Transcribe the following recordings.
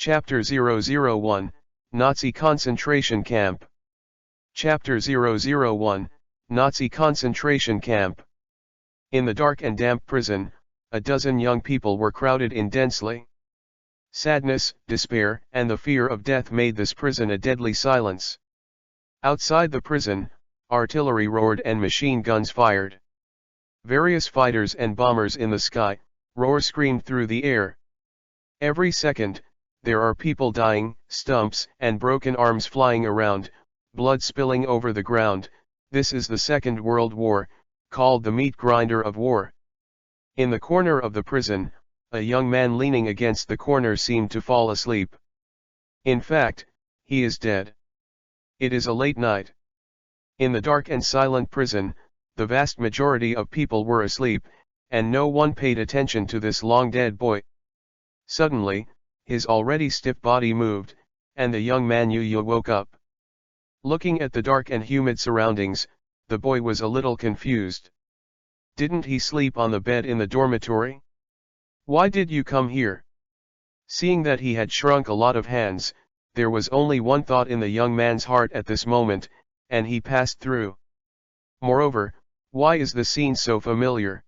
Chapter 001, Nazi Concentration Camp. Chapter 001, Nazi Concentration Camp. In the dark and damp prison, a dozen young people were crowded in densely. Sadness, despair, and the fear of death made this prison a deadly silence. Outside the prison, artillery roared and machine guns fired. Various fighters and bombers in the sky, screamed through the air. Every second, there are people dying, stumps and broken arms flying around, blood spilling over the ground. This is the Second World War, called the meat grinder of war. In the corner of the prison, a young man leaning against the corner seemed to fall asleep. In fact, he is dead. It is a late night. In the dark and silent prison, the vast majority of people were asleep, and no one paid attention to this long-dead boy. Suddenly, his already stiff body moved, and the young man woke up. Looking at the dark and humid surroundings, the boy was a little confused. Didn't he sleep on the bed in the dormitory? Why did you come here? Seeing that he had shrunk a lot of hands, there was only one thought in the young man's heart at this moment, and he passed through. Moreover, why is the scene so familiar?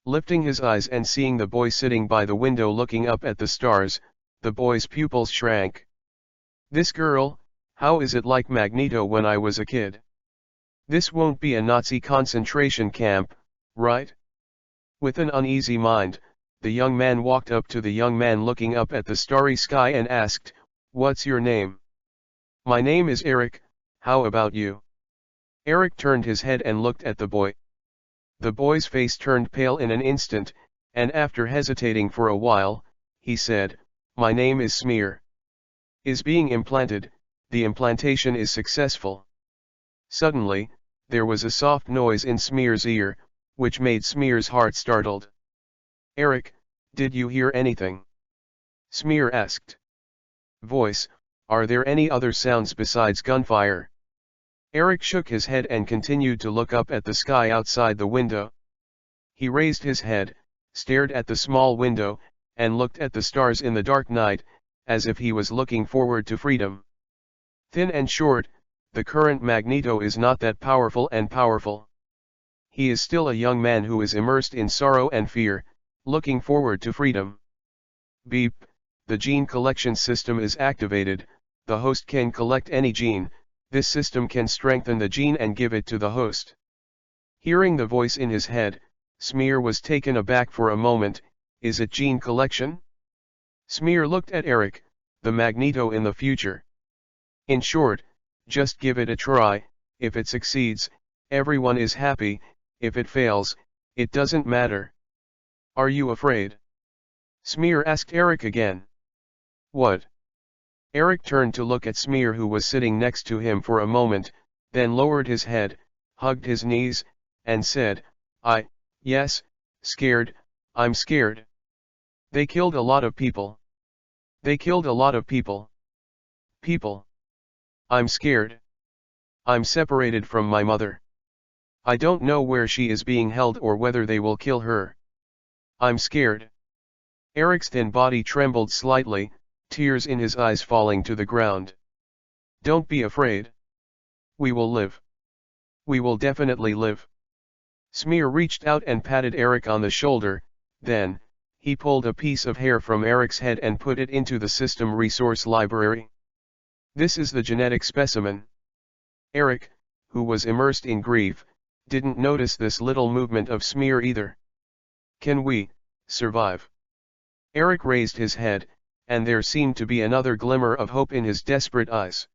Lifting his eyes and seeing the boy sitting by the window looking up at the stars, the boy's pupils shrank. This girl, how is it like Magneto when I was a kid? This won't be a Nazi concentration camp, right? With an uneasy mind, the young man walked up to the young man looking up at the starry sky and asked, "What's your name?" "My name is Eric, how about you?" Eric turned his head and looked at the boy. The boy's face turned pale in an instant, and after hesitating for a while, he said, "My name is Smear. Is being implanted, the implantation is successful." Suddenly, there was a soft noise in Smear's ear, which made Smear's heart startled. "Eric, did you hear anything?" Smear asked. Voice, "Are there any other sounds besides gunfire?" Eric shook his head and continued to look up at the sky outside the window. He raised his head, stared at the small window, and looked at the stars in the dark night, as if he was looking forward to freedom. Thin and short, the current Magneto is not that powerful. He is still a young man who is immersed in sorrow and fear, looking forward to freedom. Beep, the gene collection system is activated. The host can collect any gene. This system can strengthen the gene and give it to the host. Hearing the voice in his head, Smear was taken aback for a moment. Is it gene collection? Smear looked at Eric, the Magneto in the future. In short, just give it a try. If it succeeds, everyone is happy. If it fails, it doesn't matter. Are you afraid? Smear asked Eric again. What? Eric turned to look at Smear, who was sitting next to him for a moment, then lowered his head, hugged his knees, and said, Yes, scared, I'm scared. They killed a lot of people. They killed a lot of people. People. I'm scared. I'm separated from my mother. I don't know where she is being held or whether they will kill her. I'm scared. Eric's thin body trembled slightly, tears in his eyes falling to the ground. Don't be afraid. We will live. We will definitely live. Smear reached out and patted Eric on the shoulder, then, he pulled a piece of hair from Eric's head and put it into the system resource library. This is the genetic specimen. Eric, who was immersed in grief, didn't notice this little movement of Smear either. Can we survive? Eric raised his head, and there seemed to be another glimmer of hope in his desperate eyes.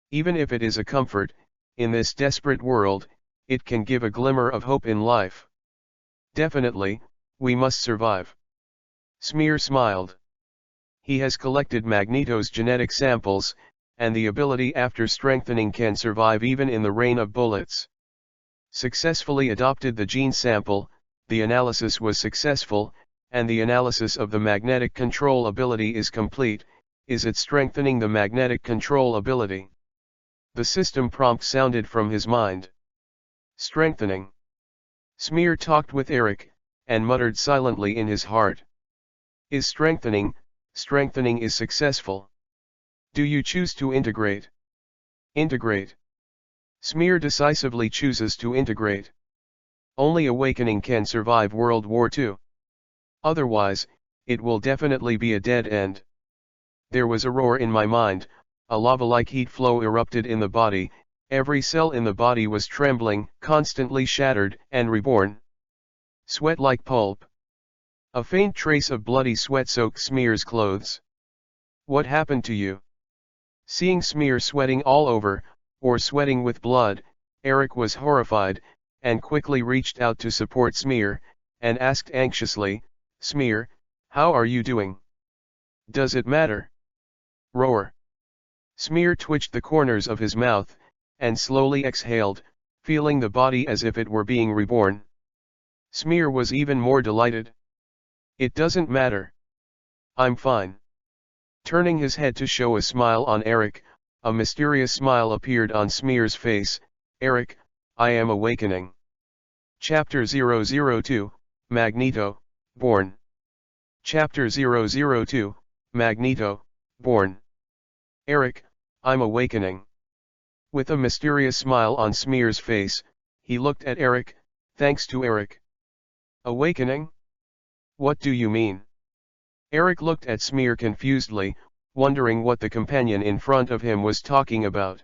Even if it is a comfort, in this desperate world, it can give a glimmer of hope in life. Definitely, we must survive. Smear smiled. He has collected Magneto's genetic samples, and the ability after strengthening can survive even in the rain of bullets. Successfully adopted the gene sample, the analysis was successful, and the analysis of the magnetic control ability is complete. Is it strengthening the magnetic control ability? The system prompt sounded from his mind. Strengthening. Smear talked with Eric, and muttered silently in his heart. Is strengthening, Strengthening is successful. Do you choose to integrate? Integrate. Smear decisively chooses to integrate. Only awakening can survive World War II. Otherwise, it will definitely be a dead end. There was a roar in my mind, a lava-like heat flow erupted in the body, every cell in the body was trembling, constantly shattered and reborn. Sweat like pulp. A faint trace of bloody sweat soaked Smear's clothes. What happened to you? Seeing Smear sweating all over, or sweating with blood, Eric was horrified, and quickly reached out to support Smear, and asked anxiously, "Smear, how are you doing? Does it matter?" Roar. Smear twitched the corners of his mouth, and slowly exhaled, feeling the body as if it were being reborn. Smear was even more delighted. "It doesn't matter. I'm fine." Turning his head to show a smile on Eric, a mysterious smile appeared on Smear's face. "Eric, I am awakening." Chapter 002, Magneto, Born. Chapter 002, Magneto, Born. "Eric, I'm awakening." With a mysterious smile on Smear's face, he looked at Eric. "Thanks to Eric." "Awakening? What do you mean?" Eric looked at Smear confusedly, wondering what the companion in front of him was talking about.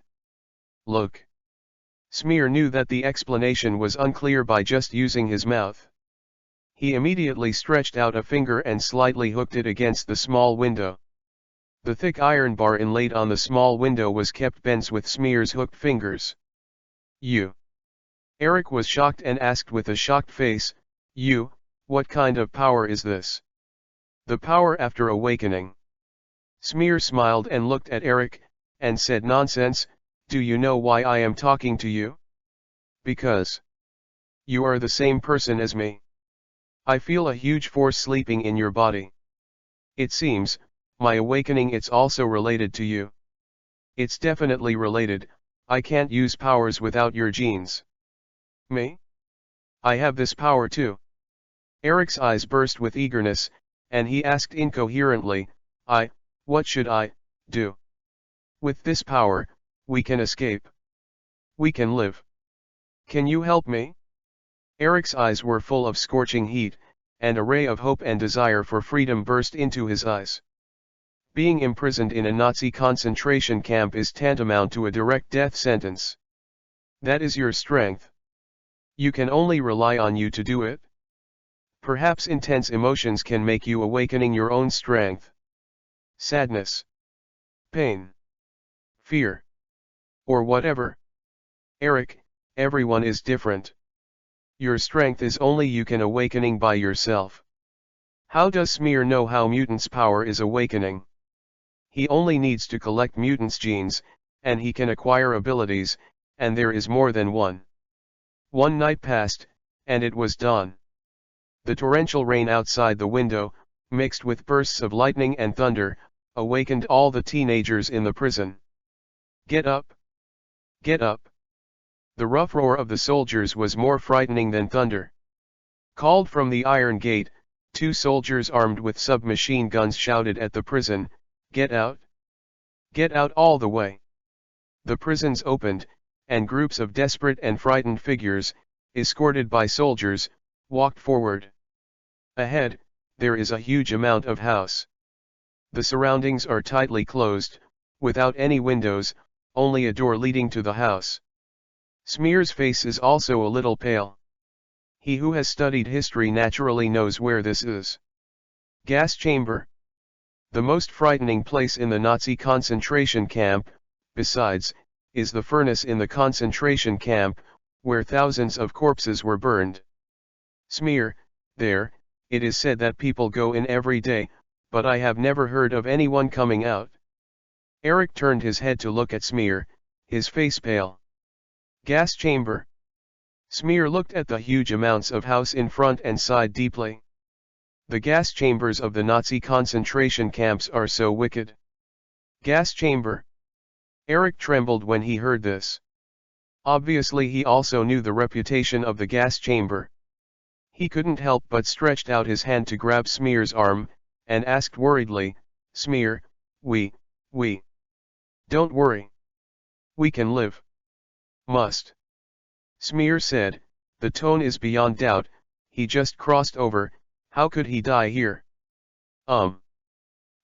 "Look." Smear knew that the explanation was unclear by just using his mouth. He immediately stretched out a finger and slightly hooked it against the small window. The thick iron bar inlaid on the small window was kept bent with Smear's hooked fingers. "You?" Eric was shocked and asked with a shocked face, "You, what kind of power is this?" "The power after awakening." Smear smiled and looked at Eric, and said, "Nonsense, do you know why I am talking to you?" "Because you are the same person as me. I feel a huge force sleeping in your body. It seems, my awakening it's also related to you." "It's definitely related. I can't use powers without your genes." "Me? I have this power too." Eric's eyes burst with eagerness, and he asked incoherently, What should I do?" "With this power, we can escape. We can live. Can you help me?" Eric's eyes were full of scorching heat, and a ray of hope and desire for freedom burst into his eyes. Being imprisoned in a Nazi concentration camp is tantamount to a direct death sentence. That is your strength. You can only rely on you to do it. Perhaps intense emotions can make you awakening your own strength. Sadness, pain, fear, or whatever. Eric, everyone is different. Your strength is only you can awakening by yourself. How does Smear know how mutants' power is awakening? He only needs to collect mutants' genes, and he can acquire abilities, and there is more than one. One night passed, and it was dawn. The torrential rain outside the window, mixed with bursts of lightning and thunder, awakened all the teenagers in the prison. "Get up! Get up!" The rough roar of the soldiers was more frightening than thunder. Called from the iron gate, 2 soldiers armed with submachine guns shouted at the prison, "Get out! Get out all the way!" The prisons opened, and groups of desperate and frightened figures, escorted by soldiers, walked forward. Ahead, there is a huge amount of house. The surroundings are tightly closed, without any windows, only a door leading to the house. Smear's face is also a little pale. He who has studied history naturally knows where this is. Gas chamber. The most frightening place in the Nazi concentration camp, besides, is the furnace in the concentration camp, where thousands of corpses were burned. Smear, there, it is said that people go in every day, but I have never heard of anyone coming out. Eric turned his head to look at Smear, his face pale. Gas chamber. Smear looked at the huge amounts of house in front and sighed deeply. The gas chambers of the Nazi concentration camps are so wicked. Gas chamber. Eric trembled when he heard this. Obviously he also knew the reputation of the gas chamber. He couldn't help but stretched out his hand to grab Smear's arm, and asked worriedly, Smear, we. Don't worry. We can live. Must. Smear said, the tone is beyond doubt, he just crossed over, how could he die here?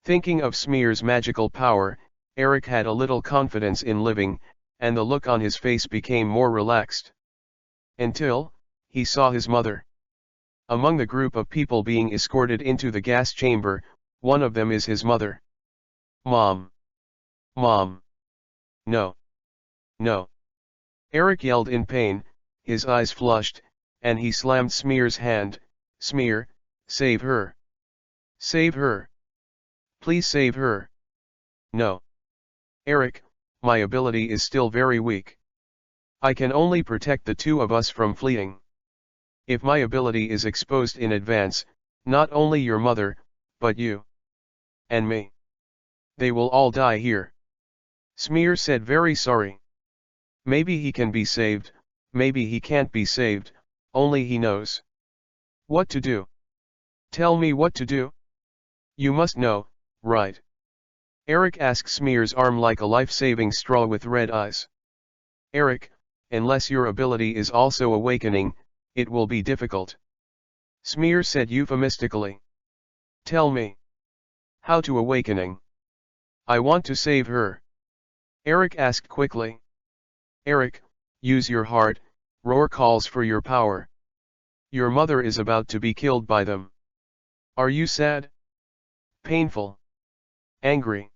Thinking of Smear's magical power, Eric had a little confidence in living, and the look on his face became more relaxed. Until, he saw his mother. Among the group of people being escorted into the gas chamber, one of them is his mother. Mom. Mom. No. No. Eric yelled in pain, his eyes flushed, and he slammed Smear's hand. Smear, save her. Save her. Please save her. No. Eric, my ability is still very weak. I can only protect the two of us from fleeing. If my ability is exposed in advance, not only your mother, but you. And me. They will all die here. Smear said very sorry. Maybe he can be saved, maybe he can't be saved, only he knows. What to do? Tell me what to do? You must know, right? Eric asked Smear's arm like a life-saving straw with red eyes. Eric, unless your ability is also awakening, it will be difficult. Smear said euphemistically. Tell me. How to awakening? I want to save her. Eric asked quickly. Eric, use your heart, roar calls for your power. Your mother is about to be killed by them. Are you sad? Painful? Angry?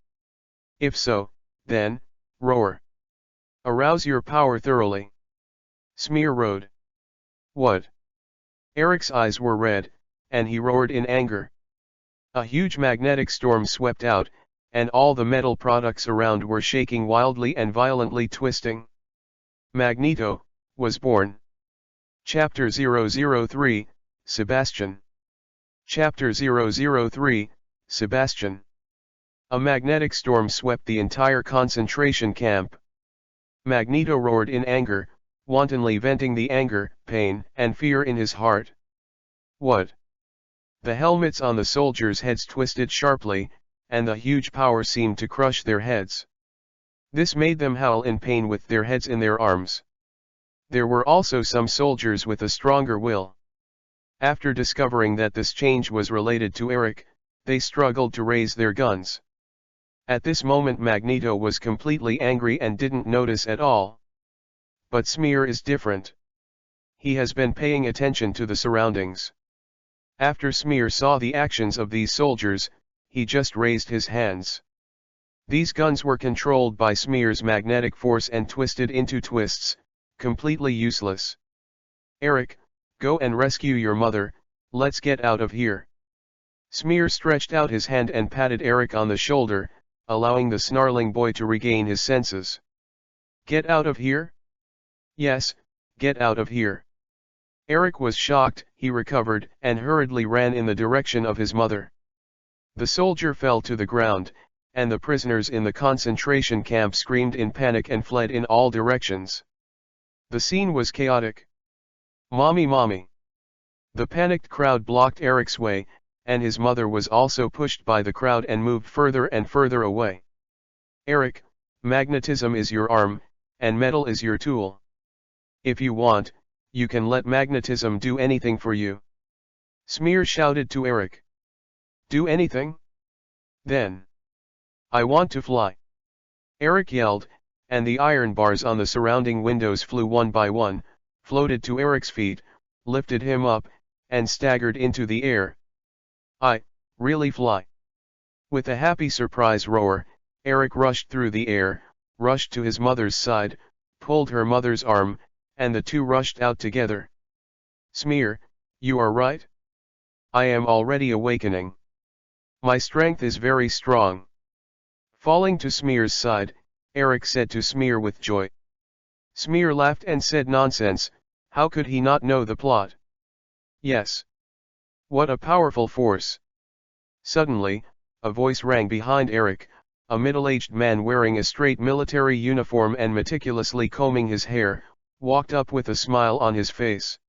If so, then, roar. Arouse your power thoroughly. Smear roared. What? Eric's eyes were red, and he roared in anger. A huge magnetic storm swept out, and all the metal products around were shaking wildly and violently twisting. Magneto was born. Chapter 003, Sebastian. Chapter 003, Sebastian. A magnetic storm swept the entire concentration camp. Magneto roared in anger, wantonly venting the anger, pain, and fear in his heart. What? The helmets on the soldiers' heads twisted sharply, and the huge power seemed to crush their heads. This made them howl in pain with their heads in their arms. There were also some soldiers with a stronger will. After discovering that this change was related to Eric, they struggled to raise their guns. At this moment Magneto was completely angry and didn't notice at all. But Smear is different. He has been paying attention to the surroundings. After Smear saw the actions of these soldiers, he just raised his hands. These guns were controlled by Smear's magnetic force and twisted into twists, completely useless. Eric, go and rescue your mother, let's get out of here. Smear stretched out his hand and patted Eric on the shoulder, allowing the snarling boy to regain his senses. Get out of here? Yes, get out of here. Eric was shocked, he recovered, and hurriedly ran in the direction of his mother. The soldier fell to the ground, and the prisoners in the concentration camp screamed in panic and fled in all directions. The scene was chaotic. Mommy, mommy. The panicked crowd blocked Eric's way, and his mother was also pushed by the crowd and moved further and further away. Eric, magnetism is your arm, and metal is your tool. If you want, you can let magnetism do anything for you. Smear shouted to Eric. Do anything? Then. I want to fly. Eric yelled, and the iron bars on the surrounding windows flew one by one, floated to Eric's feet, lifted him up, and staggered into the air. I really fly. With a happy surprise roar, Eric rushed through the air, rushed to his mother's side, pulled her mother's arm, and the two rushed out together. Smear, you are right? I am already awakening. My strength is very strong. Falling to Smear's side, Eric said to Smear with joy. Smear laughed and said nonsense, how could he not know the plot? Yes. What a powerful force. Suddenly, a voice rang behind Eric, a middle-aged man wearing a straight military uniform and meticulously combing his hair, walked up with a smile on his face.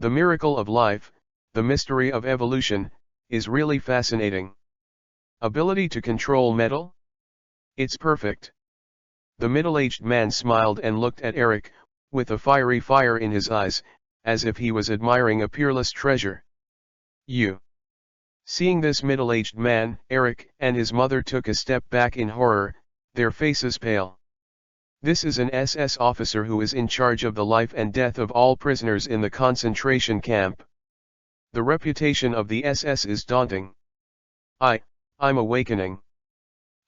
The miracle of life, the mystery of evolution, is really fascinating. Ability to control metal? It's perfect. The middle-aged man smiled and looked at Eric, with a fiery fire in his eyes, as if he was admiring a peerless treasure. You. Seeing this middle-aged man, Eric and his mother took a step back in horror, their faces pale. This is an SS officer who is in charge of the life and death of all prisoners in the concentration camp. The reputation of the SS is daunting. I'm awakening.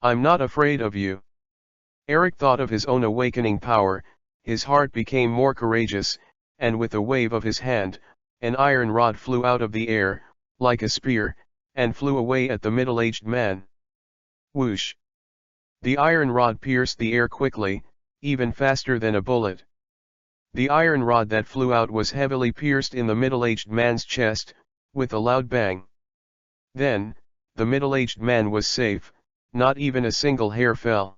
I'm not afraid of you. Eric thought of his own awakening power, his heart became more courageous, and with a wave of his hand, an iron rod flew out of the air, like a spear, and flew away at the middle-aged man. Whoosh! The iron rod pierced the air quickly, even faster than a bullet. The iron rod that flew out was heavily pierced in the middle-aged man's chest, with a loud bang. Then, the middle-aged man was safe, not even a single hair fell.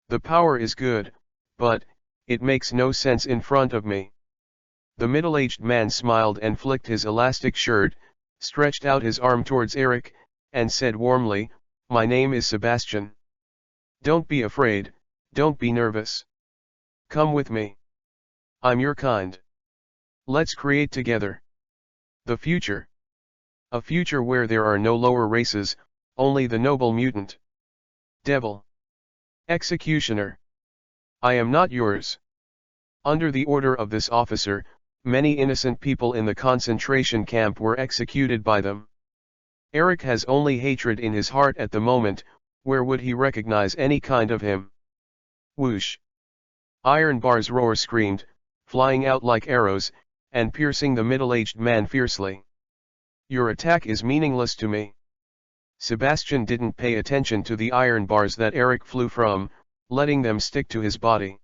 The power is good, but it makes no sense in front of me. The middle-aged man smiled and flicked his elastic shirt, stretched out his arm towards Eric, and said warmly, "My name is Sebastian. Don't be afraid, don't be nervous. Come with me. I'm your kind. Let's create together the future. A future where there are no lower races, only the noble mutant. Devil. Executioner. I am not yours." Under the order of this officer, many innocent people in the concentration camp were executed by them. Eric has only hatred in his heart at the moment, where would he recognize any kind of him? Whoosh! Iron bars roar screamed, flying out like arrows, and piercing the middle-aged man fiercely. "Your attack is meaningless to me." Sebastian didn't pay attention to the iron bars that Eric flew from, letting them stick to his body.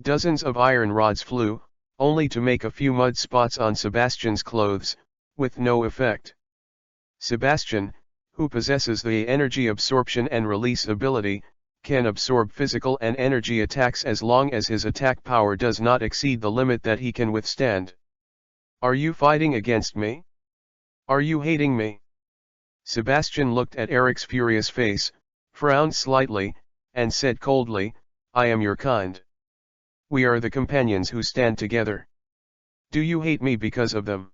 Dozens of iron rods flew, only to make a few mud spots on Sebastian's clothes, with no effect. Sebastian, who possesses the energy absorption and release ability, can absorb physical and energy attacks as long as his attack power does not exceed the limit that he can withstand. "Are you fighting against me? Are you hating me?" Sebastian looked at Eric's furious face, frowned slightly, and said coldly, "I am your kind. We are the companions who stand together. Do you hate me because of them?"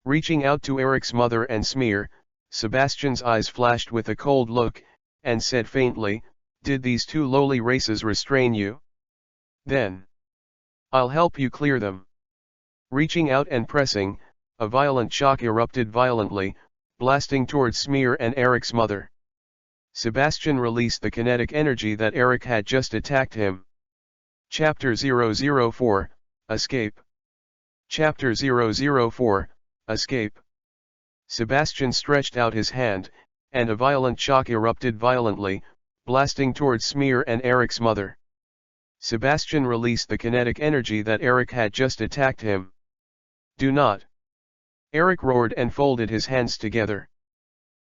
Reaching out to Eric's mother and Smear, Sebastian's eyes flashed with a cold look, and said faintly, "Did these two lowly races restrain you? Then I'll help you clear them." Reaching out and pressing, a violent shock erupted violently, blasting towards Smear and Eric's mother. Sebastian released the kinetic energy that Eric had just attacked him. Chapter 004, Escape. Chapter 004, Escape. Sebastian stretched out his hand, and a violent shock erupted violently, blasting towards Smear and Eric's mother. Sebastian released the kinetic energy that Eric had just attacked him. "Do not!" Eric roared and folded his hands together.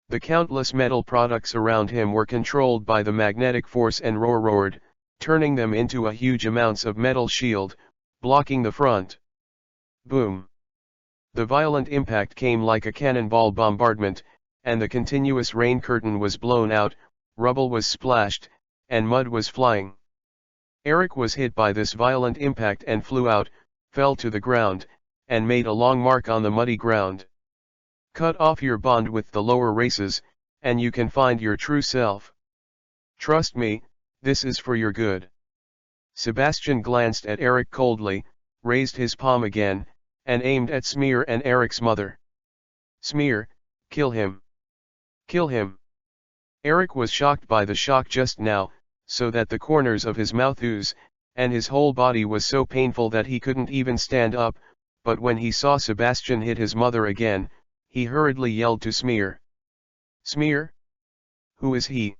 The countless metal products around him were controlled by the magnetic force and roared, turning them into a huge amounts of metal shield, blocking the front. Boom! The violent impact came like a cannonball bombardment, and the continuous rain curtain was blown out, rubble was splashed, and mud was flying. Eric was hit by this violent impact and flew out, fell to the ground, and made a long mark on the muddy ground. Cut off your bond with the lower races, and you can find your true self. Trust me, this is for your good. Sebastian glanced at Eric coldly, raised his palm again, and aimed at Smear and Eric's mother. "Smear, kill him. Kill him." Eric was shocked by the shock just now, so that the corners of his mouth oozed, and his whole body was so painful that he couldn't even stand up, but when he saw Sebastian hit his mother again, he hurriedly yelled to Smear. "Smear? Who is he?"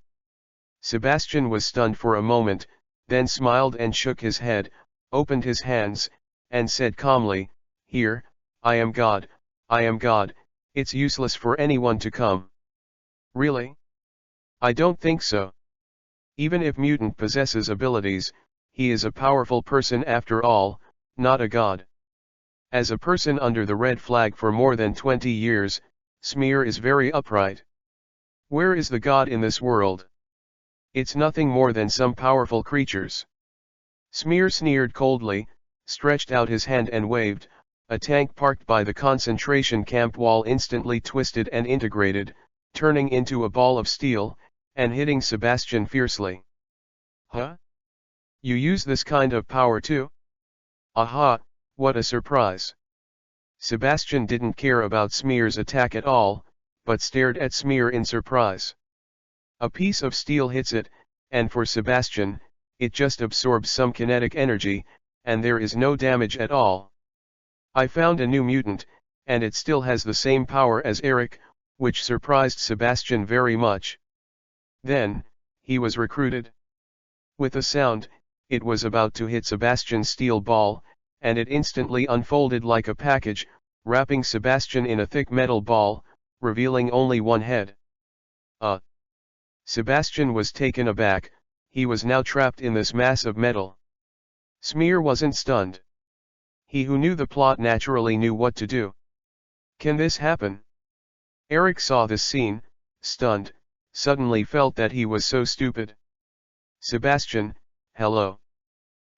Sebastian was stunned for a moment, then smiled and shook his head, opened his hands, and said calmly, "Here, I am God, I am God, it's useless for anyone to come." "Really? I don't think so. Even if mutant possesses abilities, he is a powerful person after all, not a god. As a person under the red flag for more than 20 years, Smear is very upright." Where is the God in this world? It's nothing more than some powerful creatures. Smear sneered coldly, stretched out his hand and waved. A tank parked by the concentration camp wall instantly twisted and integrated, turning into a ball of steel, and hitting Sebastian fiercely. Huh? You use this kind of power too? Aha, what a surprise. Sebastian didn't care about Smear's attack at all, but stared at Smear in surprise. A piece of steel hits it, and for Sebastian, it just absorbs some kinetic energy, and there is no damage at all. I found a new mutant, and it still has the same power as Eric, which surprised Sebastian very much. Then, he was recruited. With a sound, it was about to hit Sebastian's steel ball, and it instantly unfolded like a package, wrapping Sebastian in a thick metal ball, revealing only one head. Sebastian was taken aback. He was now trapped in this mass of metal. Smear wasn't stunned. He who knew the plot naturally knew what to do. Can this happen? Eric saw this scene, stunned, suddenly felt that he was so stupid. Sebastian, hello.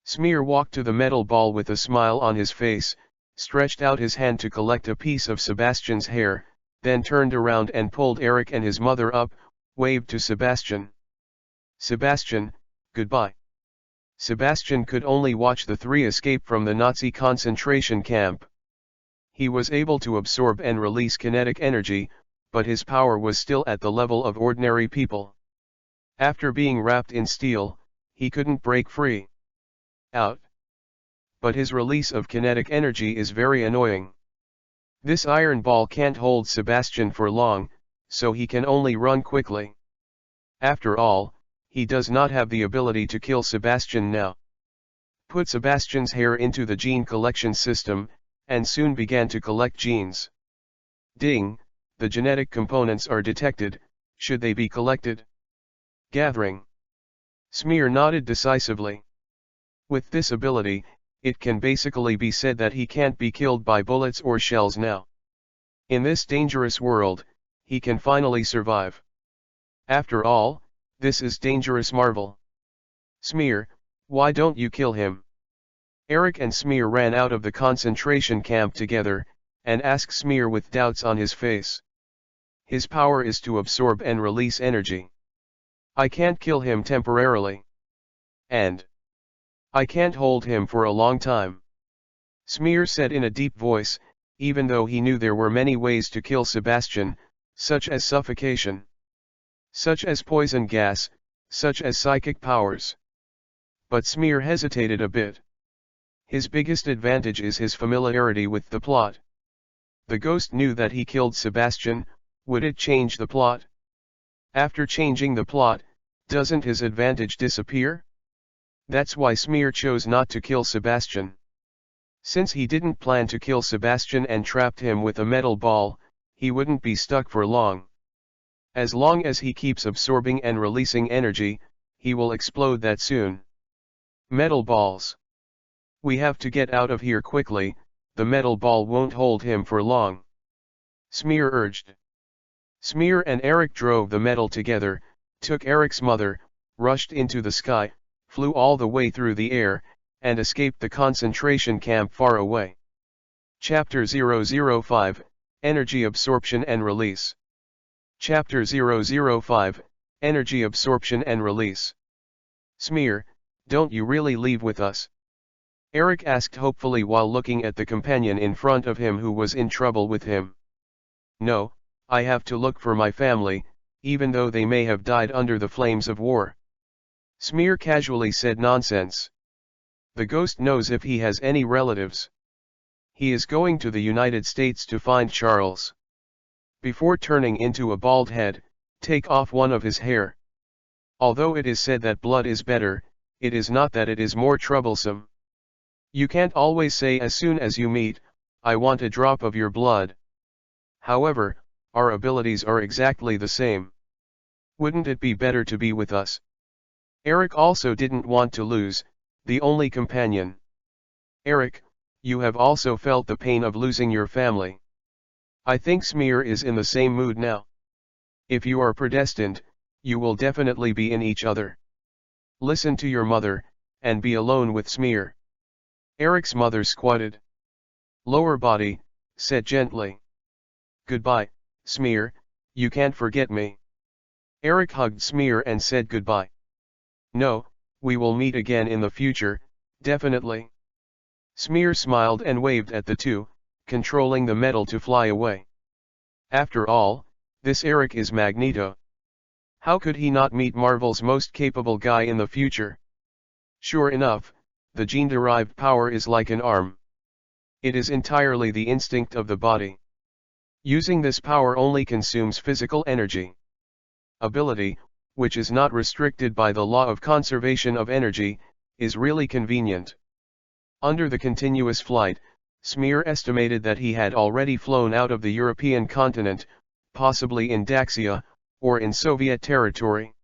Smear walked to the metal ball with a smile on his face, stretched out his hand to collect a piece of Sebastian's hair, then turned around and pulled Eric and his mother up, waved to Sebastian. Sebastian, goodbye. Sebastian could only watch the three escape from the Nazi concentration camp. He was able to absorb and release kinetic energy, but his power was still at the level of ordinary people. After being wrapped in steel, he couldn't break free. Out. But his release of kinetic energy is very annoying. This iron ball can't hold Sebastian for long, so he can only run quickly. After all, he does not have the ability to kill Sebastian now. Put Sebastian's hair into the gene collection system, and soon began to collect genes. Ding, the genetic components are detected. Should they be collected? Gathering. Smear nodded decisively. With this ability, it can basically be said that he can't be killed by bullets or shells now. In this dangerous world, he can finally survive. After all, this is dangerous Marvel. Smear, why don't you kill him? Eric and Smear ran out of the concentration camp together, and asked Smear with doubts on his face. His power is to absorb and release energy. I can't kill him temporarily. And I can't hold him for a long time. Smear said in a deep voice, even though he knew there were many ways to kill Sebastian, such as suffocation, such as poison gas, such as psychic powers. But Smear hesitated a bit. His biggest advantage is his familiarity with the plot. The ghost knew that he killed Sebastian. Would it change the plot? After changing the plot, doesn't his advantage disappear? That's why Smear chose not to kill Sebastian. Since he didn't plan to kill Sebastian and trapped him with a metal ball, he wouldn't be stuck for long. As long as he keeps absorbing and releasing energy, he will explode that soon. Metal balls. We have to get out of here quickly. The metal ball won't hold him for long. Smear urged. Smear and Eric drove the metal together, took Eric's mother, rushed into the sky, flew all the way through the air, and escaped the concentration camp far away. Chapter 005, Energy Absorption and Release. Chapter 005, Energy Absorption and Release. Smear, don't you really leave with us? Eric asked hopefully while looking at the companion in front of him who was in trouble with him. No, I have to look for my family, even though they may have died under the flames of war. Smear casually said nonsense. The ghost knows if he has any relatives. He is going to the United States to find Charles. Before turning into a bald head, take off one of his hair. Although it is said that blood is better, it is not that it is more troublesome. You can't always say as soon as you meet, I want a drop of your blood. However, our abilities are exactly the same. Wouldn't it be better to be with us? Eric also didn't want to lose the only companion. Eric, you have also felt the pain of losing your family. I think Smear is in the same mood now. If you are predestined, you will definitely be in each other. Listen to your mother, and be alone with Smear. Eric's mother squatted. Lower body, said gently. Goodbye, Smear, you can't forget me. Eric hugged Smear and said goodbye. No, we will meet again in the future, definitely. Smear smiled and waved at the two, controlling the metal to fly away. After all, this Eric is Magneto. How could he not meet Marvel's most capable guy in the future? Sure enough, the gene-derived power is like an arm. It is entirely the instinct of the body. Using this power only consumes physical energy. Ability, which is not restricted by the law of conservation of energy, is really convenient. Under the continuous flight, Smear estimated that he had already flown out of the European continent, possibly in Daxia, or in Soviet territory.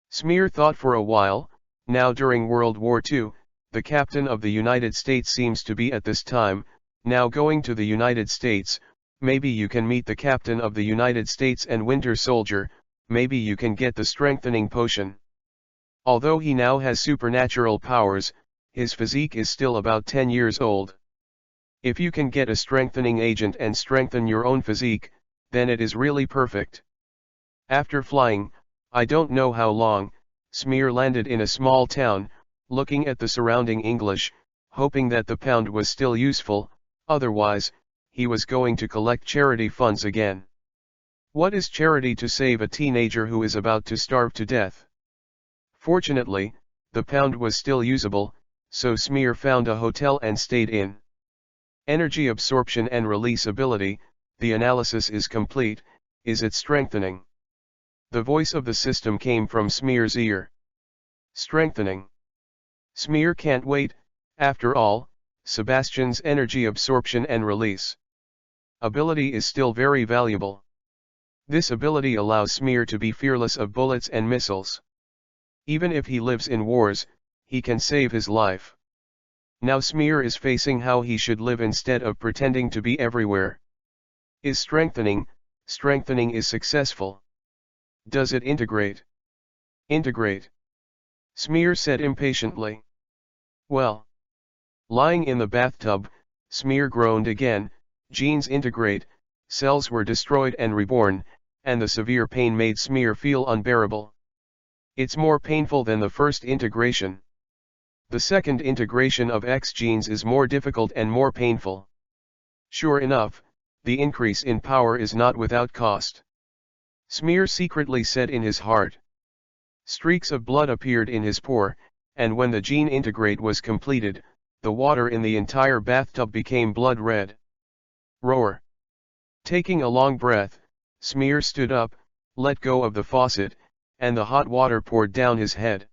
Smear thought for a while. Now during World War II, the captain of the United States seems to be at this time, now going to the United States. Maybe you can meet the captain of the United States and Winter Soldier, maybe you can get the strengthening potion. Although he now has supernatural powers, his physique is still about 10 years old. If you can get a strengthening agent and strengthen your own physique, then it is really perfect. After flying, I don't know how long, Smear landed in a small town, looking at the surrounding English, hoping that the pound was still useful, otherwise, he was going to collect charity funds again. What is charity to save a teenager who is about to starve to death? Fortunately, the pound was still usable, so Smear found a hotel and stayed in. Energy absorption and release ability, the analysis is complete, is it strengthening? The voice of the system came from Smear's ear. Strengthening. Smear can't wait, after all, Sebastian's energy absorption and release ability is still very valuable. This ability allows Smear to be fearless of bullets and missiles. Even if he lives in wars, he can save his life. Now Smear is facing how he should live instead of pretending to be everywhere. Is strengthening is successful. Does it integrate? Integrate. Smear said impatiently. Well. Lying in the bathtub, Smear groaned again. Genes integrate, cells were destroyed and reborn, and the severe pain made Smear feel unbearable. It's more painful than the first integration. The second integration of X genes is more difficult and more painful. Sure enough, the increase in power is not without cost. Smear secretly said in his heart. Streaks of blood appeared in his pore, and when the gene integrate was completed, the water in the entire bathtub became blood red. Roar. Taking a long breath, Smear stood up, let go of the faucet, and the hot water poured down his head.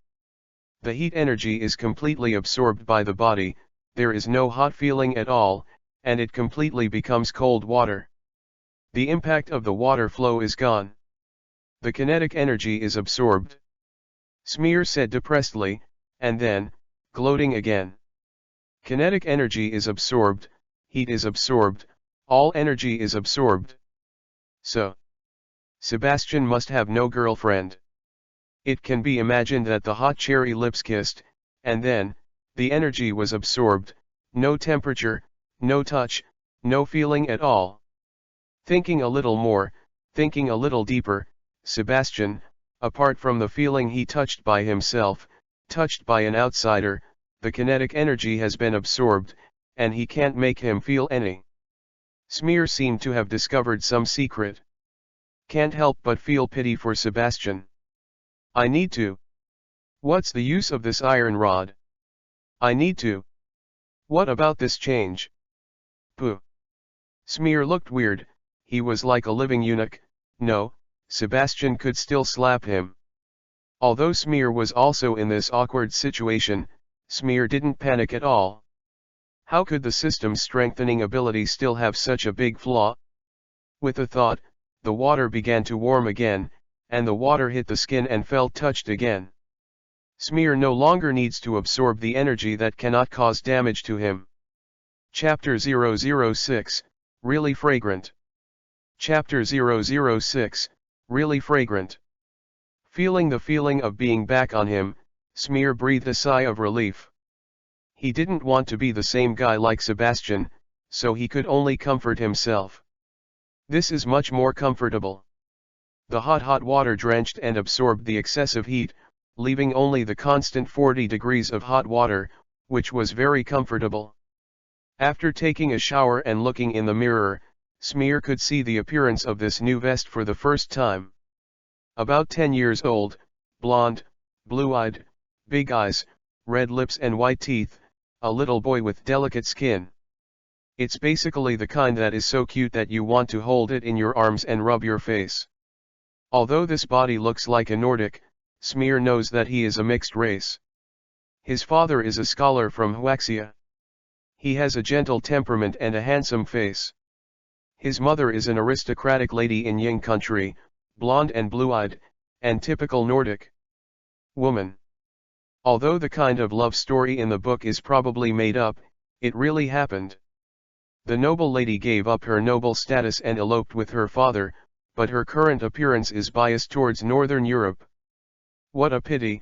The heat energy is completely absorbed by the body, there is no hot feeling at all, and it completely becomes cold water. The impact of the water flow is gone. The kinetic energy is absorbed. Smear said depressedly, and then, gloating again. Kinetic energy is absorbed, heat is absorbed, all energy is absorbed. So, Sebastian must have no girlfriend. It can be imagined that the hot cherry lips kissed, and then, the energy was absorbed, no temperature, no touch, no feeling at all. Thinking a little more, thinking a little deeper, Sebastian, apart from the feeling he touched by himself, touched by an outsider, the kinetic energy has been absorbed, and he can't make him feel any. Smear seemed to have discovered some secret. Can't help but feel pity for Sebastian. I need to. What's the use of this iron rod? I need to. What about this change? Pooh. Smear looked weird, he was like a living eunuch. No, Sebastian could still slap him. Although Smear was also in this awkward situation, Smear didn't panic at all. How could the system's strengthening ability still have such a big flaw? With a thought, the water began to warm again, and the water hit the skin and felt touched again. Smear no longer needs to absorb the energy that cannot cause damage to him. Chapter 006, Really Fragrant. Chapter 006, Really fragrant. Feeling the feeling of being back on him, Smear breathed a sigh of relief. He didn't want to be the same guy like Sebastian, so he could only comfort himself. This is much more comfortable. The hot water drenched and absorbed the excessive heat, leaving only the constant 40 degrees of hot water, which was very comfortable. After taking a shower and looking in the mirror, Smear could see the appearance of this new vest for the first time. About 10 years old, blonde, blue-eyed, big eyes, red lips and white teeth, a little boy with delicate skin. It's basically the kind that is so cute that you want to hold it in your arms and rub your face. Although this body looks like a Nordic, Smear knows that he is a mixed race. His father is a scholar from Huaxia. He has a gentle temperament and a handsome face. His mother is an aristocratic lady in Ying country, blonde and blue-eyed, and typical Nordic woman. Although the kind of love story in the book is probably made up, it really happened. The noble lady gave up her noble status and eloped with her father, but her current appearance is biased towards Northern Europe. What a pity,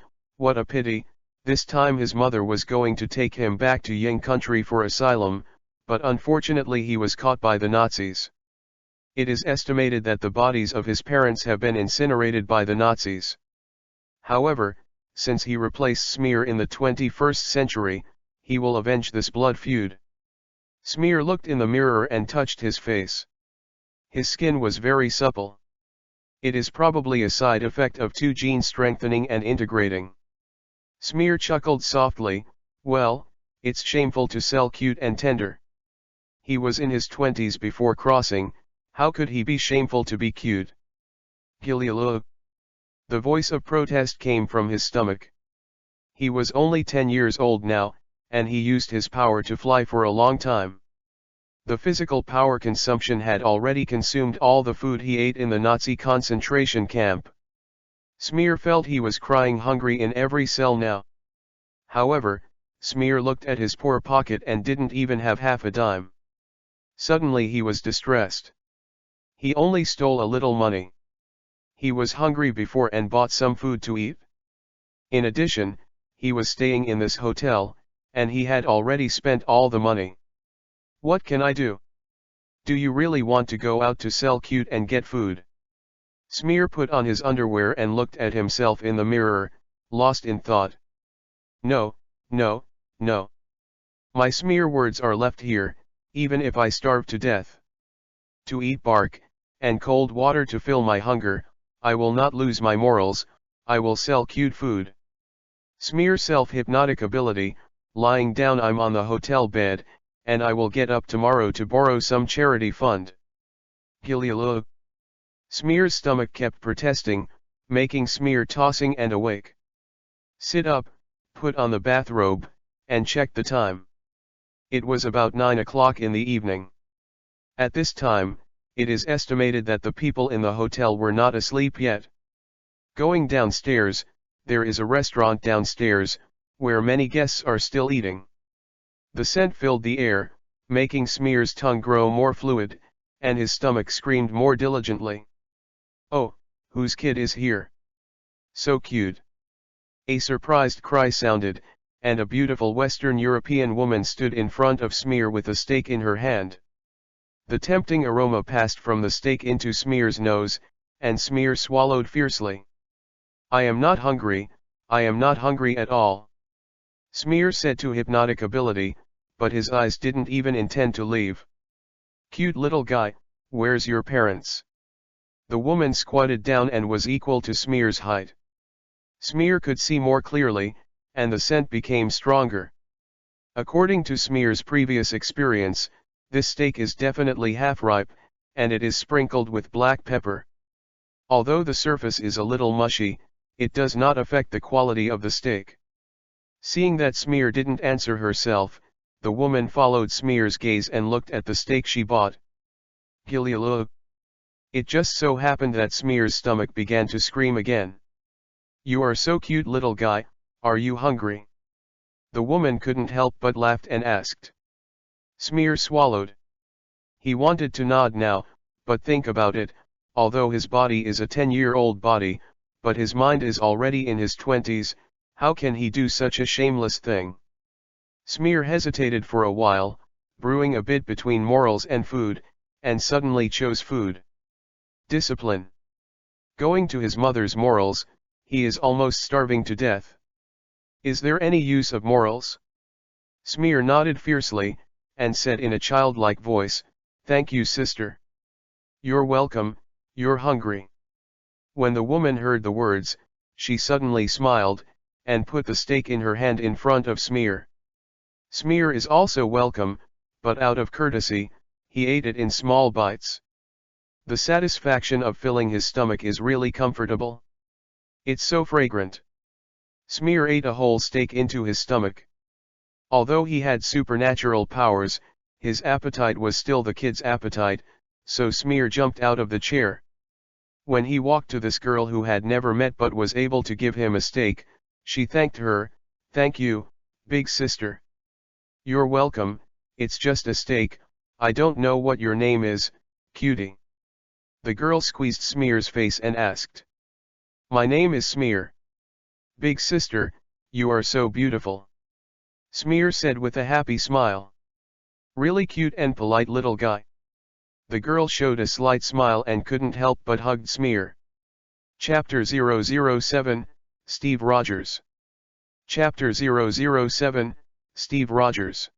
this time his mother was going to take him back to Ying country for asylum, but unfortunately he was caught by the Nazis. It is estimated that the bodies of his parents have been incinerated by the Nazis. However, since he replaced Smear in the 21st century, he will avenge this blood feud. Smear looked in the mirror and touched his face. His skin was very supple. It is probably a side effect of 2 genes strengthening and integrating. Smear chuckled softly, well, it's shameful to sell cute and tender. He was in his 20s before crossing, how could he be shameful to be cute? Gilialo. The voice of protest came from his stomach. He was only 10 years old now, and he used his power to fly for a long time. The physical power consumption had already consumed all the food he ate in the Nazi concentration camp. Smear felt he was crying hungry in every cell now. However, Smear looked at his poor pocket and didn't even have half a dime. Suddenly he was distressed. He only stole a little money. He was hungry before and bought some food to eat. In addition, he was staying in this hotel, and he had already spent all the money. What can I do? Do you really want to go out to sell cute and get food? Smear put on his underwear and looked at himself in the mirror, lost in thought. No. My Smear words are left here, even if I starve to death. To eat bark, and cold water to fill my hunger, I will not lose my morals, I will sell cute food. Smear self-hypnotic ability, lying down I'm on the hotel bed, and I will get up tomorrow to borrow some charity fund. Gilialo. Smear's stomach kept protesting, making Smear tossing and awake. Sit up, put on the bathrobe, and check the time. It was about 9 o'clock in the evening. At this time, it is estimated that the people in the hotel were not asleep yet. Going downstairs, there is a restaurant downstairs, where many guests are still eating. The scent filled the air, making Smear's tongue grow more fluid, and his stomach screamed more diligently. Oh, whose kid is here? So cute. A surprised cry sounded, and a beautiful Western European woman stood in front of Smear with a steak in her hand. The tempting aroma passed from the steak into Smear's nose, and Smear swallowed fiercely. I am not hungry at all. Smear said to hypnotic ability, but his eyes didn't even intend to leave. Cute little guy, where's your parents? The woman squatted down and was equal to Smear's height. Smear could see more clearly, and the scent became stronger. According to Smear's previous experience, this steak is definitely half-ripe, and it is sprinkled with black pepper. Although the surface is a little mushy, it does not affect the quality of the steak. Seeing that Smear didn't answer herself, the woman followed Smear's gaze and looked at the steak she bought. Gilialo. It just so happened that Smear's stomach began to scream again. You are so cute little guy, are you hungry? The woman couldn't help but laughed and asked. Smear swallowed. He wanted to nod now, but think about it, although his body is a 10-year-old body, but his mind is already in his 20s, how can he do such a shameless thing? Smear hesitated for a while, brewing a bit between morals and food, and suddenly chose food. Discipline. Going to his mother's morals, he is almost starving to death. Is there any use of morals? Smear nodded fiercely, and said in a childlike voice, "Thank you, sister." "You're welcome, you're hungry." When the woman heard the words, she suddenly smiled, and put the steak in her hand in front of Smear. Smear is also welcome, but out of courtesy, he ate it in small bites. The satisfaction of filling his stomach is really comfortable. It's so fragrant. Smear ate a whole steak into his stomach. Although he had supernatural powers, his appetite was still the kid's appetite, so Smear jumped out of the chair. When he walked to this girl who had never met but was able to give him a steak, she thanked her. "Thank you, big sister." "You're welcome, it's just a steak, I don't know what your name is, cutie." The girl squeezed Smear's face and asked. "My name is Smear." "Big sister, you are so beautiful," Smear said with a happy smile. "Really cute and polite little guy." The girl showed a slight smile and couldn't help but hugged Smear. Chapter 007, Steve Rogers. Chapter 007, Steve Rogers.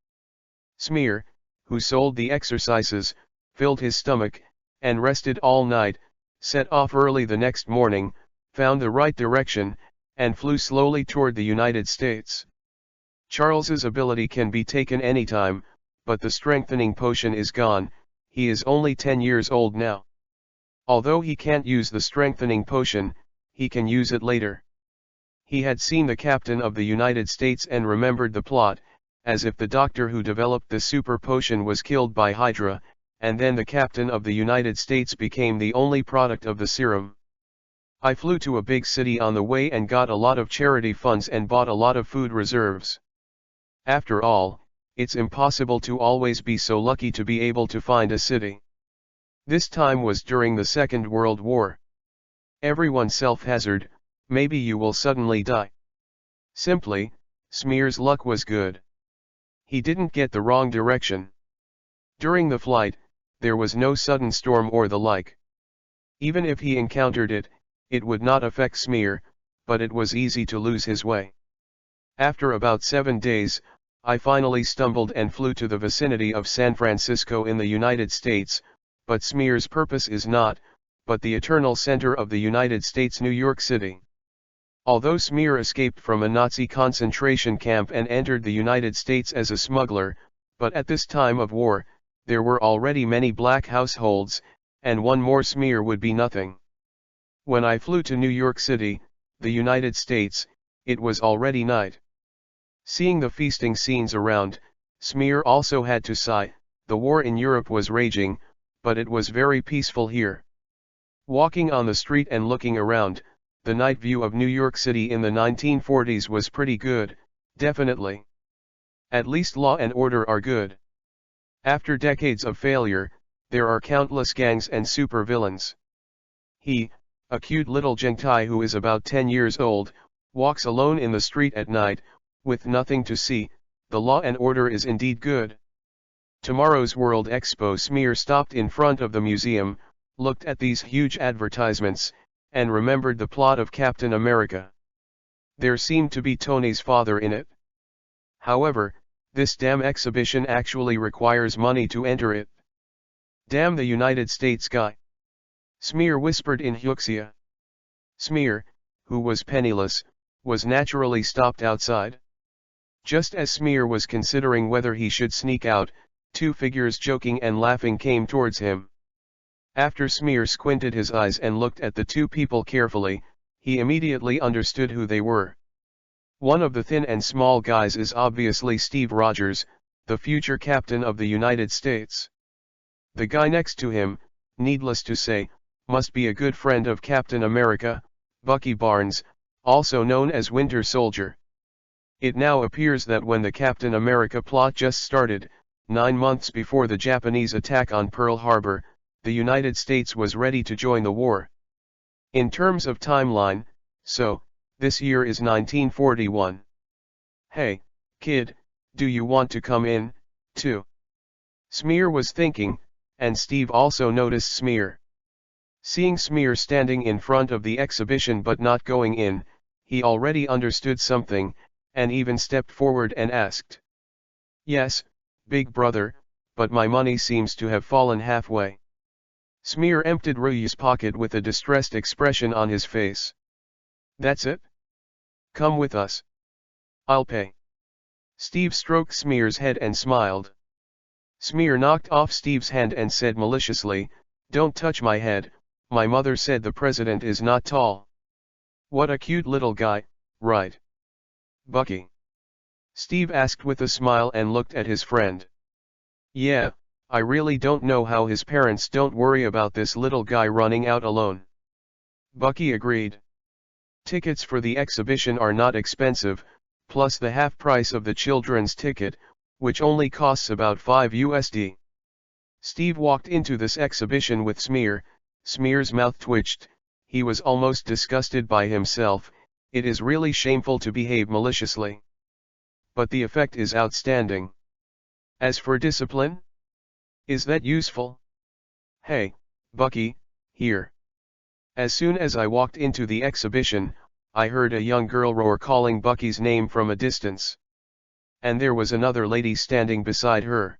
Smear, who sold the exercises, filled his stomach, and rested all night, set off early the next morning, found the right direction, and flew slowly toward the United States. Charles's ability can be taken anytime, but the strengthening potion is gone. He is only 10 years old now. Although he can't use the strengthening potion, he can use it later. He had seen the Captain of the United States and remembered the plot, as if the doctor who developed the super potion was killed by Hydra, and then the Captain of the United States became the only product of the serum. "I flew to a big city on the way and got a lot of charity funds and bought a lot of food reserves. After all, it's impossible to always be so lucky to be able to find a city. This time was during the Second World War. Everyone self-hazard, maybe you will suddenly die." Simply, Smear's luck was good. He didn't get the wrong direction. During the flight, there was no sudden storm or the like. Even if he encountered it, it would not affect Smear, but it was easy to lose his way. After about 7 days, I finally stumbled and flew to the vicinity of San Francisco in the United States, but Smear's purpose is not, but the eternal center of the United States, New York City. Although Smear escaped from a Nazi concentration camp and entered the United States as a smuggler, but at this time of war, there were already many black households, and one more Smear would be nothing. When I flew to New York City, the United States, it was already night. Seeing the feasting scenes around, Smear also had to sigh. The war in Europe was raging, but it was very peaceful here. Walking on the street and looking around, the night view of New York City in the 1940s was pretty good, definitely. At least law and order are good. After decades of failure, there are countless gangs and supervillains. He, a cute little Gentai who is about 10 years old, walks alone in the street at night, with nothing to see. The law and order is indeed good. Tomorrow's World Expo. Smear stopped in front of the museum, looked at these huge advertisements, and remembered the plot of Captain America. There seemed to be Tony's father in it. However, this damn exhibition actually requires money to enter it. Damn the United States guy. Smear whispered in Huxia. Smear, who was penniless, was naturally stopped outside. Just as Smear was considering whether he should sneak out, 2 figures joking and laughing came towards him. After Smear squinted his eyes and looked at the 2 people carefully, he immediately understood who they were. One of the thin and small guys is obviously Steve Rogers, the future Captain of the United States. The guy next to him, needless to say, must be a good friend of Captain America, Bucky Barnes, also known as Winter Soldier. It now appears that when the Captain America plot just started, 9 months before the Japanese attack on Pearl Harbor, the United States was ready to join the war. In terms of timeline, so, this year is 1941. Hey, kid, do you want to come in, too? Smear was thinking, and Steve also noticed Smear. Seeing Smear standing in front of the exhibition but not going in, he already understood something, and even stepped forward and asked. Yes, big brother, but my money seems to have fallen halfway. Smear emptied Ryu's pocket with a distressed expression on his face. That's it? Come with us. I'll pay. Steve stroked Smear's head and smiled. Smear knocked off Steve's hand and said maliciously, Don't touch my head, my mother said the president is not tall. What a cute little guy, right? Bucky? Steve asked with a smile and looked at his friend. Yeah, I really don't know how his parents don't worry about this little guy running out alone. Bucky agreed. Tickets for the exhibition are not expensive, plus the half price of the children's ticket, which only costs about $5. Steve walked into this exhibition with Smear. Smear's mouth twitched, he was almost disgusted by himself. It is really shameful to behave maliciously. But the effect is outstanding. As for discipline? Is that useful? Hey, Bucky, here. As soon as I walked into the exhibition, I heard a young girl roar calling Bucky's name from a distance. And there was another lady standing beside her.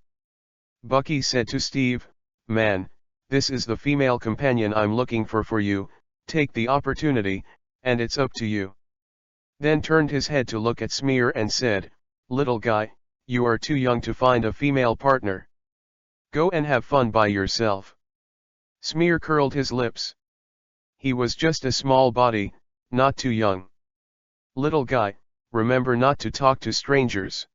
Bucky said to Steve, Man, this is the female companion I'm looking for you, take the opportunity, and it's up to you. Then turned his head to look at Smear and said, Little guy, you are too young to find a female partner. Go and have fun by yourself. Smear curled his lips. He was just a small body, not too young. Little guy, remember not to talk to strangers.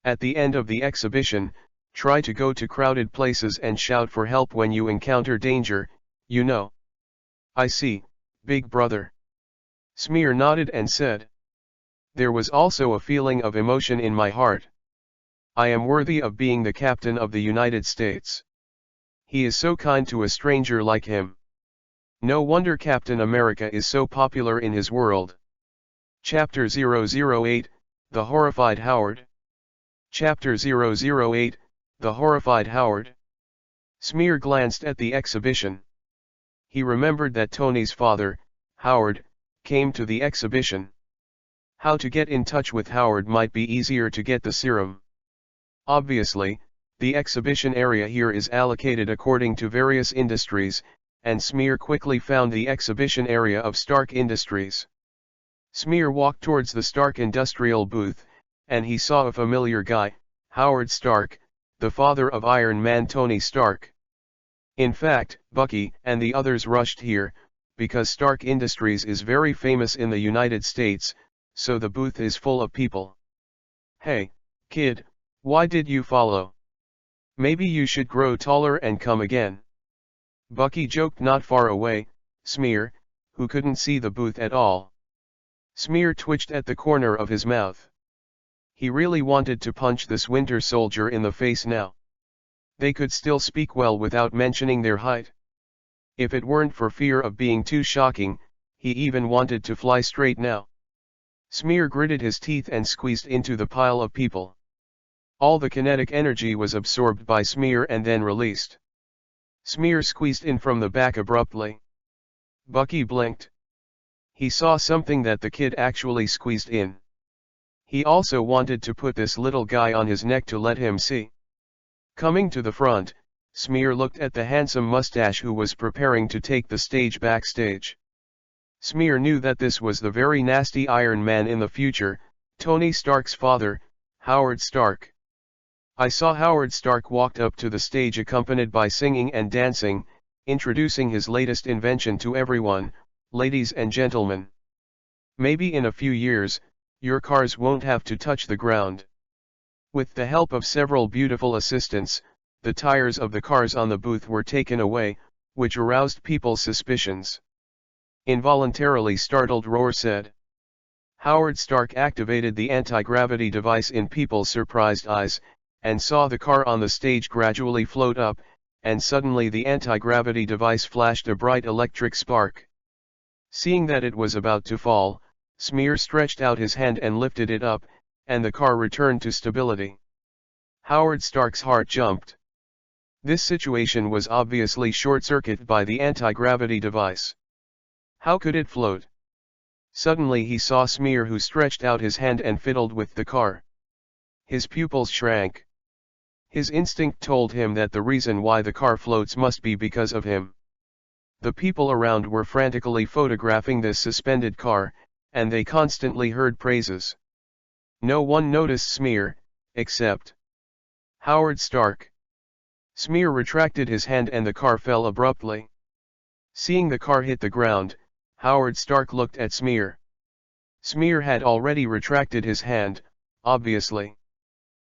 At the end of the exhibition, try to go to crowded places and shout for help when you encounter danger, you know. I see, big brother. Smear nodded and said. There was also a feeling of emotion in my heart. I am worthy of being the captain of the United States. He is so kind to a stranger like him. No wonder Captain America is so popular in his world. Chapter 008, The Horrified Howard. Chapter 008, The Horrified Howard. Smear glanced at the exhibition. He remembered that Tony's father, Howard, came to the exhibition. How to get in touch with Howard might be easier to get the serum. Obviously, the exhibition area here is allocated according to various industries, and Smear quickly found the exhibition area of Stark Industries. Smear walked towards the Stark Industrial booth, and he saw a familiar guy, Howard Stark, the father of Iron Man Tony Stark. In fact, Bucky and the others rushed here, because Stark Industries is very famous in the United States, so the booth is full of people. Hey, kid, why did you follow? Maybe you should grow taller and come again. Bucky joked not far away, Smear, who couldn't see the booth at all. Smear twitched at the corner of his mouth. He really wanted to punch this Winter Soldier in the face now. They could still speak well without mentioning their height. If it weren't for fear of being too shocking, he even wanted to fly straight now. Smear gritted his teeth and squeezed into the pile of people. All the kinetic energy was absorbed by Smear and then released. Smear squeezed in from the back abruptly. Bucky blinked. He saw something that the kid actually squeezed in. He also wanted to put this little guy on his neck to let him see. Coming to the front, Smear looked at the handsome mustache who was preparing to take the stage backstage. Smear knew that this was the very nasty Iron Man in the future, Tony Stark's father, Howard Stark. I saw Howard Stark walked up to the stage accompanied by singing and dancing, introducing his latest invention to everyone, ladies and gentlemen. Maybe in a few years, your cars won't have to touch the ground. With the help of several beautiful assistants, the tires of the cars on the booth were taken away, which aroused people's suspicions. Involuntarily startled Roar said. Howard Stark activated the anti-gravity device in people's surprised eyes, and saw the car on the stage gradually float up, and suddenly the anti-gravity device flashed a bright electric spark. Seeing that it was about to fall, Smear stretched out his hand and lifted it up, and the car returned to stability. Howard Stark's heart jumped. This situation was obviously short-circuited by the anti-gravity device. How could it float? Suddenly he saw Smear, who stretched out his hand and fiddled with the car. His pupils shrank. His instinct told him that the reason why the car floats must be because of him. The people around were frantically photographing this suspended car, and they constantly heard praises. No one noticed Smear, except Howard Stark. Smear retracted his hand and the car fell abruptly. Seeing the car hit the ground, Howard Stark looked at Smear. Smear had already retracted his hand, obviously.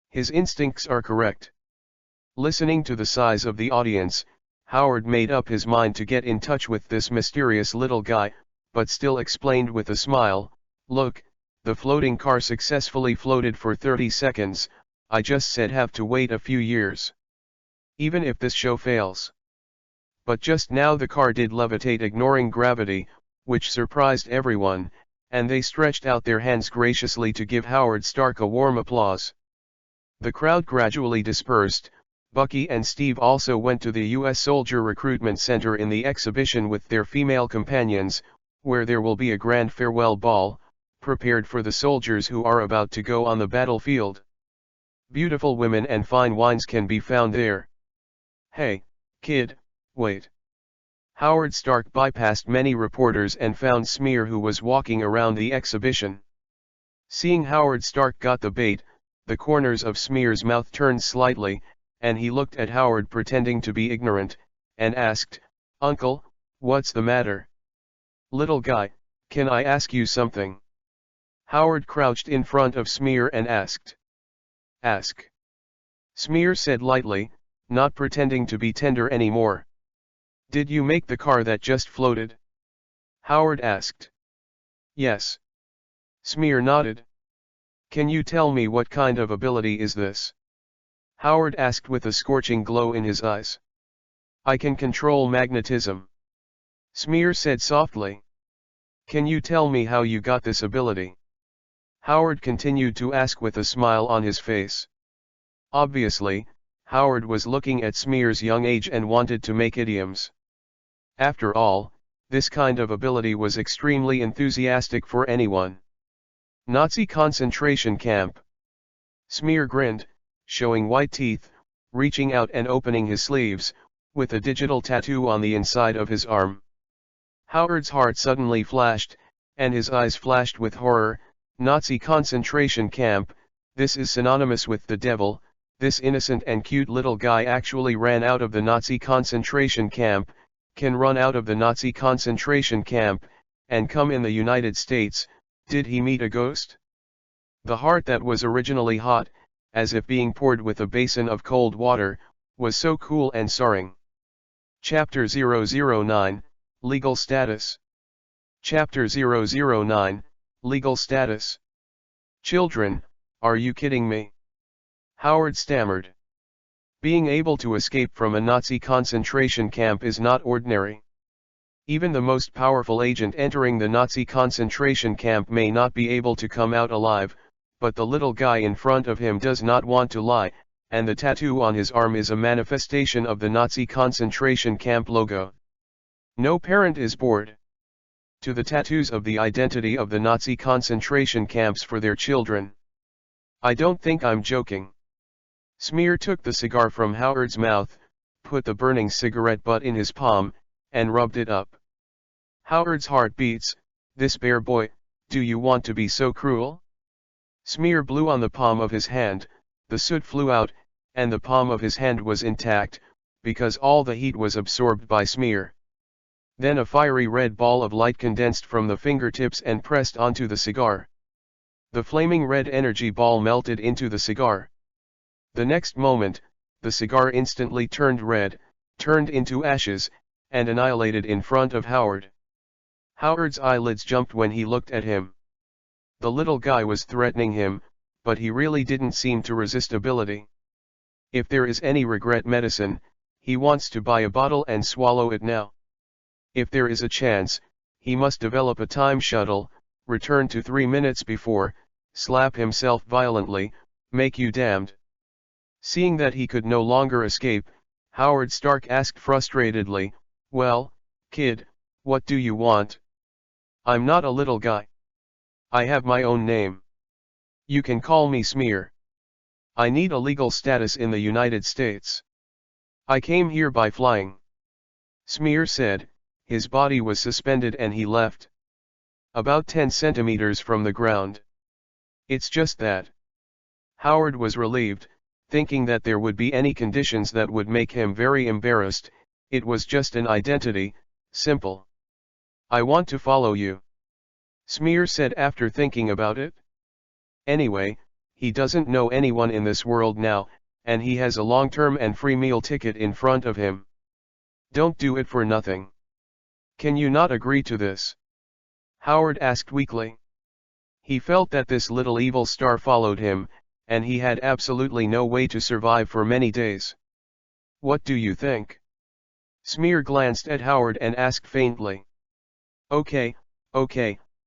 His instincts are correct. Listening to the sighs of the audience, Howard made up his mind to get in touch with this mysterious little guy, but still explained with a smile, "Look, the floating car successfully floated for 30 seconds, I just said have to wait a few years. Even if this show fails." But just now the car did levitate, ignoring gravity, which surprised everyone, and they stretched out their hands graciously to give Howard Stark a warm applause. The crowd gradually dispersed. Bucky and Steve also went to the U.S. Soldier Recruitment Center in the exhibition with their female companions, where there will be a grand farewell ball, prepared for the soldiers who are about to go on the battlefield. Beautiful women and fine wines can be found there. "Hey, kid, wait." Howard Stark bypassed many reporters and found Smear, who was walking around the exhibition. Seeing Howard Stark got the bait, the corners of Smear's mouth turned slightly, and he looked at Howard pretending to be ignorant, and asked, "Uncle, what's the matter?" "Little guy, can I ask you something?" Howard crouched in front of Smear and asked. "Ask." Smear said lightly, not pretending to be tender anymore. "Did you make the car that just floated?" Howard asked. "Yes." Smear nodded. "Can you tell me what kind of ability is this?" Howard asked with a scorching glow in his eyes. "I can control magnetism." Smear said softly. "Can you tell me how you got this ability?" Howard continued to ask with a smile on his face. Obviously, Howard was looking at Smear's young age and wanted to make idioms. After all, this kind of ability was extremely enthusiastic for anyone. Nazi concentration camp. Smear grinned, showing white teeth, reaching out and opening his sleeves, with a digital tattoo on the inside of his arm. Howard's heart suddenly flashed, and his eyes flashed with horror. Nazi concentration camp, this is synonymous with the devil. This innocent and cute little guy actually ran out of the Nazi concentration camp, can run out of the Nazi concentration camp, and come in the United States. Did he meet a ghost? The heart that was originally hot, as if being poured with a basin of cold water, was so cool and soaring. Chapter 009, Legal Status. Chapter 009, Legal Status. "Children, are you kidding me?" Howard stammered. Being able to escape from a Nazi concentration camp is not ordinary. Even the most powerful agent entering the Nazi concentration camp may not be able to come out alive, but the little guy in front of him does not want to lie, and the tattoo on his arm is a manifestation of the Nazi concentration camp logo. No parent is bored. To the tattoos of the identity of the Nazi concentration camps for their children. I don't think I'm joking. Smear took the cigar from Howard's mouth, put the burning cigarette butt in his palm, and rubbed it up. Howard's heart beats. This bear boy, do you want to be so cruel? Smear blew on the palm of his hand, the soot flew out, and the palm of his hand was intact, because all the heat was absorbed by Smear. Then a fiery red ball of light condensed from the fingertips and pressed onto the cigar. The flaming red energy ball melted into the cigar. The next moment, the cigar instantly turned red, turned into ashes, and annihilated in front of Howard. Howard's eyelids jumped when he looked at him. The little guy was threatening him, but he really didn't seem to resist ability. If there is any regret medicine, he wants to buy a bottle and swallow it now. If there is a chance, he must develop a time shuttle, return to 3 minutes before, slap himself violently, make you damned. Seeing that he could no longer escape, Howard Stark asked frustratedly, "Well, kid, what do you want? I'm not a little guy. I have my own name. You can call me Smear. I need a legal status in the United States. I came here by flying." Smear said. His body was suspended and he left. About 10 centimeters from the ground. It's just that. Howard was relieved, thinking that there would be any conditions that would make him very embarrassed. It was just an identity, simple. "I want to follow you," Smear said after thinking about it. Anyway, he doesn't know anyone in this world now, and he has a long-term and free meal ticket in front of him. Don't do it for nothing. Can you not agree to this? Howard asked weakly. He felt that this little evil star followed him, and he had absolutely no way to survive for many days. "What do you think?" Smear glanced at Howard and asked faintly. Okay,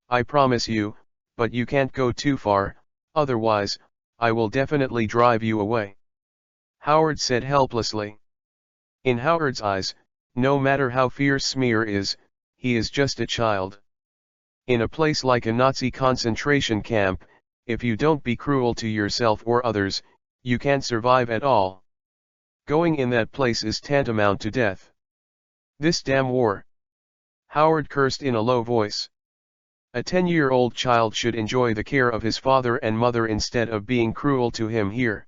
I promise you, but you can't go too far, otherwise, I will definitely drive you away," Howard said helplessly. In Howard's eyes, no matter how fierce Smear is, he is just a child. In a place like a Nazi concentration camp, if you don't be cruel to yourself or others, you can't survive at all. Going in that place is tantamount to death. This damn war. Howard cursed in a low voice. A 10-year-old child should enjoy the care of his father and mother instead of being cruel to him here.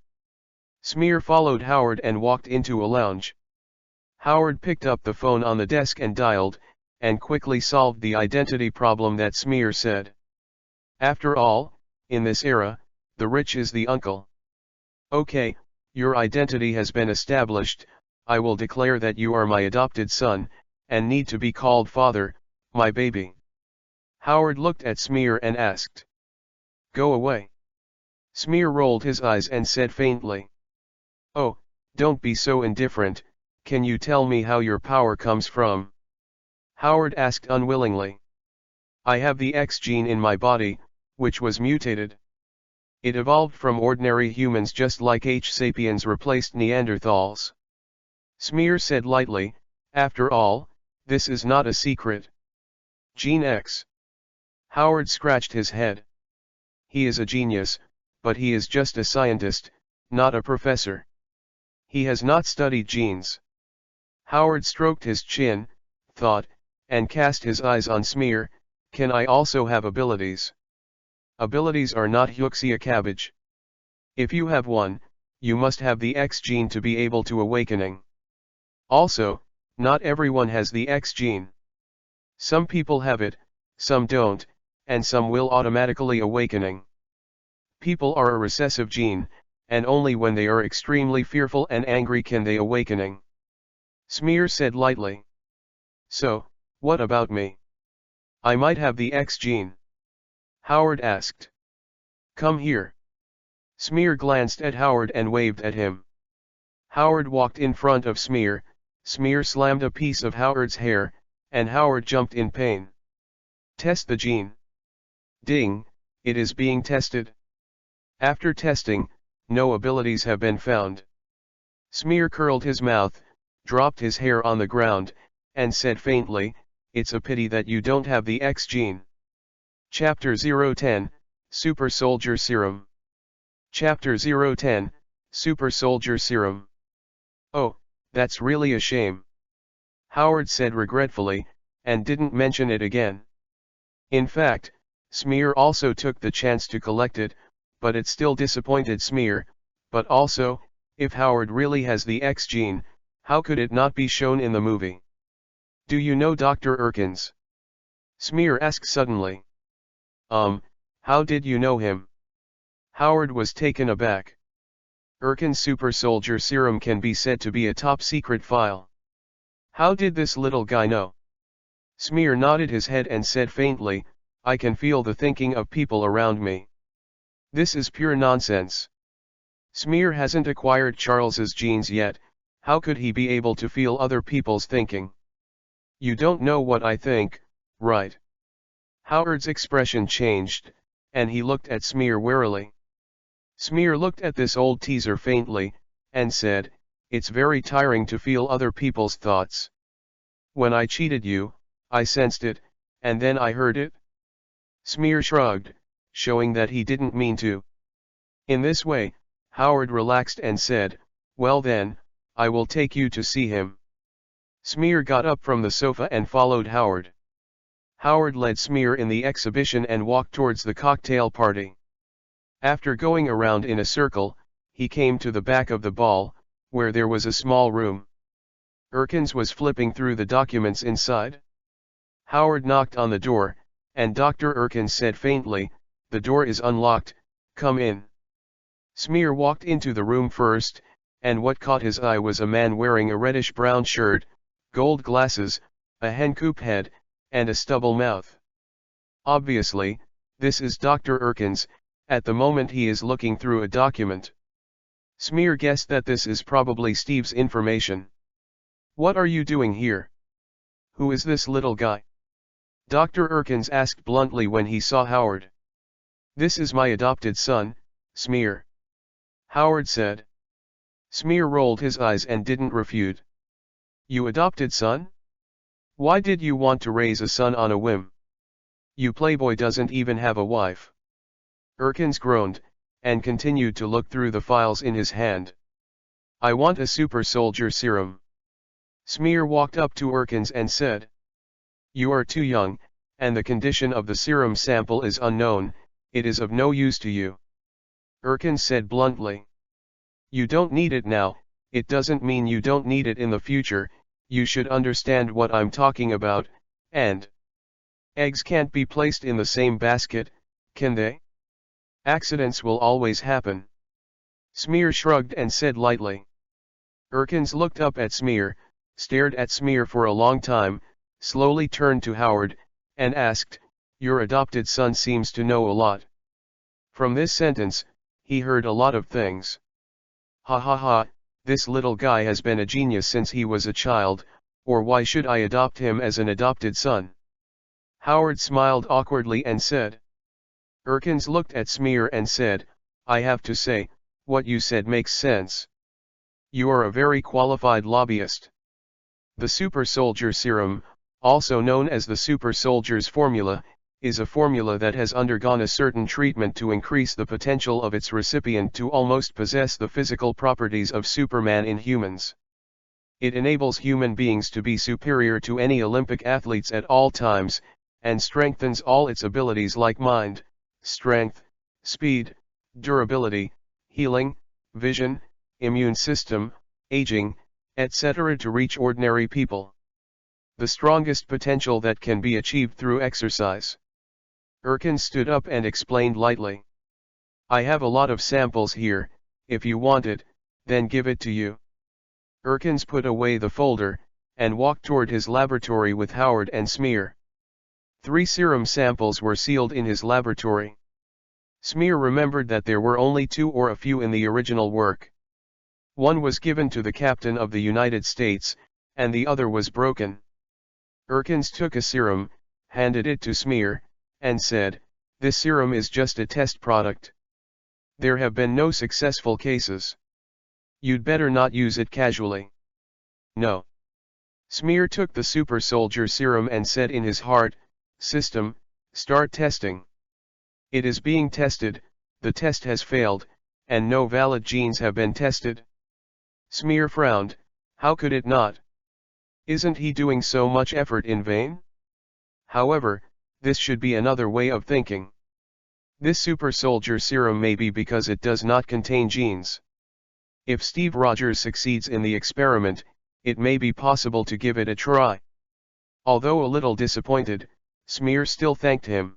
Smear followed Howard and walked into a lounge. Howard picked up the phone on the desk and dialed, and quickly solved the identity problem that Smear said. After all, in this era, the rich is the uncle. "Okay, your identity has been established. I will declare that you are my adopted son, and need to be called father, my baby." Howard looked at Smear and asked. "Go away." Smear rolled his eyes and said faintly. "Oh, don't be so indifferent, can you tell me how your power comes from?" Howard asked unwillingly. "I have the X gene in my body, which was mutated. It evolved from ordinary humans just like H. sapiens replaced Neanderthals." Smear said lightly, "After all, this is not a secret." Gene X. Howard scratched his head. He is a genius, but he is just a scientist, not a professor. He has not studied genes. Howard stroked his chin, thought, and cast his eyes on Smear. "Can I also have abilities?" "Abilities are not Huxia cabbage. If you have one, you must have the X gene to be able to awakening. Also, not everyone has the X gene. Some people have it, some don't, and some will automatically awakening. People are a recessive gene, and only when they are extremely fearful and angry can they awakening." Smear said lightly. "So, what about me? I might have the X gene?" Howard asked. "Come here." Smear glanced at Howard and waved at him. Howard walked in front of Smear. Smear slammed a piece of Howard's hair, and Howard jumped in pain. "Test the gene." Ding, it is being tested. After testing, no abilities have been found. Smear curled his mouth, dropped his hair on the ground, and said faintly, "It's a pity that you don't have the X gene." Chapter 010, Super Soldier Serum. Chapter 010, Super Soldier Serum. "Oh, that's really a shame," Howard said regretfully, and didn't mention it again. In fact, Smear also took the chance to collect it, but it still disappointed Smear. But also, if Howard really has the X gene, how could it not be shown in the movie? "Do you know Dr. Erkins?" Smear asked suddenly. How did you know him?" Howard was taken aback. Erkin's super soldier serum can be said to be a top-secret file. How did this little guy know? Smear nodded his head and said faintly, "I can feel the thinking of people around me. This is pure nonsense. Smear hasn't acquired Charles's genes yet, How could he be able to feel other people's thinking? You don't know what I think, right? Howard's expression changed, and he looked at Smear warily. Smear looked at this old teaser faintly, and said, "It's very tiring to feel other people's thoughts. When I cheated you, I sensed it, and then I heard it." Smear shrugged, showing that he didn't mean to. In this way, Howard relaxed and said, "Well then, I will take you to see him." Smear got up from the sofa and followed Howard. Howard led Smear in the exhibition and walked towards the cocktail party. After going around in a circle, he came to the back of the ball, where there was a small room. Erkins was flipping through the documents inside. Howard knocked on the door, and Dr. Erkins said faintly, "The door is unlocked, come in." Smear walked into the room first, and what caught his eye was a man wearing a reddish-brown shirt, gold glasses, a hencoop head, and a stubble mouth. Obviously, this is Dr. Erkins. At the moment he is looking through a document. Smear guessed that this is probably Steve's information. "What are you doing here? Who is this little guy?" Dr. Erkins asked bluntly when he saw Howard. "This is my adopted son, Smear," Howard said. Smear rolled his eyes and didn't refute. "You adopted son? Why did you want to raise a son on a whim? You playboy doesn't even have a wife." Erkins groaned, and continued to look through the files in his hand. "I want a super soldier serum." Smear walked up to Erkins and said, "You are too young, and the condition of the serum sample is unknown, it is of no use to you." Erkins said bluntly, "You don't need it now, it doesn't mean you don't need it in the future, you should understand what I'm talking about, and eggs can't be placed in the same basket, can they? Accidents will always happen." Smear shrugged and said lightly. Erkins looked up at Smear, stared at Smear for a long time, slowly turned to Howard, and asked, "Your adopted son seems to know a lot." From this sentence, he heard a lot of things. "Ha ha ha, this little guy has been a genius since he was a child, or why should I adopt him as an adopted son?" Howard smiled awkwardly and said. Erkins looked at Smear and said, "I have to say, what you said makes sense. You are a very qualified lobbyist." The super soldier serum, also known as the super soldier's formula, is a formula that has undergone a certain treatment to increase the potential of its recipient to almost possess the physical properties of Superman in humans. It enables human beings to be superior to any Olympic athletes at all times, and strengthens all its abilities like mind, strength, speed, durability, healing, vision, immune system, aging, etc. to reach ordinary people. The strongest potential that can be achieved through exercise. Erkins stood up and explained lightly. "I have a lot of samples here, if you want it, then give it to you." Erkins put away the folder, and walked toward his laboratory with Howard and Smear. 3 serum samples were sealed in his laboratory. Smear remembered that there were only 2 or a few in the original work. One was given to the Captain of the United States, and the other was broken. Erkins took a serum, handed it to Smear, and said, "This serum is just a test product. There have been no successful cases. You'd better not use it casually." "No." Smear took the super soldier serum and said in his heart, "System, start testing." "It is being tested, the test has failed, and no valid genes have been tested." Smear frowned, how could it not? Isn't he doing so much effort in vain? However, this should be another way of thinking. This super soldier serum may be because it does not contain genes. If Steve Rogers succeeds in the experiment, it may be possible to give it a try. Although a little disappointed, Smear still thanked him.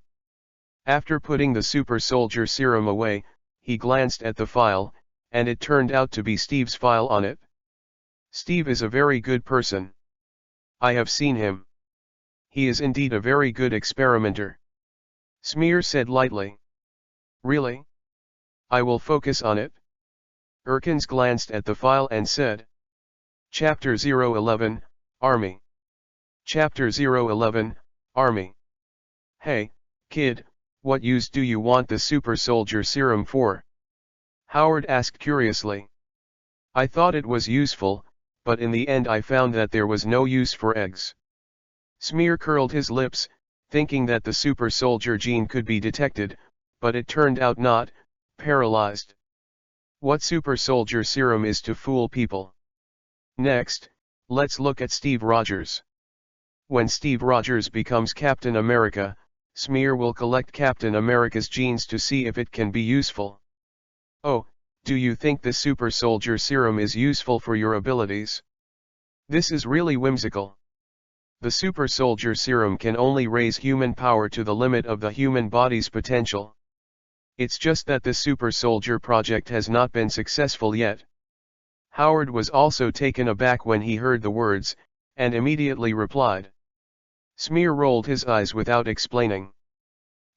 After putting the super soldier serum away, he glanced at the file, and it turned out to be Steve's file on it. Steve is a very good person. I have seen him. He is indeed a very good experimenter. Smear said lightly. Really? I will focus on it. Erkins glanced at the file and said. Chapter 011, Army. Chapter 011, Army. Hey, kid, what use do you want the super soldier serum for? Howard asked curiously. I thought it was useful, but in the end I found that there was no use for eggs. Smear curled his lips, thinking that the super soldier gene could be detected, but it turned out not, paralyzed. What super soldier serum is to fool people? Next, let's look at Steve Rogers. When Steve Rogers becomes Captain America, Smear will collect Captain America's genes to see if it can be useful. Oh, do you think the super soldier serum is useful for your abilities? This is really whimsical. The super soldier serum can only raise human power to the limit of the human body's potential. It's just that the super soldier project has not been successful yet. Howard was also taken aback when he heard the words, and immediately replied. Smear rolled his eyes without explaining.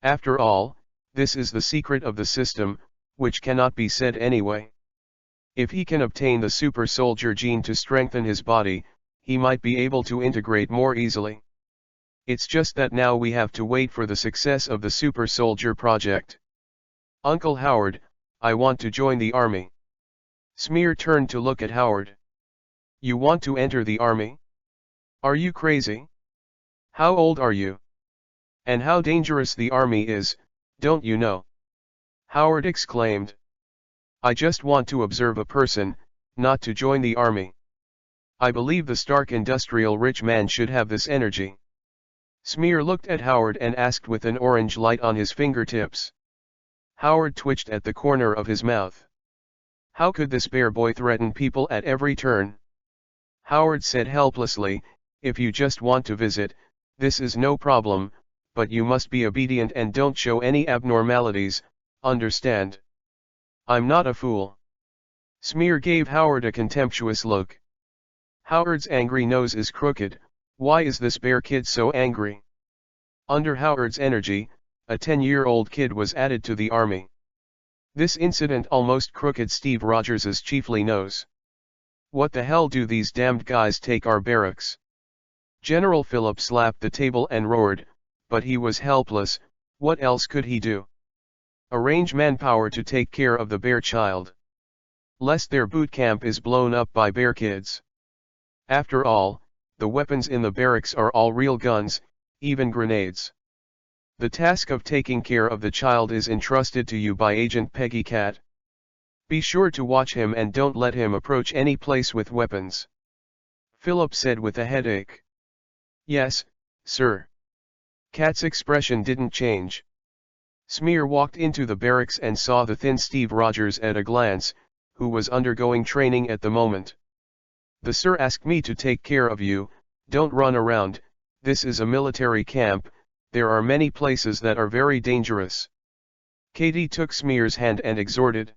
After all, this is the secret of the system, which cannot be said anyway. If he can obtain the super soldier gene to strengthen his body, he might be able to integrate more easily. It's just that now we have to wait for the success of the super soldier project. Uncle Howard, I want to join the army. Smear turned to look at Howard. You want to enter the army? Are you crazy? How old are you? And how dangerous the army is, don't you know? Howard exclaimed. I just want to observe a person, not to join the army. I believe the stark industrial rich man should have this energy. Smear looked at Howard and asked with an orange light on his fingertips. Howard twitched at the corner of his mouth. How could this bear boy threaten people at every turn? Howard said helplessly, if you just want to visit, this is no problem, but you must be obedient and don't show any abnormalities, understand? I'm not a fool. Smear gave Howard a contemptuous look. Howard's angry nose is crooked, why is this bear kid so angry? Under Howard's energy, a 10-year-old kid was added to the army. This incident almost crooked Steve Rogers' chiefly nose. What the hell do these damned guys take our barracks? General Philip slapped the table and roared, but he was helpless, what else could he do? Arrange manpower to take care of the bear child. Lest their boot camp is blown up by bear kids. After all, the weapons in the barracks are all real guns, even grenades. The task of taking care of the child is entrusted to you by Agent Peggy Cat. Be sure to watch him and don't let him approach any place with weapons. Philip said with a headache. Yes, sir. Cat's expression didn't change. Smear walked into the barracks and saw the thin Steve Rogers at a glance, who was undergoing training at the moment. The sir asked me to take care of you, don't run around, this is a military camp, there are many places that are very dangerous. Katie took Smear's hand and exhorted.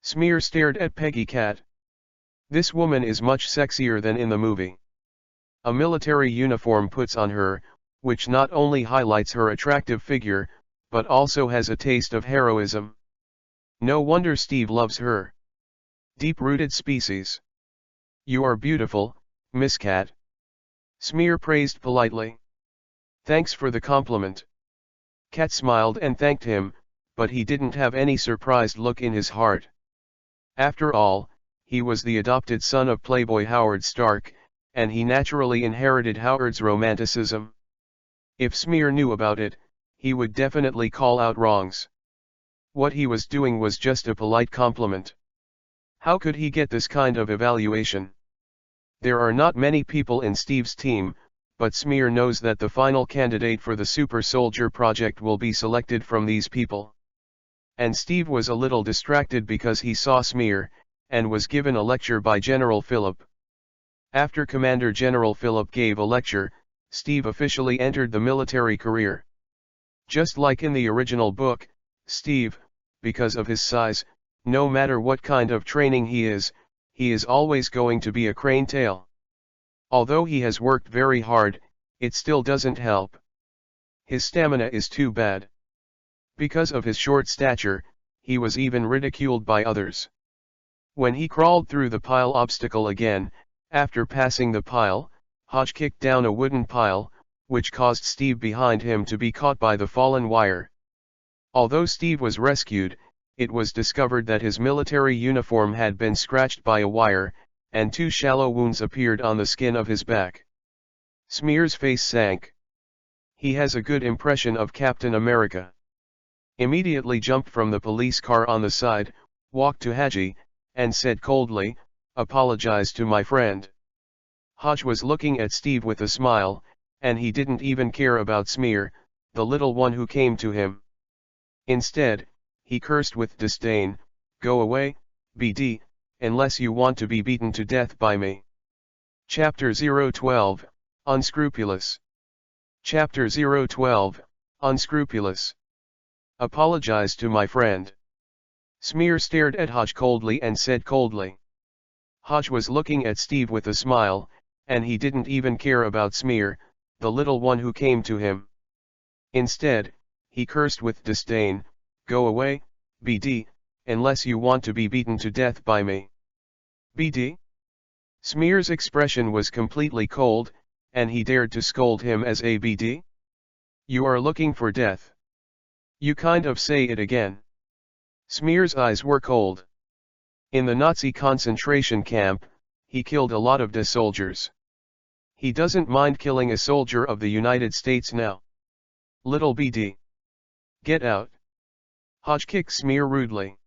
Smear stared at Peggy Cat. This woman is much sexier than in the movie. A military uniform puts on her, which not only highlights her attractive figure, but also has a taste of heroism. No wonder Steve loves her. Deep-rooted species. You are beautiful, Miss Cat. Smear praised politely. Thanks for the compliment. Cat smiled and thanked him, but he didn't have any surprised look in his heart. After all, he was the adopted son of Playboy Howard Stark, and he naturally inherited Howard's romanticism. If Smear knew about it, he would definitely call out wrongs. What he was doing was just a polite compliment. How could he get this kind of evaluation? There are not many people in Steve's team, but Smear knows that the final candidate for the Super Soldier project will be selected from these people. And Steve was a little distracted because he saw Smear, and was given a lecture by General Philip. After Commander General Philip gave a lecture, Steve officially entered the military career. Just like in the original book, Steve, because of his size, no matter what kind of training he is always going to be a crane tail. Although he has worked very hard, it still doesn't help. His stamina is too bad. Because of his short stature, he was even ridiculed by others. When he crawled through the pile obstacle again, After passing the pile, Hodge kicked down a wooden pile, which caused Steve behind him to be caught by the fallen wire. Although Steve was rescued, it was discovered that his military uniform had been scratched by a wire, and 2 shallow wounds appeared on the skin of his back. Smear's face sank. He has a good impression of Captain America. Immediately jumped from the police car on the side, walked to Haji, and said coldly, "Apologize to my friend." Hodge was looking at Steve with a smile, and he didn't even care about Smear, the little one who came to him. Instead, he cursed with disdain, "Go away, BD, unless you want to be beaten to death by me." Chapter 012, Unscrupulous. Chapter 012, Unscrupulous. Apologize to my friend. Smear stared at Hodge coldly and said coldly. Hodge was looking at Steve with a smile, and he didn't even care about Smear, the little one who came to him. Instead, he cursed with disdain, "Go away, BD, unless you want to be beaten to death by me." BD? Smear's expression was completely cold, and he dared to scold him as a BD? You are looking for death. You kind of say it again. Smear's eyes were cold. In the Nazi concentration camp, he killed a lot of the soldiers. He doesn't mind killing a soldier of the United States now. Little BD. Get out. Hodge kicked Smear rudely.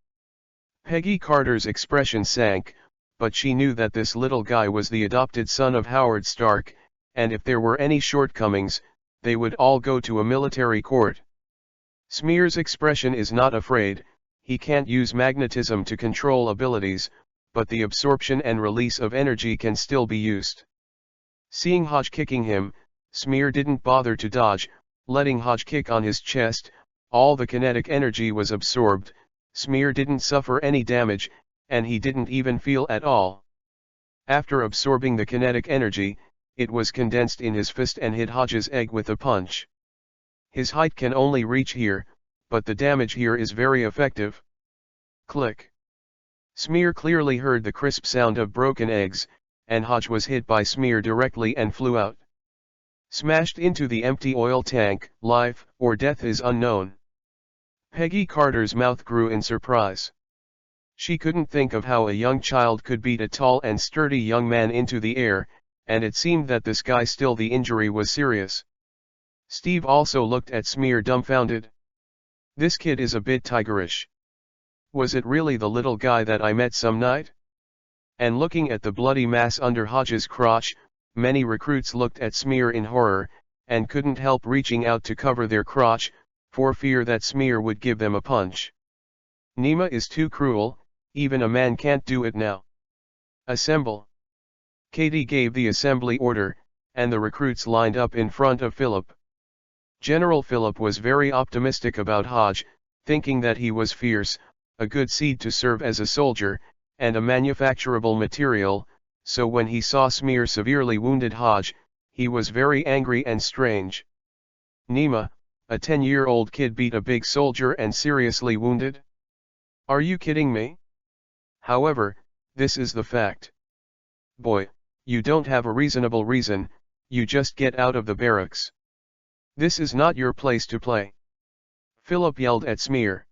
Peggy Carter's expression sank, but she knew that this little guy was the adopted son of Howard Stark, and if there were any shortcomings, they would all go to a military court. Smear's expression is not afraid. He can't use magnetism to control abilities, but the absorption and release of energy can still be used. Seeing Hodge kicking him, Smear didn't bother to dodge, letting Hodge kick on his chest. All the kinetic energy was absorbed. Smear didn't suffer any damage, and he didn't even feel at all. After absorbing the kinetic energy, it was condensed in his fist and hit Hodge's egg with a punch. His height can only reach here, but the damage here is very effective. Click. Smear clearly heard the crisp sound of broken eggs, and Hodge was hit by Smear directly and flew out. Smashed into the empty oil tank. Life or death is unknown. Peggy Carter's mouth grew in surprise. She couldn't think of how a young child could beat a tall and sturdy young man into the air, and it seemed that this guy still the injury was serious. Steve also looked at Smear dumbfounded. This kid is a bit tigerish. Was it really the little guy that I met some night? And looking at the bloody mass under Hodge's crotch, many recruits looked at Smear in horror, and couldn't help reaching out to cover their crotch, for fear that Smear would give them a punch. Nima is too cruel, even a man can't do it now. Assemble. Katie gave the assembly order, and the recruits lined up in front of Philip. General Philip was very optimistic about Hodge, thinking that he was fierce, a good seed to serve as a soldier, and a manufacturable material, so when he saw Smear severely wounded Hodge, he was very angry and strange. Nima, a 10-year-old kid beat a big soldier and seriously wounded? Are you kidding me? However, this is the fact. Boy, you don't have a reasonable reason, you just get out of the barracks. This is not your place to play. Philip yelled at Smear.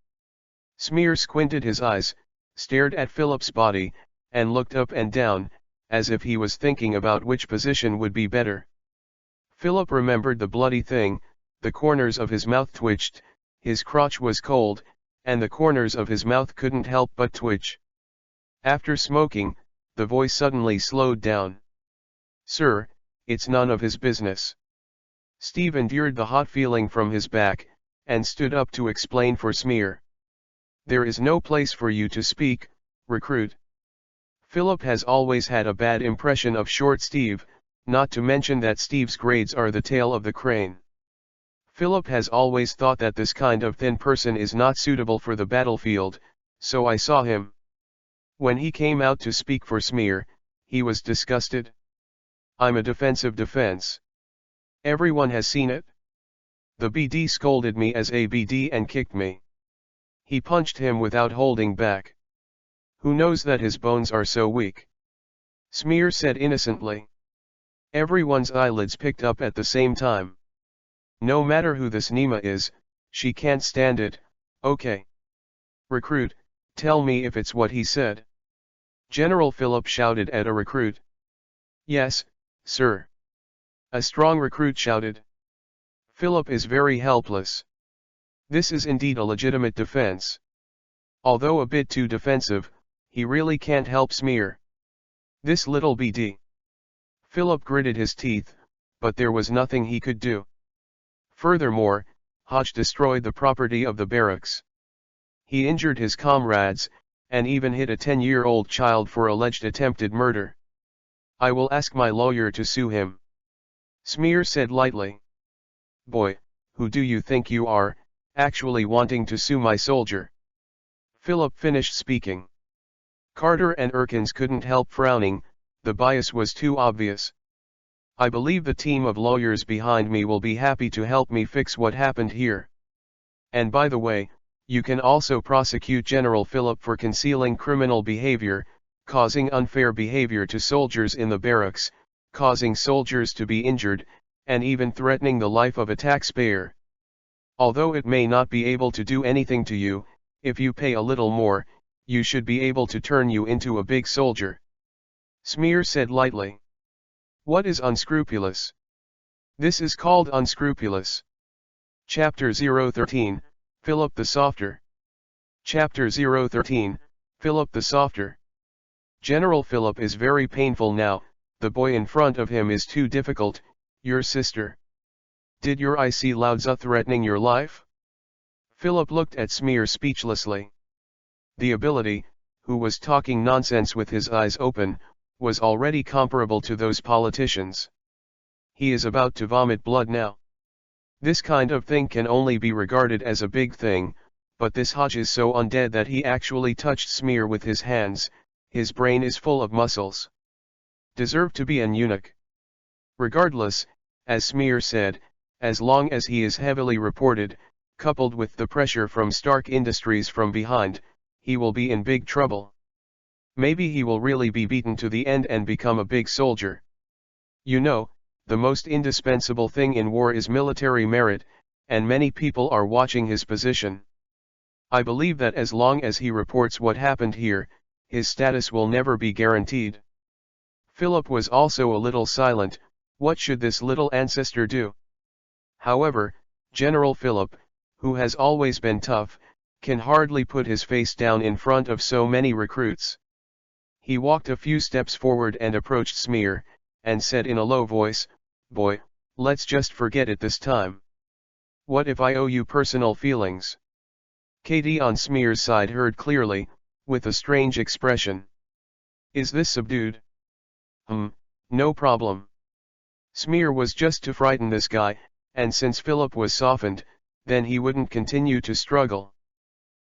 Smear squinted his eyes, stared at Philip's body, and looked up and down, as if he was thinking about which position would be better. Philip remembered the bloody thing, the corners of his mouth twitched, his crotch was cold, and the corners of his mouth couldn't help but twitch. After smoking, the voice suddenly slowed down. Sir, it's none of his business. Steve endured the hot feeling from his back, and stood up to explain for Smear. There is no place for you to speak, recruit. Philip has always had a bad impression of short Steve, not to mention that Steve's grades are the tail of the crane. Philip has always thought that this kind of thin person is not suitable for the battlefield, so I saw him. When he came out to speak for Smear, he was disgusted. I'm a defensive defense. Everyone has seen it. The BD scolded me as a BD and kicked me. He punched him without holding back. Who knows that his bones are so weak? Smear said innocently. Everyone's eyelids picked up at the same time. No matter who this Nima is, she can't stand it. Okay. Recruit, tell me if it's what he said. General Philip shouted at a recruit. Yes, sir. A strong recruit shouted. Philip is very helpless. This is indeed a legitimate defense. Although a bit too defensive, he really can't help Smear. This little BD. Philip gritted his teeth, but there was nothing he could do. Furthermore, Hodge destroyed the property of the barracks. He injured his comrades, and even hit a 10-year-old child for alleged attempted murder. I will ask my lawyer to sue him. Smear said lightly. Boy, who do you think you are, actually wanting to sue my soldier? Philip finished speaking. Carter and Erkins couldn't help frowning, the bias was too obvious. I believe the team of lawyers behind me will be happy to help me fix what happened here. And by the way, you can also prosecute General Philip for concealing criminal behavior, causing unfair behavior to soldiers in the barracks, causing soldiers to be injured, and even threatening the life of a taxpayer. Although it may not be able to do anything to you, if you pay a little more, you should be able to turn you into a big soldier. Smear said lightly. What is unscrupulous? This is called unscrupulous. Chapter 013, Philip the Softer. Chapter 013, Philip the Softer. General Philip is very painful now, the boy in front of him is too difficult, your sister. Did your I see Loudza threatening your life? Philip looked at Smear speechlessly. The ability, who was talking nonsense with his eyes open, was already comparable to those politicians. He is about to vomit blood now. This kind of thing can only be regarded as a big thing, but this Hodge is so undead that he actually touched Smear with his hands, his brain is full of muscles. Deserve to be an eunuch. Regardless, as Smear said, as long as he is heavily reported, coupled with the pressure from Stark Industries from behind, he will be in big trouble. Maybe he will really be beaten to the end and become a big soldier. You know, the most indispensable thing in war is military merit, and many people are watching his position. I believe that as long as he reports what happened here, his status will never be guaranteed. Philip was also a little silent. What should this little ancestor do? However, General Philip, who has always been tough, can hardly put his face down in front of so many recruits. He walked a few steps forward and approached Smear, and said in a low voice, Boy, let's just forget it this time. What if I owe you personal feelings? Katie on Smear's side heard clearly, with a strange expression. Is this subdued? No problem. Smear was just to frighten this guy, and since Philip was softened, then he wouldn't continue to struggle.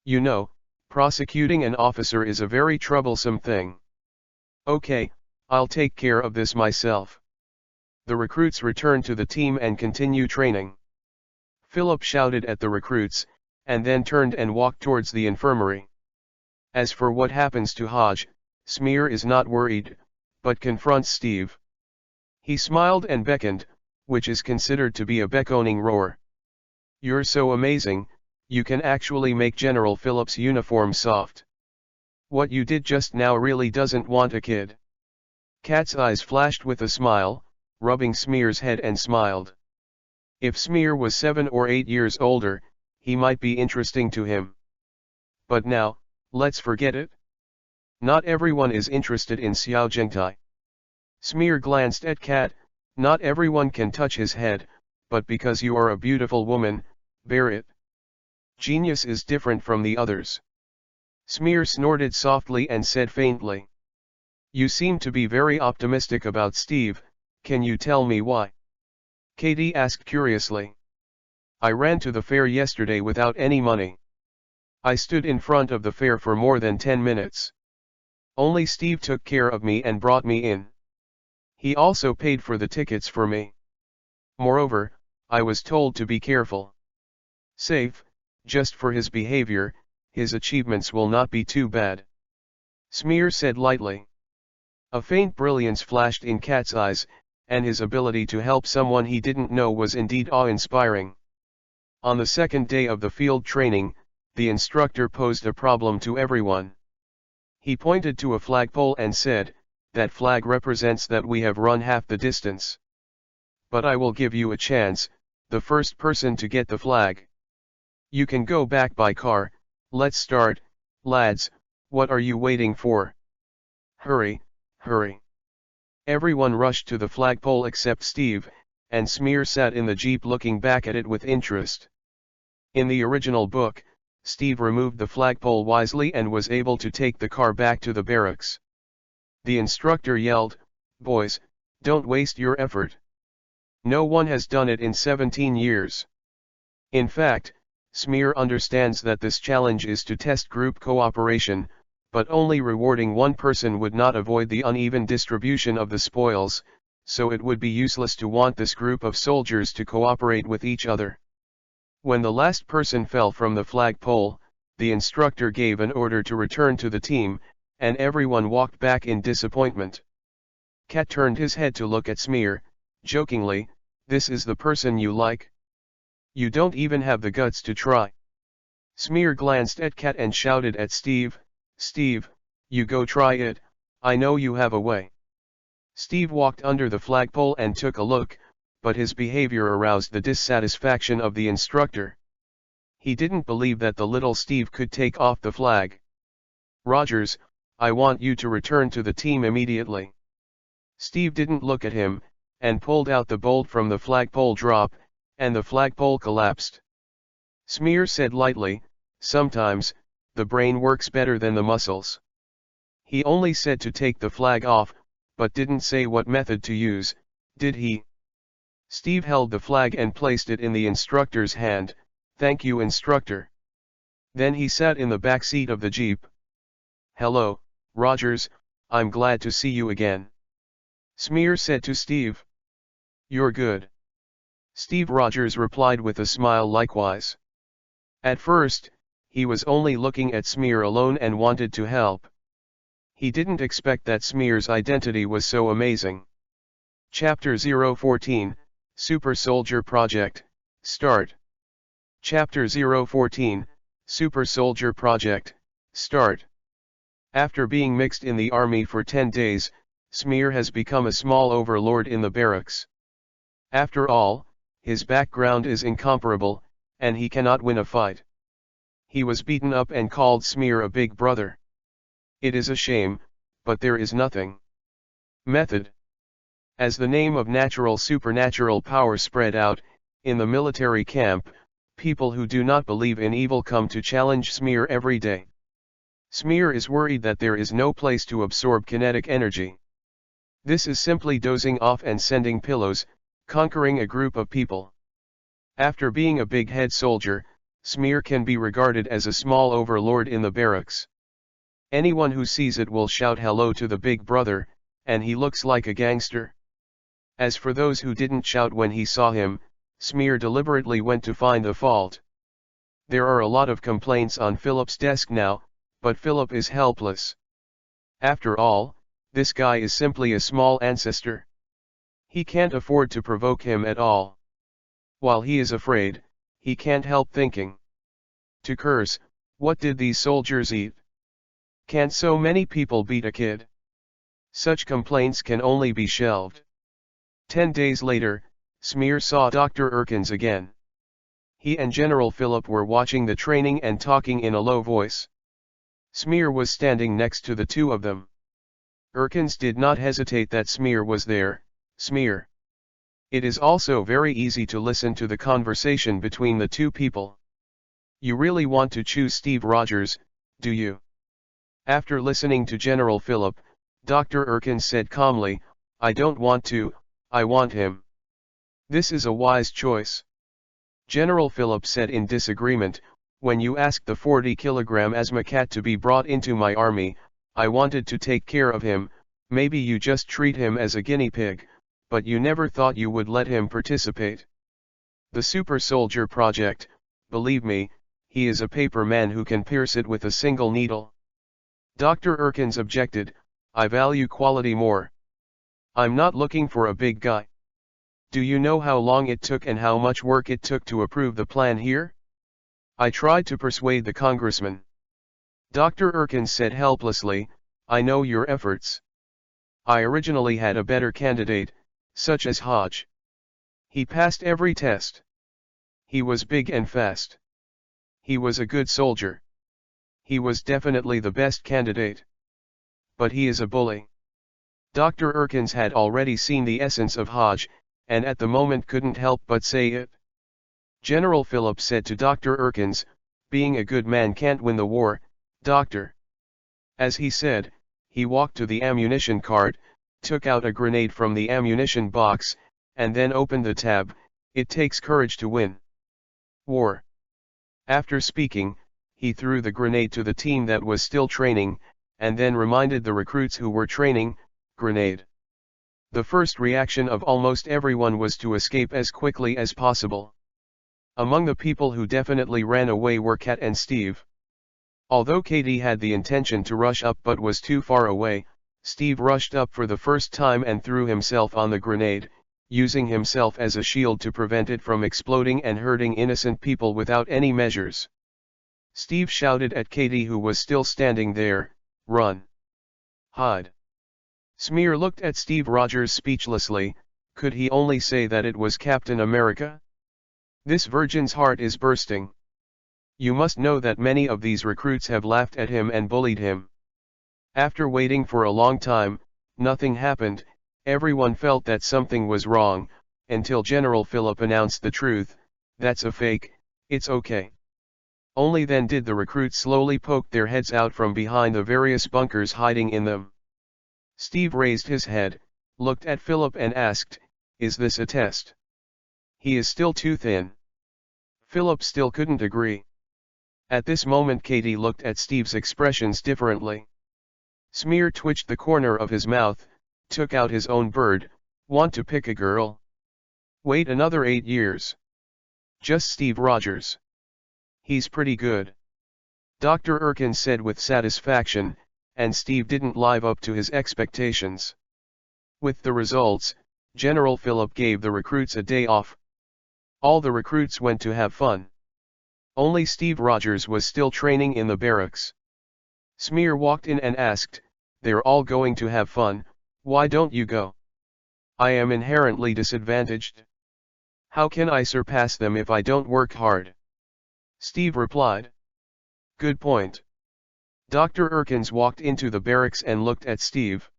You know, prosecuting an officer is a very troublesome thing. Okay, I'll take care of this myself. The recruits return to the team and continue training. Philip shouted at the recruits, and then turned and walked towards the infirmary. As for what happens to Hodge, Smear is not worried, but confronts Steve. He smiled and beckoned, which is considered to be a beckoning roar. You're so amazing, you can actually make General Philip's uniform soft. What you did just now really doesn't want a kid. Cat's eyes flashed with a smile, rubbing Smear's head and smiled. If Smear was 7 or 8 years older, he might be interesting to him. But now, let's forget it. Not everyone is interested in Xiao Zhengtai. Smear glanced at Cat. Not everyone can touch his head, but because you are a beautiful woman, bear it. Genius is different from the others. Smear snorted softly and said faintly. You seem to be very optimistic about Steve, can you tell me why? Katie asked curiously. I ran to the fair yesterday without any money. I stood in front of the fair for more than 10 minutes. Only Steve took care of me and brought me in. He also paid for the tickets for me. Moreover, I was told to be careful. Safe, just for his behavior, his achievements will not be too bad. Smear said lightly. A faint brilliance flashed in Kat's eyes, and his ability to help someone he didn't know was indeed awe-inspiring. On the second day of the field training, the instructor posed a problem to everyone. He pointed to a flagpole and said, "That flag represents that we have run half the distance. But I will give you a chance, the first person to get the flag. You can go back by car. Let's start, lads, what are you waiting for? Hurry, hurry." Everyone rushed to the flagpole except Steve, and Smear sat in the jeep looking back at it with interest. In the original book, Steve removed the flagpole wisely and was able to take the car back to the barracks. The instructor yelled, "Boys, don't waste your effort. No one has done it in 17 years. In fact, Smear understands that this challenge is to test group cooperation, but only rewarding one person would not avoid the uneven distribution of the spoils, so it would be useless to want this group of soldiers to cooperate with each other." When the last person fell from the flagpole, the instructor gave an order to return to the team, and everyone walked back in disappointment. Kat turned his head to look at Smear, jokingly, "This is the person you like? You don't even have the guts to try." Smear glanced at Kat and shouted at Steve, "Steve, you go try it, I know you have a way." Steve walked under the flagpole and took a look, but his behavior aroused the dissatisfaction of the instructor. He didn't believe that the little Steve could take off the flag. "Rogers, I want you to return to the team immediately." Steve didn't look at him, and pulled out the bolt from the flagpole drop, and the flagpole collapsed. Smear said lightly, "Sometimes, the brain works better than the muscles." He only said to take the flag off, but didn't say what method to use, did he? Steve held the flag and placed it in the instructor's hand. "Thank you, instructor." Then he sat in the back seat of the jeep. "Hello, Rogers, I'm glad to see you again." Smear said to Steve. "You're good." Steve Rogers replied with a smile likewise. At first, he was only looking at Smear alone and wanted to help. He didn't expect that Smear's identity was so amazing. Chapter 014, Super Soldier Project, Start. Chapter 014, Super Soldier Project, Start. After being mixed in the army for 10 days, Smear has become a small overlord in the barracks. After all, his background is incomparable, and he cannot win a fight. He was beaten up and called Smear a big brother. It is a shame, but there is nothing. Method. As the name of natural supernatural power spread out, in the military camp, people who do not believe in evil come to challenge Smear every day. Smear is worried that there is no place to absorb kinetic energy. This is simply dozing off and sending pillows, conquering a group of people. After being a big head soldier, Smear can be regarded as a small overlord in the barracks. Anyone who sees it will shout hello to the big brother, and he looks like a gangster. As for those who didn't shout when he saw him, Smear deliberately went to find the fault. There are a lot of complaints on Philip's desk now, but Philip is helpless. After all, this guy is simply a small ancestor. He can't afford to provoke him at all. While he is afraid, he can't help thinking. To curse, what did these soldiers eat? Can't so many people beat a kid? Such complaints can only be shelved. 10 days later, Smear saw Dr. Erkins again. He and General Philip were watching the training and talking in a low voice. Smear was standing next to the two of them. Erkins did not hesitate that Smear was there. "Smear." It is also very easy to listen to the conversation between the two people. "You really want to choose Steve Rogers, do you?" After listening to General Philip, Dr. Erkins said calmly, "I don't want to, I want him. This is a wise choice." General Philip said in disagreement, "When you asked the 40-kilogram asthma cat to be brought into my army, I wanted to take care of him. Maybe you just treat him as a guinea pig, but you never thought you would let him participate. The Super Soldier Project, believe me, he is a paper man who can pierce it with a single needle." Dr. Erkins objected, I value quality more. I'm not looking for a big guy. Do you know how long it took and how much work it took to approve the plan here? I tried to persuade the congressman. Dr. Erkins said helplessly, I know your efforts. I originally had a better candidate, such as Hodge. He passed every test. He was big and fast. He was a good soldier. He was definitely the best candidate. But he is a bully. Dr. Erkins had already seen the essence of Hodge, and at the moment couldn't help but say it. General Philip said to Dr. Erkins, being a good man can't win the war, Doctor. As he said, he walked to the ammunition cart, took out a grenade from the ammunition box, and then opened the tab. It takes courage to win war. After speaking, he threw the grenade to the team that was still training, and then reminded the recruits who were training, grenade. The first reaction of almost everyone was to escape as quickly as possible. Among the people who definitely ran away were Kat and Steve. Although Katie had the intention to rush up but was too far away, Steve rushed up for the first time and threw himself on the grenade, using himself as a shield to prevent it from exploding and hurting innocent people without any measures. Steve shouted at Katie, who was still standing there, "Run! Hide!" Smear looked at Steve Rogers speechlessly. Could he only say that it was Captain America? This virgin's heart is bursting. You must know that many of these recruits have laughed at him and bullied him. After waiting for a long time, nothing happened. Everyone felt that something was wrong, until General Philip announced the truth. That's a fake, it's okay. Only then did the recruits slowly poke their heads out from behind the various bunkers, hiding in them. Steve raised his head, looked at Philip and asked, "Is this a test?" "He is still too thin." Philip still couldn't agree. At this moment Katie looked at Steve's expressions differently. Smear twitched the corner of his mouth, took out his own bird. "Want to pick a girl? Wait another 8 years. Just Steve Rogers. He's pretty good," Dr. Erkins said with satisfaction, and Steve didn't live up to his expectations. With the results, General Philip gave the recruits a day off. All the recruits went to have fun. Only Steve Rogers was still training in the barracks. Smear walked in and asked, "They're all going to have fun, why don't you go?" "I am inherently disadvantaged. How can I surpass them if I don't work hard?" Steve replied. "Good point." Dr. Erkins walked into the barracks and looked at Steve.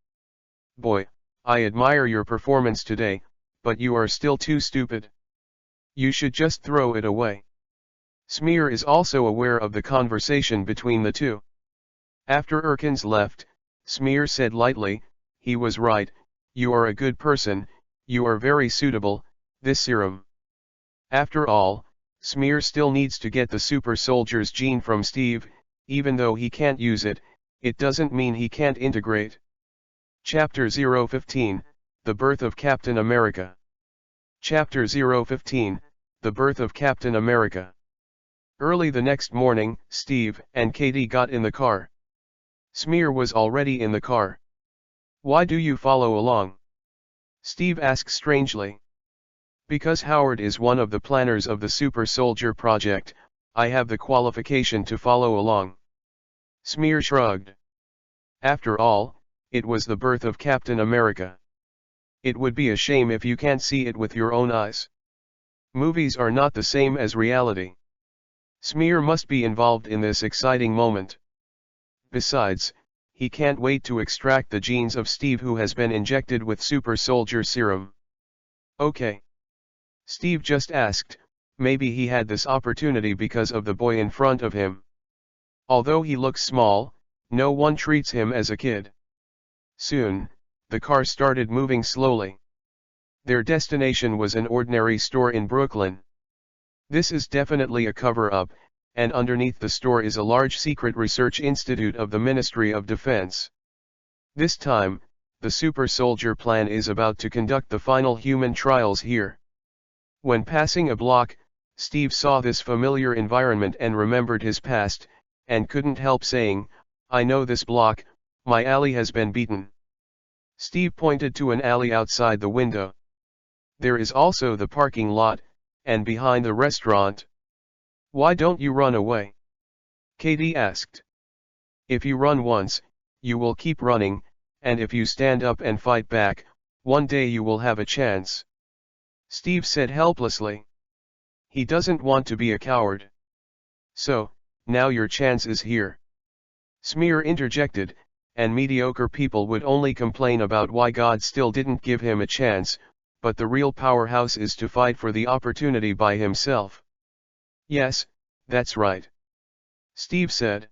"Boy, I admire your performance today, but you are still too stupid. You should just throw it away." Smear is also aware of the conversation between the two. After Erkins left, Smear said lightly, "He was right, you are a good person, you are very suitable, this serum." After all, Smear still needs to get the super soldier's gene from Steve. Even though he can't use it, it doesn't mean he can't integrate. Chapter 015, The Birth of Captain America. Chapter 015, The Birth of Captain America. Early the next morning, Steve and Katie got in the car. Smear was already in the car. "Why do you follow along?" Steve asked strangely. "Because Howard is one of the planners of the Super Soldier project, I have the qualification to follow along." Smear shrugged. After all, it was the birth of Captain America. It would be a shame if you can't see it with your own eyes. Movies are not the same as reality. Smear must be involved in this exciting moment. Besides, he can't wait to extract the genes of Steve, who has been injected with super soldier serum. "Okay." Steve just asked. Maybe he had this opportunity because of the boy in front of him. Although he looks small, no one treats him as a kid. Soon, the car started moving slowly. Their destination was an ordinary store in Brooklyn. This is definitely a cover-up, and underneath the store is a large secret research institute of the Ministry of Defense. This time, the super soldier plan is about to conduct the final human trials here. When passing a block, Steve saw this familiar environment and remembered his past, and couldn't help saying, "I know this block, My alley has been beaten. Steve pointed to an alley outside the window. There is also the parking lot, and behind the restaurant. Why don't you run away? Katie asked. If you run once, you will keep running, and if you stand up and fight back, one day you will have a chance. Steve said helplessly. He doesn't want to be a coward. So, now your chance is here. Smear interjected, and mediocre people would only complain about why God still didn't give him a chance, but the real powerhouse is to fight for the opportunity by himself. Yes, that's right. Steve said.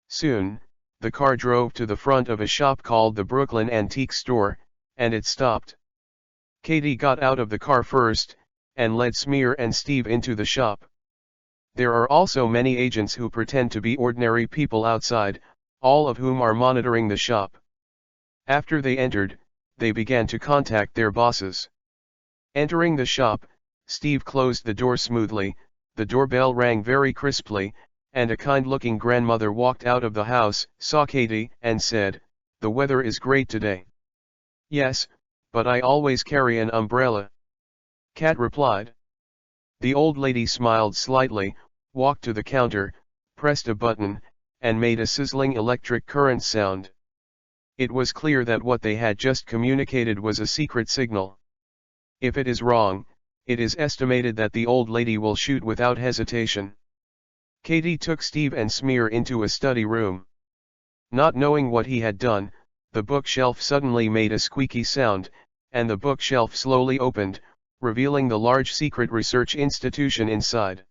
Soon, the car drove to the front of a shop called the Brooklyn Antique Store, and it stopped. Katie got out of the car first, and led Smear and Steve into the shop. There are also many agents who pretend to be ordinary people outside, all of whom are monitoring the shop. After they entered, they began to contact their bosses. Entering the shop, Steve closed the door smoothly, the doorbell rang very crisply, and a kind-looking grandmother walked out of the house, saw Katie, and said, "The weather is great today." "Yes, but I always carry an umbrella," Kat replied. The old lady smiled slightly, walked to the counter, pressed a button, and made a sizzling electric current sound. It was clear that what they had just communicated was a secret signal. If it is wrong, it is estimated that the old lady will shoot without hesitation. Katie took Steve and Smear into a study room. Not knowing what he had done, the bookshelf suddenly made a squeaky sound, and the bookshelf slowly opened, revealing the large secret research institution inside.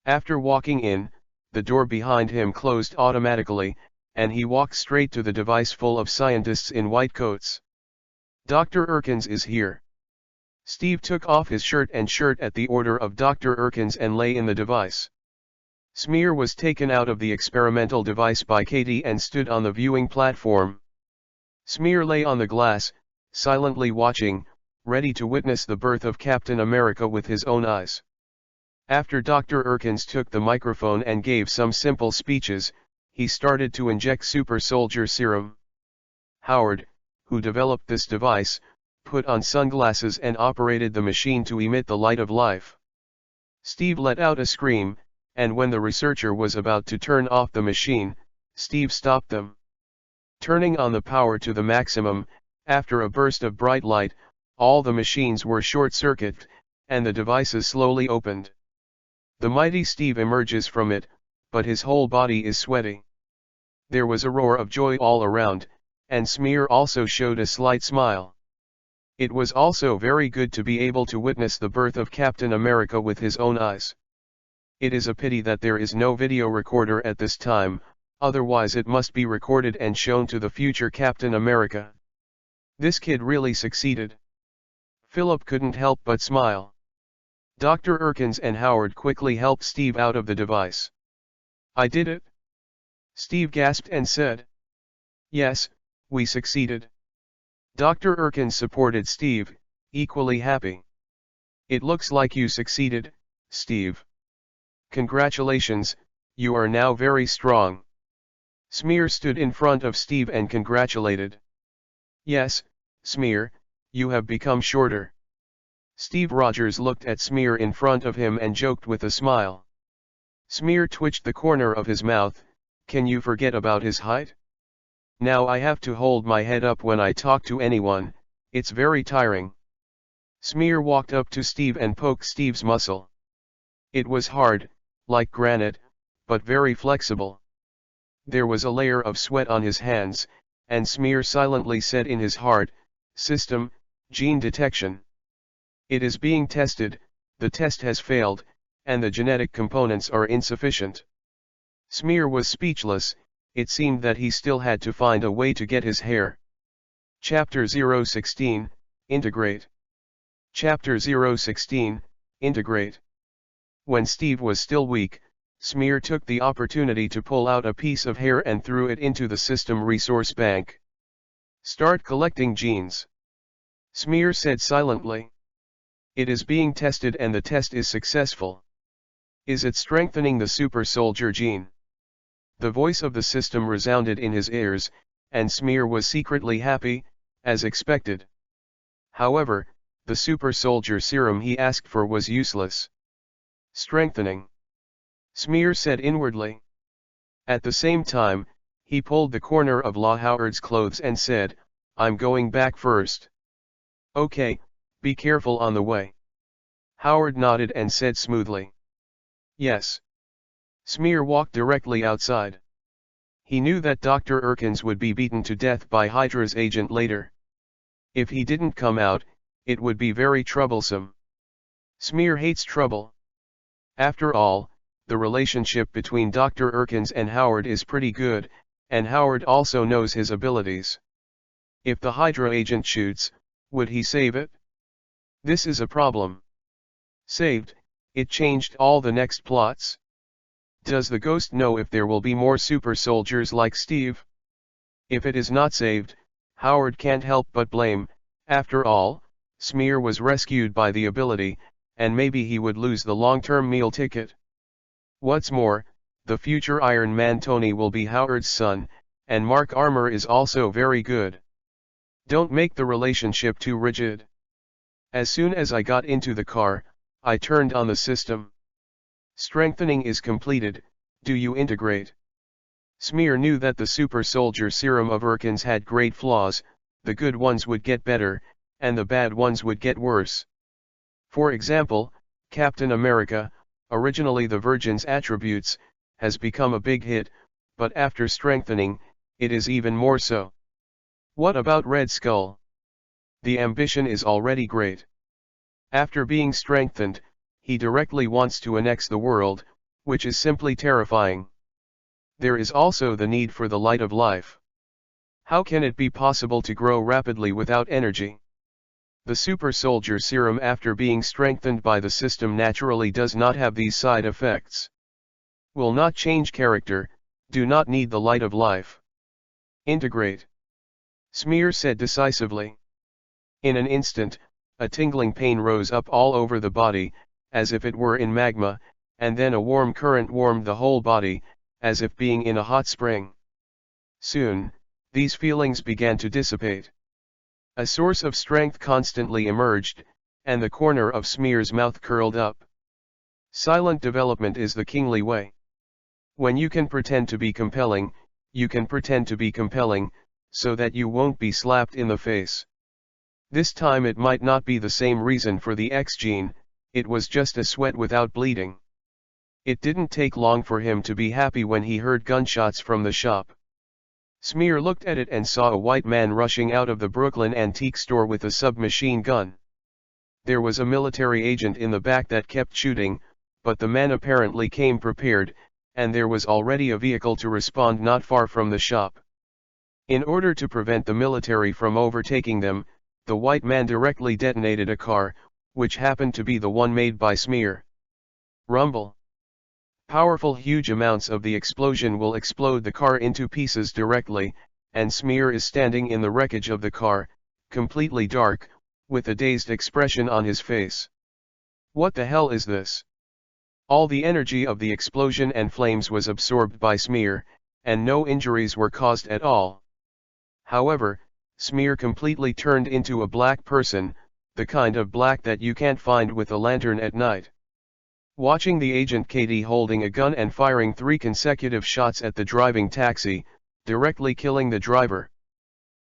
After walking in, the door behind him closed automatically, and he walked straight to the device full of scientists in white coats. "Dr. Erkins is here." Steve took off his shirt and shirt at the order of Dr. Erkins and lay in the device. Smear was taken out of the experimental device by Katie and stood on the viewing platform. Smear lay on the glass, silently watching, ready to witness the birth of Captain America with his own eyes. After Dr. Erkins took the microphone and gave some simple speeches, he started to inject super soldier serum. Howard, who developed this device, put on sunglasses and operated the machine to emit the light of life. Steve let out a scream, and when the researcher was about to turn off the machine, Steve stopped them. Turning on the power to the maximum, after a burst of bright light, all the machines were short-circuited, and the devices slowly opened. The mighty Steve emerges from it, but his whole body is sweaty. There was a roar of joy all around, and Smear also showed a slight smile. It was also very good to be able to witness the birth of Captain America with his own eyes. It is a pity that there is no video recorder at this time, otherwise it must be recorded and shown to the future Captain America. This kid really succeeded. Philip couldn't help but smile. Dr. Erkins and Howard quickly helped Steve out of the device. "I did it?" Steve gasped and said. "Yes, we succeeded." Dr. Erkins supported Steve, equally happy. "It looks like you succeeded, Steve. Congratulations, you are now very strong." Smear stood in front of Steve and congratulated. "Yes, Smear, you have become shorter." Steve Rogers looked at Smear in front of him and joked with a smile. Smear twitched the corner of his mouth. "Can you forget about his height? Now I have to hold my head up when I talk to anyone, it's very tiring." Smear walked up to Steve and poked Steve's muscle. It was hard, like granite, but very flexible. There was a layer of sweat on his hands, and Smear silently said in his heart, "System, gene detection. It is being tested, the test has failed, and the genetic components are insufficient." Smear was speechless. It seemed that he still had to find a way to get his hair. Chapter 016, Integrate. Chapter 016, Integrate. When Steve was still weak, Smear took the opportunity to pull out a piece of hair and threw it into the system resource bank. "Start collecting genes," Smear said silently. "It is being tested and the test is successful." "Is it strengthening the super soldier gene?" The voice of the system resounded in his ears, and Smear was secretly happy, as expected. However, the super soldier serum he asked for was useless. Strengthening, Smear said inwardly. At the same time, he pulled the corner of La Howard's clothes and said, "I'm going back first." "Okay, be careful on the way." Howard nodded and said smoothly, "Yes." Smear walked directly outside. He knew that Dr. Erkins would be beaten to death by Hydra's agent later. If he didn't come out, it would be very troublesome. Smear hates trouble. After all, the relationship between Dr. Erkins and Howard is pretty good, and Howard also knows his abilities. If the Hydra agent shoots, would he save it? This is a problem. Saved, it changed all the next plots. Does the ghost know if there will be more super soldiers like Steve? If it is not saved, Howard can't help but blame. After all, Smear was rescued by the ability, and maybe he would lose the long-term meal ticket. What's more, the future Iron Man Tony will be Howard's son, and Mark Armour is also very good. Don't make the relationship too rigid. As soon as I got into the car, I turned on the system. Strengthening is completed, do you integrate? Smear knew that the super soldier serum of Erkins had great flaws, the good ones would get better, and the bad ones would get worse. For example, Captain America, originally the Virgin's attributes, has become a big hit, but after strengthening, it is even more so. What about Red Skull? The ambition is already great. After being strengthened, he directly wants to annex the world, which is simply terrifying. There is also the need for the light of life. How can it be possible to grow rapidly without energy? The super soldier serum after being strengthened by the system naturally does not have these side effects. Will not change character, do not need the light of life. Integrate. Smear said decisively. In an instant, a tingling pain rose up all over the body, as if it were in magma, and then a warm current warmed the whole body, as if being in a hot spring. Soon, these feelings began to dissipate. A source of strength constantly emerged, and the corner of Smear's mouth curled up. Silent development is the kingly way. When you can pretend to be compelling, you can pretend to be compelling, so that you won't be slapped in the face. This time it might not be the same reason for the X gene, it was just a sweat without bleeding. It didn't take long for him to be happy when he heard gunshots from the shop. Smear looked at it and saw a white man rushing out of the Brooklyn antique store with a submachine gun. There was a military agent in the back that kept shooting, but the man apparently came prepared, and there was already a vehicle to respond not far from the shop. In order to prevent the military from overtaking them, the white man directly detonated a car, which happened to be the one made by Smear. Rumble. Powerful huge amounts of the explosion will explode the car into pieces directly, and Smear is standing in the wreckage of the car, completely dark, with a dazed expression on his face. What the hell is this? All the energy of the explosion and flames was absorbed by Smear, and no injuries were caused at all. However, Smear completely turned into a black person, the kind of black that you can't find with a lantern at night. Watching the agent Katie holding a gun and firing 3 consecutive shots at the driving taxi, directly killing the driver.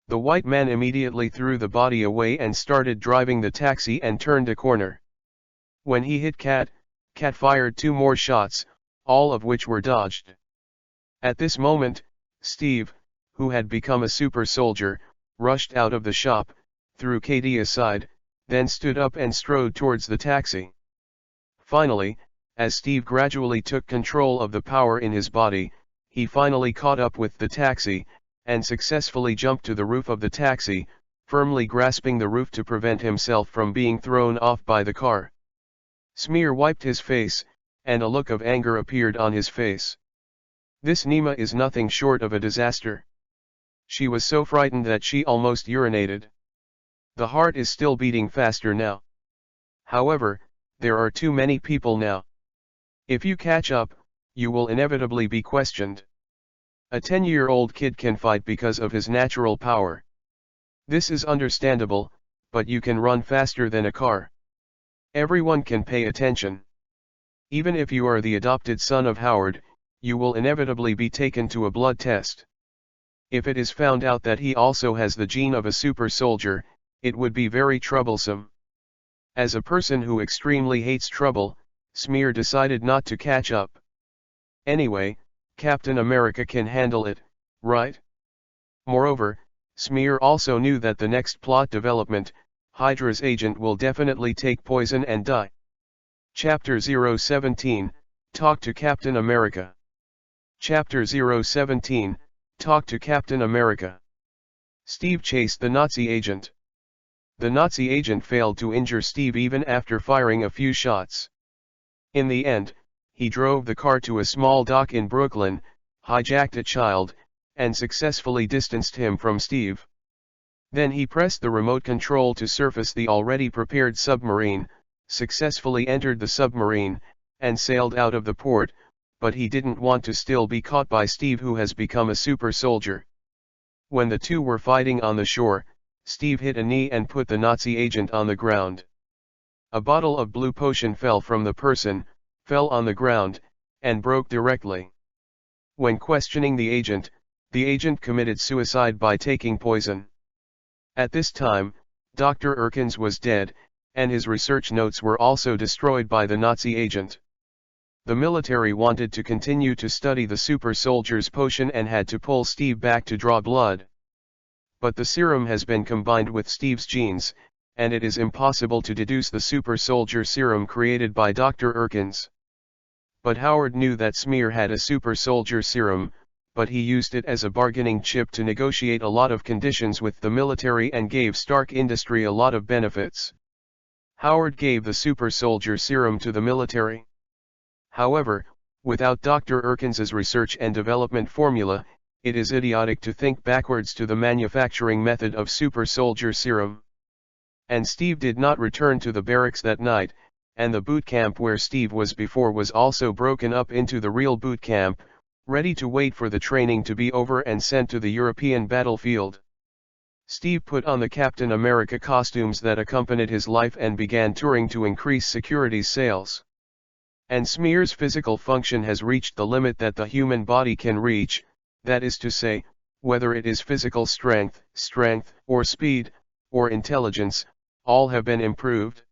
The white man immediately threw the body away and started driving the taxi and turned a corner. When he hit Kat fired 2 more shots, all of which were dodged. At this moment, Steve, who had become a super soldier, rushed out of the shop, threw Katie aside, then stood up and strode towards the taxi. Finally, as Steve gradually took control of the power in his body, he finally caught up with the taxi, and successfully jumped to the roof of the taxi, firmly grasping the roof to prevent himself from being thrown off by the car. Smear wiped his face, and a look of anger appeared on his face. This Nima is nothing short of a disaster. She was so frightened that she almost urinated. The heart is still beating faster now. However, there are too many people now. If you catch up, you will inevitably be questioned. A 10-year-old kid can fight because of his natural power. This is understandable, but you can run faster than a car. Everyone can pay attention. Even if you are the adopted son of Howard, you will inevitably be taken to a blood test. If it is found out that he also has the gene of a super soldier, it would be very troublesome. As a person who extremely hates trouble, Smear decided not to catch up. Anyway, Captain America can handle it, right? Moreover, Smear also knew that the next plot development, Hydra's agent will definitely take poison and die. Chapter 017, Talk to Captain America. Chapter 017, Talk to Captain America. Steve chased the Nazi agent. The Nazi agent failed to injure Steve even after firing a few shots. In the end, he drove the car to a small dock in Brooklyn, hijacked a child, and successfully distanced him from Steve. Then he pressed the remote control to surface the already prepared submarine, successfully entered the submarine, and sailed out of the port, but he didn't want to still be caught by Steve, who has become a super soldier. When the two were fighting on the shore, Steve hit a knee and put the Nazi agent on the ground. A bottle of blue potion fell from the person, fell on the ground, and broke directly. When questioning the agent committed suicide by taking poison. At this time, Dr. Erkins was dead, and his research notes were also destroyed by the Nazi agent. The military wanted to continue to study the super soldier's potion and had to pull Steve back to draw blood. But the serum has been combined with Steve's genes, and it is impossible to deduce the super soldier serum created by Dr. Erkins. But Howard knew that Smear had a super soldier serum, but he used it as a bargaining chip to negotiate a lot of conditions with the military and gave Stark Industry a lot of benefits. Howard gave the super soldier serum to the military. However, without Dr. Erkins's research and development formula, it is idiotic to think backwards to the manufacturing method of super soldier serum. And Steve did not return to the barracks that night, and the boot camp where Steve was before was also broken up into the real boot camp, ready to wait for the training to be over and sent to the European battlefield. Steve put on the Captain America costumes that accompanied his life and began touring to increase security's sales. And Smear's physical function has reached the limit that the human body can reach, that is to say, whether it is physical strength, or speed, or intelligence, all have been improved.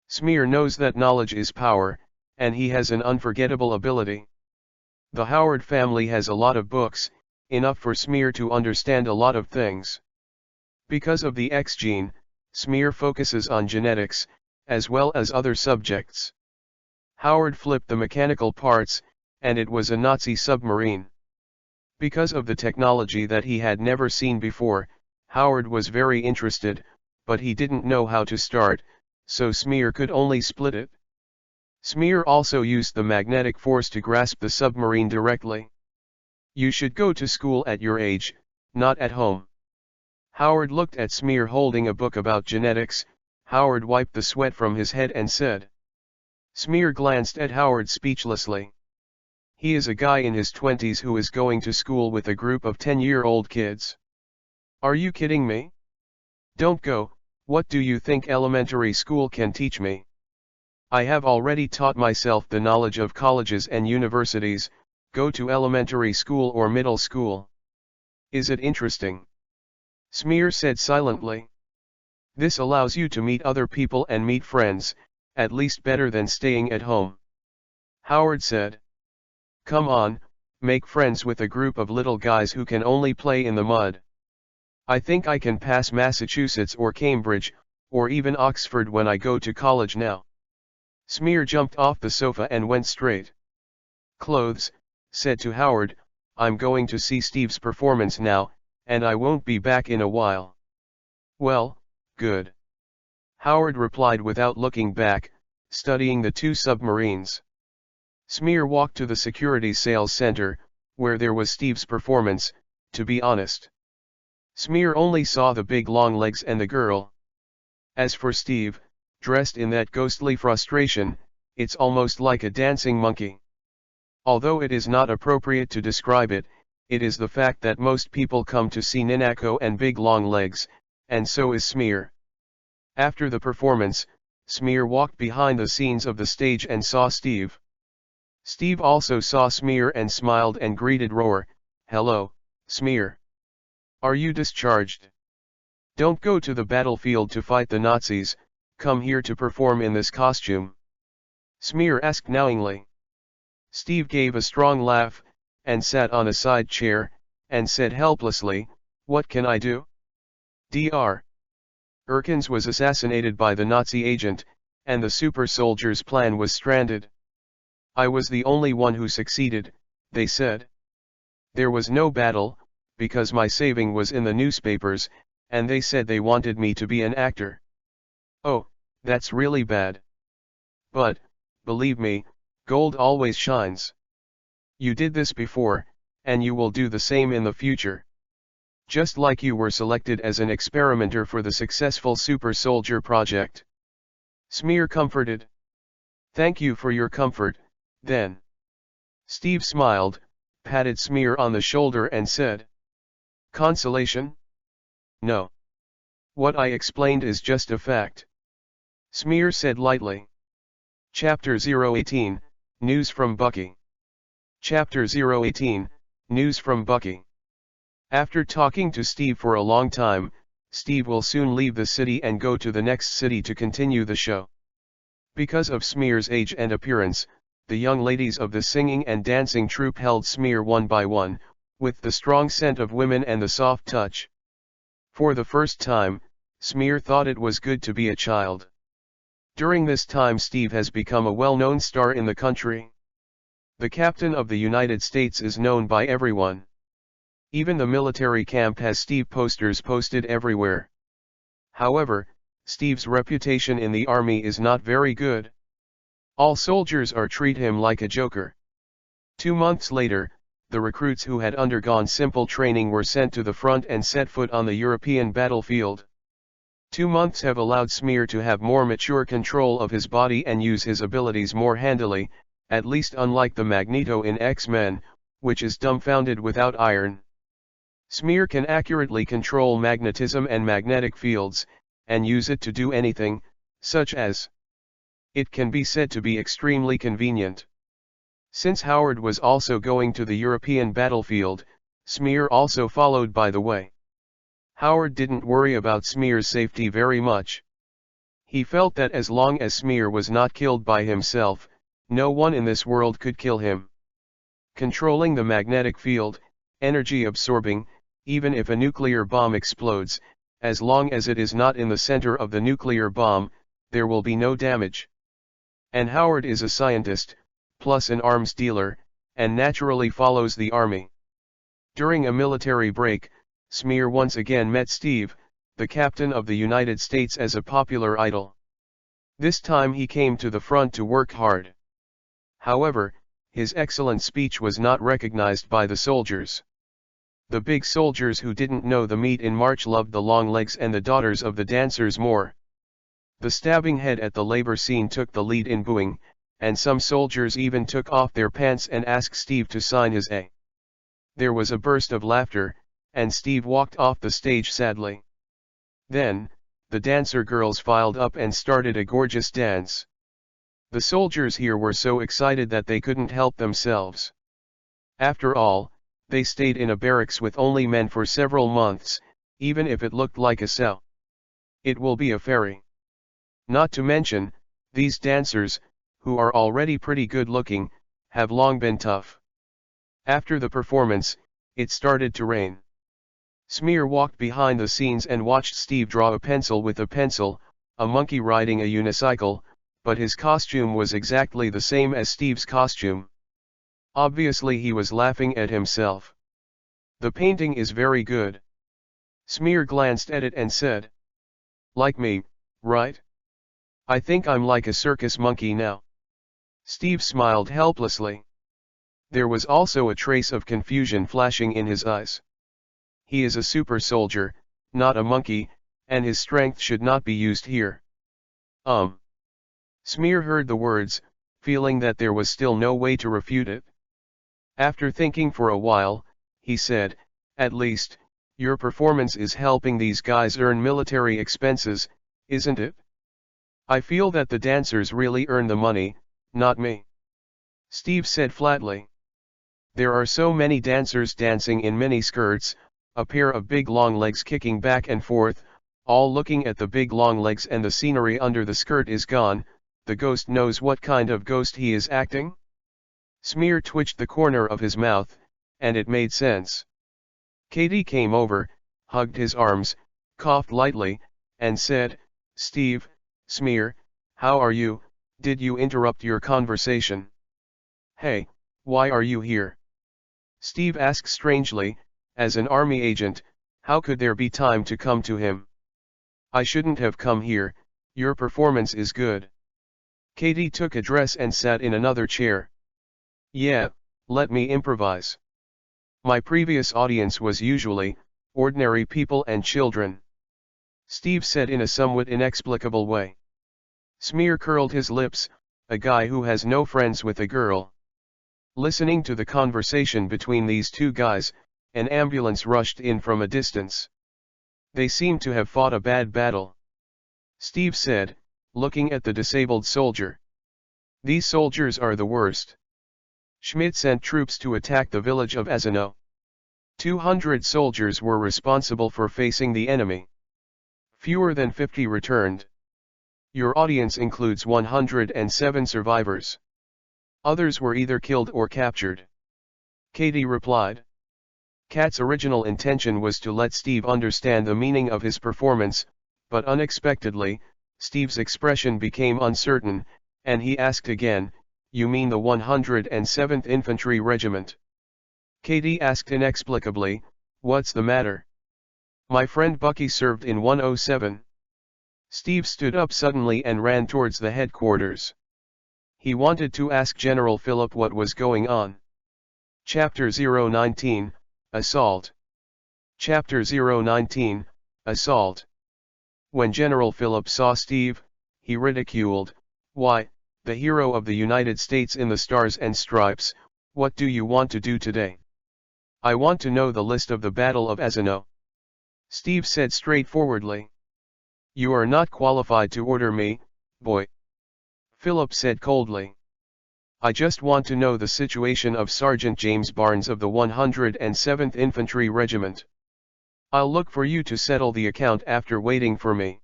Smear knows that knowledge is power, and he has an unforgettable ability. The Howard family has a lot of books, enough for Smear to understand a lot of things. Because of the X gene, Smear focuses on genetics, as well as other subjects. Howard flipped the mechanical parts, and it was a Nazi submarine. Because of the technology that he had never seen before, Howard was very interested, but he didn't know how to start, so Smear could only split it. Smear also used the magnetic force to grasp the submarine directly. You should go to school at your age, not at home. Howard looked at Smear holding a book about genetics. Howard wiped the sweat from his head and said. Smear glanced at Howard speechlessly. He is a guy in his 20s who is going to school with a group of 10-year-old kids. Are you kidding me? Don't go. What do you think elementary school can teach me? I have already taught myself the knowledge of colleges and universities. Go to elementary school or middle school. Is it interesting? Smear said silently. This allows you to meet other people and meet friends, at least better than staying at home. Howard said. Come on, make friends with a group of little guys who can only play in the mud. I think I can pass Massachusetts or Cambridge, or even Oxford when I go to college now. Smear jumped off the sofa and went straight. Clothes, said to Howard, I'm going to see Steve's performance now, and I won't be back in a while. Well, good. Howard replied without looking back, studying the two submarines. Smear walked to the security sales center, where there was Steve's performance. To be honest, Smear only saw the big long legs and the girl. As for Steve, dressed in that ghostly frustration, it's almost like a dancing monkey. Although it is not appropriate to describe it, it is the fact that most people come to see Ninako and Big Long Legs, and so is Smear. After the performance, Smear walked behind the scenes of the stage and saw Steve. Steve also saw Smear and smiled and greeted Roar, "Hello, Smear. Are you discharged? Don't go to the battlefield to fight the Nazis, come here to perform in this costume." Smear asked knowingly. Steve gave a strong laugh, and sat on a side chair, and said helplessly, "What can I do? Dr. Erkins was assassinated by the Nazi agent, and the super soldiers' plan was stranded. I was the only one who succeeded," they said. "There was no battle, because my saving was in the newspapers, and they said they wanted me to be an actor. Oh, that's really bad. But, believe me, gold always shines. You did this before, and you will do the same in the future. Just like you were selected as an experimenter for the successful Super Soldier project." Smear comforted. "Thank you for your comfort, then." Steve smiled, patted Smear on the shoulder and said, "Consolation? No. What I explained is just a fact." Smear said lightly. Chapter 018, News from Bucky. Chapter 018, News from Bucky. After talking to Steve for a long time, Steve will soon leave the city and go to the next city to continue the show. Because of Smear's age and appearance, the young ladies of the singing and dancing troupe held Smear one by one, with the strong scent of women and the soft touch. For the first time, Smear thought it was good to be a child. During this time Steve has become a well-known star in the country. The Captain of the United States is known by everyone. Even the military camp has Steve posters posted everywhere. However, Steve's reputation in the army is not very good. All soldiers treat him like a joker. 2 months later, the recruits who had undergone simple training were sent to the front and set foot on the European battlefield. 2 months have allowed Smear to have more mature control of his body and use his abilities more handily, at least unlike the Magneto in X-Men, which is dumbfounded without iron. Smear can accurately control magnetism and magnetic fields, and use it to do anything, such as. It can be said to be extremely convenient. Since Howard was also going to the European battlefield, Smear also followed by the way. Howard didn't worry about Smear's safety very much. He felt that as long as Smear was not killed by himself, no one in this world could kill him. Controlling the magnetic field, energy absorbing, even if a nuclear bomb explodes, as long as it is not in the center of the nuclear bomb, there will be no damage. And Howard is a scientist, plus an arms dealer, and naturally follows the army. During a military break, Smear once again met Steve, the Captain of the United States, as a popular idol. This time he came to the front to work hard. However, his excellent speech was not recognized by the soldiers. The big soldiers who didn't know the meat in March loved the long legs and the daughters of the dancers more. The stabbing head at the labor scene took the lead in booing, and some soldiers even took off their pants and asked Steve to sign his A. There was a burst of laughter, and Steve walked off the stage sadly. Then, the dancer girls filed up and started a gorgeous dance. The soldiers here were so excited that they couldn't help themselves. After all, they stayed in a barracks with only men for several months, even if it looked like a cell. It will be a ferry. Not to mention, these dancers, who are already pretty good looking, have long been tough. After the performance, it started to rain. Smear walked behind the scenes and watched Steve draw a pencil with a pencil, a monkey riding a unicycle, but his costume was exactly the same as Steve's costume. Obviously he was laughing at himself. "The painting is very good." Smear glanced at it and said. "Like me, right? I think I'm like a circus monkey now." Steve smiled helplessly. There was also a trace of confusion flashing in his eyes. He is a super soldier, not a monkey, and his strength should not be used here. Smear heard the words, feeling that there was still no way to refute it. After thinking for a while, he said, at least, your performance is helping these guys earn military expenses, isn't it? I feel that the dancers really earn the money, not me. Steve said flatly. There are so many dancers dancing in mini-skirts, a pair of big long legs kicking back and forth, all looking at the big long legs, and the scenery under the skirt is gone. The ghost knows what kind of ghost he is acting? Smear twitched the corner of his mouth, and it made sense. Katie came over, hugged his arms, coughed lightly, and said, Steve, Smear, how are you? Did you interrupt your conversation? Hey, why are you here? Steve asked strangely. As an army agent, how could there be time to come to him? I shouldn't have come here, your performance is good. Katie took a dress and sat in another chair. Yeah, let me improvise. My previous audience was usually ordinary people and children. Steve said in a somewhat inexplicable way. Smear curled his lips, a guy who has no friends with a girl. Listening to the conversation between these two guys, an ambulance rushed in from a distance. They seemed to have fought a bad battle. Steve said, looking at the disabled soldier. These soldiers are the worst. Schmidt sent troops to attack the village of Asino. 200 soldiers were responsible for facing the enemy. Fewer than 50 returned. Your audience includes 107 survivors. Others were either killed or captured. Katie replied. Kat's original intention was to let Steve understand the meaning of his performance, but unexpectedly, Steve's expression became uncertain, and he asked again, You mean the 107th Infantry Regiment? Katie asked inexplicably, What's the matter? My friend Bucky served in 107. Steve stood up suddenly and ran towards the headquarters. He wanted to ask General Philip what was going on. Chapter 019, Assault. Chapter 019, Assault. When General Philip saw Steve, he ridiculed, Why, the hero of the United States in the Stars and Stripes, what do you want to do today? I want to know the list of the Battle of Asino. Steve said straightforwardly. You are not qualified to order me, boy. Philip said coldly. I just want to know the situation of Sergeant James Barnes of the 107th Infantry Regiment. I'll look for you to settle the account after waiting for me.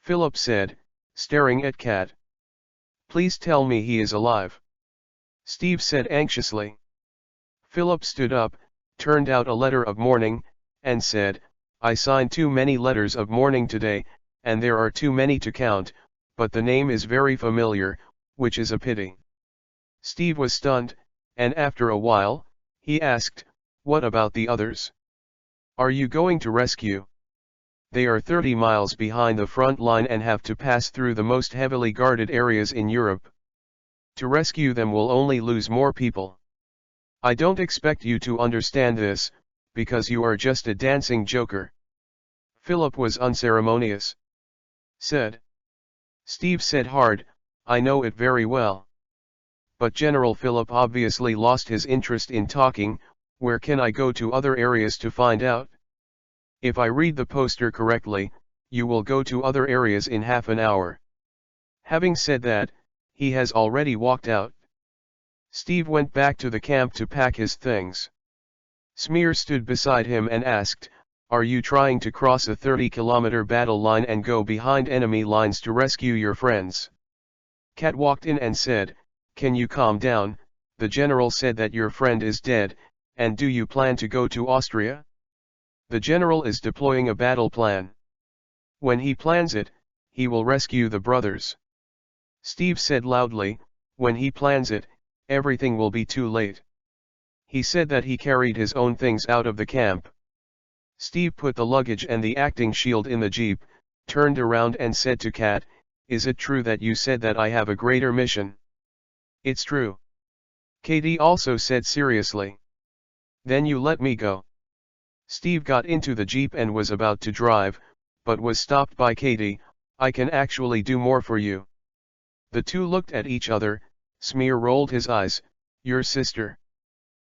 Philip said, staring at Kat. Please tell me he is alive. Steve said anxiously. Philip stood up, turned out a letter of mourning, and said, I signed too many letters of mourning today, and there are too many to count, but the name is very familiar, which is a pity. Steve was stunned, and after a while, he asked, What about the others? Are you going to rescue? They are 30 miles behind the front line and have to pass through the most heavily guarded areas in Europe. To rescue them will only lose more people. I don't expect you to understand this, because you are just a dancing joker. Philip was unceremonious. Said. Steve said hard, I know it very well. But General Philip obviously lost his interest in talking. Where can I go to other areas to find out? If I read the poster correctly, you will go to other areas in half an hour. Having said that, he has already walked out. Steve went back to the camp to pack his things. Smear stood beside him and asked, Are you trying to cross a 30-kilometer battle line and go behind enemy lines to rescue your friends? Kat walked in and said, Can you calm down? The general said that your friend is dead, and do you plan to go to Austria? The general is deploying a battle plan. When he plans it, he will rescue the brothers. Steve said loudly, When he plans it, everything will be too late. He said that he carried his own things out of the camp. Steve put the luggage and the acting shield in the jeep, turned around and said to Kat, Is it true that you said that I have a greater mission? It's true. Katie also said seriously. Then you let me go. Steve got into the jeep and was about to drive, but was stopped by Katie. I can actually do more for you. The two looked at each other. Smear rolled his eyes. Your sister.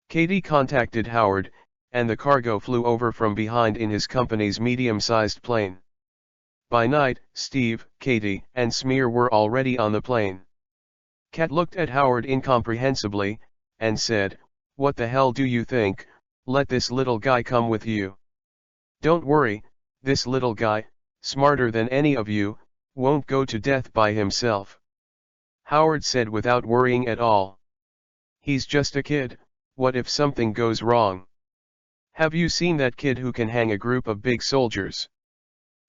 Katie contacted Howard, and the cargo flew over from behind in his company's medium-sized plane. By night, Steve, Katie, and Smear were already on the plane. Kat looked at Howard incomprehensibly, and said, "What the hell do you think? Let this little guy come with you." "Don't worry, this little guy, smarter than any of you, won't go to death by himself," Howard said without worrying at all. "He's just a kid, what if something goes wrong? Have you seen that kid who can hang a group of big soldiers?"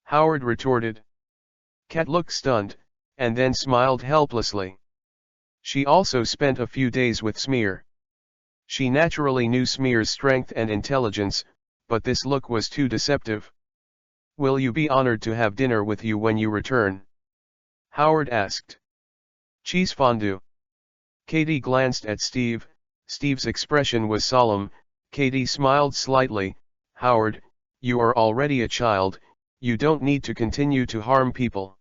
Howard retorted. Kat looked stunned, and then smiled helplessly. She also spent a few days with Smear. She naturally knew Smear's strength and intelligence, but this look was too deceptive. "Will you be honored to have dinner with you when you return?" Howard asked. "Cheese fondue." Katie glanced at Steve. Steve's expression was solemn. Katie smiled slightly. "Howard, you are already a child, you don't need to continue to harm people."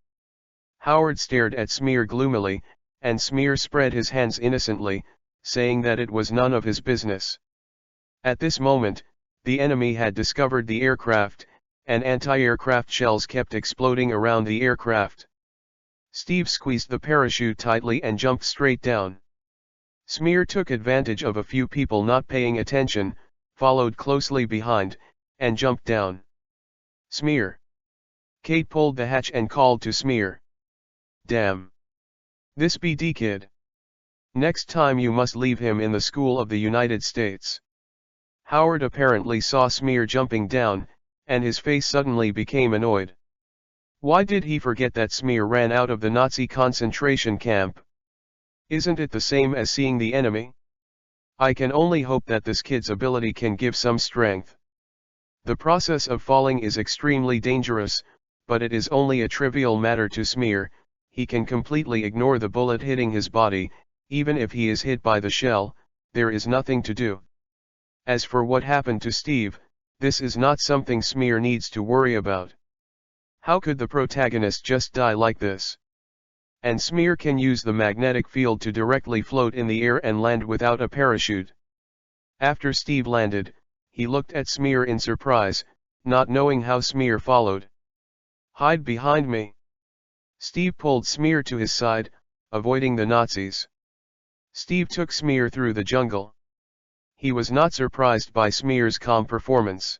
Howard stared at Smear gloomily, and Smear spread his hands innocently, saying that it was none of his business. At this moment, the enemy had discovered the aircraft, and anti-aircraft shells kept exploding around the aircraft. Steve squeezed the parachute tightly and jumped straight down. Smear took advantage of a few people not paying attention, followed closely behind, and jumped down. "Smear!" Kate pulled the hatch and called to Smear. "Damn! This BD kid. Next time you must leave him in the school of the United States." Howard apparently saw Smear jumping down, and his face suddenly became annoyed. Why did he forget that Smear ran out of the Nazi concentration camp? Isn't it the same as seeing the enemy? I can only hope that this kid's ability can give some strength. The process of falling is extremely dangerous, but it is only a trivial matter to Smear. He can completely ignore the bullet hitting his body. Even if he is hit by the shell, there is nothing to do. As for what happened to Steve, this is not something Smear needs to worry about. How could the protagonist just die like this? And Smear can use the magnetic field to directly float in the air and land without a parachute. After Steve landed, he looked at Smear in surprise, not knowing how Smear followed. "Hide behind me." Steve pulled Smear to his side, avoiding the Nazis. Steve took Smear through the jungle. He was not surprised by Smear's calm performance.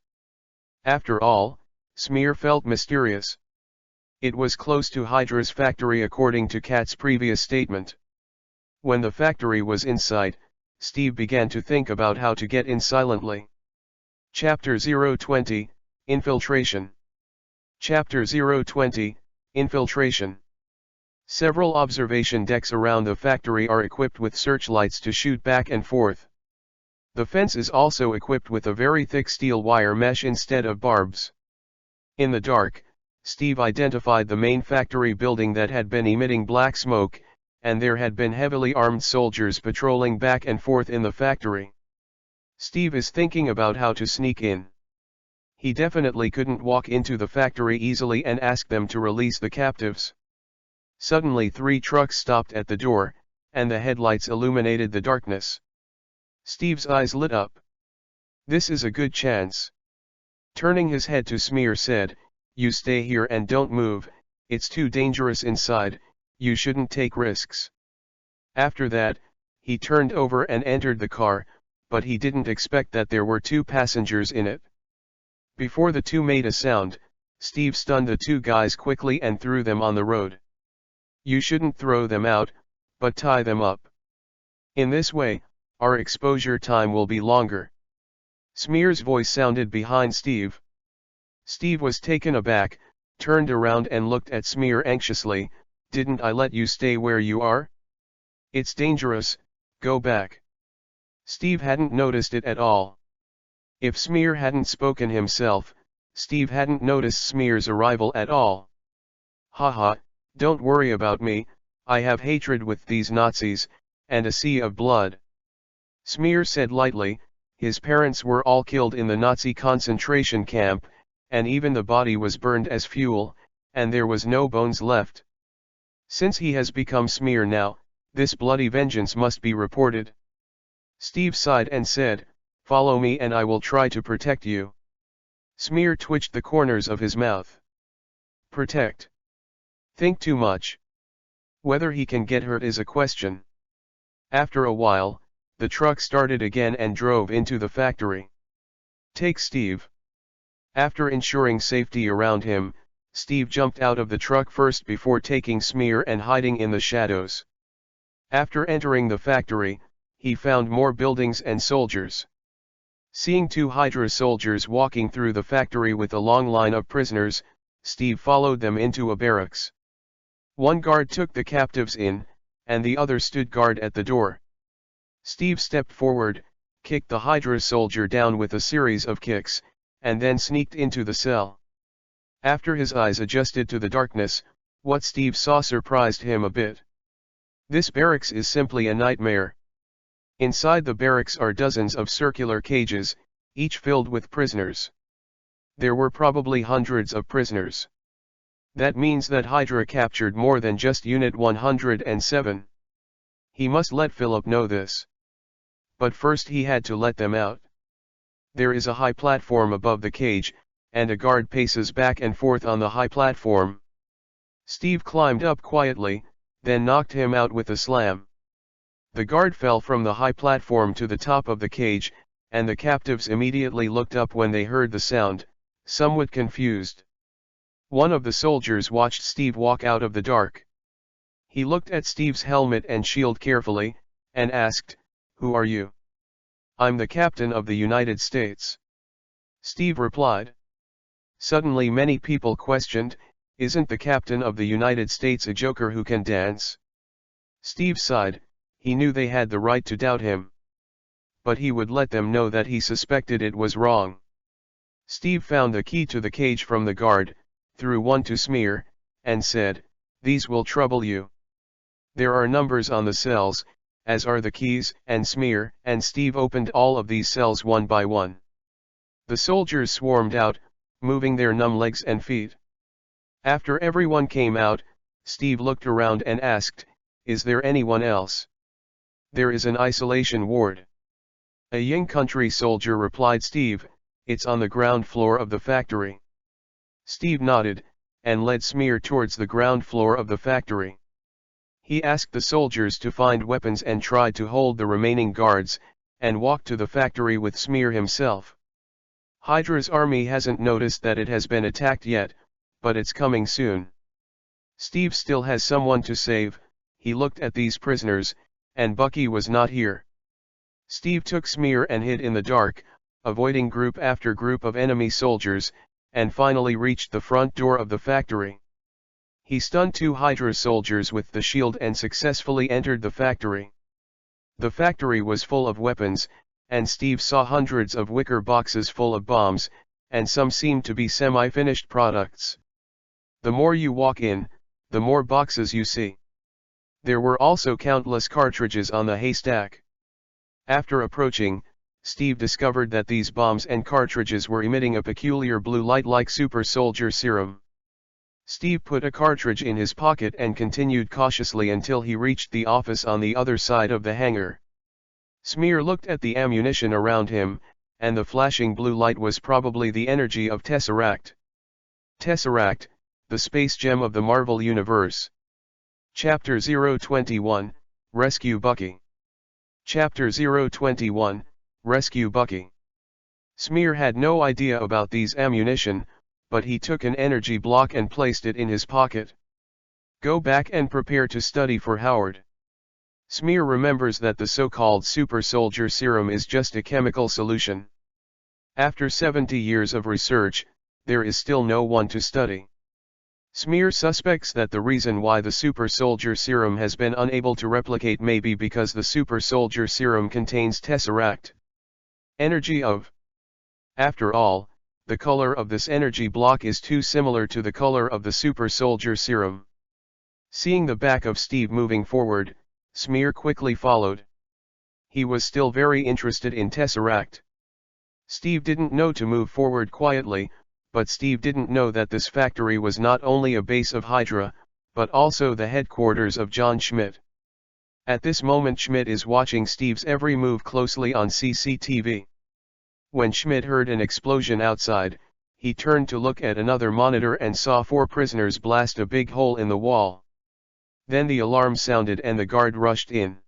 After all, Smear felt mysterious. It was close to Hydra's factory according to Kat's previous statement. When the factory was in sight, Steve began to think about how to get in silently. Chapter 020, Infiltration. Chapter 020, Infiltration. Several observation decks around the factory are equipped with searchlights to shoot back and forth. The fence is also equipped with a very thick steel wire mesh instead of barbs. In the dark, Steve identified the main factory building that had been emitting black smoke, and there had been heavily armed soldiers patrolling back and forth in the factory. Steve is thinking about how to sneak in. He definitely couldn't walk into the factory easily and ask them to release the captives. Suddenly 3 trucks stopped at the door, and the headlights illuminated the darkness. Steve's eyes lit up. This is a good chance. Turning his head to Smear said, "You stay here and don't move, it's too dangerous inside, you shouldn't take risks." After that, he turned over and entered the car, but he didn't expect that there were 2 passengers in it. Before the 2 made a sound, Steve stunned the 2 guys quickly and threw them on the road. "You shouldn't throw them out, but tie them up. In this way, our exposure time will be longer." Smear's voice sounded behind Steve. Steve was taken aback, turned around and looked at Smear anxiously. "Didn't I let you stay where you are? It's dangerous, go back." Steve hadn't noticed it at all. If Smear hadn't spoken himself, Steve hadn't noticed Smear's arrival at all. "Haha, don't worry about me, I have hatred with these Nazis, and a sea of blood." Smear said lightly. His parents were all killed in the Nazi concentration camp, and even the body was burned as fuel, and there was no bones left. Since he has become Smear now, this bloody vengeance must be reported. Steve sighed and said, Follow me and I will try to protect you. Smear twitched the corners of his mouth. Protect. Think too much. Whether he can get hurt is a question. After a while, the truck started again and drove into the factory. Take Steve. After ensuring safety around him, Steve jumped out of the truck first before taking Smear and hiding in the shadows. After entering the factory, he found more buildings and soldiers. Seeing 2 Hydra soldiers walking through the factory with a long line of prisoners, Steve followed them into a barracks. One guard took the captives in, and the other stood guard at the door. Steve stepped forward, kicked the Hydra soldier down with a series of kicks, and then sneaked into the cell. After his eyes adjusted to the darkness, what Steve saw surprised him a bit. This barracks is simply a nightmare. Inside the barracks are dozens of circular cages, each filled with prisoners. There were probably hundreds of prisoners. That means that Hydra captured more than just Unit 107. He must let Philip know this. But first he had to let them out. There is a high platform above the cage, and a guard paces back and forth on the high platform. Steve climbed up quietly, then knocked him out with a slam. The guard fell from the high platform to the top of the cage, and the captives immediately looked up when they heard the sound, somewhat confused. One of the soldiers watched Steve walk out of the dark. He looked at Steve's helmet and shield carefully, and asked, "Who are you?" "I'm the captain of the United States." Steve replied. Suddenly many people questioned, "Isn't the captain of the United States a joker who can dance?" Steve sighed. He knew they had the right to doubt him. But he would let them know that he suspected it was wrong. Steve found the key to the cage from the guard, threw one to Smear, and said, "These will trouble you." There are numbers on the cells, as are the keys and Smear, and Steve opened all of these cells one by one. The soldiers swarmed out, moving their numb legs and feet. After everyone came out, Steve looked around and asked, "Is there anyone else?" "There is an isolation ward." A young country soldier replied. "Steve, it's on the ground floor of the factory." Steve nodded, and led Smear towards the ground floor of the factory. He asked the soldiers to find weapons and tried to hold the remaining guards, and walked to the factory with Smear himself. Hydra's army hasn't noticed that it has been attacked yet, but it's coming soon. Steve still has someone to save. He looked at these prisoners, and Bucky was not here. Steve took Smear and hid in the dark, avoiding group after group of enemy soldiers, and finally reached the front door of the factory. He stunned 2 Hydra soldiers with the shield and successfully entered the factory. The factory was full of weapons, and Steve saw hundreds of wicker boxes full of bombs, and some seemed to be semi-finished products. The more you walk in, the more boxes you see. There were also countless cartridges on the haystack. After approaching, Steve discovered that these bombs and cartridges were emitting a peculiar blue light like super soldier serum. Steve put a cartridge in his pocket and continued cautiously until he reached the office on the other side of the hangar. Smear looked at the ammunition around him, and the flashing blue light was probably the energy of Tesseract. Tesseract, the space gem of the Marvel Universe. Chapter 021, Rescue Bucky. Chapter 021, Rescue Bucky. Smear had no idea about these ammunition, but he took an energy block and placed it in his pocket. Go back and prepare to study for Howard. Smear remembers that the so-called super soldier serum is just a chemical solution. After 70 years of research, there is still no one to study. Smear suspects that the reason why the super soldier serum has been unable to replicate may be because the super soldier serum contains Tesseract. Energy of. After all, the color of this energy block is too similar to the color of the super soldier serum. Seeing the back of Steve moving forward, Smear quickly followed. He was still very interested in Tesseract. Steve didn't know to move forward quietly, but Steve didn't know that this factory was not only a base of Hydra, but also the headquarters of John Schmidt. At this moment Schmidt is watching Steve's every move closely on CCTV. When Schmidt heard an explosion outside, he turned to look at another monitor and saw 4 prisoners blast a big hole in the wall. Then the alarm sounded and the guard rushed in.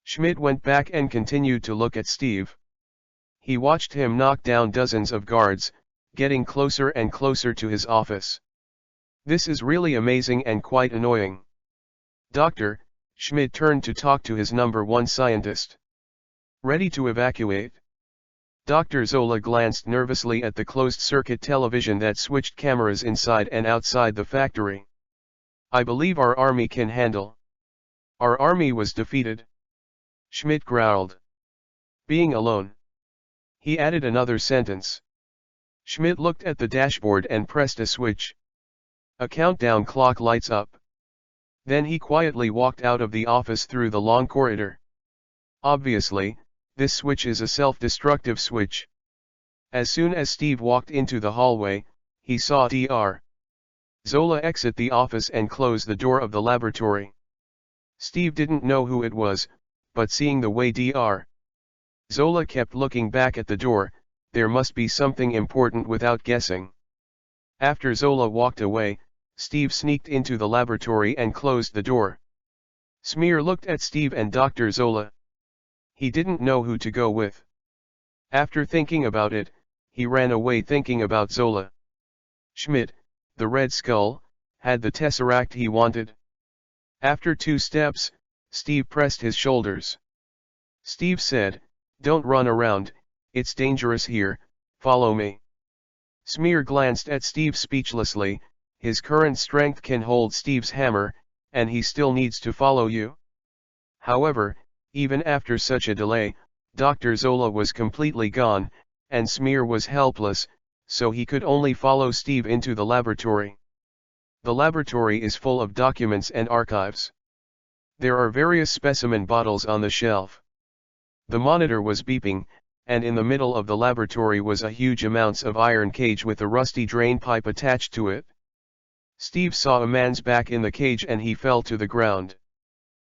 Schmidt went back and continued to look at Steve. He watched him knock down dozens of guards, getting closer and closer to his office. This is really amazing and quite annoying. Doctor, Schmidt turned to talk to his number 1 scientist. Ready to evacuate? Dr. Zola glanced nervously at the closed-circuit television that switched cameras inside and outside the factory. I believe our army can handle. Our army was defeated. Schmidt growled. Being alone. He added another sentence. Schmidt looked at the dashboard and pressed a switch. A countdown clock lights up. Then he quietly walked out of the office through the long corridor. Obviously, this switch is a self-destructive switch. As soon as Steve walked into the hallway, he saw Dr. Zola exit the office and close the door of the laboratory. Steve didn't know who it was, but seeing the way Dr. Zola kept looking back at the door, there must be something important without guessing. After Zola walked away, Steve sneaked into the laboratory and closed the door. Smear looked at Steve and Dr. Zola. He didn't know who to go with. After thinking about it, he ran away thinking about Zola. Schmidt, the Red Skull, had the tesseract he wanted. After 2 steps, Steve pressed his shoulders. Steve said, "Don't run around, it's dangerous here, follow me." Smear glanced at Steve speechlessly. His current strength can hold Steve's hammer, and he still needs to follow you. However, even after such a delay, Dr. Zola was completely gone, and Smear was helpless, so he could only follow Steve into the laboratory. The laboratory is full of documents and archives. There are various specimen bottles on the shelf. The monitor was beeping, and in the middle of the laboratory was a huge amounts of iron cage with a rusty drain pipe attached to it. Steve saw a man's back in the cage and he fell to the ground.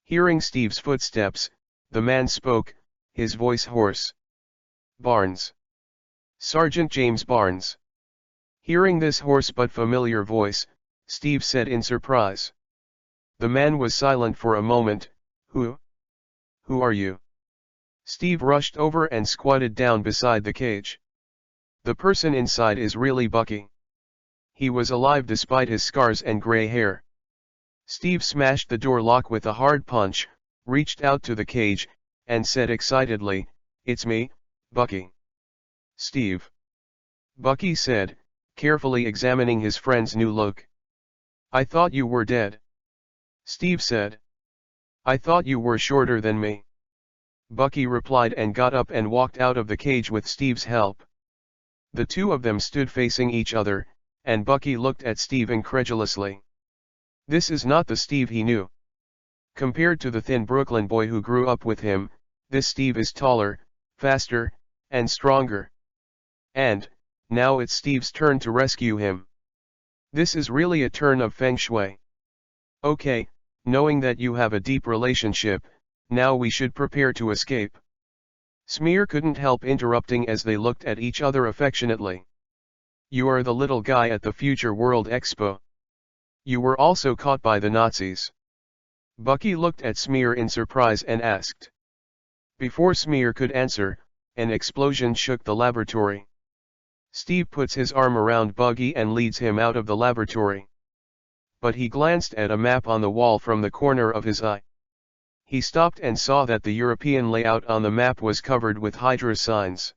Hearing Steve's footsteps, the man spoke, his voice hoarse. "Barnes. Sergeant James Barnes." Hearing this hoarse but familiar voice, Steve said in surprise. The man was silent for a moment. Who are you?" Steve rushed over and squatted down beside the cage. "The person inside is really Bucky. He was alive despite his scars and gray hair." Steve smashed the door lock with a hard punch, reached out to the cage, and said excitedly, "It's me, Bucky." "Steve." Bucky said, carefully examining his friend's new look. "I thought you were dead." Steve said. "I thought you were shorter than me." Bucky replied and got up and walked out of the cage with Steve's help. The two of them stood facing each other, and Bucky looked at Steve incredulously. This is not the Steve he knew. Compared to the thin Brooklyn boy who grew up with him, this Steve is taller, faster, and stronger. And, now it's Steve's turn to rescue him. This is really a turn of feng shui. Okay, knowing that you have a deep relationship, now we should prepare to escape. Smear couldn't help interrupting as they looked at each other affectionately. You are the little guy at the Future World Expo. You were also caught by the Nazis. Bucky looked at Smear in surprise and asked. Before Smear could answer, an explosion shook the laboratory. Steve puts his arm around Bucky and leads him out of the laboratory. But he glanced at a map on the wall from the corner of his eye. He stopped and saw that the European layout on the map was covered with Hydra signs.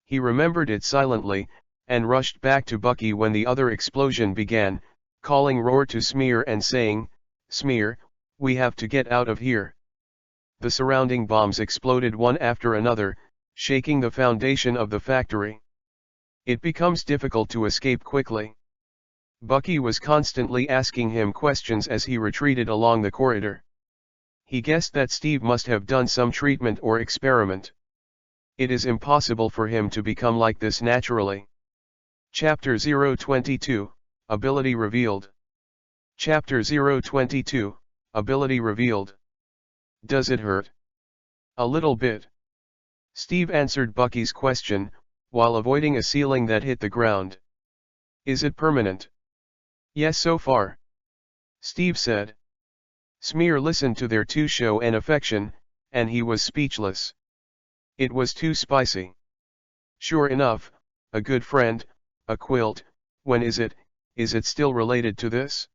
He remembered it silently, and rushed back to Bucky when the other explosion began, calling roar to Smear and saying, "Smear, we have to get out of here." The surrounding bombs exploded one after another, shaking the foundation of the factory. It becomes difficult to escape quickly. Bucky was constantly asking him questions as he retreated along the corridor. He guessed that Steve must have done some treatment or experiment. It is impossible for him to become like this naturally. Chapter 022, Ability Revealed. Chapter 022, Ability Revealed. Does it hurt? A little bit. Steve answered Bucky's question, while avoiding a ceiling that hit the ground. Is it permanent? Yes, so far. Steve said. Smear listened to their two show and affection, and he was speechless. It was too spicy. Sure enough, a good friend, a quilt. When is it still related to this?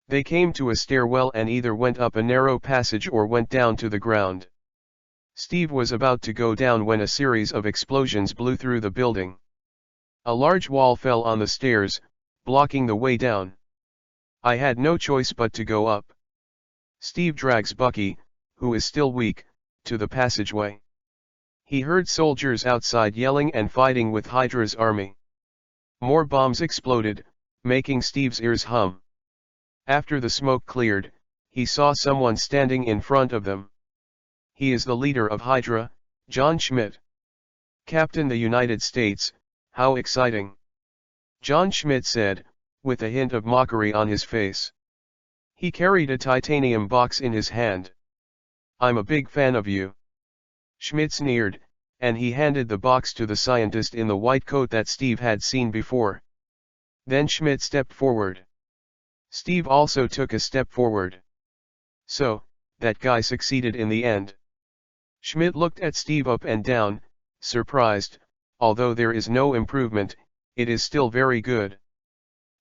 They came to a stairwell and either went up a narrow passage or went down to the ground. Steve was about to go down when a series of explosions blew through the building. A large wall fell on the stairs, blocking the way down. I had no choice but to go up. Steve drags Bucky, who is still weak, to the passageway. He heard soldiers outside yelling and fighting with Hydra's army. More bombs exploded, making Steve's ears hum. After the smoke cleared, he saw someone standing in front of them. He is the leader of Hydra, John Schmidt. Captain the United States, how exciting! John Schmidt said, with a hint of mockery on his face. He carried a titanium box in his hand. I'm a big fan of you. Schmidt sneered, and he handed the box to the scientist in the white coat that Steve had seen before. Then Schmidt stepped forward. Steve also took a step forward. So, that guy succeeded in the end. Schmidt looked at Steve up and down, surprised. Although there is no improvement, it is still very good.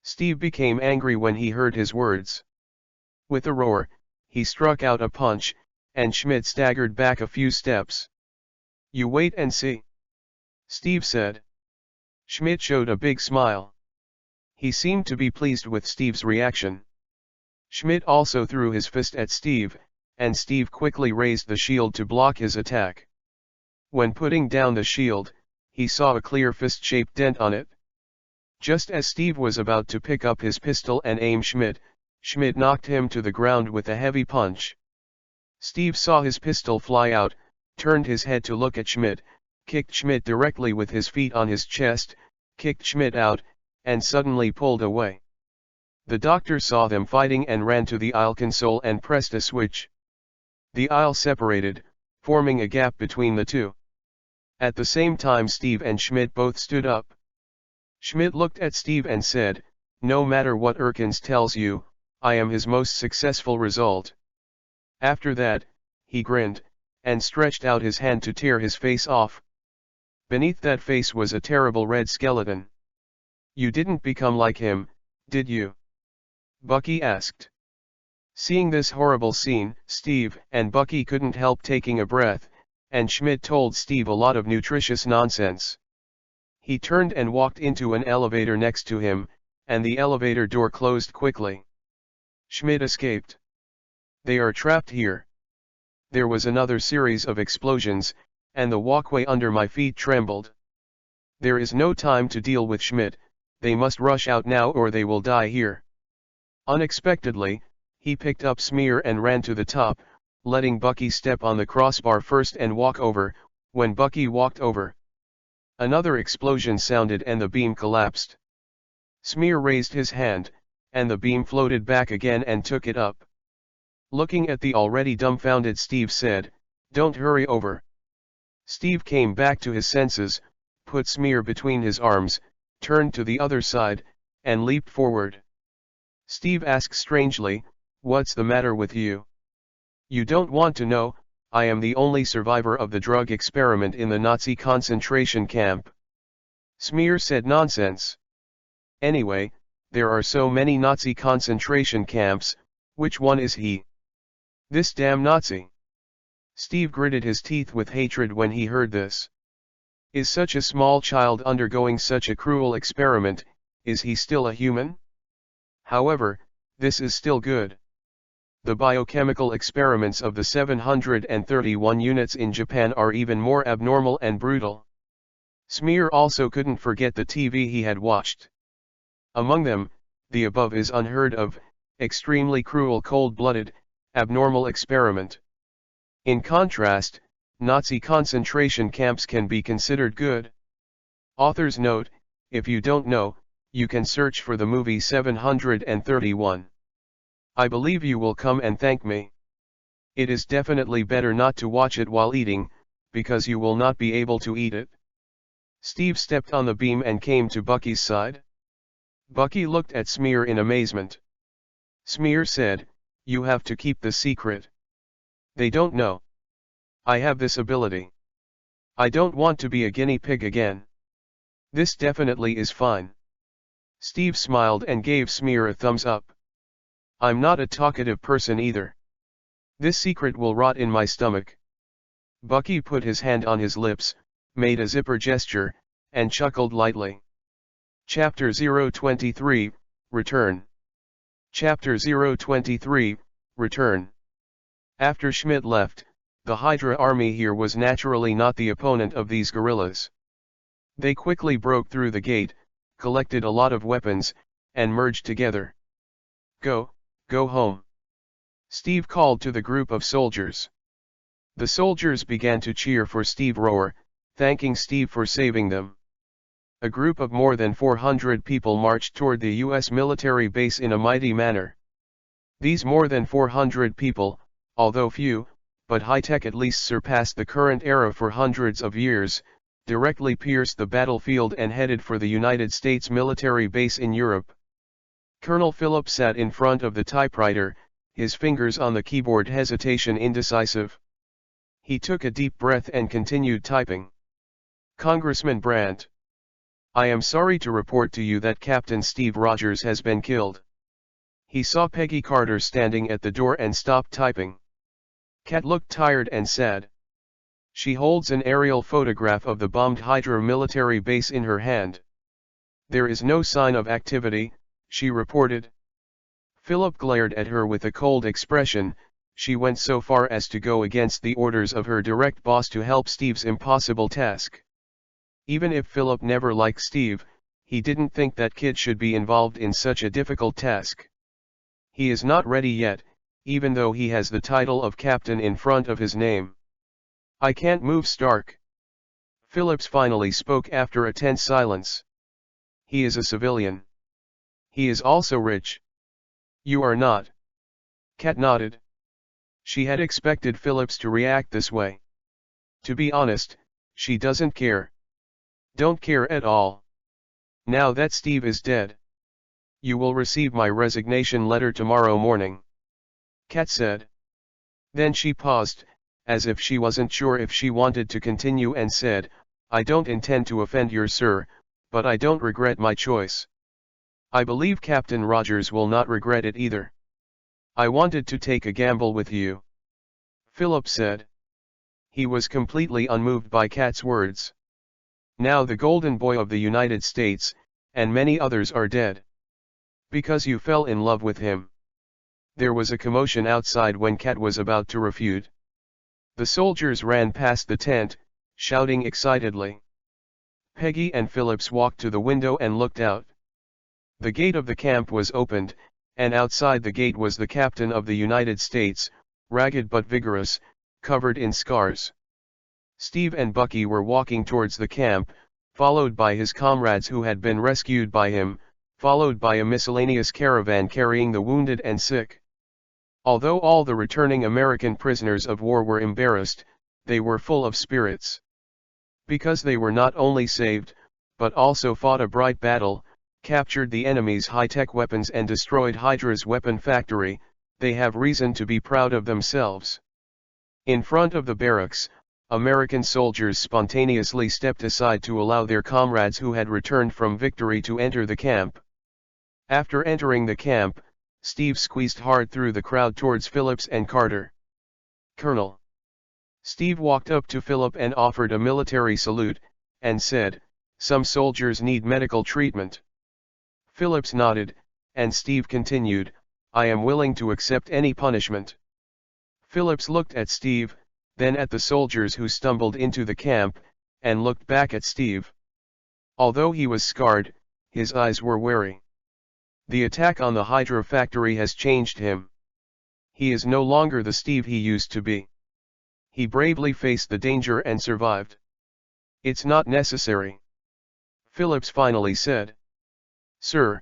Steve became angry when he heard his words. With a roar, he struck out a punch, and Schmidt staggered back a few steps. You wait and see, Steve said. Schmidt showed a big smile. He seemed to be pleased with Steve's reaction. Schmidt also threw his fist at Steve, and Steve quickly raised the shield to block his attack. When putting down the shield, he saw a clear fist-shaped dent on it. Just as Steve was about to pick up his pistol and aim Schmidt knocked him to the ground with a heavy punch. Steve saw his pistol fly out, turned his head to look at Schmidt, kicked Schmidt directly with his feet on his chest, kicked Schmidt out, and suddenly pulled away. The doctor saw them fighting and ran to the aisle console and pressed a switch. The aisle separated, forming a gap between the two. At the same time Steve and Schmidt both stood up. Schmidt looked at Steve and said, no matter what Erkins tells you, I am his most successful result. After that, he grinned, and stretched out his hand to tear his face off. Beneath that face was a terrible red skeleton. You didn't become like him, did you? Bucky asked. Seeing this horrible scene, Steve and Bucky couldn't help taking a breath, and Schmidt told Steve a lot of nutritious nonsense. He turned and walked into an elevator next to him, and the elevator door closed quickly. Schmidt escaped. They are trapped here. There was another series of explosions, and the walkway under my feet trembled. There is no time to deal with Schmidt, they must rush out now or they will die here. Unexpectedly, he picked up Smear and ran to the top, letting Bucky step on the crossbar first and walk over. When Bucky walked over, another explosion sounded and the beam collapsed. Smear raised his hand, and the beam floated back again and took it up. Looking at the already dumbfounded Steve said, "Don't hurry over." Steve came back to his senses, put Smear between his arms, turned to the other side, and leaped forward. Steve asked strangely, "What's the matter with you?" "You don't want to know, I am the only survivor of the drug experiment in the Nazi concentration camp." Smear said, "Nonsense. Anyway, there are so many Nazi concentration camps, which one is he?" "This damn Nazi." Steve gritted his teeth with hatred when he heard this. Is such a small child undergoing such a cruel experiment, is he still a human? However, this is still good. The biochemical experiments of the 731 units in Japan are even more abnormal and brutal. Smear also couldn't forget the TV he had watched. Among them, the above is unheard of, extremely cruel, cold-blooded, abnormal experiment. In contrast, Nazi concentration camps can be considered good. Author's note: if you don't know, you can search for the movie 731. I believe you will come and thank me. It is definitely better not to watch it while eating, because you will not be able to eat it. Steve stepped on the beam and came to Bucky's side. Bucky looked at Smear in amazement. Smear said, "You have to keep the secret. They don't know. I have this ability. I don't want to be a guinea pig again. This definitely is fine." Steve smiled and gave Smear a thumbs up. "I'm not a talkative person either. This secret will rot in my stomach." Bucky put his hand on his lips, made a zipper gesture, and chuckled lightly. Chapter 023, Return. Chapter 023, Return. After Schmidt left, the Hydra army here was naturally not the opponent of these guerrillas. They quickly broke through the gate, collected a lot of weapons, and merged together. Go home," Steve called to the group of soldiers. The soldiers began to cheer for Steve Rohr, thanking Steve for saving them. A group of more than 400 people marched toward the U.S. military base in a mighty manner. These more than 400 people, although few, but high-tech at least surpassed the current era for hundreds of years, directly pierced the battlefield and headed for the United States military base in Europe. Colonel Philip sat in front of the typewriter, his fingers on the keyboard, hesitation indecisive. He took a deep breath and continued typing. "Congressman Brandt. I am sorry to report to you that Captain Steve Rogers has been killed." He saw Peggy Carter standing at the door and stopped typing. Kat looked tired and sad. She holds an aerial photograph of the bombed Hydra military base in her hand. "There is no sign of activity," she reported. Philip glared at her with a cold expression. She went so far as to go against the orders of her direct boss to help Steve's impossible task. Even if Philip never liked Steve, he didn't think that kid should be involved in such a difficult task. He is not ready yet, even though he has the title of captain in front of his name. "I can't move, Stark." Phillips finally spoke after a tense silence. "He is a civilian. He is also rich." "You are not." Kat nodded. She had expected Phillips to react this way. To be honest, she doesn't care. Don't care at all. Now that Steve is dead. "You will receive my resignation letter tomorrow morning," Kat said. Then she paused, as if she wasn't sure if she wanted to continue, and said, "I don't intend to offend you, sir, but I don't regret my choice. I believe Captain Rogers will not regret it either. I wanted to take a gamble with you," Philip said. He was completely unmoved by Kat's words. "Now the golden boy of the United States, and many others are dead. Because you fell in love with him." There was a commotion outside when Kat was about to refute. The soldiers ran past the tent, shouting excitedly. Peggy and Phillips walked to the window and looked out. The gate of the camp was opened, and outside the gate was the captain of the United States, ragged but vigorous, covered in scars. Steve and Bucky were walking towards the camp, followed by his comrades who had been rescued by him, followed by a miscellaneous caravan carrying the wounded and sick. Although all the returning American prisoners of war were embarrassed, they were full of spirits. Because they were not only saved, but also fought a bright battle, captured the enemy's high-tech weapons and destroyed Hydra's weapon factory, they have reason to be proud of themselves. In front of the barracks, American soldiers spontaneously stepped aside to allow their comrades who had returned from victory to enter the camp. After entering the camp, Steve squeezed hard through the crowd towards Phillips and Carter. "Colonel." Steve walked up to Philip and offered a military salute, and said, "Some soldiers need medical treatment." Phillips nodded, and Steve continued, "I am willing to accept any punishment." Phillips looked at Steve, then at the soldiers who stumbled into the camp, and looked back at Steve. Although he was scarred, his eyes were wary. The attack on the Hydra factory has changed him. He is no longer the Steve he used to be. He bravely faced the danger and survived. "It's not necessary," Phillips finally said. "Sir,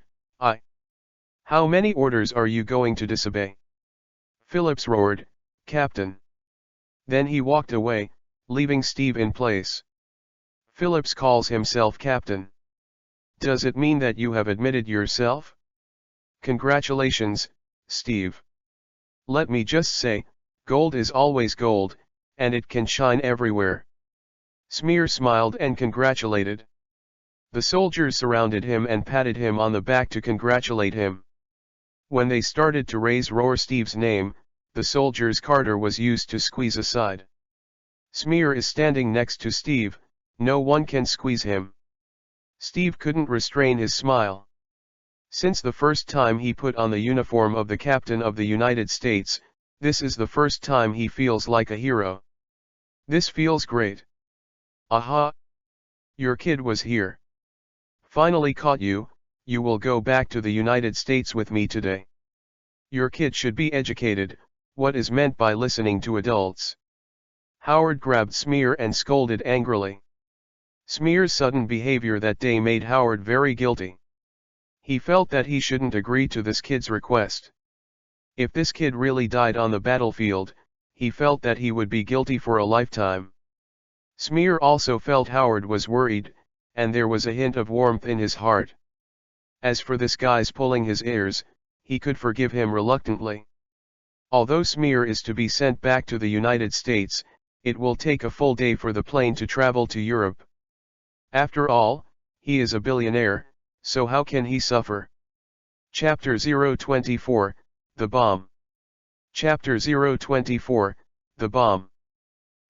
How many orders are you going to disobey?" Phillips roared, "Captain." Then he walked away, leaving Steve in place. Phillips calls himself captain. Does it mean that you have admitted yourself? Congratulations, Steve. Let me just say, gold is always gold, and it can shine everywhere. Smear smiled and congratulated. The soldiers surrounded him and patted him on the back to congratulate him. When they started to roar Steve's name, the soldier's Carter was used to squeeze aside. Smear is standing next to Steve, no one can squeeze him. Steve couldn't restrain his smile. Since the first time he put on the uniform of the Captain of the United States, this is the first time he feels like a hero. This feels great. Aha! Your kid was here. Finally caught you, you will go back to the United States with me today. Your kid should be educated, what is meant by listening to adults. Howard grabbed Smear and scolded angrily. Smear's sudden behavior that day made Howard very guilty. He felt that he shouldn't agree to this kid's request. If this kid really died on the battlefield, he felt that he would be guilty for a lifetime. Smear also felt Howard was worried, and there was a hint of warmth in his heart. As for this guy's pulling his ears, he could forgive him reluctantly. Although Smear is to be sent back to the United States, it will take a full day for the plane to travel to Europe. After all, he is a billionaire, so how can he suffer? Chapter 024, The Bomb. Chapter 024, The Bomb.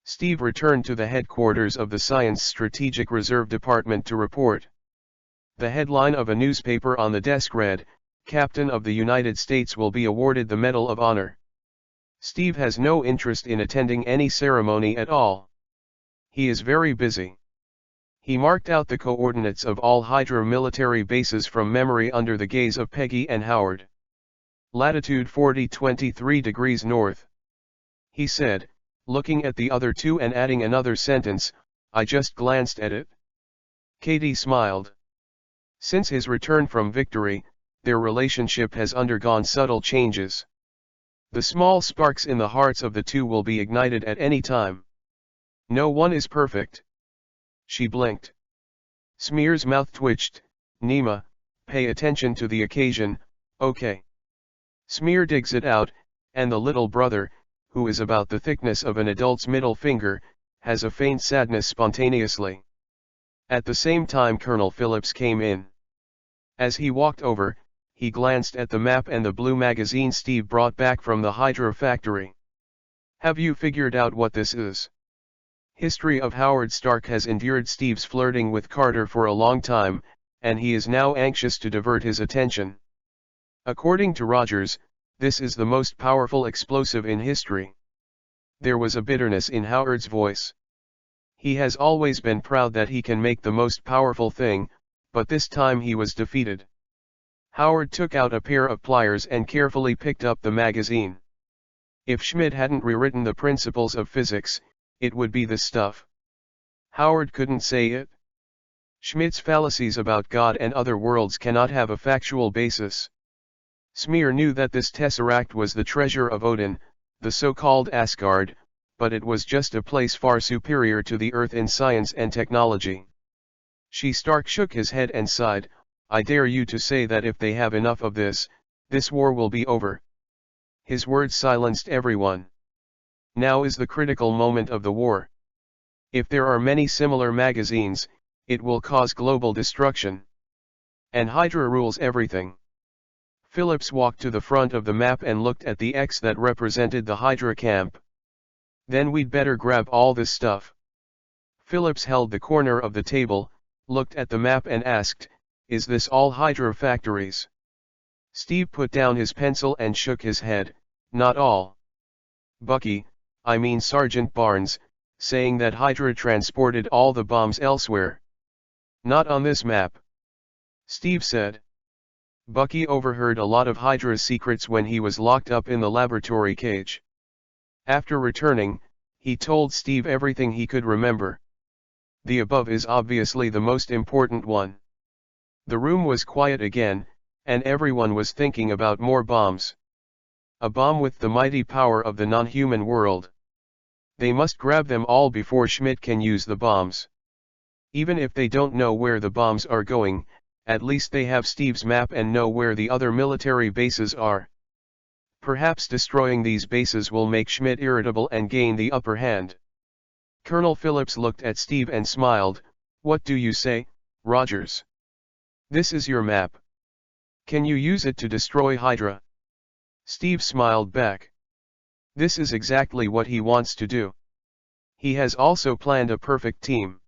Steve returned to the headquarters of the Science Strategic Reserve Department to report. The headline of a newspaper on the desk read, "Captain of the United States will be awarded the Medal of Honor." Steve has no interest in attending any ceremony at all. He is very busy. He marked out the coordinates of all Hydra military bases from memory under the gaze of Peggy and Howard. Latitude 40-23 degrees north. He said, looking at the other two and adding another sentence, "I just glanced at it." Katie smiled. Since his return from victory, their relationship has undergone subtle changes. The small sparks in the hearts of the two will be ignited at any time. No one is perfect. She blinked. Smear's mouth twitched. "Nima, pay attention to the occasion, okay?" Smear digs it out, and the little brother, who is about the thickness of an adult's middle finger, has a faint sadness spontaneously. At the same time Colonel Phillips came in. As he walked over, he glanced at the map and the blue magazine Steve brought back from the Hydra factory. "Have you figured out what this is?" History of Howard Stark has endured Steve's flirting with Carter for a long time, and he is now anxious to divert his attention. According to Rogers, this is the most powerful explosive in history. There was a bitterness in Howard's voice. He has always been proud that he can make the most powerful thing, but this time he was defeated. Howard took out a pair of pliers and carefully picked up the magazine. If Schmidt hadn't rewritten the principles of physics, it would be this stuff. Howard couldn't say it. Schmidt's fallacies about God and other worlds cannot have a factual basis. Smear knew that this tesseract was the treasure of Odin, the so-called Asgard, but it was just a place far superior to the Earth in science and technology. Stark shook his head and sighed, "I dare you to say that if they have enough of this, this war will be over." His words silenced everyone. Now is the critical moment of the war. If there are many similar magazines, it will cause global destruction. And Hydra rules everything. Phillips walked to the front of the map and looked at the X that represented the Hydra camp. "Then we'd better grab all this stuff." Phillips held the corner of the table, looked at the map and asked, "Is this all Hydra factories?" Steve put down his pencil and shook his head, "Not all. Bucky, I mean Sergeant Barnes, saying that Hydra transported all the bombs elsewhere." "Not on this map," Steve said. Bucky overheard a lot of Hydra's secrets when he was locked up in the laboratory cage. After returning, he told Steve everything he could remember. The above is obviously the most important one. The room was quiet again, and everyone was thinking about more bombs. A bomb with the mighty power of the non-human world. They must grab them all before Schmidt can use the bombs. Even if they don't know where the bombs are going, at least they have Steve's map and know where the other military bases are. Perhaps destroying these bases will make Schmidt irritable and gain the upper hand. Colonel Phillips looked at Steve and smiled. What do you say, Rogers? This is your map. Can you use it to destroy Hydra? Steve smiled back. This is exactly what he wants to do. He has also planned a perfect team.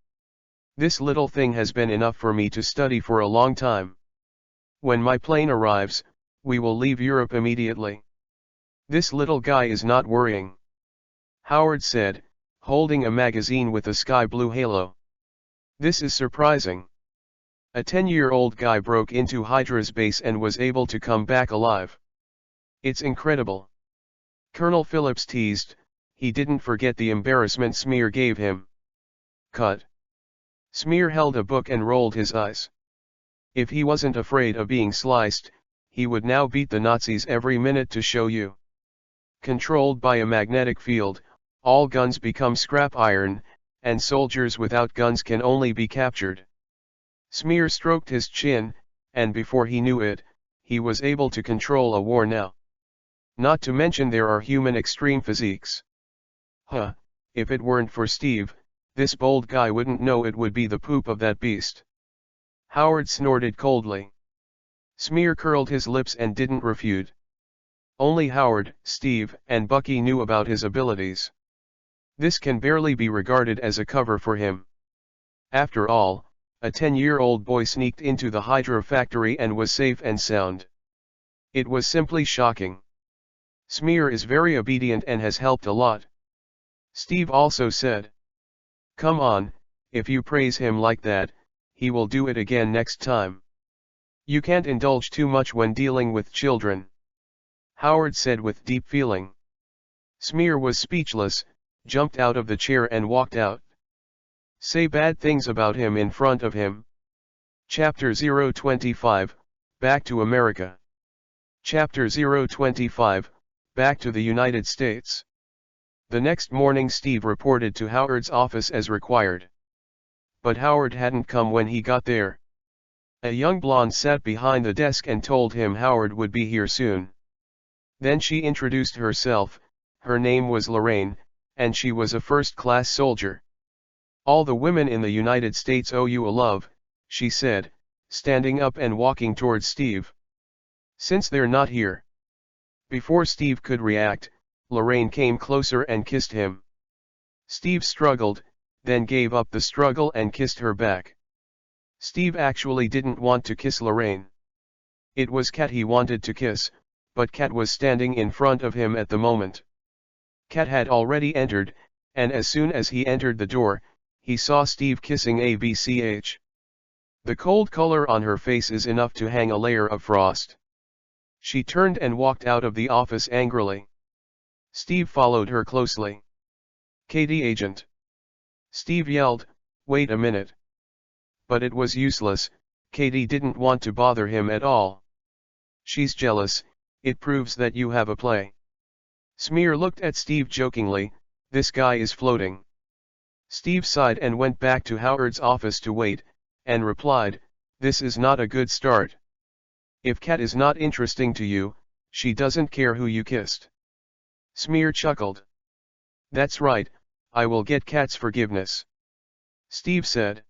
This little thing has been enough for me to study for a long time. When my plane arrives, we will leave Europe immediately. This little guy is not worrying, Howard said, holding a magazine with a sky blue halo. This is surprising. A 10-year-old guy broke into Hydra's base and was able to come back alive. It's incredible. Colonel Phillips teased. He didn't forget the embarrassment Smear gave him. Cut. Smear held a book and rolled his eyes. If he wasn't afraid of being sliced, he would now beat the Nazis every minute to show you. Controlled by a magnetic field, all guns become scrap iron, and soldiers without guns can only be captured. Smear stroked his chin, and before he knew it, he was able to control a war now. Not to mention there are human extreme physiques. Huh, if it weren't for Steve, this bold guy wouldn't know it would be the poop of that beast. Howard snorted coldly. Smear curled his lips and didn't refute. Only Howard, Steve, and Bucky knew about his abilities. This can barely be regarded as a cover for him. After all, a 10-year-old boy sneaked into the Hydra factory and was safe and sound. It was simply shocking. Smear is very obedient and has helped a lot. Steve also said. Come on, if you praise him like that, he will do it again next time. You can't indulge too much when dealing with children. Howard said with deep feeling. Smear was speechless, jumped out of the chair and walked out. Say bad things about him in front of him. Chapter 025, Back to America. Chapter 025, Back to the United States. The next morning Steve reported to Howard's office as required. But Howard hadn't come when he got there. A young blonde sat behind the desk and told him Howard would be here soon. Then she introduced herself. Her name was Lorraine, and she was a first-class soldier. All the women in the United States owe you a love, she said, standing up and walking towards Steve. Since they're not here. Before Steve could react, Lorraine came closer and kissed him. Steve struggled, then gave up the struggle and kissed her back. Steve actually didn't want to kiss Lorraine. It was Kat he wanted to kiss, but Kat was standing in front of him at the moment. Kat had already entered, and as soon as he entered the door, he saw Steve kissing ABCH. The cold color on her face is enough to hang a layer of frost. She turned and walked out of the office angrily. Steve followed her closely. Katie agent. Steve yelled, wait a minute. But it was useless, Katie didn't want to bother him at all. She's jealous, it proves that you have a play. Smear looked at Steve jokingly, this guy is floating. Steve sighed and went back to Howard's office to wait, and replied, this is not a good start. If Kat is not interesting to you, she doesn't care who you kissed. Smear chuckled. That's right, I will get Kat's forgiveness. Steve said.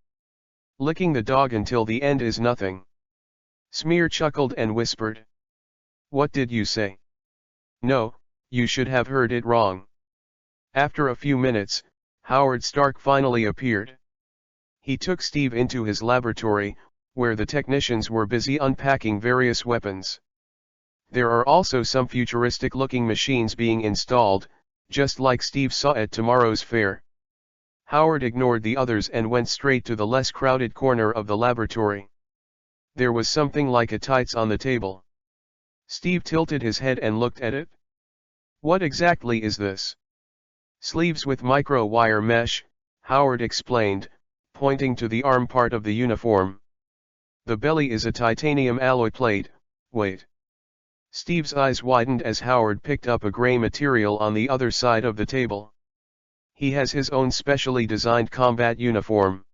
Licking the dog until the end is nothing. Smear chuckled and whispered. What did you say? No, you should have heard it wrong. After a few minutes, Howard Stark finally appeared. He took Steve into his laboratory, where the technicians were busy unpacking various weapons. There are also some futuristic-looking machines being installed, just like Steve saw at tomorrow's fair. Howard ignored the others and went straight to the less crowded corner of the laboratory. There was something like a tights on the table. Steve tilted his head and looked at it. What exactly is this? Sleeves with micro-wire mesh, Howard explained, pointing to the arm part of the uniform. The belly is a titanium alloy plate, wait. Steve's eyes widened as Howard picked up a gray material on the other side of the table. He has his own specially designed combat uniform.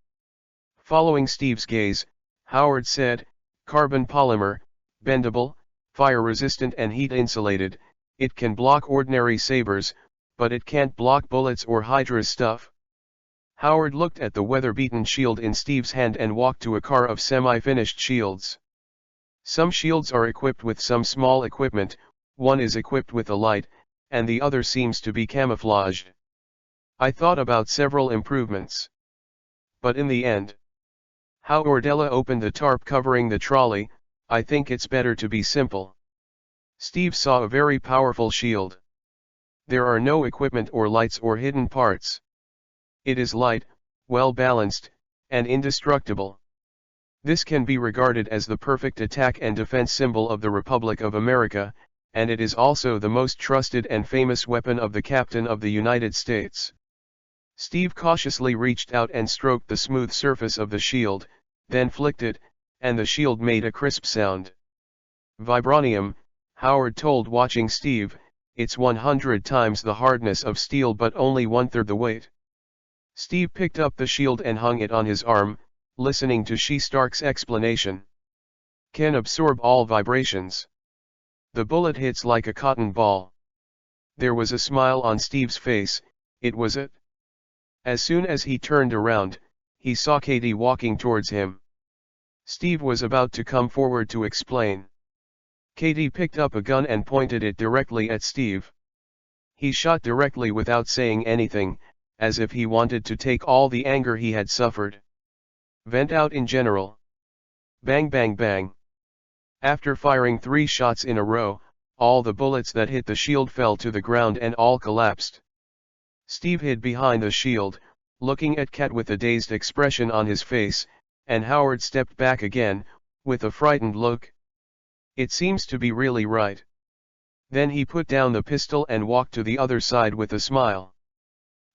Following Steve's gaze, Howard said, "Carbon polymer, bendable, fire-resistant and heat-insulated, it can block ordinary sabers, but it can't block bullets or Hydra's stuff." Howard looked at the weather-beaten shield in Steve's hand and walked to a car of semi-finished shields. Some shields are equipped with some small equipment, one is equipped with a light, and the other seems to be camouflaged. I thought about several improvements. But in the end, Howardella opened the tarp covering the trolley. "I think it's better to be simple." Steve saw a very powerful shield. There are no equipment or lights or hidden parts. It is light, well balanced, and indestructible. This can be regarded as the perfect attack and defense symbol of the Republic of America, and it is also the most trusted and famous weapon of the Captain of the United States. Steve cautiously reached out and stroked the smooth surface of the shield, then flicked it, and the shield made a crisp sound. "Vibranium," Howard told, watching Steve, "it's 100 times the hardness of steel but only 1/3 the weight." Steve picked up the shield and hung it on his arm, listening to Stark's explanation. "Can absorb all vibrations. The bullet hits like a cotton ball." There was a smile on Steve's face. It was it. As soon as he turned around, he saw Katie walking towards him. Steve was about to come forward to explain. Katie picked up a gun and pointed it directly at Steve. He shot directly without saying anything, as if he wanted to take all the anger he had suffered. Vent out in general. Bang bang bang. After firing 3 shots in a row, all the bullets that hit the shield fell to the ground and all collapsed. Steve hid behind the shield, looking at Kat with a dazed expression on his face, and Howard stepped back again, with a frightened look. "It seems to be really right." Then he put down the pistol and walked to the other side with a smile.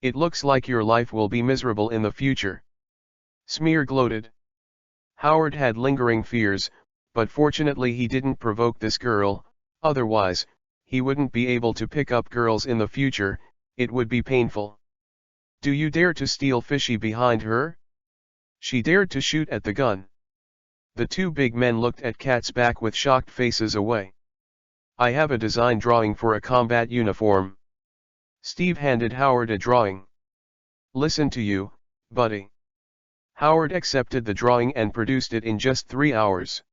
"It looks like your life will be miserable in the future." Smear gloated. Howard had lingering fears, but fortunately he didn't provoke this girl, otherwise, he wouldn't be able to pick up girls in the future. It would be painful. "Do you dare to steal Fishy behind her?" She dared to shoot at the gun. The 2 big men looked at Kat's back with shocked faces away. "I have a design drawing for a combat uniform." Steve handed Howard a drawing. "Listen to you, buddy." Howard accepted the drawing and produced it in just 3 hours.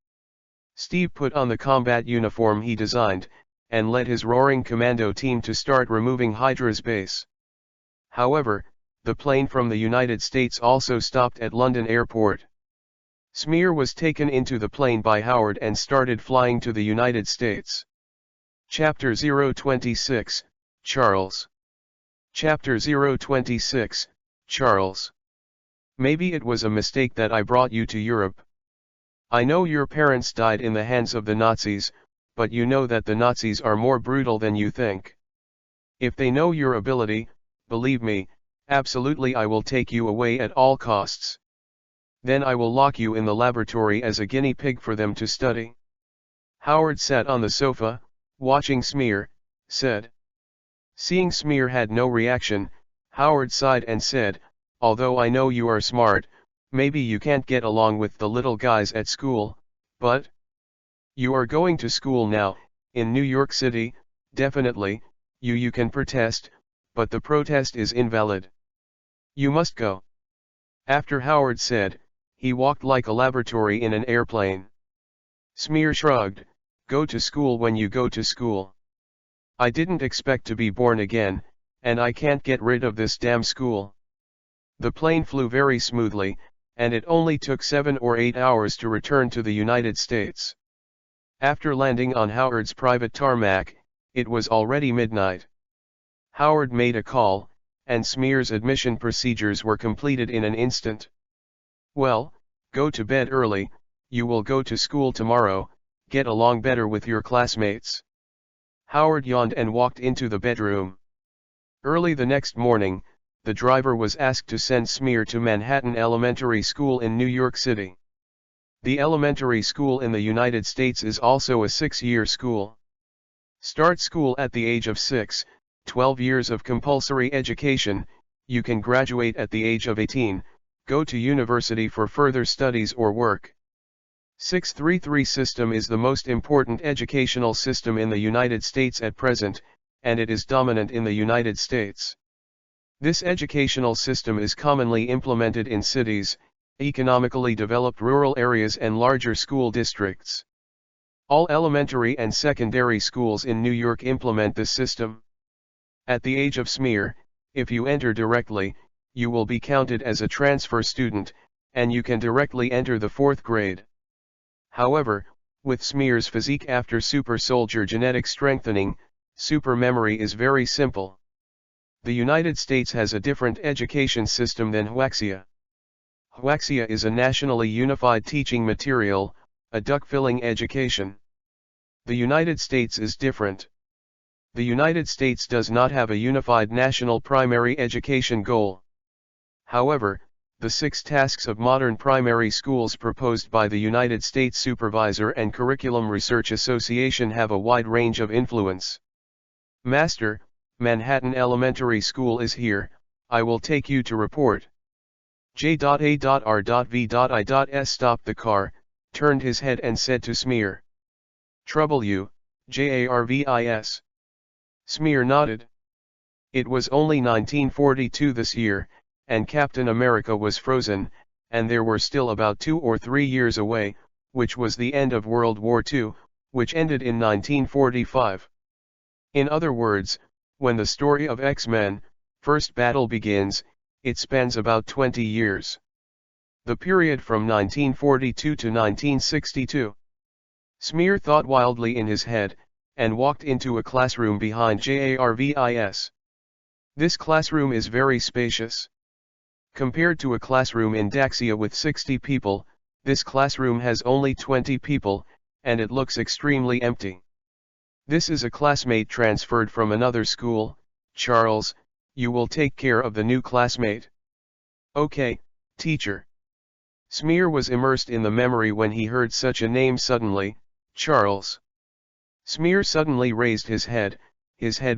Steve put on the combat uniform he designed, and led his roaring commando team to start removing Hydra's base. However, the plane from the United States also stopped at London Airport. Smear was taken into the plane by Howard and started flying to the United States. Chapter 026, Charles. Chapter 026, Charles. "Maybe it was a mistake that I brought you to Europe. I know your parents died in the hands of the Nazis, but you know that the Nazis are more brutal than you think. If they know your ability, believe me, absolutely I will take you away at all costs. Then I will lock you in the laboratory as a guinea pig for them to study." Howard sat on the sofa, watching Smear, said. Seeing Smear had no reaction, Howard sighed and said, "Although I know you are smart, maybe you can't get along with the little guys at school, but you are going to school now, in New York City, definitely, you can protest, but the protest is invalid. You must go." After Howard said, he walked like a laboratory in an airplane. Smear shrugged, "Go to school when you go to school. I didn't expect to be born again, and I can't get rid of this damn school." The plane flew very smoothly, and it only took 7 or 8 hours to return to the United States. After landing on Howard's private tarmac, it was already midnight. Howard made a call, and Smear's admission procedures were completed in an instant. "Well, go to bed early, you will go to school tomorrow, get along better with your classmates." Howard yawned and walked into the bedroom. Early the next morning, the driver was asked to send Smear to Manhattan Elementary School in New York City. The elementary school in the United States is also a 6-year school. Start school at the age of 6, 12 years of compulsory education, you can graduate at the age of 18, go to university for further studies or work. 633 system is the most important educational system in the United States at present, and it is dominant in the United States. This educational system is commonly implemented in cities, economically developed rural areas and larger school districts. All elementary and secondary schools in New York implement this system. At the age of SMER, if you enter directly, you will be counted as a transfer student, and you can directly enter the 4th grade. However, with SMER's physique after super soldier genetic strengthening, super memory is very simple. The United States has a different education system than Huaxia. Huaxia is a nationally unified teaching material, a duck-filling education. The United States is different. The United States does not have a unified national primary education goal. However, the 6 tasks of modern primary schools proposed by the United States Supervisor and Curriculum Research Association have a wide range of influence. Master, Manhattan Elementary School is here, I will take you to report. J.A.R.V.I.S. stopped the car, turned his head and said to SMER. Trouble you, Jarvis. SMER nodded. It was only 1942 this year, and Captain America was frozen, and there were still about 2 or 3 years away, which was the end of World War II, which ended in 1945. In other words, when the story of X-Men, First Battle begins, it spans about 20 years. The period from 1942 to 1962. SMER thought wildly in his head, and walked into a classroom behind Jarvis. This classroom is very spacious. Compared to a classroom in Daxia with 60 people, this classroom has only 20 people, and it looks extremely empty. This is a classmate transferred from another school. Charles, you will take care of the new classmate. Okay, teacher. SMER was immersed in the memory when he heard such a name suddenly, Charles. SMER suddenly raised his head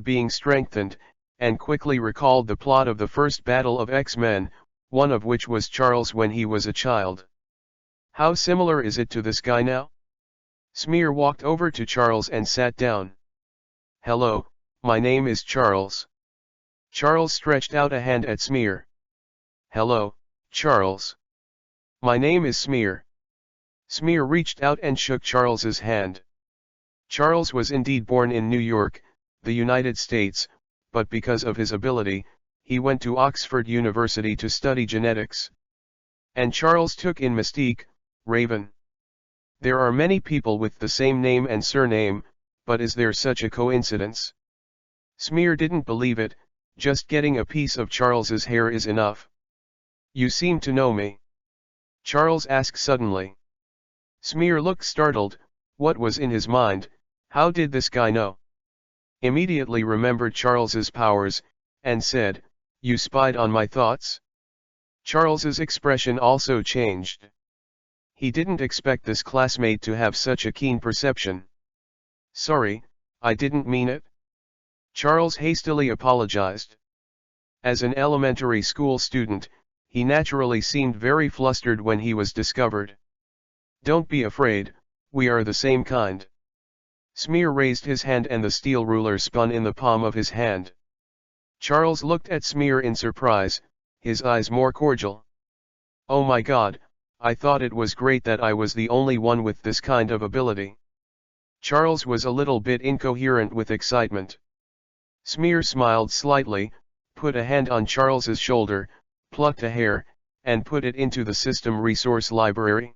being strengthened, and quickly recalled the plot of the first battle of X-Men, one of which was Charles when he was a child. How similar is it to this guy now? SMER walked over to Charles and sat down. Hello, my name is Charles. Charles stretched out a hand at SMER. Hello, Charles. My name is SMER. SMER reached out and shook Charles's hand. Charles was indeed born in New York, the United States, but because of his ability, he went to Oxford University to study genetics. And Charles took in Mystique, Raven. There are many people with the same name and surname, but is there such a coincidence? SMER didn't believe it, just getting a piece of Charles's hair is enough. You seem to know me. Charles asked suddenly. SMER looked startled, what was in his mind, how did this guy know? Immediately remembered Charles's powers, and said, you spied on my thoughts? Charles's expression also changed. He didn't expect this classmate to have such a keen perception. Sorry, I didn't mean it. Charles hastily apologized. As an elementary school student, he naturally seemed very flustered when he was discovered. Don't be afraid, we are the same kind. SMER raised his hand and the steel ruler spun in the palm of his hand. Charles looked at SMER in surprise, his eyes more cordial. Oh my God, I thought it was great that I was the only one with this kind of ability. Charles was a little bit incoherent with excitement. SMER smiled slightly, put a hand on Charles's shoulder, plucked a hair, and put it into the system resource library.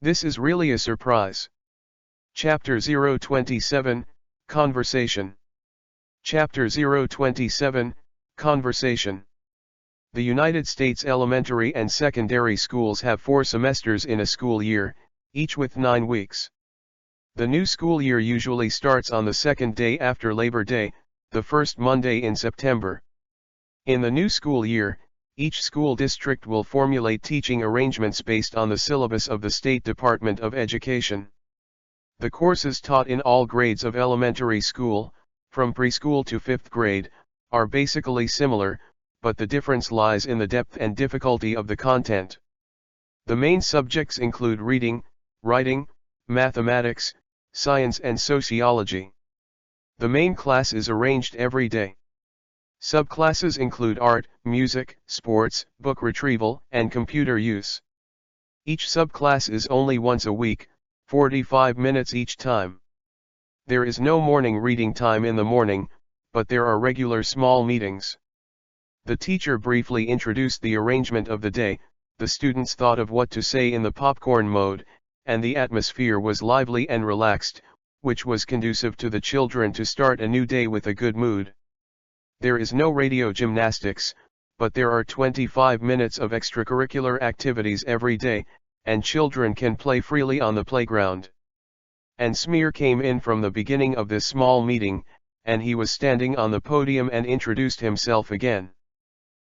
This is really a surprise. Chapter 027, Conversation. Chapter 027, Conversation. The United States elementary and secondary schools have 4 semesters in a school year, each with 9 weeks. The new school year usually starts on the second day after Labor Day, the first Monday in September. In the new school year, each school district will formulate teaching arrangements based on the syllabus of the State Department of Education. The courses taught in all grades of elementary school, from preschool to 5th grade, are basically similar, but the difference lies in the depth and difficulty of the content. The main subjects include reading, writing, mathematics, science and sociology. The main class is arranged every day. Subclasses include art, music, sports, book retrieval, and computer use. Each subclass is only once a week, 45 minutes each time. There is no morning reading time in the morning, but there are regular small meetings. The teacher briefly introduced the arrangement of the day, the students thought of what to say in the popcorn mode, and the atmosphere was lively and relaxed, which was conducive to the children to start a new day with a good mood. There is no radio gymnastics, but there are 25 minutes of extracurricular activities every day, and children can play freely on the playground. And Smear came in from the beginning of this small meeting, and he was standing on the podium and introduced himself again.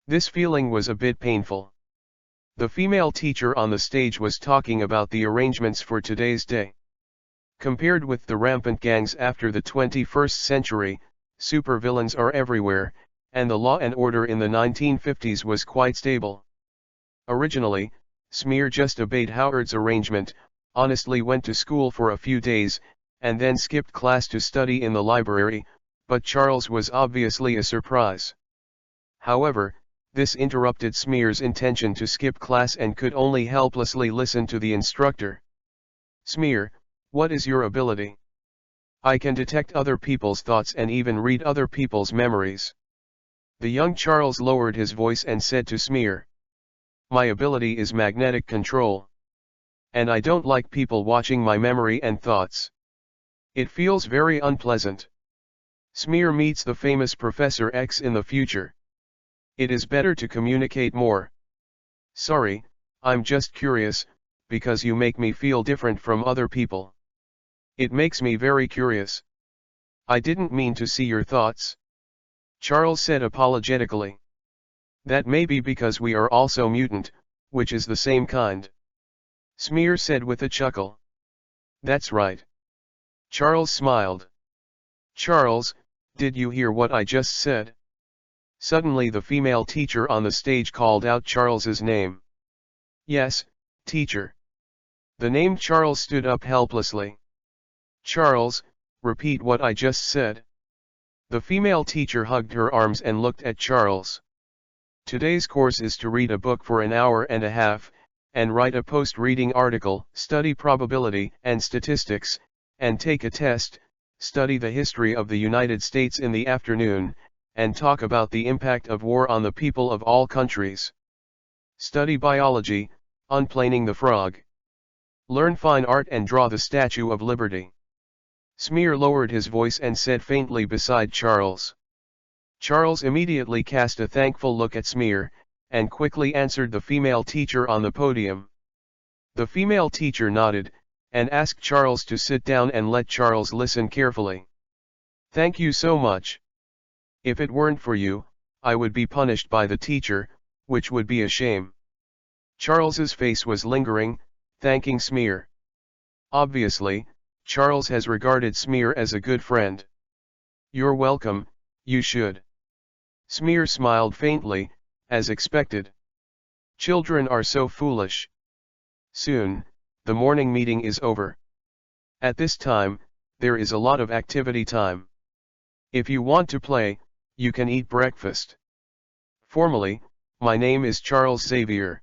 This feeling was a bit painful. The female teacher on the stage was talking about the arrangements for today's day. Compared with the rampant gangs after the 21st century, supervillains are everywhere, and the law and order in the 1950s was quite stable. Originally, Smear just obeyed Howard's arrangement, honestly went to school for a few days, and then skipped class to study in the library, but Charles was obviously a surprise. However, this interrupted Smear's intention to skip class and could only helplessly listen to the instructor. "Smear, what is your ability?" "I can detect other people's thoughts and even read other people's memories." The young Charles lowered his voice and said to Smear, "My ability is magnetic control. And I don't like people watching my memory and thoughts. It feels very unpleasant." Smear meets the famous Professor X in the future. "It is better to communicate more." "Sorry, I'm just curious, because you make me feel different from other people. It makes me very curious." "I didn't mean to see your thoughts," Charles said apologetically. "That may be because we are also mutant, which is the same kind," Smear said with a chuckle. "That's right." Charles smiled. "Charles, did you hear what I just said?" Suddenly the female teacher on the stage called out Charles's name. "Yes, teacher." The named Charles stood up helplessly. "Charles, repeat what I just said." The female teacher hugged her arms and looked at Charles. "Today's course is to read a book for an hour and a half, and write a post-reading article, study probability and statistics, and take a test, study the history of the United States in the afternoon, and talk about the impact of war on the people of all countries. Study biology, unplaning the frog. Learn fine art and draw the Statue of Liberty." Smear lowered his voice and said faintly beside Charles. Charles immediately cast a thankful look at Smear, and quickly answered the female teacher on the podium. The female teacher nodded, and asked Charles to sit down and let Charles listen carefully. "Thank you so much. If it weren't for you, I would be punished by the teacher, which would be a shame." Charles's face was lingering, thanking Smear. Obviously, Charles has regarded Smear as a good friend. "You're welcome, you should." Smear smiled faintly, as expected. Children are so foolish. Soon, the morning meeting is over. At this time, there is a lot of activity time. If you want to play, you can eat breakfast. Formally, my name is Charles Xavier.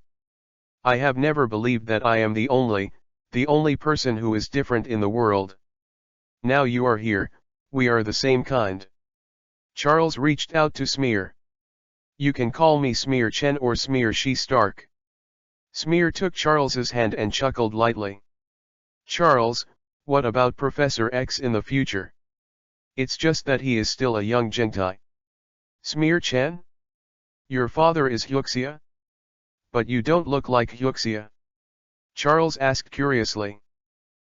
I have never believed that I am the only person who is different in the world. Now you are here, we are the same kind. Charles reached out to Smear. "You can call me Smear Chen or Smear She Stark." Smear took Charles's hand and chuckled lightly. "Charles, what about Professor X in the future? It's just that he is still a young gentai." "Smear Chen? Your father is Hyuxia? But you don't look like Hyuxia," Charles asked curiously.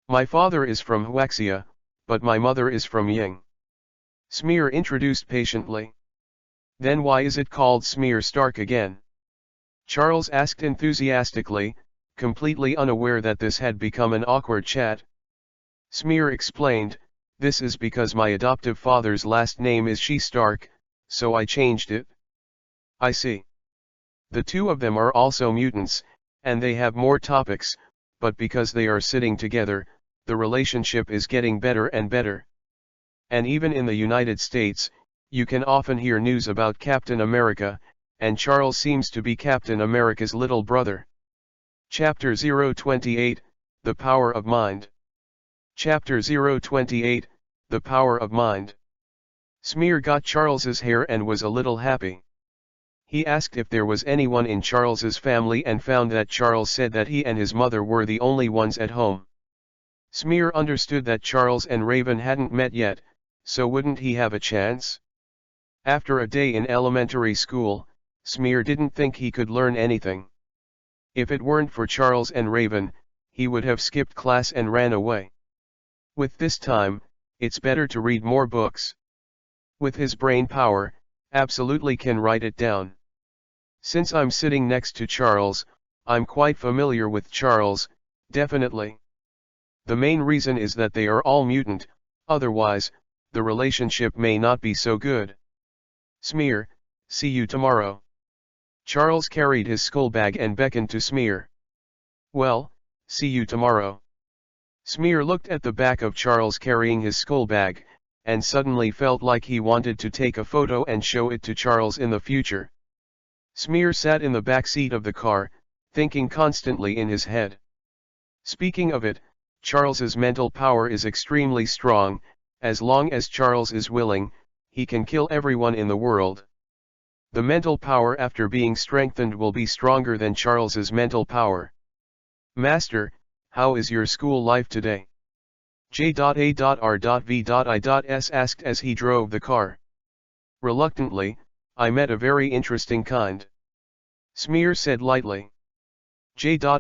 "My father is from Huaxia, but my mother is from Ying," Smear introduced patiently. "Then why is it called Smear Stark again?" Charles asked enthusiastically, completely unaware that this had become an awkward chat. Smear explained, "This is because my adoptive father's last name is She Stark, so I changed it." I see. The two of them are also mutants, and they have more topics, but because they are sitting together, the relationship is getting better and better. And even in the United States, you can often hear news about Captain America, and Charles seems to be Captain America's little brother. Chapter 028, The Power of Mind. Chapter 028, The Power of Mind. Smear got Charles's hair and was a little happy. He asked if there was anyone in Charles's family and found that Charles said that he and his mother were the only ones at home. Smear understood that Charles and Raven hadn't met yet, so wouldn't he have a chance? After a day in elementary school, Smear didn't think he could learn anything. If it weren't for Charles and Raven, he would have skipped class and ran away. With this time, it's better to read more books. With his brain power, absolutely can write it down. Since I'm sitting next to Charles, I'm quite familiar with Charles, definitely. The main reason is that they are all mutant, otherwise, the relationship may not be so good. Smear, see you tomorrow. Charles carried his school bag and beckoned to Smear. Well, see you tomorrow. Smear looked at the back of Charles carrying his school bag, and suddenly felt like he wanted to take a photo and show it to Charles in the future. Smear sat in the back seat of the car, thinking constantly in his head. Speaking of it, Charles's mental power is extremely strong. As long as Charles is willing, he can kill everyone in the world. The mental power after being strengthened will be stronger than Charles's mental power. Master, how is your school life today? J.A.R.V.I.S. asked as he drove the car. Reluctantly, I met a very interesting kind. Smear said lightly. J.A.R.V.I.S.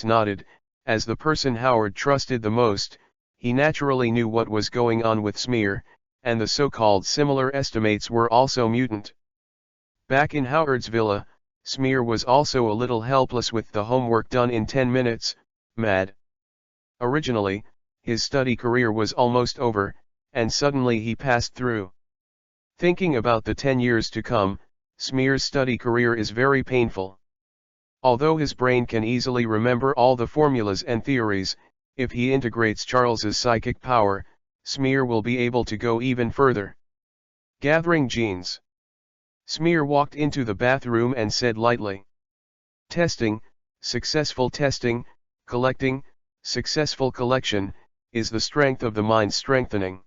nodded, as the person Howard trusted the most. He naturally knew what was going on with Smear, and the so-called similar estimates were also mutant. Back in Howard's villa, Smear was also a little helpless with the homework done in 10 minutes, mad. Originally, his study career was almost over, and suddenly he passed through. Thinking about the 10 years to come, Smear's study career is very painful. Although his brain can easily remember all the formulas and theories, if he integrates Charles's psychic power, Smear will be able to go even further. Gathering jeans. Smear walked into the bathroom and said lightly. Testing, successful testing, collecting, successful collection, is the strength of the mind strengthening.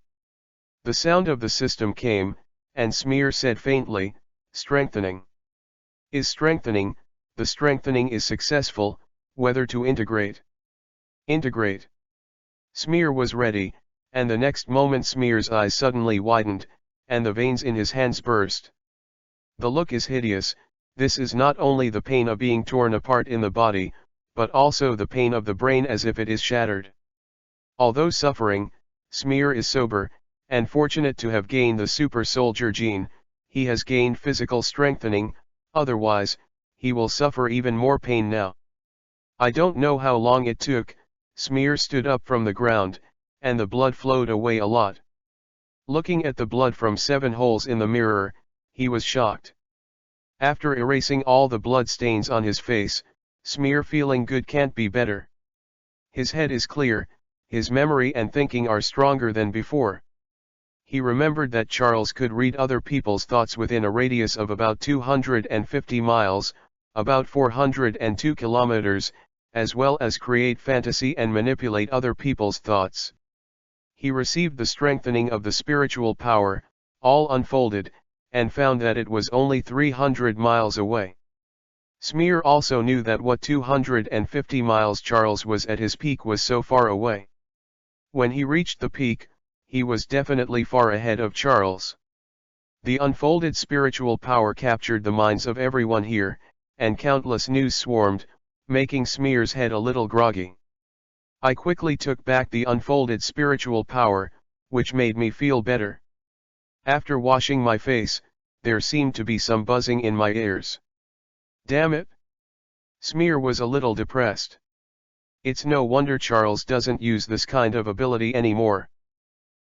The sound of the system came, and Smear said faintly, strengthening. Is strengthening, the strengthening is successful, whether to integrate. Integrate. Smear was ready, and the next moment Smear's eyes suddenly widened, and the veins in his hands burst. The look is hideous. This is not only the pain of being torn apart in the body, but also the pain of the brain as if it is shattered. Although suffering, Smear is sober, and fortunate to have gained the super soldier gene. He has gained physical strengthening, otherwise, he will suffer even more pain now. I don't know how long it took. Smear stood up from the ground, and the blood flowed away a lot. Looking at the blood from 7 holes in the mirror, he was shocked. After erasing all the blood stains on his face, Smear feeling good can't be better. His head is clear, his memory and thinking are stronger than before. He remembered that Charles could read other people's thoughts within a radius of about 250 miles, about 402 kilometers, as well as create fantasy and manipulate other people's thoughts. He received the strengthening of the spiritual power, all unfolded, and found that it was only 300 miles away. Smear also knew that what 250 miles Charles was at his peak was so far away. When he reached the peak, he was definitely far ahead of Charles. The unfolded spiritual power captured the minds of everyone here, and countless news swarmed, making Smear's head a little groggy. I quickly took back the unfolded spiritual power, which made me feel better. After washing my face, there seemed to be some buzzing in my ears. Damn it! Smear was a little depressed. It's no wonder Charles doesn't use this kind of ability anymore.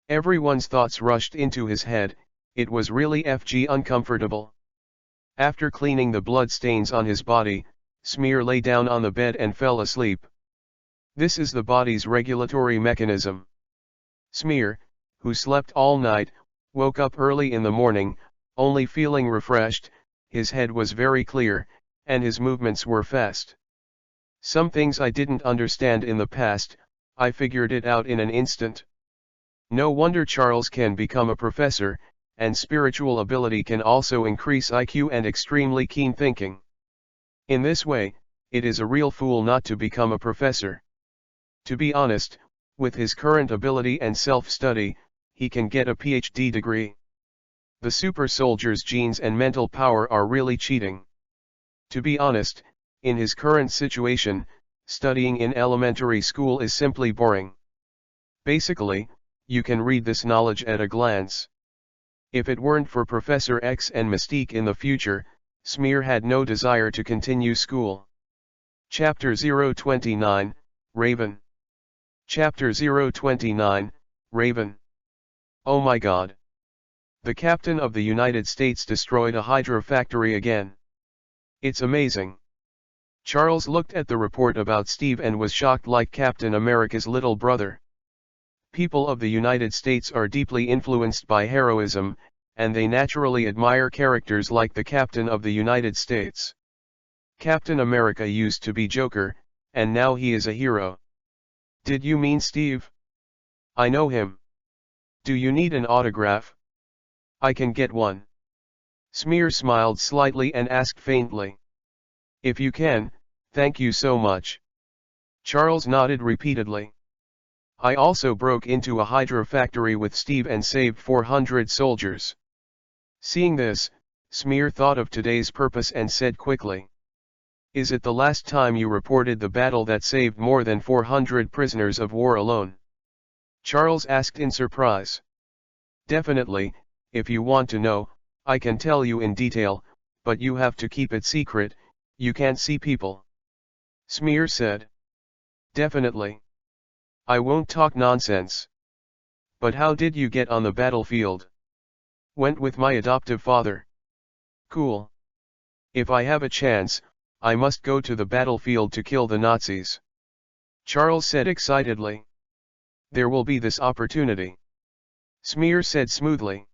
Everyone's thoughts rushed into his head, It was really uncomfortable. After cleaning the blood stains on his body, Smear lay down on the bed and fell asleep. This is the body's regulatory mechanism. Smear, who slept all night, woke up early in the morning, only feeling refreshed. His head was very clear, and his movements were fast. Some things I didn't understand in the past, I figured it out in an instant. No wonder Charles can become a professor, and spiritual ability can also increase IQ and extremely keen thinking. In this way, it is a real fool not to become a professor. To be honest, with his current ability and self-study, he can get a PhD degree. The super soldier's genes and mental power are really cheating. To be honest, in his current situation, studying in elementary school is simply boring. Basically, you can read this knowledge at a glance. If it weren't for Professor X and Mystique in the future, Smear had no desire to continue school. Chapter 029, Raven. Chapter 029, Raven. Oh my God. The Captain of the United States destroyed a Hydra factory again. It's amazing. Charles looked at the report about Steve and was shocked like Captain America's little brother. People of the United States are deeply influenced by heroism, and they naturally admire characters like the Captain of the United States. Captain America used to be Joker, and now he is a hero. Did you mean Steve? I know him. Do you need an autograph? I can get one. Smear smiled slightly and asked faintly. If you can, thank you so much. Charles nodded repeatedly. I also broke into a Hydra factory with Steve and saved 400 soldiers. Seeing this, Smear thought of today's purpose and said quickly. Is it the last time you reported the battle that saved more than 400 prisoners of war alone? Charles asked in surprise. Definitely, if you want to know, I can tell you in detail, but you have to keep it secret, you can't see people. Smear said. Definitely. I won't talk nonsense. But how did you get on the battlefield? Went with my adoptive father. Cool. If I have a chance, I must go to the battlefield to kill the Nazis. Charles said excitedly. There will be this opportunity. Smear said smoothly.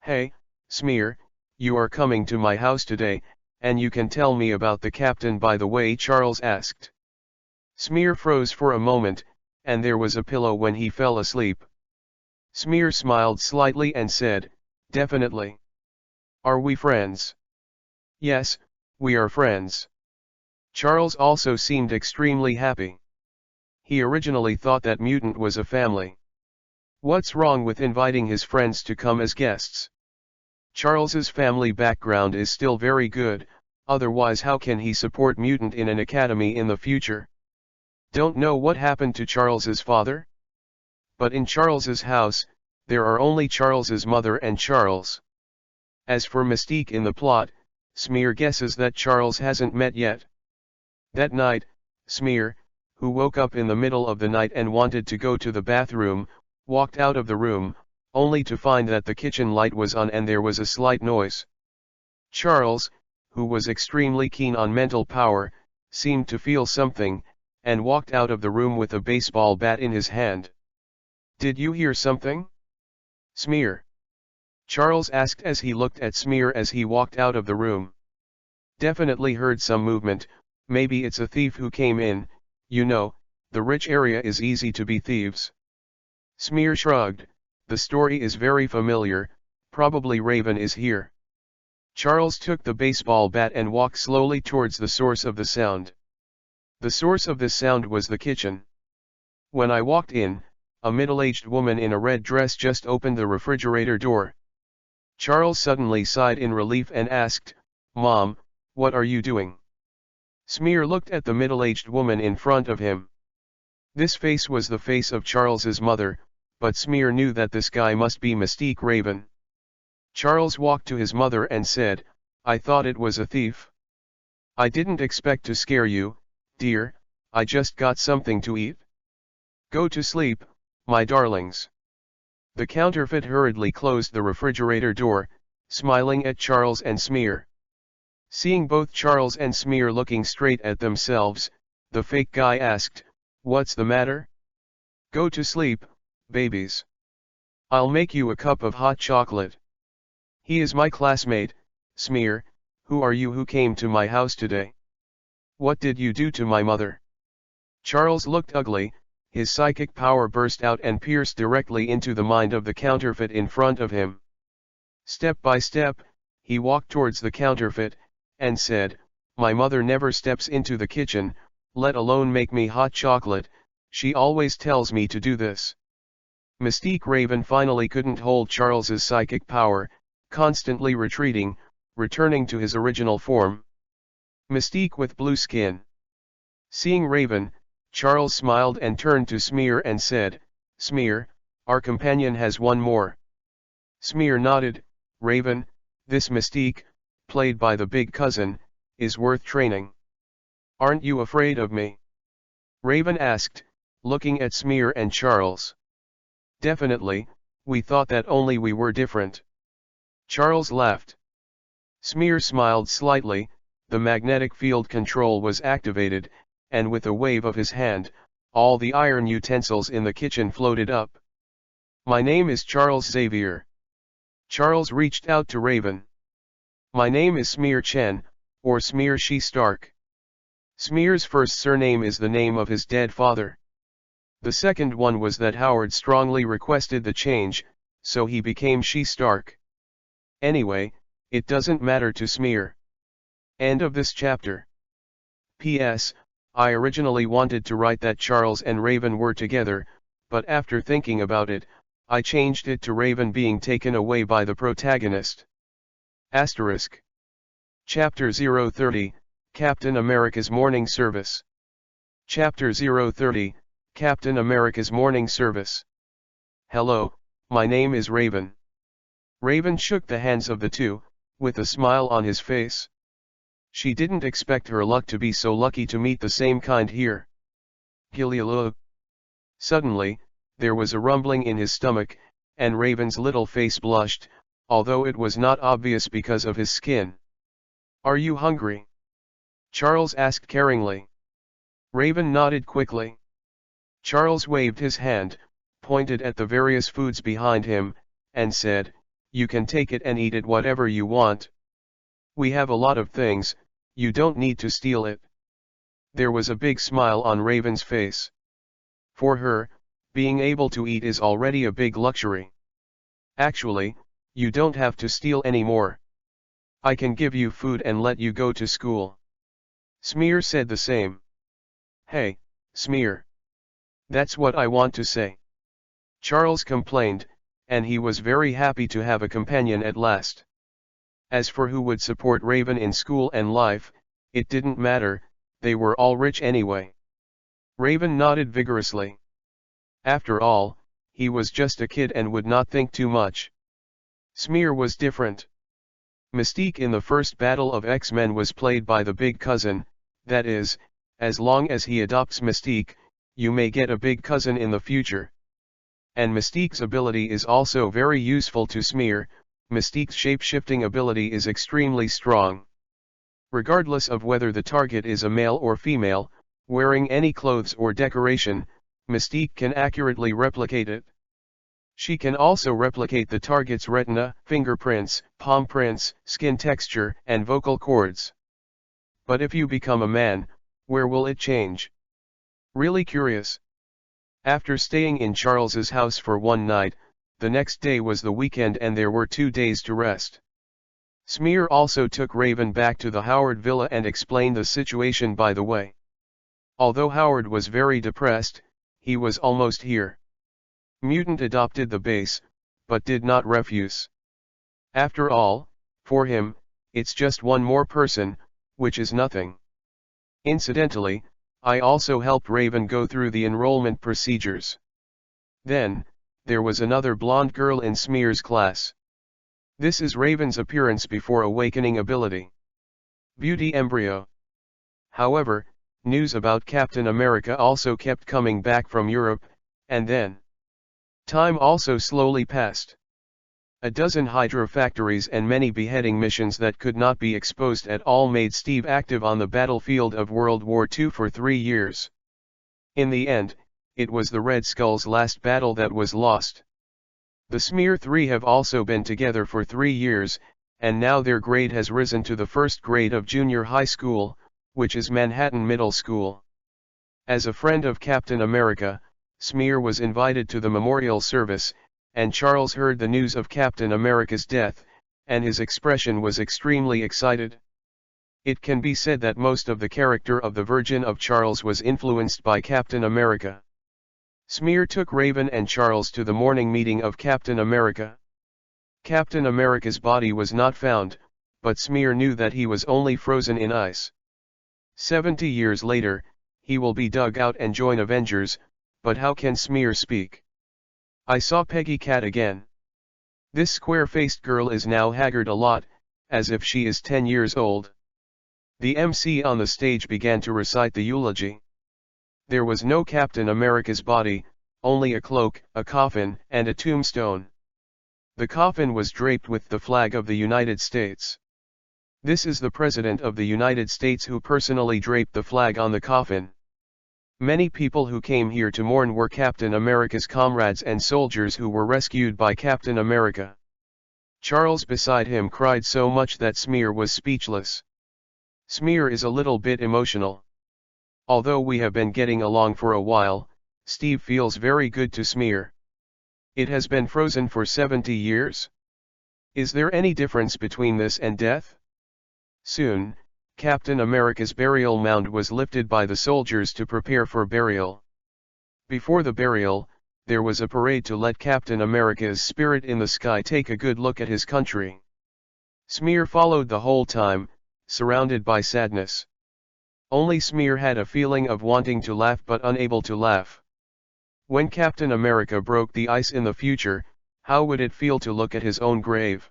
Hey, Smear, you are coming to my house today, and you can tell me about the captain by the way, Charles asked. Smear froze for a moment, and there was a pillow when he fell asleep. Smear smiled slightly and said, definitely. Are we friends? Yes, we are friends. Charles also seemed extremely happy. He originally thought that Mutant was a family. What's wrong with inviting his friends to come as guests? Charles's family background is still very good, otherwise how can he support Mutant in an academy in the future? Don't know what happened to Charles's father? But in Charles's house, there are only Charles's mother and Charles. As for Mystique in the plot, Smear guesses that Charles hasn't met yet. That night, Smear, who woke up in the middle of the night and wanted to go to the bathroom, walked out of the room, only to find that the kitchen light was on and there was a slight noise. Charles, who was extremely keen on mental power, seemed to feel something, and walked out of the room with a baseball bat in his hand. Did you hear something? Smear. Charles asked as he looked at Smear as he walked out of the room. Definitely heard some movement, maybe it's a thief who came in, you know, the rich area is easy to be thieves. Smear shrugged, the story is very familiar, probably Raven is here. Charles took the baseball bat and walked slowly towards the source of the sound. The source of this sound was the kitchen. When I walked in, a middle-aged woman in a red dress just opened the refrigerator door. Charles suddenly sighed in relief and asked, Mom, what are you doing? Smear looked at the middle-aged woman in front of him. This face was the face of Charles's mother, but Smear knew that this guy must be Mystique Raven. Charles walked to his mother and said, I thought it was a thief. I didn't expect to scare you, dear, I just got something to eat. Go to sleep, my darlings. The counterfeit hurriedly closed the refrigerator door, smiling at Charles and Smear. Seeing both Charles and Smear looking straight at themselves, the fake guy asked, "What's the matter? Go to sleep, babies. I'll make you a cup of hot chocolate." "He is my classmate, Smear. Who are you who came to my house today? What did you do to my mother?" Charles looked ugly, his psychic power burst out and pierced directly into the mind of the counterfeit in front of him. Step by step, he walked towards the counterfeit, and said, "My mother never steps into the kitchen, let alone make me hot chocolate. She always tells me to do this." Mystique Raven finally couldn't hold Charles's psychic power, constantly retreating, returning to his original form. Mystique with blue skin. Seeing Raven, Charles smiled and turned to Smear and said, "Smear, our companion has one more." Smear nodded. "Raven, this Mystique, played by the big cousin, is worth training. Aren't you afraid of me?" Raven asked, looking at Smear and Charles. "Definitely, we thought that only we were different." Charles laughed. Smear smiled slightly, the magnetic field control was activated, and with a wave of his hand, all the iron utensils in the kitchen floated up. "My name is Charles Xavier." Charles reached out to Raven. "My name is Smear Chen, or Smear She Stark." Smear's first surname is the name of his dead father. The second one was that Howard strongly requested the change, so he became She Stark. Anyway, it doesn't matter to Smear. End of this chapter. P.S. I originally wanted to write that Charles and Raven were together, but after thinking about it, I changed it to Raven being taken away by the protagonist. Asterisk. Chapter 030, Captain America's Morning Service. Chapter 030, Captain America's Morning Service. "Hello, my name is Raven." Raven shook the hands of the two, with a smile on his face. She didn't expect her luck to be so lucky to meet the same kind here. Gillialoo. Suddenly, there was a rumbling in his stomach, and Raven's little face blushed, although it was not obvious because of his skin. "Are you hungry?" Charles asked caringly. Raven nodded quickly. Charles waved his hand, pointed at the various foods behind him, and said, "You can take it and eat it whatever you want. We have a lot of things, you don't need to steal it." There was a big smile on Raven's face. For her, being able to eat is already a big luxury. "Actually, you don't have to steal anymore. I can give you food and let you go to school." Smear said the same. "Hey, Smear. That's what I want to say." Charles complained, and he was very happy to have a companion at last. As for who would support Raven in school and life, it didn't matter, they were all rich anyway. Raven nodded vigorously. After all, he was just a kid and would not think too much. Smear was different. Mystique in the first Battle of X-Men was played by the big cousin, that is, as long as he adopts Mystique, you may get a big cousin in the future. And Mystique's ability is also very useful to Smear. Mystique's shape-shifting ability is extremely strong. Regardless of whether the target is a male or female, wearing any clothes or decoration, Mystique can accurately replicate it. She can also replicate the target's retina, fingerprints, palm prints, skin texture, and vocal cords. But if you become a man, where will it change? Really curious. After staying in Charles's house for one night, the next day was the weekend and there were 2 days to rest. Smear also took Raven back to the Howard villa and explained the situation by the way. Although Howard was very depressed, he was almost here. Mutant adopted the base, but did not refuse. After all, for him, it's just one more person, which is nothing. Incidentally, I also helped Raven go through the enrollment procedures. Then, there was another blonde girl in Smear's class. This is Raven's appearance before awakening ability. Beauty embryo. However, news about Captain America also kept coming back from Europe, and then Time also slowly passed. A dozen hydro factories and many beheading missions that could not be exposed at all made Steve active on the battlefield of World War II for 3 years. In the end, it was the Red Skull's last battle that was lost. The Smear Three have also been together for 3 years, and now their grade has risen to the first grade of junior high school, which is Manhattan Middle School. As a friend of Captain America, Smear was invited to the memorial service, and Charles heard the news of Captain America's death, and his expression was extremely excited. It can be said that most of the character of the Virgin of Charles was influenced by Captain America. Smear took Raven and Charles to the morning meeting of Captain America. Captain America's body was not found, but Smear knew that he was only frozen in ice. 70 years later, he will be dug out and join Avengers, but how can Smear speak? I saw Peggy Cat again. This square-faced girl is now haggard a lot, as if she is 10 years old. The MC on the stage began to recite the eulogy. There was no Captain America's body, only a cloak, a coffin, and a tombstone. The coffin was draped with the flag of the United States. This is the President of the United States who personally draped the flag on the coffin. Many people who came here to mourn were Captain America's comrades and soldiers who were rescued by Captain America. Charles beside him cried so much that Smear was speechless. Smear is a little bit emotional. Although we have been getting along for a while, Steve feels very good to Smear. It has been frozen for 70 years? Is there any difference between this and death? Soon, Captain America's burial mound was lifted by the soldiers to prepare for burial. Before the burial, there was a parade to let Captain America's spirit in the sky take a good look at his country. Smear followed the whole time, surrounded by sadness. Only Smear had a feeling of wanting to laugh but unable to laugh. When Captain America broke the ice in the future, how would it feel to look at his own grave?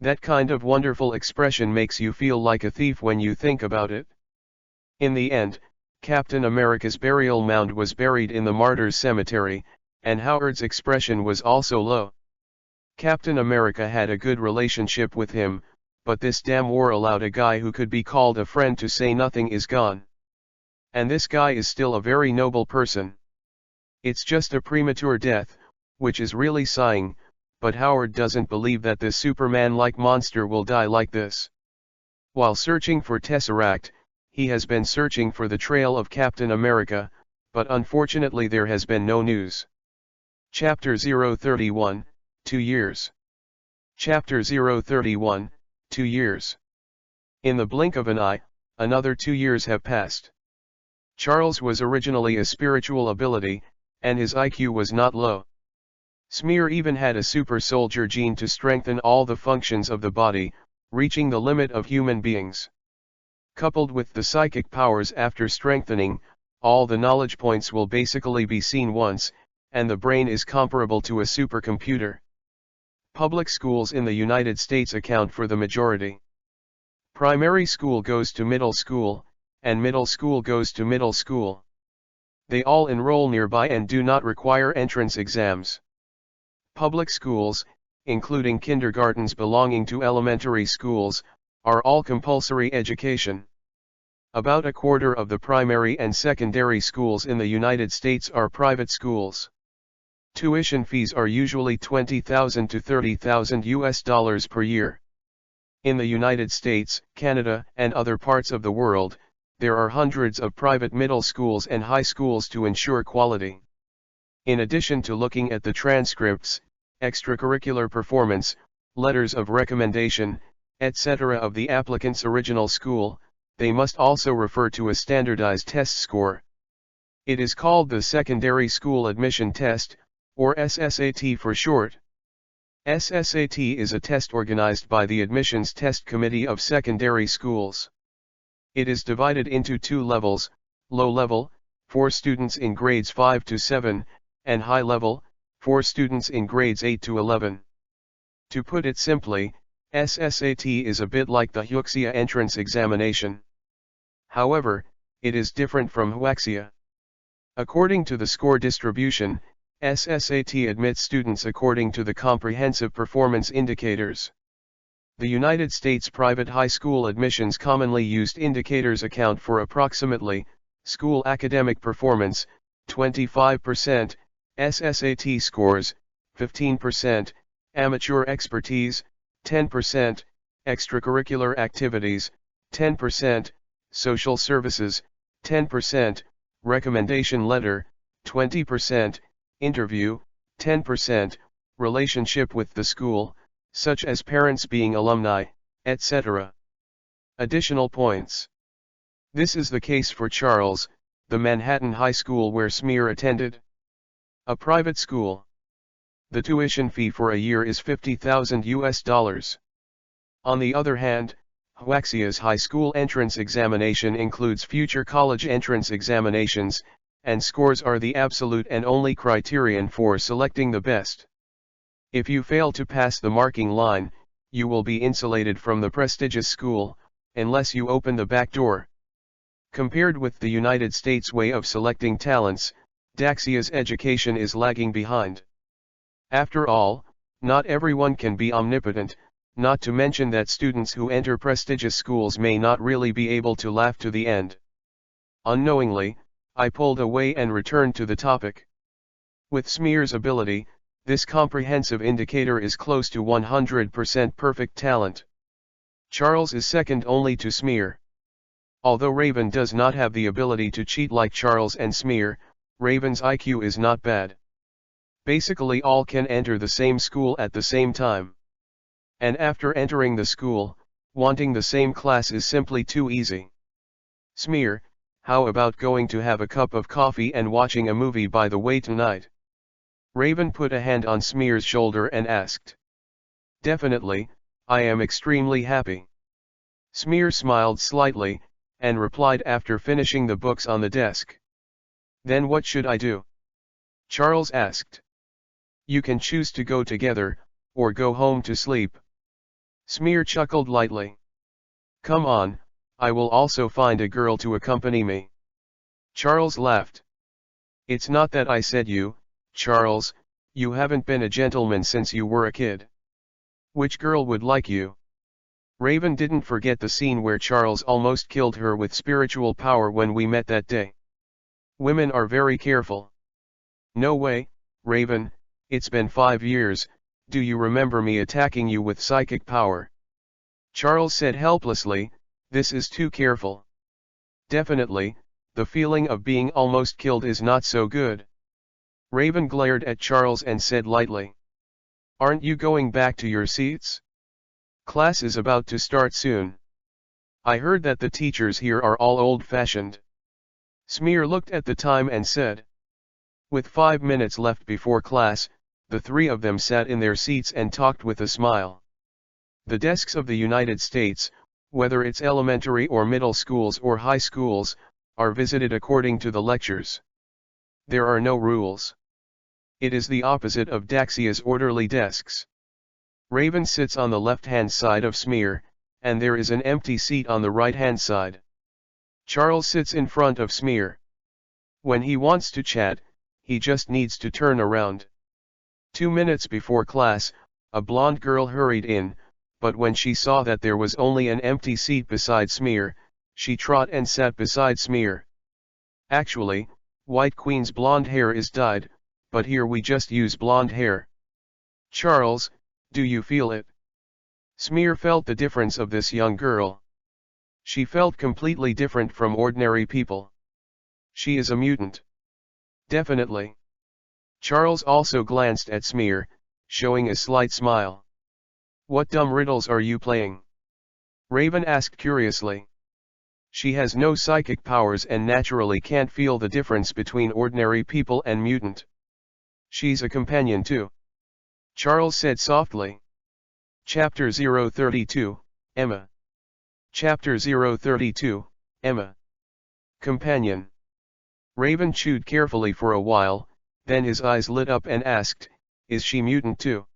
That kind of wonderful expression makes you feel like a thief when you think about it. In the end, Captain America's burial mound was buried in the Martyrs' Cemetery, and Howard's expression was also low. Captain America had a good relationship with him, but this damn war allowed a guy who could be called a friend to say nothing is gone. And this guy is still a very noble person. It's just a premature death, which is really sighing, but Howard doesn't believe that this Superman-like monster will die like this. While searching for Tesseract, he has been searching for the trail of Captain America, but unfortunately there has been no news. Chapter 031, 2 years. Chapter 031, 2 years. In the blink of an eye, another 2 years have passed. Charles was originally a spiritual ability, and his IQ was not low. Smear even had a super soldier gene to strengthen all the functions of the body, reaching the limit of human beings. Coupled with the psychic powers after strengthening, all the knowledge points will basically be seen once, and the brain is comparable to a supercomputer. Public schools in the United States account for the majority. Primary school goes to middle school, and middle school goes to middle school. They all enroll nearby and do not require entrance exams. Public schools, including kindergartens belonging to elementary schools, are all compulsory education. About a quarter of the primary and secondary schools in the United States are private schools. Tuition fees are usually $20,000 to $30,000 per year. In the United States, Canada, and other parts of the world, there are hundreds of private middle schools and high schools to ensure quality. In addition to looking at the transcripts, extracurricular performance, letters of recommendation, etc. of the applicant's original school, they must also refer to a standardized test score. It is called the Secondary School Admission Test, or SSAT for short. SSAT is a test organized by the Admissions Test Committee of Secondary Schools. It is divided into 2 levels, low level, for students in grades 5 to 7, and high level, for students in grades 8 to 11. To put it simply, SSAT is a bit like the Huaxia entrance examination. However, it is different from Huaxia. According to the score distribution, SSAT admits students according to the Comprehensive Performance Indicators. The United States private high school admissions commonly used indicators account for approximately school academic performance, 25%, SSAT scores, 15%, amateur expertise, 10%, extracurricular activities, 10%, social services, 10%, recommendation letter, 20%, interview, 10%, relationship with the school, such as parents being alumni, etc. Additional points. This is the case for Charles, the Manhattan high school where Smear attended. A private school. The tuition fee for a year is $50,000. On the other hand, Huaxia's high school entrance examination includes future college entrance examinations, and scores are the absolute and only criterion for selecting the best. If you fail to pass the marking line, you will be insulated from the prestigious school, unless you open the back door. Compared with the United States way of selecting talents, Daxia's education is lagging behind. After all, not everyone can be omnipotent, not to mention that students who enter prestigious schools may not really be able to laugh to the end. Unknowingly, I pulled away and returned to the topic. With Smear's ability, this comprehensive indicator is close to 100% perfect talent. Charles is second only to Smear. Although Raven does not have the ability to cheat like Charles and Smear, Raven's IQ is not bad. Basically all can enter the same school at the same time. And after entering the school, wanting the same class is simply too easy. Smear, how about going to have a cup of coffee and watching a movie by the way tonight? Raven put a hand on Smear's shoulder and asked. Definitely, I am extremely happy. Smear smiled slightly, and replied after finishing the books on the desk. Then what should I do? Charles asked. You can choose to go together, or go home to sleep. Smear chuckled lightly. Come on, I will also find a girl to accompany me. Charles laughed. It's not that I said you, Charles, you haven't been a gentleman since you were a kid. Which girl would like you? Raven didn't forget the scene where Charles almost killed her with spiritual power when we met that day. Women are very careful. No way, Raven, it's been 5 years, do you remember me attacking you with psychic power? Charles said helplessly, this is too careful. Definitely, the feeling of being almost killed is not so good. Raven glared at Charles and said lightly. Aren't you going back to your seats? Class is about to start soon. I heard that the teachers here are all old-fashioned. Smear looked at the time and said. With 5 minutes left before class, the three of them sat in their seats and talked with a smile. The desks of the United States, whether it's elementary or middle schools or high schools, are visited according to the lectures. There are no rules. It is the opposite of Daxia's orderly desks. Raven sits on the left-hand side of Smear, and there is an empty seat on the right-hand side. Charles sits in front of Smear. When he wants to chat, he just needs to turn around. 2 minutes before class, a blonde girl hurried in, but when she saw that there was only an empty seat beside Smear, she trot and sat beside Smear. Actually, White Queen's blonde hair is dyed, but here we just use blonde hair. Charles, do you feel it? Smear felt the difference of this young girl. She felt completely different from ordinary people. She is a mutant. Definitely. Charles also glanced at Smear, showing a slight smile. What dumb riddles are you playing? Raven asked curiously. She has no psychic powers and naturally can't feel the difference between ordinary people and mutant. She's a companion too. Charles said softly. Chapter 032, Emma. Chapter 032, Emma. Companion. Raven chewed carefully for a while, then his eyes lit up and asked, is she mutant too?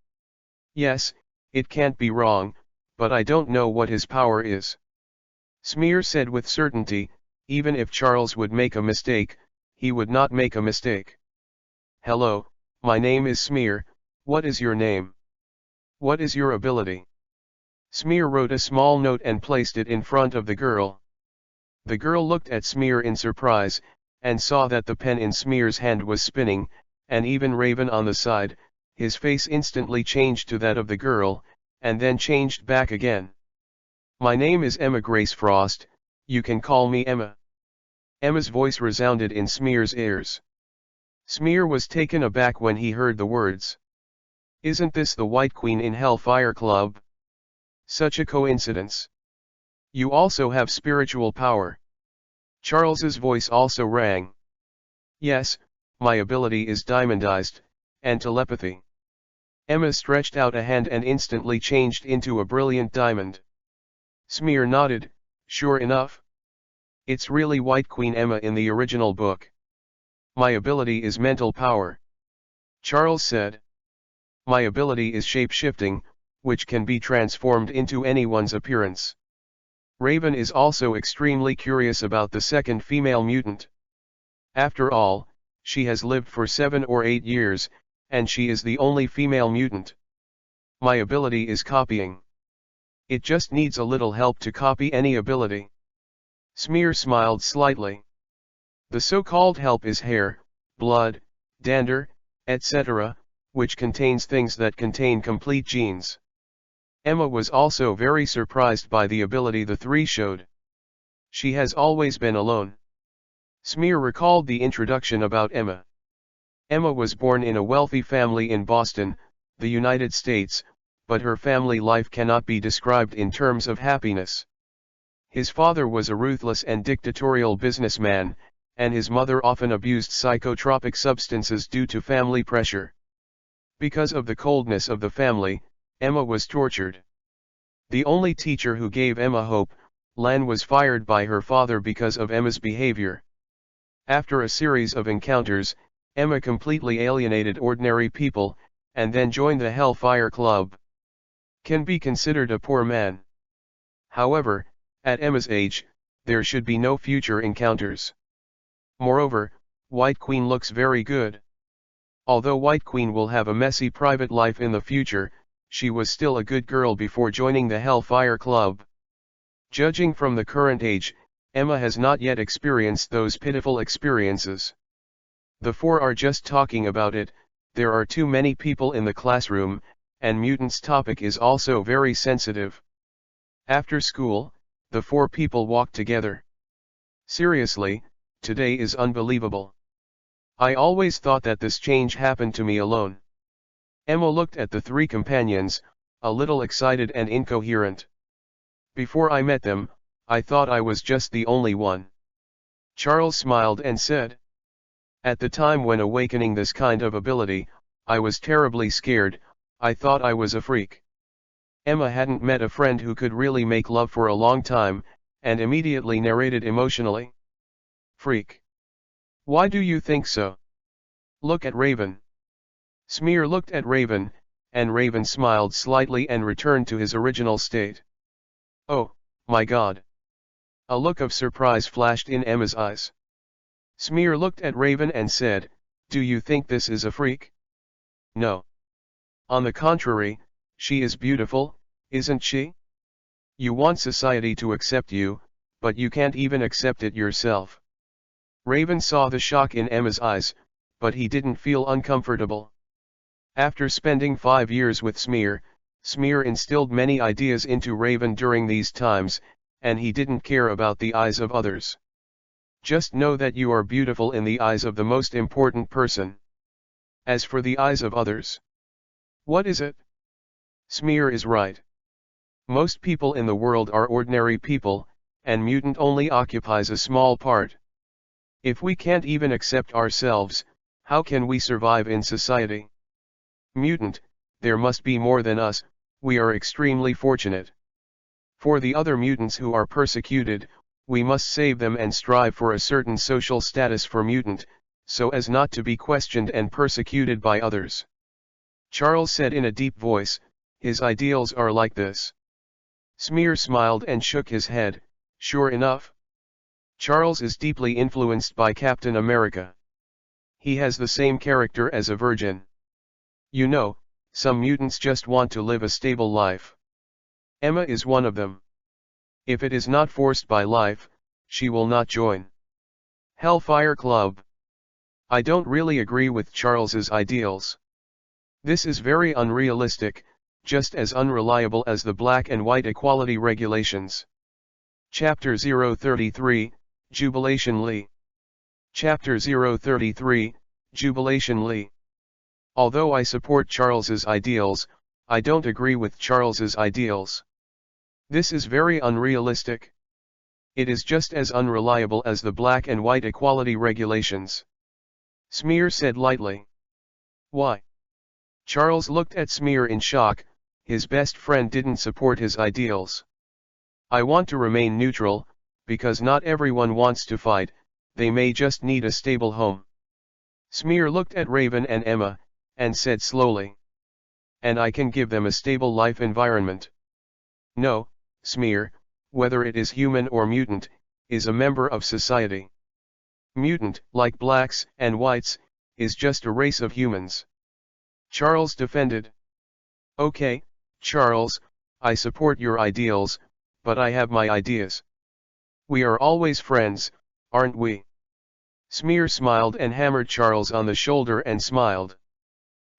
Yes, it can't be wrong, but I don't know what his power is. Smear said with certainty, even if Charles would make a mistake, he would not make a mistake. Hello, My name is Smear, what is your name? What is your ability? Smear wrote a small note and placed it in front of the girl. The girl looked at Smear in surprise, and saw that the pen in Smear's hand was spinning, and even Raven on the side, his face instantly changed to that of the girl, and then changed back again. My name is Emma Grace Frost, you can call me Emma. Emma's voice resounded in Smear's ears. Smear was taken aback when he heard the words. Isn't this the White Queen in Hellfire Club? Such a coincidence. You also have spiritual power. Charles's voice also rang. Yes, my ability is diamondized, and telepathy. Emma stretched out a hand and instantly changed into a brilliant diamond. Smear nodded, sure enough. It's really White Queen Emma in the original book. My ability is mental power. Charles said. My ability is shape-shifting, which can be transformed into anyone's appearance. Raven is also extremely curious about the second female mutant. After all, she has lived for 7 or 8 years, and she is the only female mutant. My ability is copying. It just needs a little help to copy any ability. Smear smiled slightly. The so-called help is hair, blood, dander, etc., which contains things that contain complete genes. Emma was also very surprised by the ability the three showed. She has always been alone. Smear recalled the introduction about Emma. Emma was born in a wealthy family in Boston, the United States, but her family life cannot be described in terms of happiness. His father was a ruthless and dictatorial businessman, and his mother often abused psychotropic substances due to family pressure. Because of the coldness of the family, Emma was tortured. The only teacher who gave Emma hope, Lan, was fired by her father because of Emma's behavior. After a series of encounters, Emma completely alienated ordinary people, and then joined the Hellfire Club. Can be considered a poor man. However, at Emma's age, there should be no future encounters. Moreover, White Queen looks very good. Although White Queen will have a messy private life in the future, she was still a good girl before joining the Hellfire Club. Judging from the current age, Emma has not yet experienced those pitiful experiences. The four are just talking about it, there are too many people in the classroom, and mutants topic is also very sensitive. After school, the four people walked together. Seriously, today is unbelievable. I always thought that this change happened to me alone. Emma looked at the three companions, a little excited and incoherent. Before I met them, I thought I was just the only one. Charles smiled and said. At the time when awakening this kind of ability, I was terribly scared, I thought I was a freak. Emma hadn't met a friend who could really make love for a long time, and immediately narrated emotionally. Freak. Why do you think so? Look at Raven. Smear looked at Raven, and Raven smiled slightly and returned to his original state. Oh, my God. A look of surprise flashed in Emma's eyes. Smear looked at Raven and said, do you think this is a freak? No. On the contrary, she is beautiful, isn't she? You want society to accept you, but you can't even accept it yourself. Raven saw the shock in Emma's eyes, but he didn't feel uncomfortable. After spending 5 years with Smear, Smear instilled many ideas into Raven during these times, and he didn't care about the eyes of others. Just know that you are beautiful in the eyes of the most important person. As for the eyes of others, what is it? Smear is right. Most people in the world are ordinary people, and mutant only occupies a small part. If we can't even accept ourselves, how can we survive in society? Mutant, there must be more than us, we are extremely fortunate. For the other mutants who are persecuted, we must save them and strive for a certain social status for mutant, so as not to be questioned and persecuted by others. Charles said in a deep voice, his ideals are like this. Smear smiled and shook his head, sure enough. Charles is deeply influenced by Captain America. He has the same character as a virgin. You know, some mutants just want to live a stable life. Emma is one of them. If it is not forced by life, she will not join. Hellfire Club. I don't really agree with Charles's ideals. This is very unrealistic, just as unreliable as the black and white equality regulations. Chapter 033, Jubilation Lee. Chapter 033, Jubilation Lee. Although I support Charles's ideals, I don't agree with Charles's ideals. This is very unrealistic. It is just as unreliable as the black and white equality regulations. Smear said lightly. Why? Charles looked at Smear in shock. His best friend didn't support his ideals. I want to remain neutral, because not everyone wants to fight, they may just need a stable home. Smear looked at Raven and Emma, and said slowly. And I can give them a stable life environment. No, Smear, whether it is human or mutant, is a member of society. Mutant, like blacks and whites, is just a race of humans. Charles defended. Okay, Charles, I support your ideals, but I have my ideas. We are always friends, aren't we? Smear smiled and hammered Charles on the shoulder and smiled.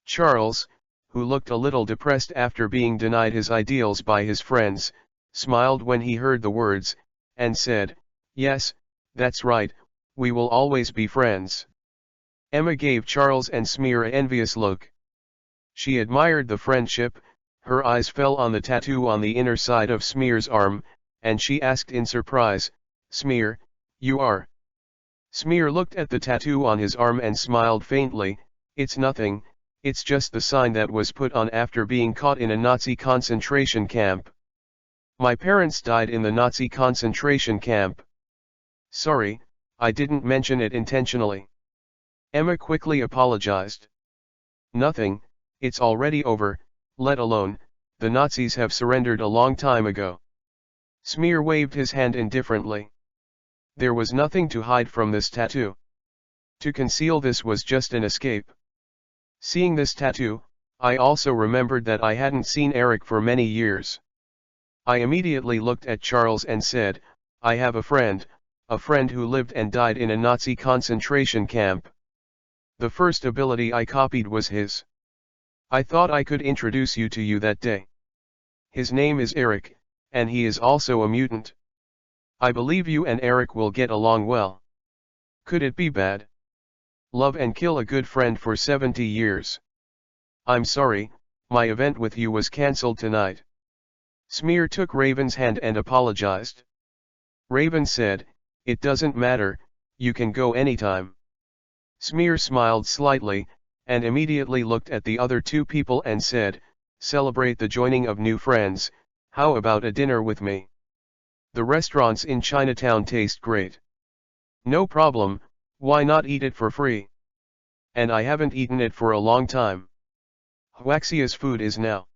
Charles, who looked a little depressed after being denied his ideals by his friends, smiled when he heard the words, and said, Yes, that's right, we will always be friends. Emma gave Charles and Smear an envious look. She admired the friendship, her eyes fell on the tattoo on the inner side of Smear's arm, and she asked in surprise, Smear, you are? Smear looked at the tattoo on his arm and smiled faintly, It's nothing, it's just the sign that was put on after being caught in a Nazi concentration camp. My parents died in the Nazi concentration camp. Sorry, I didn't mention it intentionally. Emma quickly apologized. Nothing, it's already over, let alone, the Nazis have surrendered a long time ago. Smear waved his hand indifferently. There was nothing to hide from this tattoo. To conceal this was just an escape. Seeing this tattoo, I also remembered that I hadn't seen Eric for many years. I immediately looked at Charles and said, I have a friend who lived and died in a Nazi concentration camp. The first ability I copied was his. I thought I could introduce you to you that day. His name is Eric, and he is also a mutant. I believe you and Eric will get along well. Could it be bad? Love and kill a good friend for 70 years. I'm sorry, my event with you was cancelled tonight. Smear took Raven's hand and apologized. Raven said, It doesn't matter, you can go anytime. Smear smiled slightly, and immediately looked at the other two people and said, Celebrate the joining of new friends, how about a dinner with me? The restaurants in Chinatown taste great. No problem, why not eat it for free? And I haven't eaten it for a long time. Huaxia's food is now.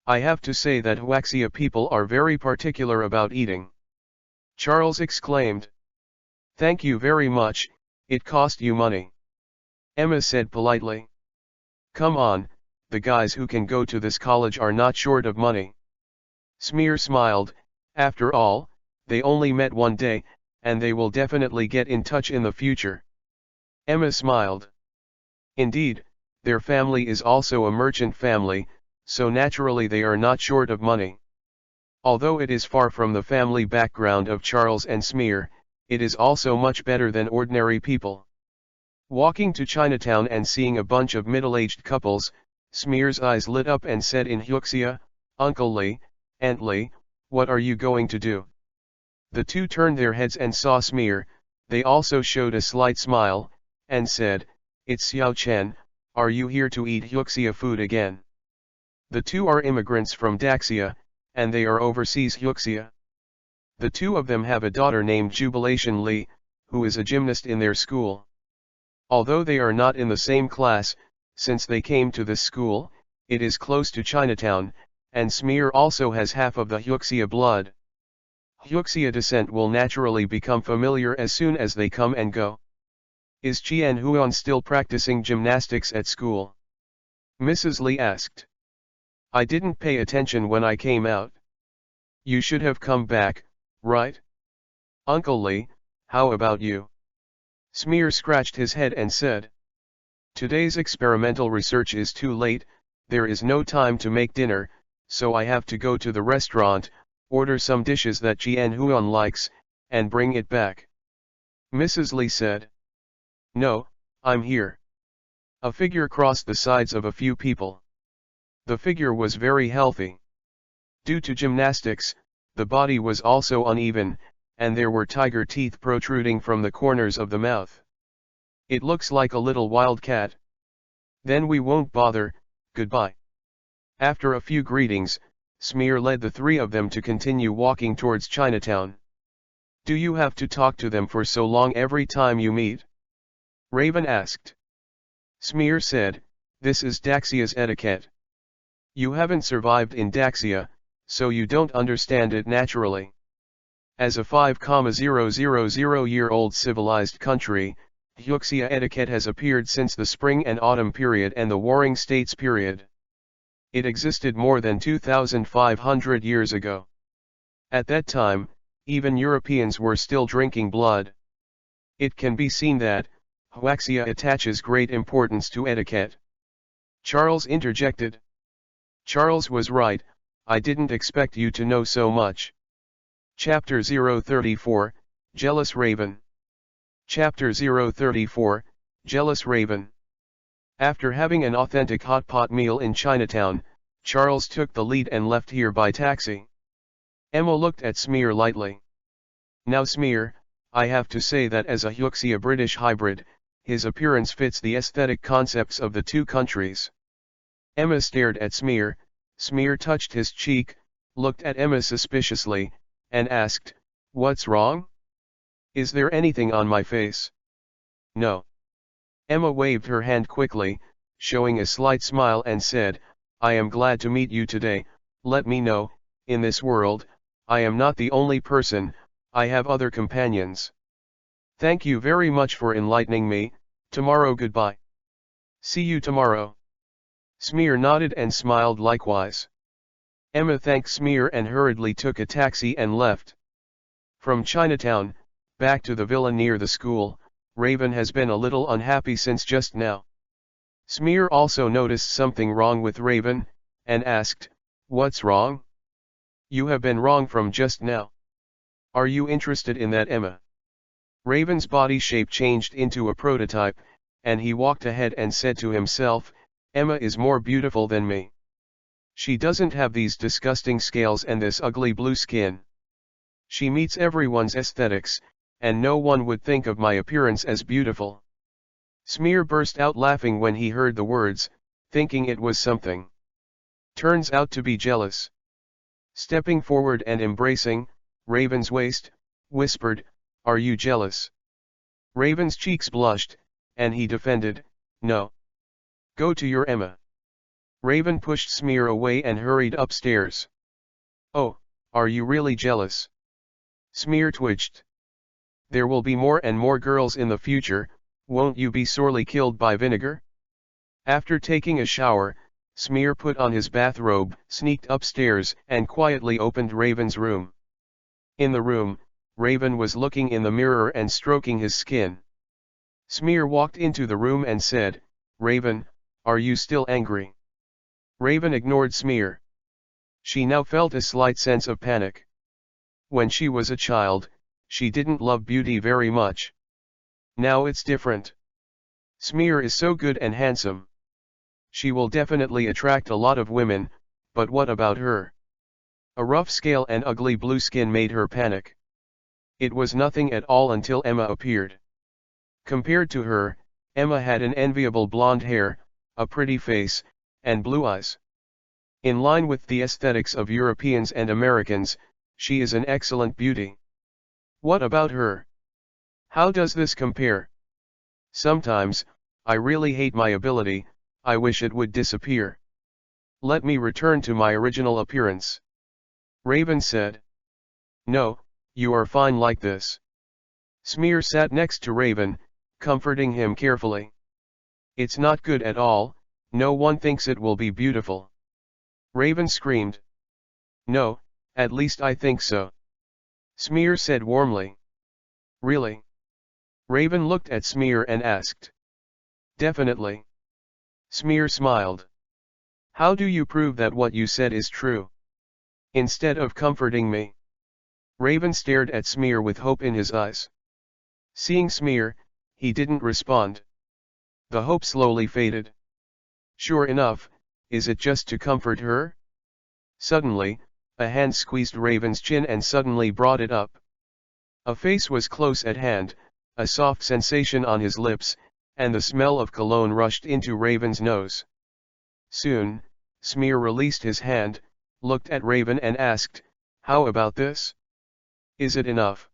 I have to say that Huaxia people are very particular about eating. Charles exclaimed. Thank you very much, it cost you money. Emma said politely. Come on, the guys who can go to this college are not short of money. Smear smiled, after all, they only met one day, and they will definitely get in touch in the future. Emma smiled. Indeed, their family is also a merchant family, so naturally they are not short of money. Although it is far from the family background of Charles and Smear, it is also much better than ordinary people. Walking to Chinatown and seeing a bunch of middle-aged couples, Smear's eyes lit up and said in Huaxia, Uncle Lee, Aunt Lee, what are you going to do? The two turned their heads and saw Smear, they also showed a slight smile, and said, It's Xiao Chen, are you here to eat Huaxia food again? The two are immigrants from Daxia, and they are overseas Huaxia. The two of them have a daughter named Jubilation Lee, who is a gymnast in their school. Although they are not in the same class, since they came to this school, it is close to Chinatown, and Smear also has half of the Huaxia blood. Huaxia descent will naturally become familiar as soon as they come and go. Is Qian Huan still practicing gymnastics at school? Mrs. Lee asked. I didn't pay attention when I came out. You should have come back, right? Uncle Lee, how about you? Smear scratched his head and said. Today's experimental research is too late, there is no time to make dinner, so I have to go to the restaurant, order some dishes that Jian Huan likes, and bring it back. Mrs. Lee said. No, I'm here. A figure crossed the sides of a few people. The figure was very healthy. Due to gymnastics, the body was also uneven, and there were tiger teeth protruding from the corners of the mouth. It looks like a little wild cat. Then we won't bother, goodbye. After a few greetings, Smear led the three of them to continue walking towards Chinatown. Do you have to talk to them for so long every time you meet? Raven asked. Smear said, this is Daxia's etiquette. You haven't survived in Daxia, so you don't understand it naturally. As a 5,000-year-old civilized country, Hyuxia etiquette has appeared since the Spring and Autumn period and the Warring States period. It existed more than 2,500 years ago. At that time, even Europeans were still drinking blood. It can be seen that, Hyuxia attaches great importance to etiquette. Charles interjected. Charles was right, I didn't expect you to know so much. Chapter 034, Jealous Raven. Chapter 034, Jealous Raven. After having an authentic hot pot meal in Chinatown, Charles took the lead and left here by taxi. Emma looked at Smear lightly. Now Smear, I have to say that as a Hyuxia British hybrid, his appearance fits the aesthetic concepts of the two countries. Emma stared at Smear, Smear touched his cheek, looked at Emma suspiciously, and asked, what's wrong? Is there anything on my face? No. Emma waved her hand quickly, showing a slight smile and said, I am glad to meet you today, let me know, in this world, I am not the only person, I have other companions. Thank you very much for enlightening me, tomorrow goodbye. See you tomorrow. Smear nodded and smiled likewise. Emma thanked Smear and hurriedly took a taxi and left. From Chinatown, back to the villa near the school, Raven has been a little unhappy since just now. Smear also noticed something wrong with Raven, and asked, what's wrong? You have been wrong from just now. Are you interested in that, Emma? Raven's body shape changed into a prototype, and he walked ahead and said to himself, Emma is more beautiful than me. She doesn't have these disgusting scales and this ugly blue skin. She meets everyone's aesthetics, and no one would think of my appearance as beautiful. Smear burst out laughing when he heard the words, thinking it was something. Turns out to be jealous. Stepping forward and embracing Raven's waist, whispered, are you jealous? Raven's cheeks blushed, and he defended, no. Go to your Emma. Raven pushed Smear away and hurried upstairs. Oh, are you really jealous? Smear twitched. There will be more and more girls in the future, won't you be sorely killed by vinegar? After taking a shower, Smear put on his bathrobe, sneaked upstairs and quietly opened Raven's room. In the room, Raven was looking in the mirror and stroking his skin. Smear walked into the room and said, Raven, are you still angry? Raven ignored Smear. She now felt a slight sense of panic. When she was a child, she didn't love beauty very much. Now it's different. Smear is so good and handsome. She will definitely attract a lot of women, but what about her? A rough scale and ugly blue skin made her panic. It was nothing at all until Emma appeared. Compared to her, Emma had an enviable blonde hair, a pretty face, and blue eyes. In line with the aesthetics of Europeans and Americans, she is an excellent beauty. What about her? How does this compare? Sometimes, I really hate my ability, I wish it would disappear. Let me return to my original appearance. Raven said. No, you are fine like this. Smear sat next to Raven, comforting him carefully. It's not good at all, No one thinks it will be beautiful. Raven screamed. No, at least I think so. Smear said warmly. Really? Raven looked at Smear and asked. Definitely. Smear smiled. How do you prove that what you said is true? Instead of comforting me. Raven stared at Smear with hope in his eyes. Seeing Smear, he didn't respond. The hope slowly faded. Sure enough, is it just to comfort her? Suddenly, a hand squeezed Raven's chin and suddenly brought it up. A face was close at hand, a soft sensation on his lips, and the smell of cologne rushed into Raven's nose. Soon, Smear released his hand, looked at Raven and asked, How about this? Is it enough?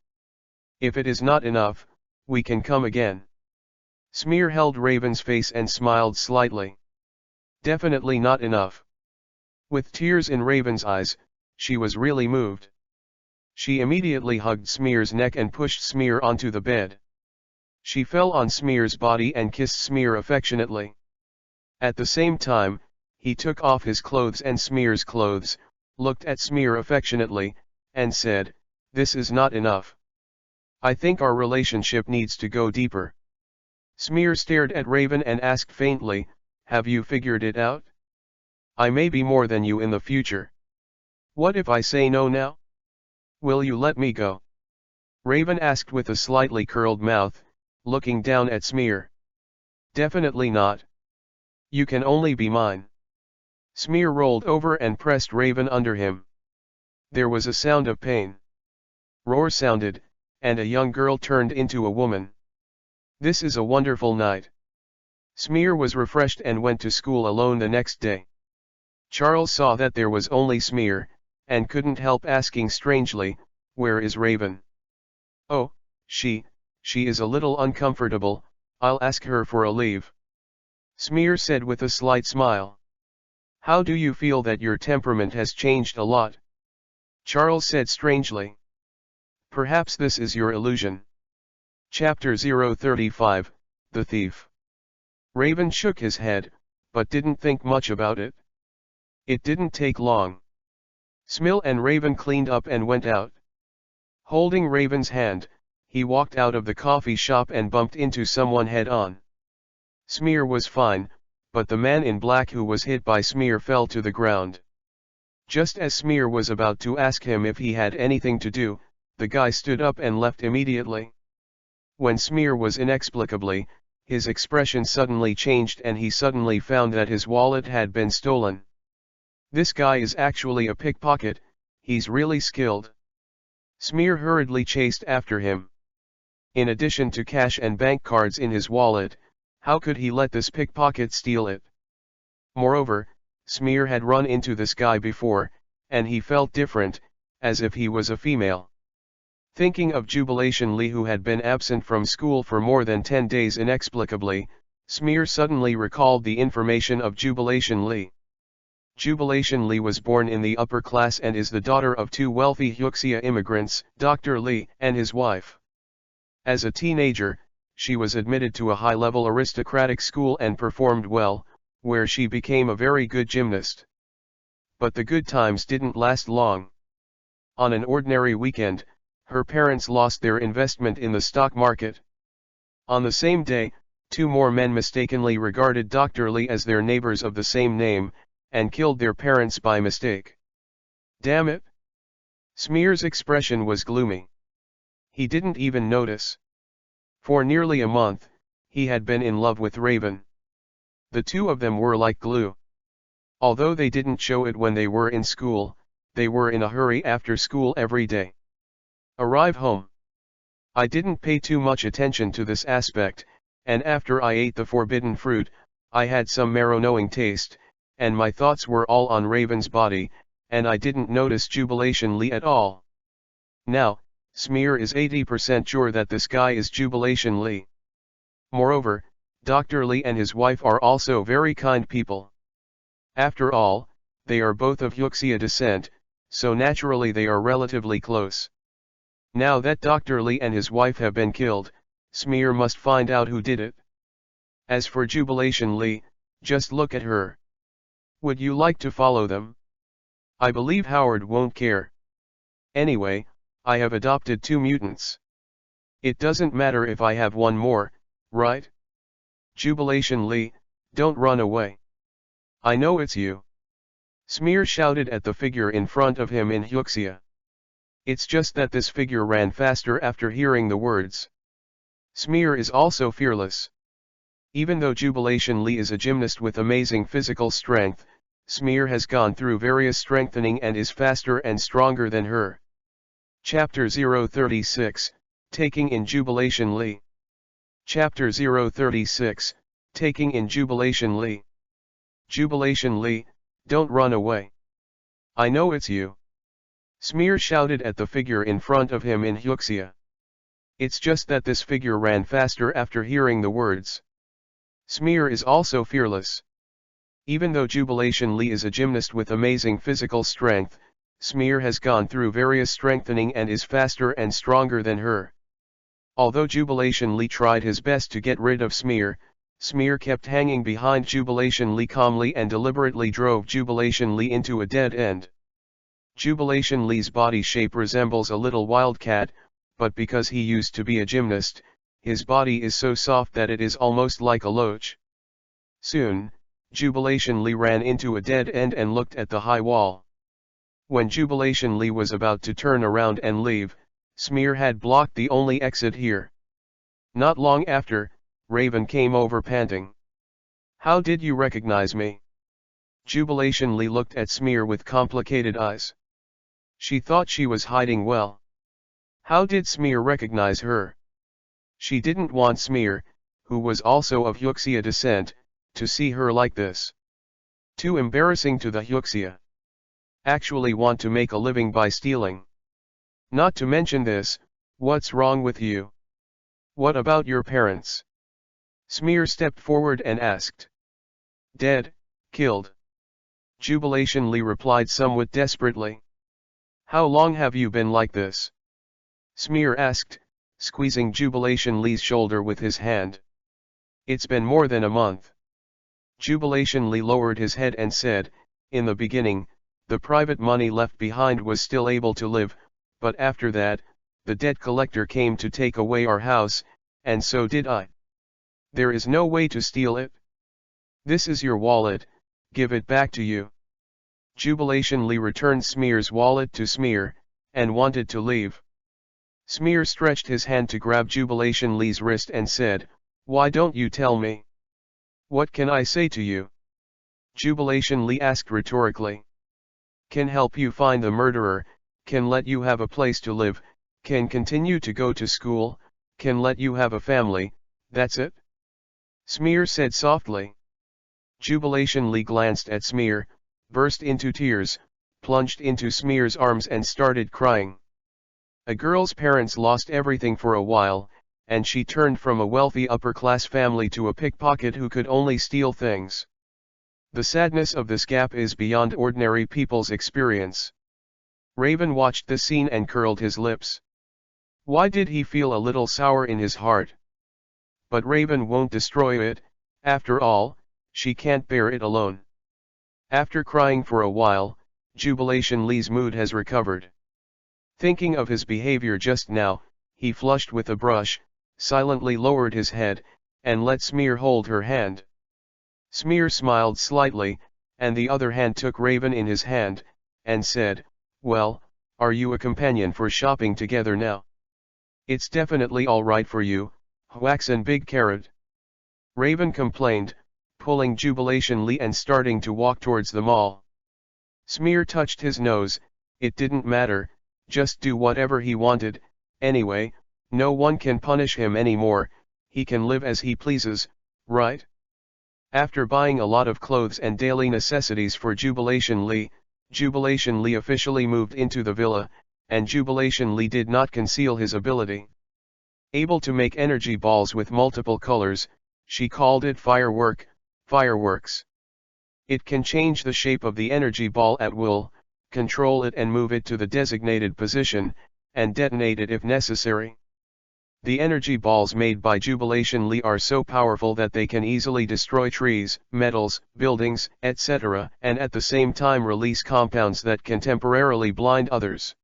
If it is not enough, we can come again. Smear held Raven's face and smiled slightly. Definitely not enough. With tears in Raven's eyes, she was really moved. She immediately hugged Smear's neck and pushed Smear onto the bed. She fell on Smear's body and kissed Smear affectionately. At the same time, he took off his clothes and Smear's clothes, looked at Smear affectionately, and said, This is not enough. I think our relationship needs to go deeper. Smear stared at Raven and asked faintly, Have you figured it out? I may be more than you in the future. What if I say no now? Will you let me go? Raven asked with a slightly curled mouth, looking down at Smear. Definitely not. You can only be mine. Smear rolled over and pressed Raven under him. There was a sound of pain. Roar sounded, and a young girl turned into a woman. This is a wonderful night. Smear was refreshed and went to school alone the next day. Charles saw that there was only Smear, and couldn't help asking strangely, Where is Raven? Oh, she is a little uncomfortable, I'll ask her for a leave. Smear said with a slight smile. How do you feel that your temperament has changed a lot? Charles said strangely. Perhaps this is your illusion. Chapter 035, The Thief. Raven shook his head, but didn't think much about it. It didn't take long. Smill and Raven cleaned up and went out. Holding Raven's hand, he walked out of the coffee shop and bumped into someone head-on. Smear was fine, but the man in black who was hit by Smear fell to the ground. Just as Smear was about to ask him if he had anything to do, the guy stood up and left immediately. When Smear was inexplicably, his expression suddenly changed and he suddenly found that his wallet had been stolen. This guy is actually a pickpocket, he's really skilled. Smear hurriedly chased after him. In addition to cash and bank cards in his wallet, how could he let this pickpocket steal it? Moreover, Smear had run into this guy before, and he felt different, as if he was a female. Thinking of Jubilation Lee who had been absent from school for more than 10 days inexplicably, Smear suddenly recalled the information of Jubilation Lee. Jubilation Lee was born in the upper class and is the daughter of two wealthy Hyuxia immigrants, Dr. Lee and his wife. As a teenager, she was admitted to a high-level aristocratic school and performed well, where she became a very good gymnast. But the good times didn't last long. On an ordinary weekend, her parents lost their investment in the stock market. On the same day, two more men mistakenly regarded Dr. Lee as their neighbors of the same name, and killed their parents by mistake. Damn it! Smear's expression was gloomy. He didn't even notice. For nearly a month, he had been in love with Raven. The two of them were like glue. Although they didn't show it when they were in school, they were in a hurry after school every day. Arrive home. I didn't pay too much attention to this aspect, and after I ate the forbidden fruit, I had some marrow-knowing taste, and my thoughts were all on Raven's body, and I didn't notice Jubilation Lee at all. Now, Smear is 80% sure that this guy is Jubilation Lee. Moreover, Dr. Lee and his wife are also very kind people. After all, they are both of Hyuxia descent, so naturally they are relatively close. Now that Dr. Lee and his wife have been killed, Smear must find out who did it. As for Jubilation Lee, Just look at her. Would you like to follow them? I believe Howard won't care. Anyway, I have adopted 2 mutants. It doesn't matter if I have one more, right? Jubilation Lee, don't run away. I know it's you. Smear shouted at the figure in front of him in Hyuxia. It's just that this figure ran faster after hearing the words. Smear is also fearless. Even though Jubilation Lee is a gymnast with amazing physical strength, Smear has gone through various strengthening and is faster and stronger than her. Chapter 036, Taking in Jubilation Lee. Chapter 036, Taking in Jubilation Lee. Jubilation Lee, don't run away. I know it's you. Smear shouted at the figure in front of him in Hyuxia. It's just that this figure ran faster after hearing the words. Smear is also fearless. Even though Jubilation Lee is a gymnast with amazing physical strength, Smear has gone through various strengthening and is faster and stronger than her. Although Jubilation Lee tried his best to get rid of Smear, Smear kept hanging behind Jubilation Lee calmly and deliberately drove Jubilation Lee into a dead end. Jubilation Lee's body shape resembles a little wildcat, but because he used to be a gymnast, his body is so soft that it is almost like a loach. Soon, Jubilation Lee ran into a dead end and looked at the high wall. When Jubilation Lee was about to turn around and leave, Smear had blocked the only exit here. Not long after, Raven came over panting. How did you recognize me? Jubilation Lee looked at Smear with complicated eyes. She thought she was hiding well. How did Smear recognize her? She didn't want Smear, who was also of Hyuxia descent, to see her like this. Too embarrassing to the Hyuxia. Actually want to make a living by stealing. Not to mention this, what's wrong with you? What about your parents? Smear stepped forward and asked. Dead, killed. Jubilation Lee replied somewhat desperately. How long have you been like this? Smear asked, squeezing Jubilation Lee's shoulder with his hand. It's been more than a month. Jubilation Lee lowered his head and said, in the beginning, the private money left behind was still able to live, but after that, the debt collector came to take away our house, and so did I. There is no way to steal it. This is your wallet, give it back to you. Jubilation Lee returned Smear's wallet to Smear, and wanted to leave. Smear stretched his hand to grab Jubilation Lee's wrist and said, Why don't you tell me? What can I say to you? Jubilation Lee asked rhetorically. Can help you find the murderer, can let you have a place to live, can continue to go to school, can let you have a family, that's it? Smear said softly. Jubilation Lee glanced at Smear, burst into tears, plunged into Smear's arms and started crying. A girl's parents lost everything for a while, and she turned from a wealthy upper-class family to a pickpocket who could only steal things. The sadness of this gap is beyond ordinary people's experience. Raven watched the scene and curled his lips. Why did he feel a little sour in his heart? But Raven won't destroy it, after all, she can't bear it alone. After crying for a while, Jubilation Lee's mood has recovered. Thinking of his behavior just now, he flushed with a brush, silently lowered his head, and let Smear hold her hand. Smear smiled slightly, and the other hand took Raven in his hand, and said, Well, are you a companion for shopping together now? It's definitely all right for you, Huaxin Big Carrot. Raven complained, pulling Jubilation Lee and starting to walk towards the mall. Smear touched his nose, it didn't matter, just do whatever he wanted, anyway, no one can punish him anymore, he can live as he pleases, right? After buying a lot of clothes and daily necessities for Jubilation Lee officially moved into the villa, and Jubilation Lee did not conceal his ability. Able to make energy balls with multiple colors, she called it fireworks. It can change the shape of the energy ball at will, control it and move it to the designated position, and detonate it if necessary. The energy balls made by Jubilation Lee are so powerful that they can easily destroy trees, metals, buildings, etc., and at the same time release compounds that can temporarily blind others.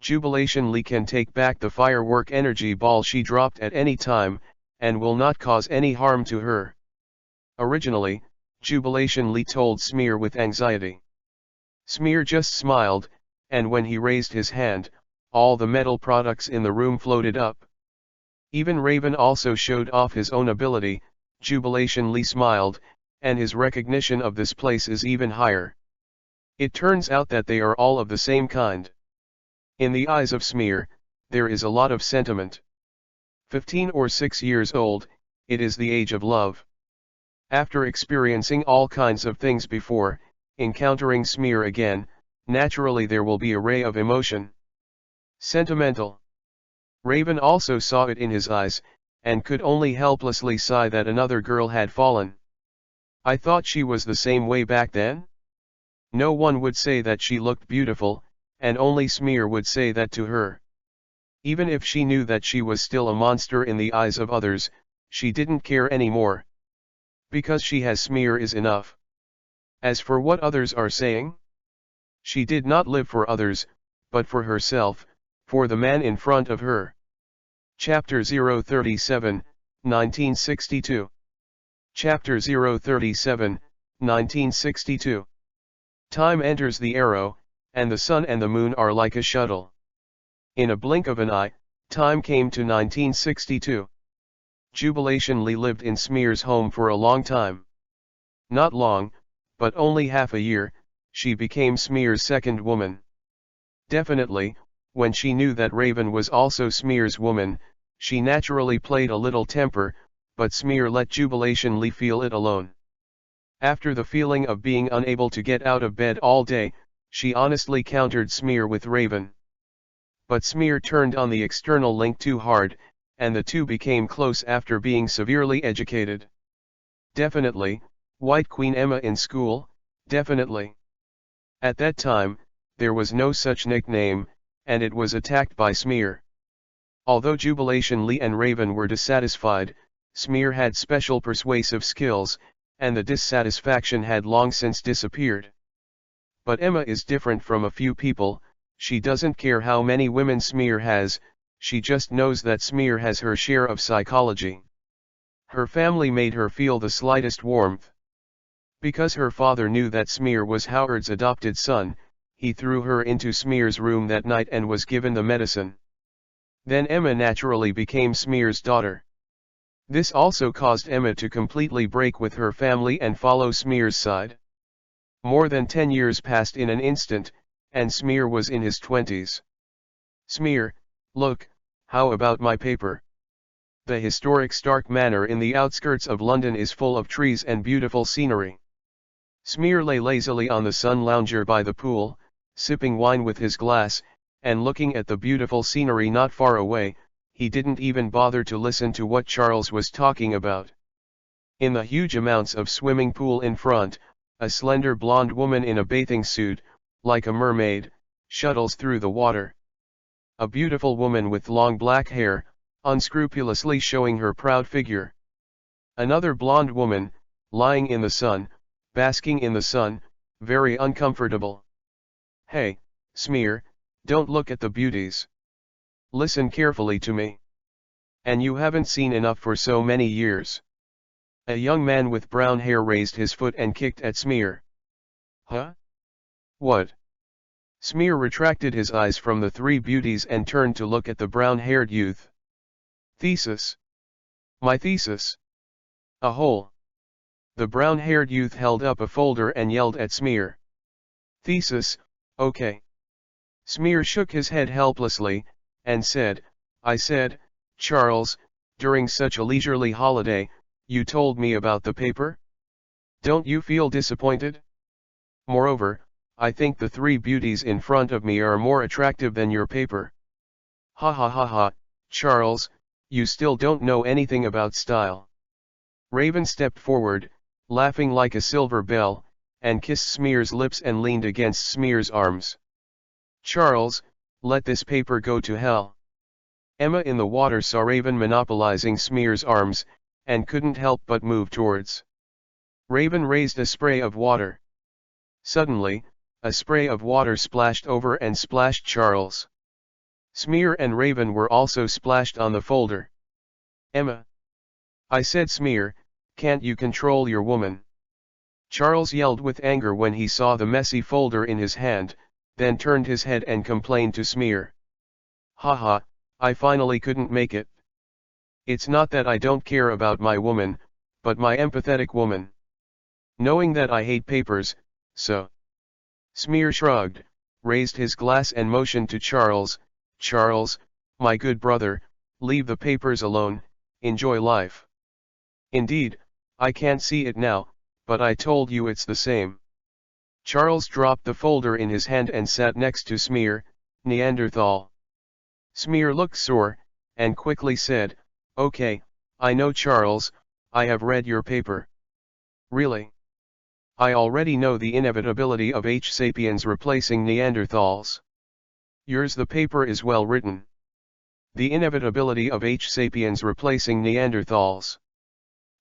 Jubilation Lee can take back the firework energy ball she dropped at any time, and will not cause any harm to her. Originally, Jubilation Lee told Smear with anxiety. Smear just smiled, and when he raised his hand, all the metal products in the room floated up. Even Raven also showed off his own ability. Jubilation Lee smiled, and his recognition of this place is even higher. It turns out that they are all of the same kind. In the eyes of Smear, there is a lot of sentiment. 15 or 6 years old, it is the age of love. After experiencing all kinds of things before, encountering Smear again, naturally there will be a ray of emotion. Sentimental. Raven also saw it in his eyes, and could only helplessly sigh that another girl had fallen. I thought she was the same way back then? No one would say that she looked beautiful, and only Smear would say that to her. Even if she knew that she was still a monster in the eyes of others, she didn't care anymore. Because she has Smear is enough. As for what others are saying, she did not live for others, but for herself, for the man in front of her. Chapter 037, 1962. Chapter 037, 1962. Time enters the arrow, and the sun and the moon are like a shuttle. In a blink of an eye, time came to 1962. Jubilation Lee lived in Smear's home for a long time. Not long, but only half a year, she became Smear's second woman. Definitely, when she knew that Raven was also Smear's woman, she naturally played a little temper, but Smear let Jubilation Lee feel it alone. After the feeling of being unable to get out of bed all day, she honestly countered Smear with Raven. But Smear turned on the external link too hard, and the two became close after being severely educated. Definitely, White Queen Emma in school, definitely. At that time, there was no such nickname, and it was attacked by Smear. Although Jubilation Lee and Raven were dissatisfied, Smear had special persuasive skills, and the dissatisfaction had long since disappeared. But Emma is different from a few people. She doesn't care how many women Smear has, she just knows that Smear has her share of psychology. Her family made her feel the slightest warmth. Because her father knew that Smear was Howard's adopted son, he threw her into Smear's room that night and was given the medicine. Then Emma naturally became Smear's daughter. This also caused Emma to completely break with her family and follow Smear's side. More than 10 years passed in an instant, and Smear was in his 20s. Smear, look, how about my paper? The historic Stark Manor in the outskirts of London is full of trees and beautiful scenery. Smear lay lazily on the sun lounger by the pool, sipping wine with his glass, and looking at the beautiful scenery not far away. He didn't even bother to listen to what Charles was talking about. In the huge amounts of swimming pool in front, a slender blonde woman in a bathing suit, like a mermaid, shuttles through the water. A beautiful woman with long black hair, unscrupulously showing her proud figure. Another blonde woman, lying in the sun, basking in the sun, very uncomfortable. Hey, Smear, don't look at the beauties. Listen carefully to me. And you haven't seen enough for so many years. A young man with brown hair raised his foot and kicked at Smear. Huh? What? Smear retracted his eyes from the three beauties and turned to look at the brown-haired youth. Thesis. My thesis. A hole. The brown-haired youth held up a folder and yelled at Smear. Thesis, okay. Smear shook his head helplessly, and said, I said, Charles, during such a leisurely holiday, you told me about the paper? Don't you feel disappointed? Moreover, I think the three beauties in front of me are more attractive than your paper. Ha ha ha ha, Charles, you still don't know anything about style. Raven stepped forward, laughing like a silver bell, and kissed Smear's lips and leaned against Smear's arms. Charles, let this paper go to hell. Emma in the water saw Raven monopolizing Smear's arms, and couldn't help but move towards. Raven raised a spray of water. Suddenly, a spray of water splashed over and splashed Charles. Smear and Raven were also splashed on the folder. Emma. I said, Smear, can't you control your woman? Charles yelled with anger when he saw the messy folder in his hand, then turned his head and complained to Smear. Haha, I finally couldn't make it. It's not that I don't care about my woman, but my empathetic woman. Knowing that I hate papers, so. Smear shrugged, raised his glass and motioned to Charles. Charles, my good brother, leave the papers alone, enjoy life. Indeed, I can't see it now, but I told you it's the same. Charles dropped the folder in his hand and sat next to Smear, Neanderthal. Smear looked sore, and quickly said, Okay, I know Charles, I have read your paper. Really? I already know the inevitability of H. sapiens replacing Neanderthals. Yours the paper is well written. The inevitability of H. sapiens replacing Neanderthals.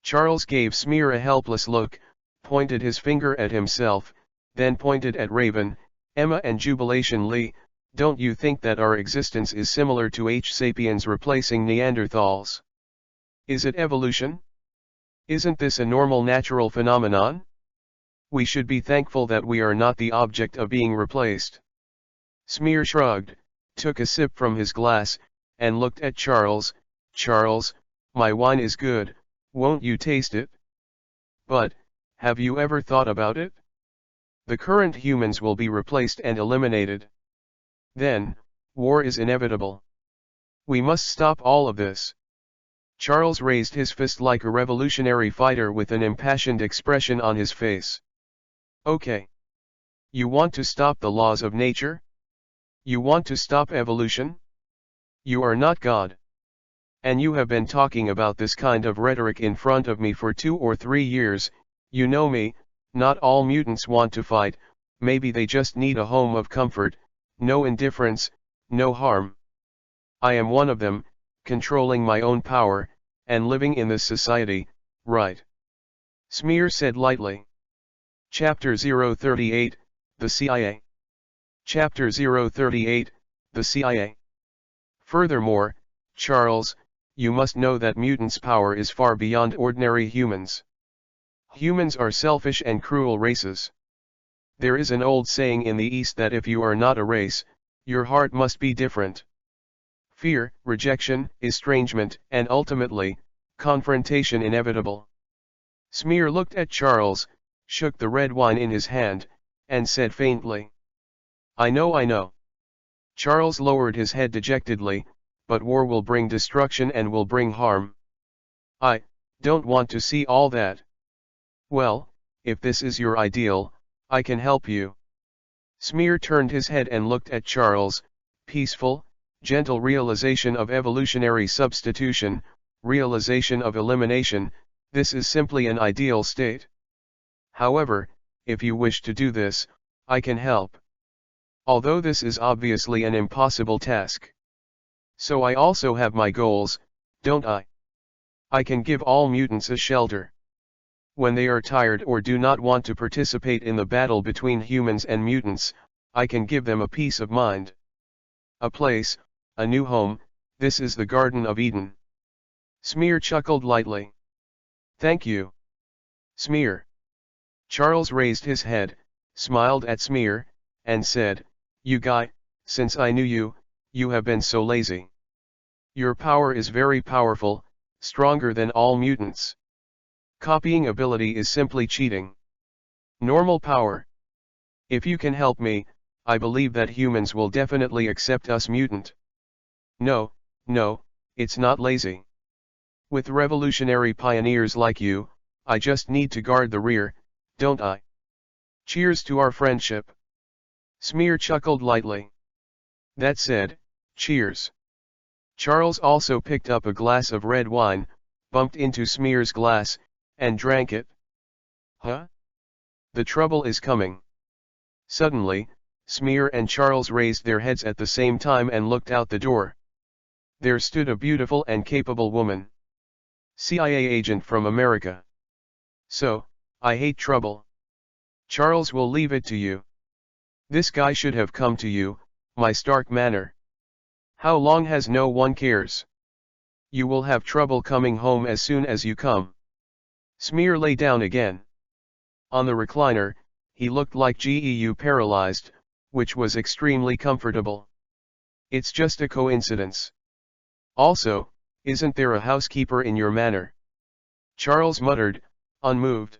Charles gave Smear a helpless look, pointed his finger at himself, then pointed at Raven. Emma and jubilationally, don't you think that our existence is similar to H. sapiens replacing Neanderthals? Is it evolution? Isn't this a normal natural phenomenon? We should be thankful that we are not the object of being replaced. Smear shrugged, took a sip from his glass, and looked at Charles. Charles, my wine is good, won't you taste it? But, have you ever thought about it? The current humans will be replaced and eliminated. Then, war is inevitable. We must stop all of this. Charles raised his fist like a revolutionary fighter with an impassioned expression on his face. Okay. You want to stop the laws of nature? You want to stop evolution? You are not God. And you have been talking about this kind of rhetoric in front of me for 2 or 3 years. You know me, not all mutants want to fight, maybe they just need a home of comfort, no indifference, no harm. I am one of them, controlling my own power, and living in this society, right? Smear said lightly. Chapter 038, The CIA. Chapter 038, The CIA. Furthermore, Charles, you must know that mutants' power is far beyond ordinary humans. Humans are selfish and cruel races. There is an old saying in the East that if you are not a race, your heart must be different. Fear, rejection, estrangement, and ultimately, confrontation inevitable. Smear looked at Charles, shook the red wine in his hand, and said faintly, I know. Charles lowered his head dejectedly, but war will bring destruction and will bring harm. I don't want to see all that. Well, if this is your ideal, I can help you. Smear turned his head and looked at Charles. Peaceful, gentle realization of evolutionary substitution, realization of elimination, this is simply an ideal state. However, if you wish to do this, I can help. Although this is obviously an impossible task. So I also have my goals, don't I? I can give all mutants a shelter. When they are tired or do not want to participate in the battle between humans and mutants, I can give them a peace of mind. A place, a new home, this is the Garden of Eden. Smear chuckled lightly. Thank you. Smear. Charles raised his head, smiled at Smear, and said, You guy, since I knew you, you have been so lazy. Your power is very powerful, stronger than all mutants. Copying ability is simply cheating. Normal power. If you can help me, I believe that humans will definitely accept us mutant. No, it's not lazy. With revolutionary pioneers like you, I just need to guard the rear, don't I? Cheers to our friendship. Smear chuckled lightly. That said, cheers. Charles also picked up a glass of red wine, bumped into Smear's glass, and drank it. Huh? The trouble is coming. Suddenly, Smear and Charles raised their heads at the same time and looked out the door. There stood a beautiful and capable woman. CIA agent from America. So, I hate trouble. Charles will leave it to you. This guy should have come to you, my Stark Manor. How long has no one cares? You will have trouble coming home as soon as you come. Smear lay down again. On the recliner, he looked like GEU paralyzed, which was extremely comfortable. It's just a coincidence. Also, isn't there a housekeeper in your manor? Charles muttered, unmoved.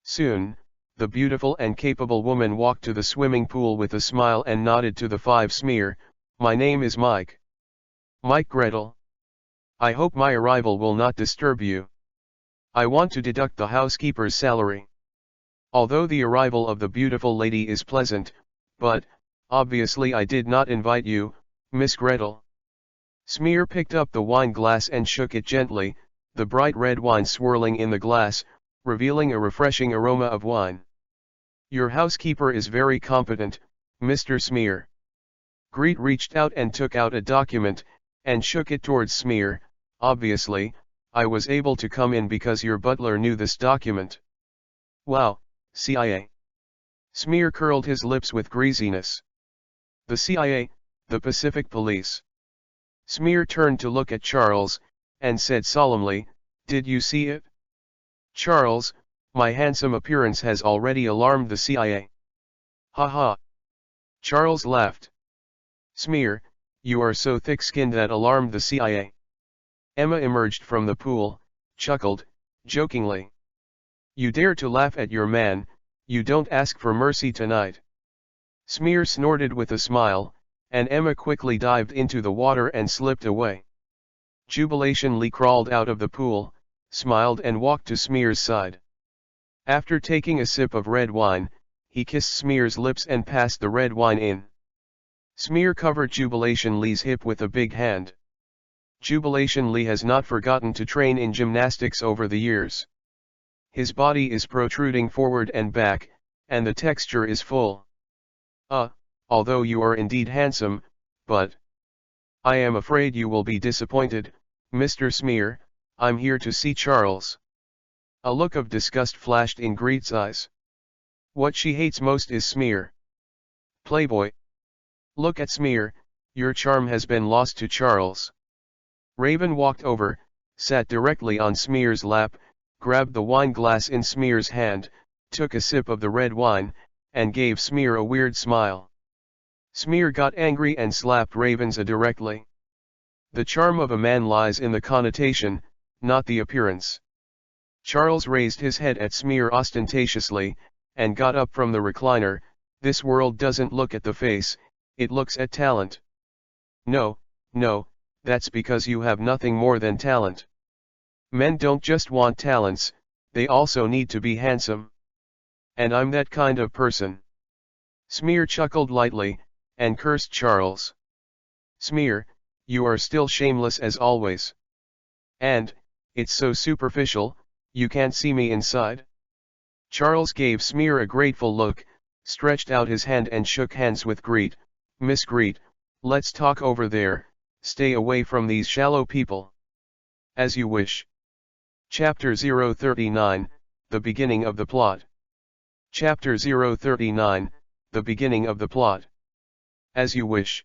Soon, the beautiful and capable woman walked to the swimming pool with a smile and nodded to the five. Smear, my name is Mike. Mike Gretel. I hope my arrival will not disturb you. I want to deduct the housekeeper's salary. Although the arrival of the beautiful lady is pleasant, but, obviously I did not invite you, Miss Gretel. Smear picked up the wine glass and shook it gently, the bright red wine swirling in the glass, revealing a refreshing aroma of wine. Your housekeeper is very competent, Mr. Smear. Greet reached out and took out a document, and shook it towards Smear. Obviously, I was able to come in because your butler knew this document. Wow, CIA. Smear curled his lips with greasiness. The CIA, the Pacific Police. Smear turned to look at Charles, and said solemnly, did you see it? Charles, my handsome appearance has already alarmed the CIA. Ha ha. Charles laughed. Smear, you are so thick-skinned that alarmed the CIA. Emma emerged from the pool, chuckled, jokingly. You dare to laugh at your man, you don't ask for mercy tonight. Smear snorted with a smile, and Emma quickly dived into the water and slipped away. Jubilation Lee crawled out of the pool, smiled and walked to Smear's side. After taking a sip of red wine, he kissed Smear's lips and passed the red wine in. Smear covered Jubilation Lee's hip with a big hand. Jubilation Lee has not forgotten to train in gymnastics over the years. His body is protruding forward and back, and the texture is full. Although you are indeed handsome, but I am afraid you will be disappointed, Mr. Smear. I'm here to see Charles. A look of disgust flashed in Greet's eyes. What she hates most is Smear. Playboy. Look at Smear, your charm has been lost to Charles. Raven walked over, sat directly on Smear's lap, grabbed the wine glass in Smear's hand, took a sip of the red wine, and gave Smear a weird smile. Smear got angry and slapped Raven's directly. The charm of a man lies in the connotation, not the appearance. Charles raised his head at Smear ostentatiously, and got up from the recliner. This world doesn't look at the face, it looks at talent. No, that's because you have nothing more than talent. Men don't just want talents, they also need to be handsome. And I'm that kind of person. Smear chuckled lightly, and cursed Charles. Smear, you are still shameless as always. And, it's so superficial, you can't see me inside. Charles gave Smear a grateful look, stretched out his hand and shook hands with Greet. Miss Greet, let's talk over there, stay away from these shallow people. As you wish. Chapter 039, The Beginning of the Plot. Chapter 039, The Beginning of the Plot. As you wish.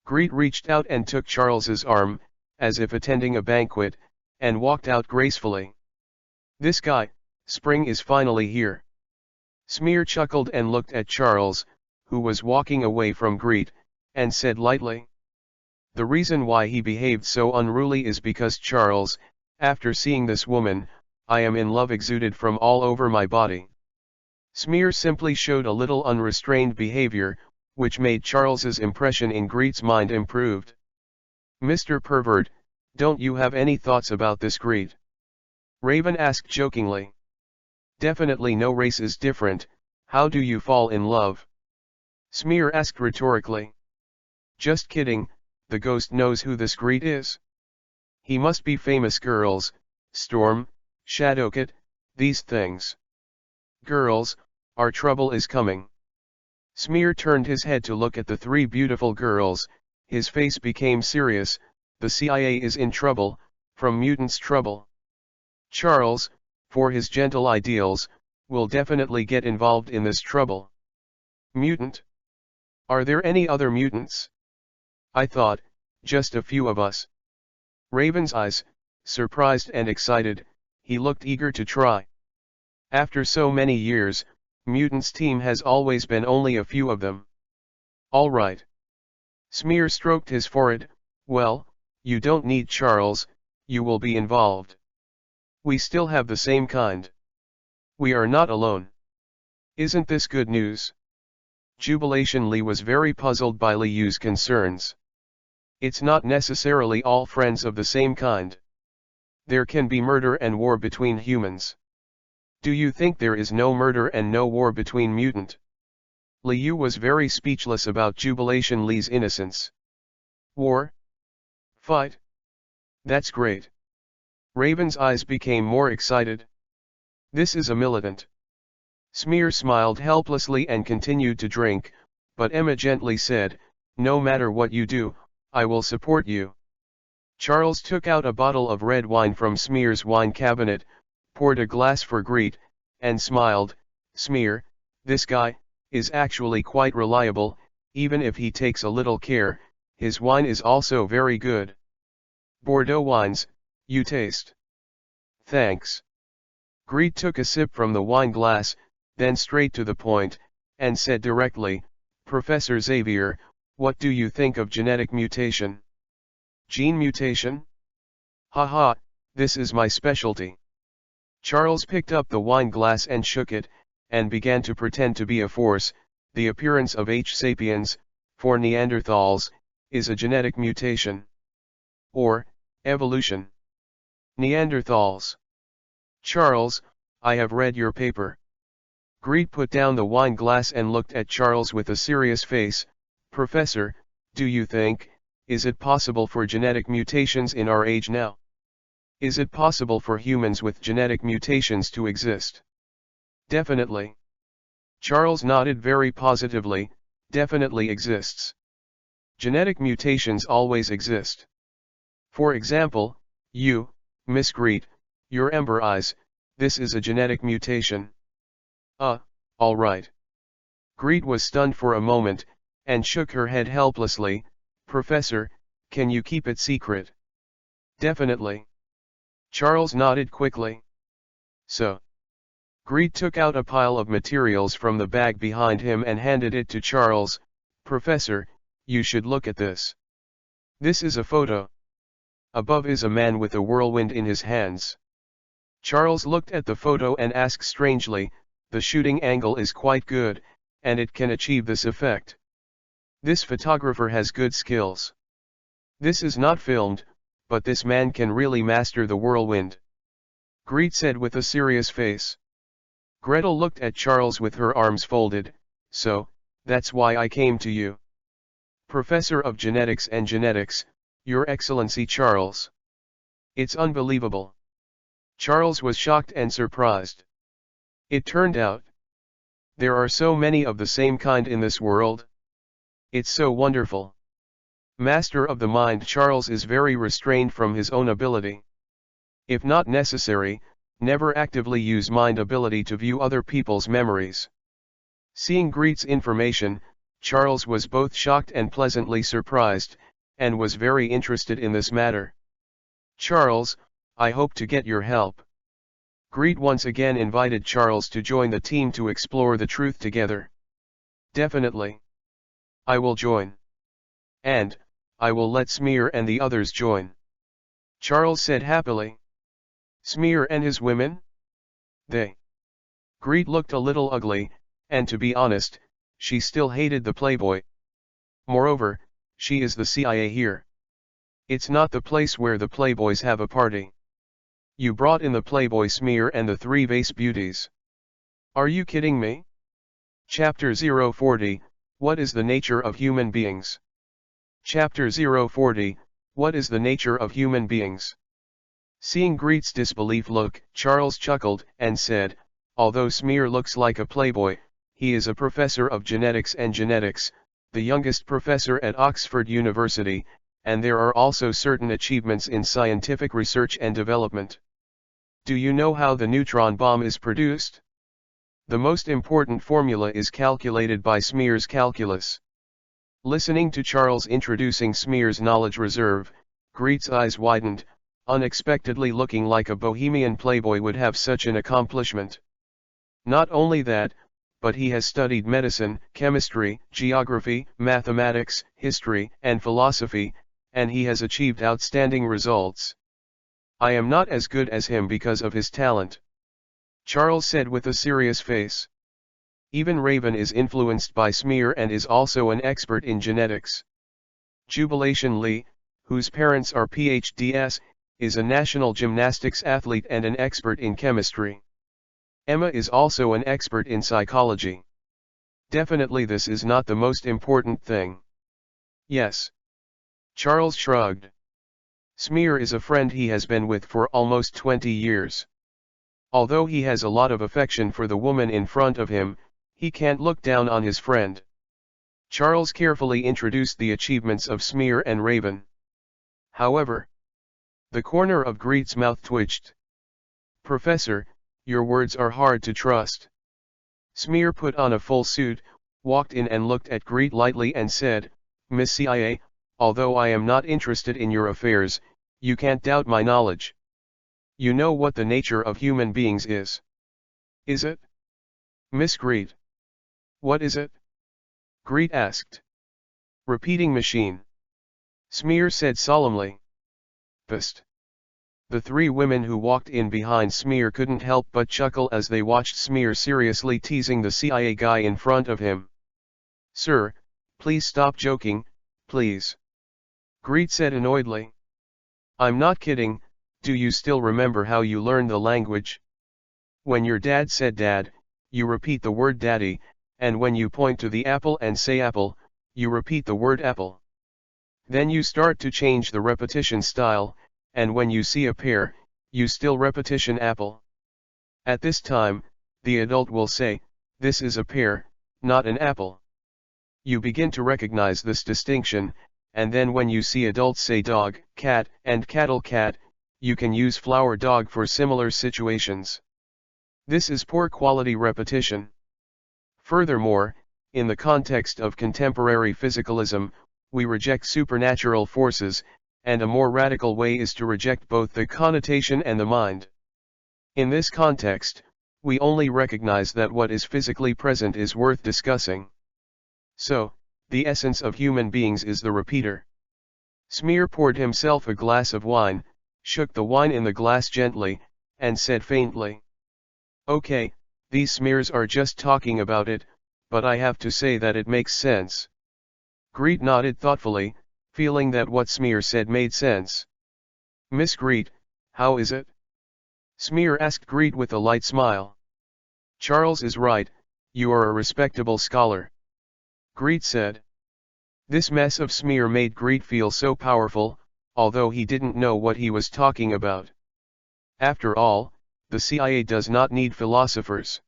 Greet reached out and took Charles's arm, as if attending a banquet, and walked out gracefully. This guy, spring is finally here. Smear chuckled and looked at Charles, who was walking away from Greet, and said lightly. The reason why he behaved so unruly is because Charles, after seeing this woman, I am in love exuded from all over my body. Smear simply showed a little unrestrained behavior, which made Charles's impression in Greet's mind improved. Mr. Pervert, don't you have any thoughts about this Greet? Raven asked jokingly. Definitely no race is different, how do you fall in love? Smear asked rhetorically. Just kidding, the ghost knows who this Greet is. He must be famous girls, Storm, Shadowcat, these things. Girls, our trouble is coming. Smear turned his head to look at the three beautiful girls, his face became serious. the CIA is in trouble, from mutants' trouble. Charles, for his gentle ideals, will definitely get involved in this trouble. Mutant? Are there any other mutants? I thought, just a few of us. Raven's eyes, surprised and excited, he looked eager to try. After so many years, Mutants' team has always been only a few of them. All right. Smear stroked his forehead. Well, you don't need Charles, you will be involved. We still have the same kind. We are not alone. Isn't this good news? Jubilation Lee was very puzzled by Liu's concerns. It's not necessarily all friends of the same kind. There can be murder and war between humans. Do you think there is no murder and no war between mutant? Liu was very speechless about Jubilation Lee's innocence. War? Fight? That's great. Raven's eyes became more excited. This is a militant. Smear smiled helplessly and continued to drink, but Emma gently said, no matter what you do, I will support you. Charles took out a bottle of red wine from Smear's wine cabinet, poured a glass for Greet, and smiled. Smear, this guy, is actually quite reliable, even if he takes a little care, his wine is also very good. Bordeaux wines, you taste. Thanks. Greet took a sip from the wine glass, then straight to the point, and said directly, Professor Xavier, what do you think of genetic mutation? Gene mutation? Haha, this is my specialty. Charles picked up the wine glass and shook it, and began to pretend to be a force. The appearance of H. sapiens, for Neanderthals, is a genetic mutation. Or, evolution. Neanderthals. Charles, I have read your paper. Greet put down the wine glass and looked at Charles with a serious face. Professor, do you think, is it possible for genetic mutations in our age now? Is it possible for humans with genetic mutations to exist? Definitely. Charles nodded very positively, definitely exists. Genetic mutations always exist. For example, you, Miss Greet, your ember eyes, this is a genetic mutation. All right. Greet was stunned for a moment, and shook her head helplessly. Professor, can you keep it secret? Definitely. Charles nodded quickly. So. Greet took out a pile of materials from the bag behind him and handed it to Charles. Professor, you should look at this. This is a photo. Above is a man with a whirlwind in his hands. Charles looked at the photo and asked strangely, the shooting angle is quite good, and it can achieve this effect. This photographer has good skills. This is not filmed, but this man can really master the whirlwind. Greet said with a serious face. Gretel looked at Charles with her arms folded. So, that's why I came to you. Professor of Genetics and Genetics, Your Excellency Charles. It's unbelievable. Charles was shocked and surprised. It turned out. There are so many of the same kind in this world. It's so wonderful. Master of the mind, Charles is very restrained from his own ability. If not necessary, never actively use mind ability to view other people's memories. Seeing Greet's information, Charles was both shocked and pleasantly surprised, and was very interested in this matter. Charles, I hope to get your help. Greet once again invited Charles to join the team to explore the truth together. Definitely. I will join. And, I will let Smear and the others join. Charles said happily. Smear and his women? They. Greet looked a little ugly, and to be honest, she still hated the playboy. Moreover, she is the CIA here. It's not the place where the playboys have a party. You brought in the playboy Smear and the 3 vase beauties. Are you kidding me? Chapter 040, What is the nature of human beings? Chapter 040, What is the nature of human beings? Seeing Greet's disbelief look, Charles chuckled, and said, although Smear looks like a playboy, he is a professor of genetics and genetics, the youngest professor at Oxford University, and there are also certain achievements in scientific research and development. Do you know how the neutron bomb is produced? The most important formula is calculated by Smear's calculus. Listening to Charles introducing Smear's knowledge reserve, Greet's eyes widened, unexpectedly looking like a bohemian playboy would have such an accomplishment. Not only that, but he has studied medicine, chemistry, geography, mathematics, history, and philosophy, and he has achieved outstanding results. I am not as good as him because of his talent, Charles said with a serious face. Even Raven is influenced by Smear and is also an expert in genetics. Jubilation Lee, whose parents are PhDs, is a national gymnastics athlete and an expert in chemistry. Emma is also an expert in psychology. Definitely this is not the most important thing. Yes. Charles shrugged. Smear is a friend he has been with for almost 20 years. Although he has a lot of affection for the woman in front of him, he can't look down on his friend. Charles carefully introduced the achievements of Smear and Raven. However, the corner of Greet's mouth twitched. Professor, your words are hard to trust. Smear put on a full suit, walked in and looked at Greet lightly and said, Miss CIA, although I am not interested in your affairs, you can't doubt my knowledge. You know what the nature of human beings is. Is it? Miss Greet. What is it? Greet asked. Repeating machine. Smear said solemnly. Psst. The three women who walked in behind Smear couldn't help but chuckle as they watched Smear seriously teasing the CIA guy in front of him. Sir, please stop joking, please. Greet said annoyedly. I'm not kidding, do you still remember how you learned the language? When your dad said dad, you repeat the word daddy, and when you point to the apple and say apple, you repeat the word apple. Then you start to change the repetition style, and when you see a pear, you still repetition apple. At this time, the adult will say, this is a pear, not an apple. You begin to recognize this distinction, and then when you see adults say dog, cat, and cattle cat, you can use flower dog for similar situations. This is poor quality repetition. Furthermore, in the context of contemporary physicalism, we reject supernatural forces, and a more radical way is to reject both the connotation and the mind. In this context, we only recognize that what is physically present is worth discussing. So, the essence of human beings is the repeater. Smear poured himself a glass of wine, shook the wine in the glass gently, and said faintly. Okay, these smears are just talking about it, but I have to say that it makes sense. Greet nodded thoughtfully, feeling that what Smear said made sense. Miss Greet, how is it? Smear asked Greet with a light smile. Charles is right, you are a respectable scholar. Greet said. This mess of Smear made Greet feel so powerful, although he didn't know what he was talking about. After all, the CIA does not need philosophers.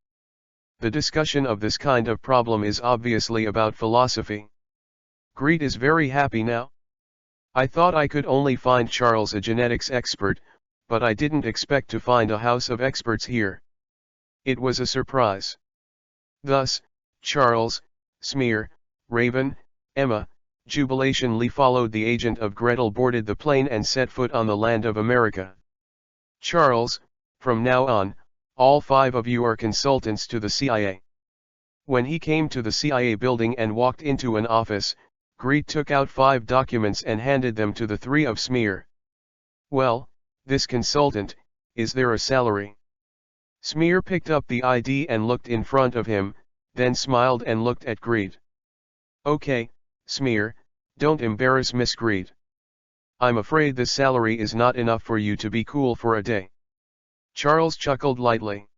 The discussion of this kind of problem is obviously about philosophy. Greet is very happy now. I thought I could only find Charles a genetics expert, but I didn't expect to find a house of experts here. It was a surprise. Thus, Charles, Smear, Raven, Emma, Jubilation Lee followed the agent of Gretel boarded the plane and set foot on the land of America. Charles, from now on, all 5 of you are consultants to the CIA. When he came to the CIA building and walked into an office, Greet took out 5 documents and handed them to the 3 of Smear. Well, this consultant, is there a salary? Smear picked up the ID and looked in front of him, then smiled and looked at Greet. Okay, Smear, don't embarrass Miss Greet. I'm afraid this salary is not enough for you to be cool for a day. Charles chuckled lightly.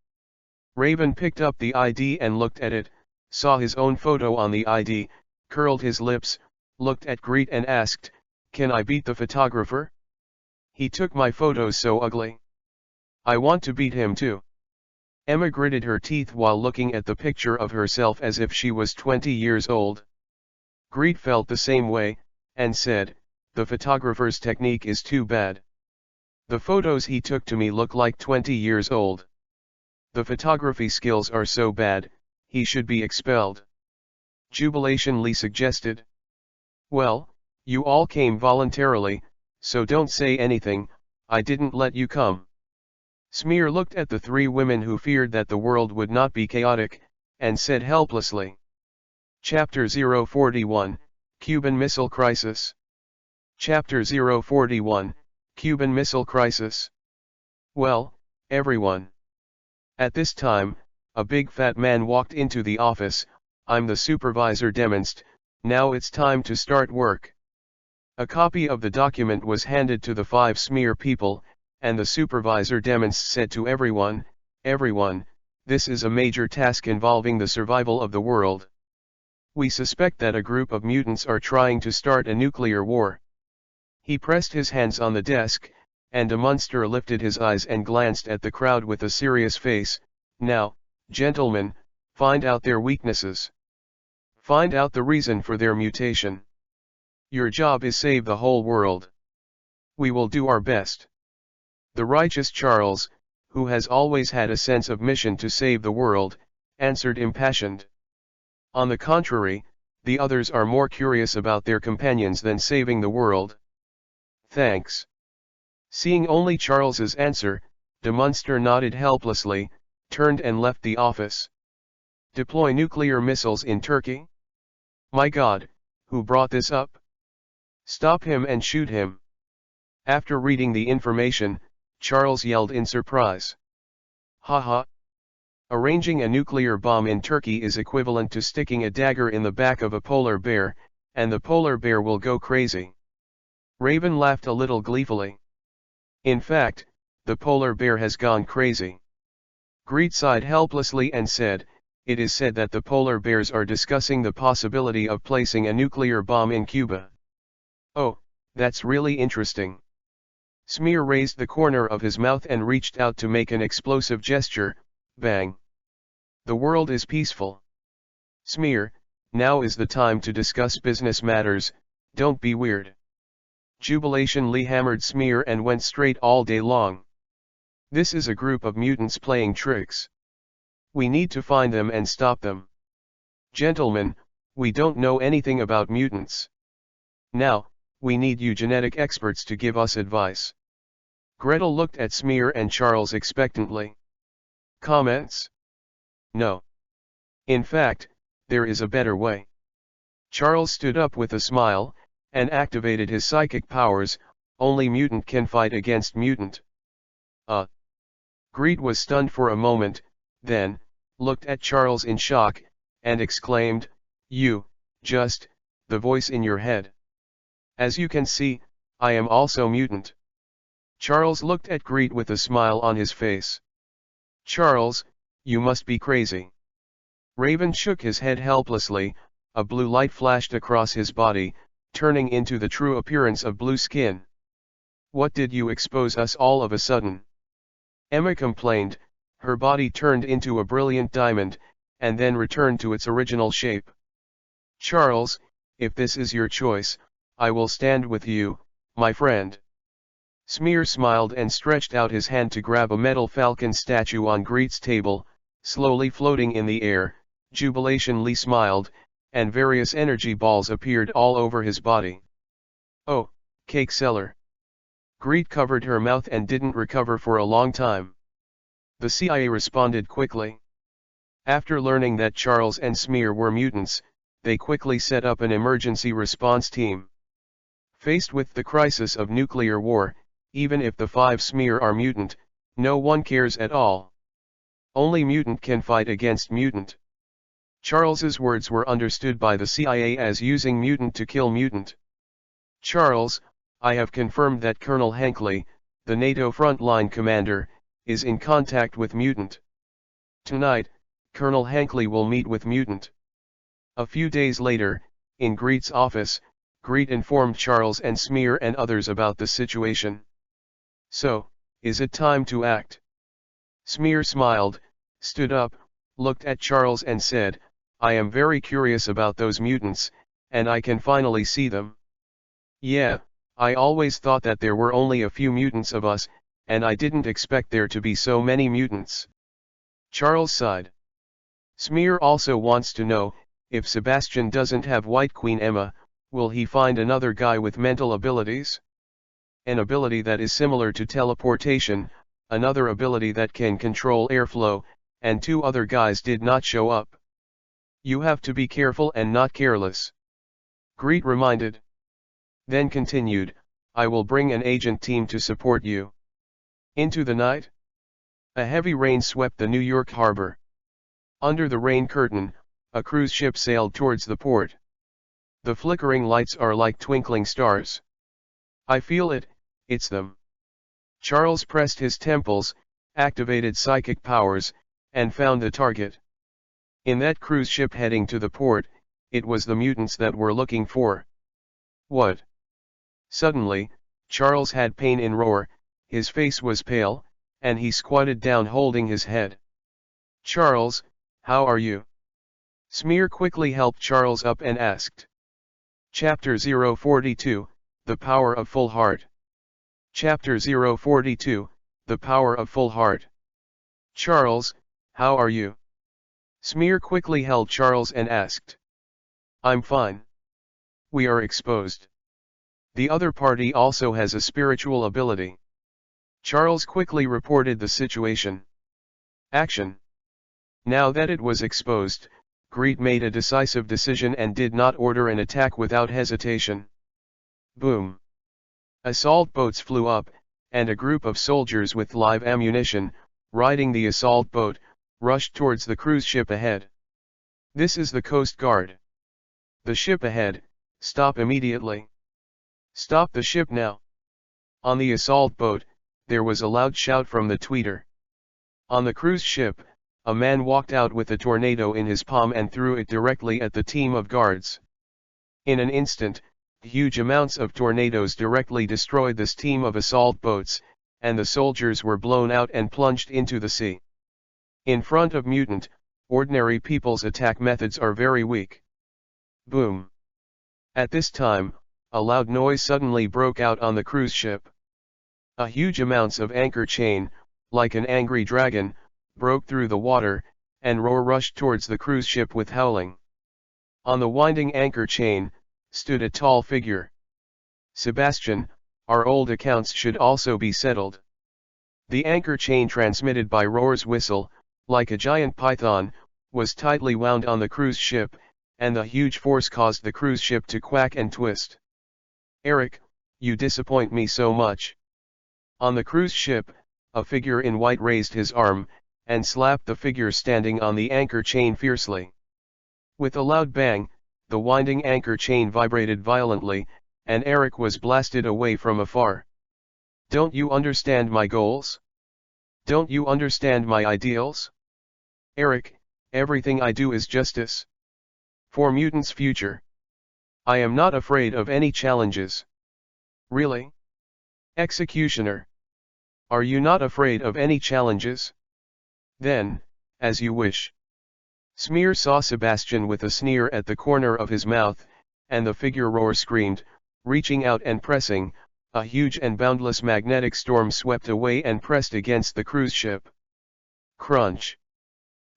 Raven picked up the ID and looked at it, saw his own photo on the ID, curled his lips, looked at Greet and asked, Can I beat the photographer? He took my photos so ugly. I want to beat him too. Emma gritted her teeth while looking at the picture of herself as if she was 20 years old. Greet felt the same way, and said, The photographer's technique is too bad. The photos he took to me look like 20 years old. The photography skills are so bad, he should be expelled. Jubilation Lee suggested. Well, you all came voluntarily, so don't say anything, I didn't let you come. Smear looked at the three women who feared that the world would not be chaotic, and said helplessly. Chapter 041, Cuban Missile Crisis. Chapter 041, Cuban Missile Crisis. Well, everyone. At this time, a big fat man walked into the office. I'm the supervisor demonst, now it's time to start work. A copy of the document was handed to the 5 Smear people, and the supervisor demonst said to everyone, everyone, this is a major task involving the survival of the world. We suspect that a group of mutants are trying to start a nuclear war. He pressed his hands on the desk, and Munster lifted his eyes and glanced at the crowd with a serious face. Now, gentlemen, find out their weaknesses. Find out the reason for their mutation. Your job is save the whole world. We will do our best. The righteous Charles, who has always had a sense of mission to save the world, answered impassioned. On the contrary, the others are more curious about their companions than saving the world. Thanks. Seeing only Charles's answer, de Munster nodded helplessly, turned and left the office. Deploy nuclear missiles in Turkey? My God, who brought this up? Stop him and shoot him. After reading the information, Charles yelled in surprise. Ha ha. Arranging a nuclear bomb in Turkey is equivalent to sticking a dagger in the back of a polar bear, and the polar bear will go crazy. Raven laughed a little gleefully. In fact, the polar bear has gone crazy. Greet sighed helplessly and said, it is said that the polar bears are discussing the possibility of placing a nuclear bomb in Cuba. Oh, that's really interesting. Smear raised the corner of his mouth and reached out to make an explosive gesture. Bang. The world is peaceful. Smear, now is the time to discuss business matters, don't be weird. Jubilation Lee hammered Smear and went straight all day long. This is a group of mutants playing tricks. We need to find them and stop them. Gentlemen, we don't know anything about mutants. Now, we need you genetic experts to give us advice. Gretel looked at Smear and Charles expectantly. Comments? No. In fact, there is a better way. Charles stood up with a smile, and activated his psychic powers. Only mutant can fight against mutant. Greet was stunned for a moment, then, looked at Charles in shock, and exclaimed, the voice in your head. As you can see, I am also mutant. Charles looked at Greet with a smile on his face. Charles, you must be crazy. Raven shook his head helplessly. A blue light flashed across his body, turning into the true appearance of blue skin. What did you expose us all of a sudden? Emma complained. Her body turned into a brilliant diamond, and then returned to its original shape. Charles, if this is your choice, I will stand with you, my friend. Smear smiled and stretched out his hand to grab a metal falcon statue on Greet's table, slowly floating in the air. Jubilation Lee smiled, and various energy balls appeared all over his body. Oh, cake seller. Greet covered her mouth and didn't recover for a long time. The CIA responded quickly. After learning that Charles and Smear were mutants, they quickly set up an emergency response team. Faced with the crisis of nuclear war, even if the 5 Smear are mutant, no one cares at all. Only mutant can fight against mutant. Charles's words were understood by the CIA as using mutant to kill mutant. Charles, I have confirmed that Colonel Hankley, the NATO frontline commander, is in contact with mutant. Tonight, Colonel Hankley will meet with mutant. A few days later, in Greet's office, Greet informed Charles and Smear and others about the situation. So, is it time to act? Smear smiled, stood up, looked at Charles and said, I am very curious about those mutants, and I can finally see them. Yeah, I always thought that there were only a few mutants of us, and I didn't expect there to be so many mutants. Charles sighed. Smear also wants to know, if Sebastian doesn't have White Queen Emma, will he find another guy with mental abilities? An ability that is similar to teleportation, another ability that can control airflow, and 2 other guys did not show up. You have to be careful and not careless. Greet reminded. Then continued, I will bring an agent team to support you. Into the night? A heavy rain swept the New York harbor. Under the rain curtain, a cruise ship sailed towards the port. The flickering lights are like twinkling stars. I feel it, it's them. Charles pressed his temples, activated psychic powers, and found the target. In that cruise ship heading to the port, it was the mutants that were looking for. What? Suddenly, Charles had pain in roar, his face was pale, and he squatted down holding his head. Charles, how are you? Smear quickly helped Charles up and asked. Chapter 042, The Power of Full Heart. Chapter 042, The Power of Full Heart. Charles, how are you? Smear quickly held Charles and asked. I'm fine. We are exposed. The other party also has a spiritual ability. Charles quickly reported the situation. Action. Now that it was exposed, Greet made a decisive decision and did not order an attack without hesitation. Boom. Assault boats flew up, and a group of soldiers with live ammunition, riding the assault boat, rushed towards the cruise ship ahead. This is the Coast Guard. The ship ahead, stop immediately. Stop the ship now. On the assault boat, there was a loud shout from the tweeter. On the cruise ship, a man walked out with a tornado in his palm and threw it directly at the team of guards. In an instant, huge amounts of tornadoes directly destroyed this team of assault boats, and the soldiers were blown out and plunged into the sea. In front of mutant, ordinary people's attack methods are very weak. Boom. At this time, a loud noise suddenly broke out on the cruise ship. A huge amounts of anchor chain, like an angry dragon, broke through the water, and roar rushed towards the cruise ship with howling. On the winding anchor chain, stood a tall figure. Sebastian, our old accounts should also be settled. The anchor chain transmitted by Roar's whistle, like a giant python, was tightly wound on the cruise ship, and the huge force caused the cruise ship to quack and twist. Eric, you disappoint me so much. On the cruise ship, a figure in white raised his arm, and slapped the figure standing on the anchor chain fiercely. With a loud bang, the winding anchor chain vibrated violently, and Eric was blasted away from afar. Don't you understand my goals? Don't you understand my ideals? Eric, everything I do is justice. For mutants' future. I am not afraid of any challenges. Really? Executioner. Are you not afraid of any challenges? Then, as you wish. Smear saw Sebastian with a sneer at the corner of his mouth, and the figure Roar screamed, reaching out and pressing, a huge and boundless magnetic storm swept away and pressed against the cruise ship. Crunch.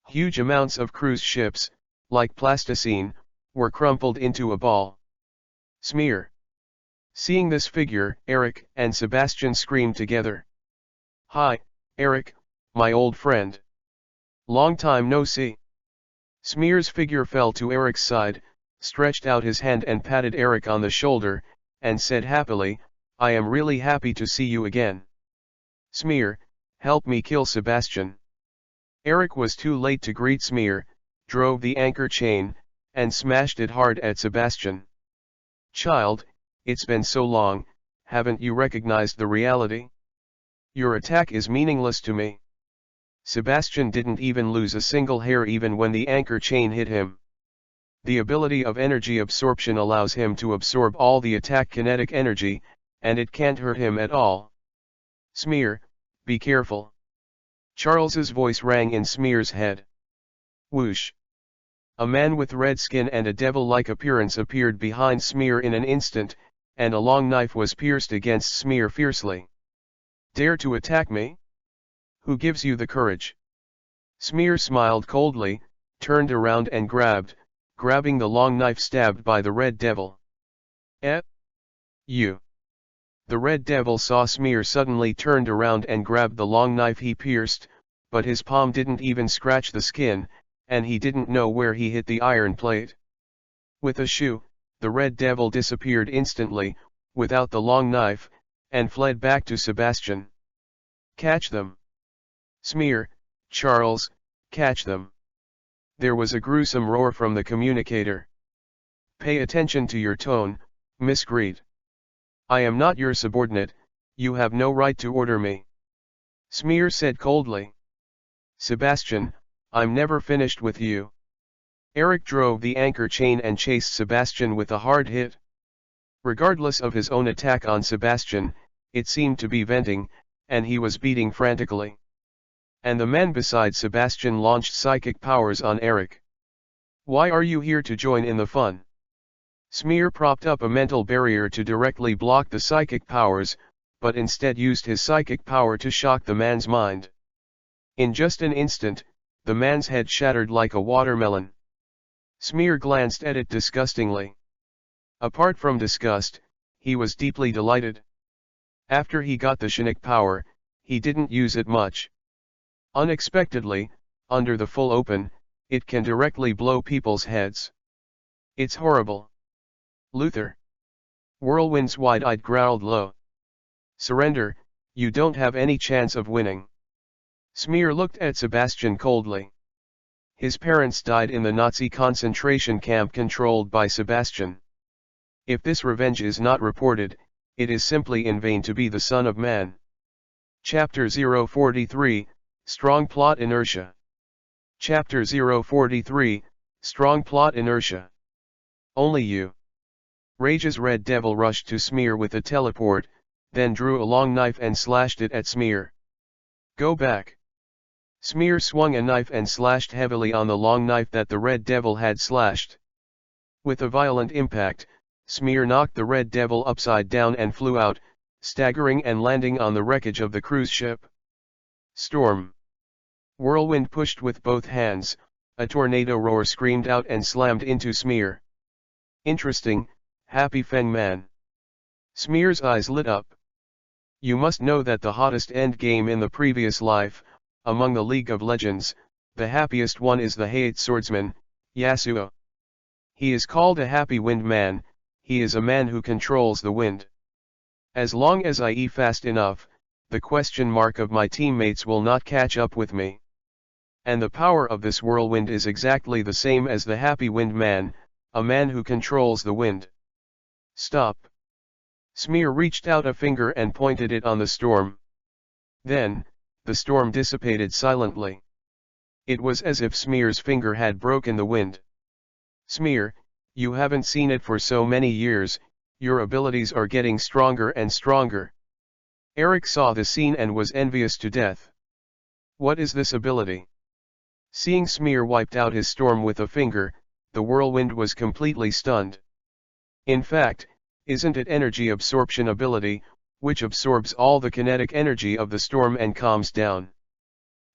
Huge amounts of cruise ships, like plasticine, were crumpled into a ball. Smear. Seeing this figure, Eric and Sebastian screamed together. Hi, Eric, my old friend. Long time no see. Smear's figure fell to Eric's side, stretched out his hand and patted Eric on the shoulder, and said happily, I am really happy to see you again. Smear, help me kill Sebastian. Eric was too late to greet Smear, drove the anchor chain, and smashed it hard at Sebastian. Child, it's been so long, haven't you recognized the reality? Your attack is meaningless to me. Sebastian didn't even lose a single hair even when the anchor chain hit him. The ability of energy absorption allows him to absorb all the attack kinetic energy, and it can't hurt him at all. Smear, be careful. Charles's voice rang in Smear's head. Whoosh. A man with red skin and a devil-like appearance appeared behind Smear in an instant, and a long knife was pierced against Smear fiercely. "Dare to attack me? Who gives you the courage?" Smear smiled coldly, turned around and grabbing the long knife stabbed by the Red Devil. "Eh? You?" The Red Devil saw Smear suddenly turned around and grabbed the long knife he pierced, but his palm didn't even scratch the skin, and he didn't know where he hit the iron plate. With a shoo, the Red Devil disappeared instantly, without the long knife, and fled back to Sebastian. "Catch them! Smear, Charles, catch them!" There was a gruesome roar from the communicator. "Pay attention to your tone, Miss Greed. I am not your subordinate, you have no right to order me," Smear said coldly. "Sebastian, I'm never finished with you." Eric drove the anchor chain and chased Sebastian with a hard hit. Regardless of his own attack on Sebastian, it seemed to be venting, and he was beating frantically. And the men beside Sebastian launched psychic powers on Eric. "Why are you here to join in the fun?" Smear propped up a mental barrier to directly block the psychic powers, but instead used his psychic power to shock the man's mind. In just an instant, the man's head shattered like a watermelon. Smear glanced at it disgustingly. Apart from disgust, he was deeply delighted. After he got the Shinik power, he didn't use it much. Unexpectedly, under the full open, it can directly blow people's heads. It's horrible. "Luther!" Whirlwind's wide-eyed growled low. "Surrender, you don't have any chance of winning." Smear looked at Sebastian coldly. His parents died in the Nazi concentration camp controlled by Sebastian. If this revenge is not reported, it is simply in vain to be the son of man. Chapter 043, Strong Plot Inertia. Chapter 043, Strong Plot Inertia. "Only you." Rage's Red Devil rushed to Smear with a teleport, then drew a long knife and slashed it at Smear. "Go back." Smear swung a knife and slashed heavily on the long knife that the Red Devil had slashed. With a violent impact, Smear knocked the Red Devil upside down and flew out, staggering and landing on the wreckage of the cruise ship. "Storm!" Whirlwind pushed with both hands, a tornado roar screamed out and slammed into Smear. "Interesting, Happy Feng Man." Smear's eyes lit up. "You must know that the hottest endgame in the previous life, among the League of Legends, the happiest one is the Hayate swordsman, Yasuo. He is called a happy wind man, he is a man who controls the wind. As long as I eat fast enough, the question mark of my teammates will not catch up with me. And the power of this whirlwind is exactly the same as the happy wind man, a man who controls the wind." "Stop." Smear reached out a finger and pointed it on the storm. Then, the storm dissipated silently. It was as if Smear's finger had broken the wind. "Smear, you haven't seen it for so many years, your abilities are getting stronger and stronger." Eric saw the scene and was envious to death. "What is this ability?" Seeing Smear wiped out his storm with a finger, the whirlwind was completely stunned. "In fact, isn't it energy absorption ability, which absorbs all the kinetic energy of the storm and calms down?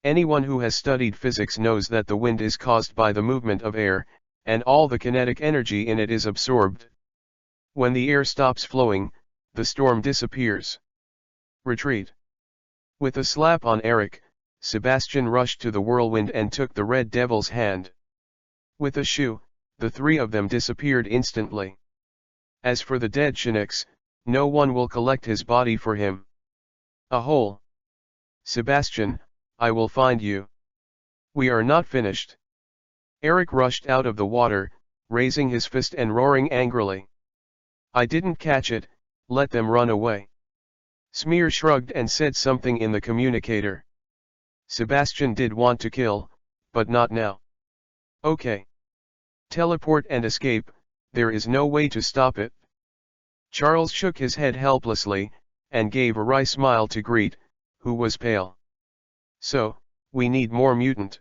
Anyone who has studied physics knows that the wind is caused by the movement of air, and all the kinetic energy in it is absorbed. When the air stops flowing, the storm disappears. Retreat." With a slap on Eric, Sebastian rushed to the whirlwind and took the Red Devil's hand. With a shoo, the three of them disappeared instantly. As for the dead Shiniks, no one will collect his body for him. A hole. "Sebastian, I will find you. We are not finished." Eric rushed out of the water, raising his fist and roaring angrily. "I didn't catch it, let them run away." Smear shrugged and said something in the communicator. Sebastian did want to kill, but not now. "Okay. Teleport and escape, there is no way to stop it." Charles shook his head helplessly, and gave a wry smile to Greet, who was pale. "So, we need more mutant."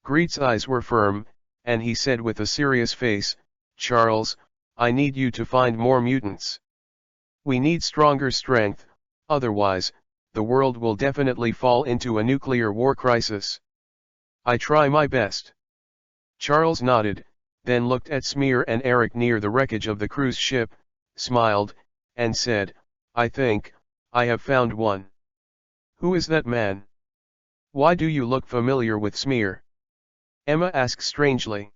Greet's eyes were firm, and he said with a serious face, "Charles, I need you to find more mutants." We need stronger strength, otherwise, the world will definitely fall into a nuclear war crisis. I try my best. Charles nodded, then looked at Smear and Eric near the wreckage of the cruise ship, smiled, and said, I think, I have found one. Who is that man? Why do you look familiar with Smear? Emma asked strangely.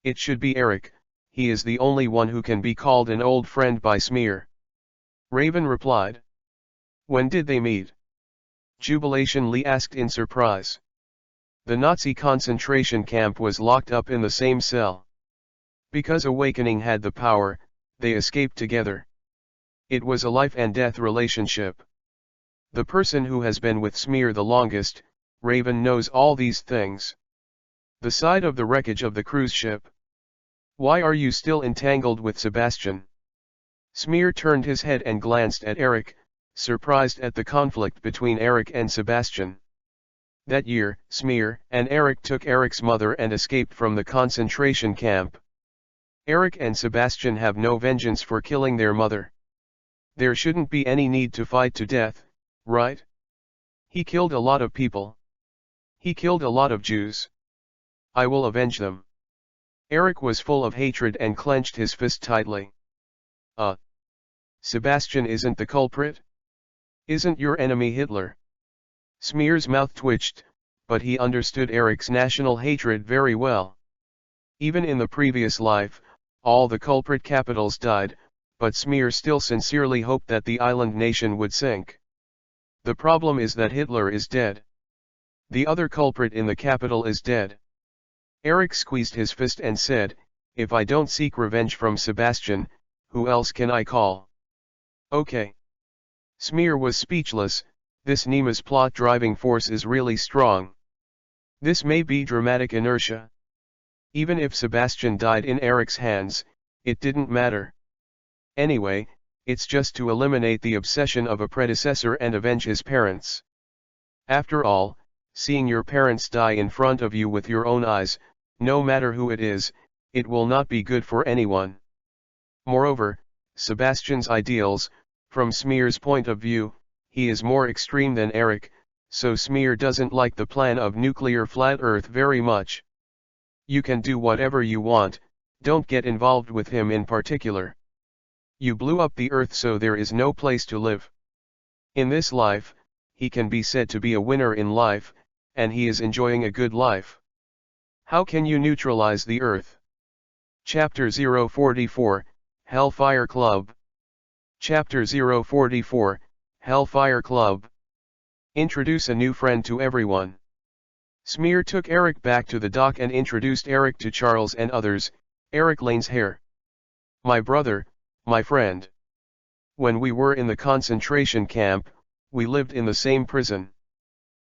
It should be Eric, he is the only one who can be called an old friend by Smear. Raven replied. When did they meet? Jubilation Lee asked in surprise. The Nazi concentration camp was locked up in the same cell. Because Awakening had the power, they escaped together. It was a life and death relationship. The person who has been with Smear the longest, Raven, knows all these things. The side of the wreckage of the cruise ship. Why are you still entangled with Sebastian? Smear turned his head and glanced at Eric, surprised at the conflict between Eric and Sebastian. That year, Smear and Eric took Eric's mother and escaped from the concentration camp. Eric and Sebastian have no vengeance for killing their mother. There shouldn't be any need to fight to death, right? He killed a lot of people. He killed a lot of Jews. I will avenge them. Eric was full of hatred and clenched his fist tightly. Sebastian isn't the culprit? Isn't your enemy Hitler? Smear's mouth twitched, but he understood Eric's national hatred very well. Even in the previous life, all the culprit capitals died, but Smear still sincerely hoped that the island nation would sink. The problem is that Hitler is dead. The other culprit in the capital is dead. Eric squeezed his fist and said, if I don't seek revenge from Sebastian, who else can I call? Okay. Smear was speechless. This Neema's plot driving force is really strong. This may be dramatic inertia. Even if Sebastian died in Eric's hands, it didn't matter. Anyway, it's just to eliminate the obsession of a predecessor and avenge his parents. After all, seeing your parents die in front of you with your own eyes, no matter who it is, it will not be good for anyone. Moreover, Sebastian's ideals, from Smear's point of view, he is more extreme than Eric, so Smear doesn't like the plan of nuclear flat Earth very much. You can do whatever you want, don't get involved with him in particular. You blew up the Earth so there is no place to live. In this life, he can be said to be a winner in life, and he is enjoying a good life. How can you neutralize the Earth? Chapter 044, Hellfire Club. Chapter 044, Hellfire Club. Introduce a new friend to everyone. Smear took Eric back to the dock and introduced Eric to Charles and others. Eric Lane's hair. My brother, my friend. When we were in the concentration camp, we lived in the same prison.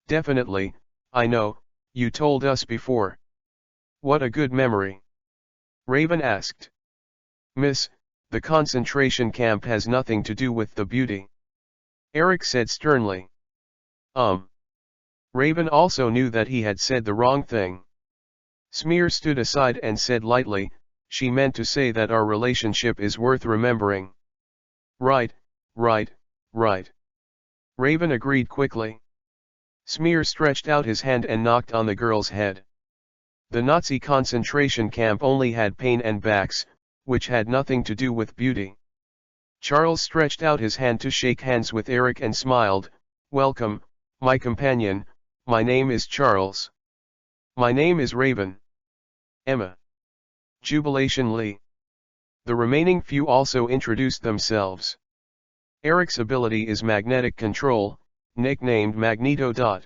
Definitely, I know, you told us before. What a good memory. Raven asked. Miss, the concentration camp has nothing to do with the beauty. Eric said sternly. Raven also knew that he had said the wrong thing. Smear stood aside and said lightly, she meant to say that our relationship is worth remembering. Right. Raven agreed quickly. Smear stretched out his hand and knocked on the girl's head. The Nazi concentration camp only had pain and backs, which had nothing to do with beauty. Charles stretched out his hand to shake hands with Eric and smiled, welcome, my companion, my name is Charles. My name is Raven. Emma. Jubilation Lee. The remaining few also introduced themselves. Eric's ability is magnetic control, nicknamed Magneto.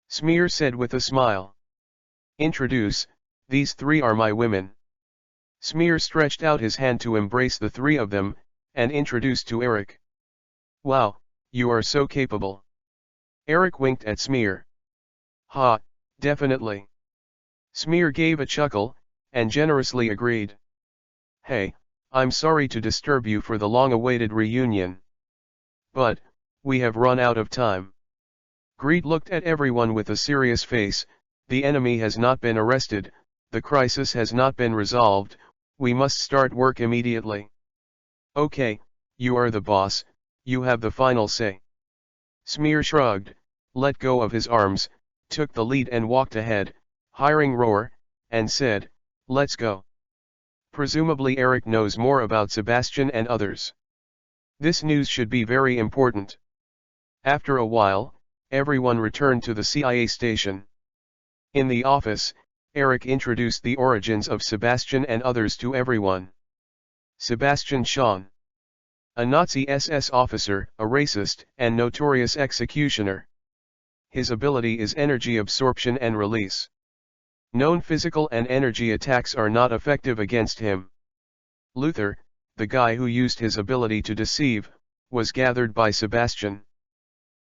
Smear said with a smile. Introduce, these three are my women. Smear stretched out his hand to embrace the three of them, and introduced to Eric. Wow, you are so capable. Eric winked at Smear. Ha, definitely. Smear gave a chuckle, and generously agreed. Hey, I'm sorry to disturb you for the long-awaited reunion. But, we have run out of time. Greed looked at everyone with a serious face. The enemy has not been arrested, the crisis has not been resolved, we must start work immediately. Okay, you are the boss, you have the final say. Smear shrugged, let go of his arms, took the lead and walked ahead, hiring Roar, and said, let's go. Presumably Eric knows more about Sebastian and others. This news should be very important. After a while, everyone returned to the CIA station. In the office, Eric introduced the origins of Sebastian and others to everyone. Sebastian Schahn. A Nazi SS officer, a racist, and notorious executioner. His ability is energy absorption and release. Known physical and energy attacks are not effective against him. Luther, the guy who used his ability to deceive, was gathered by Sebastian.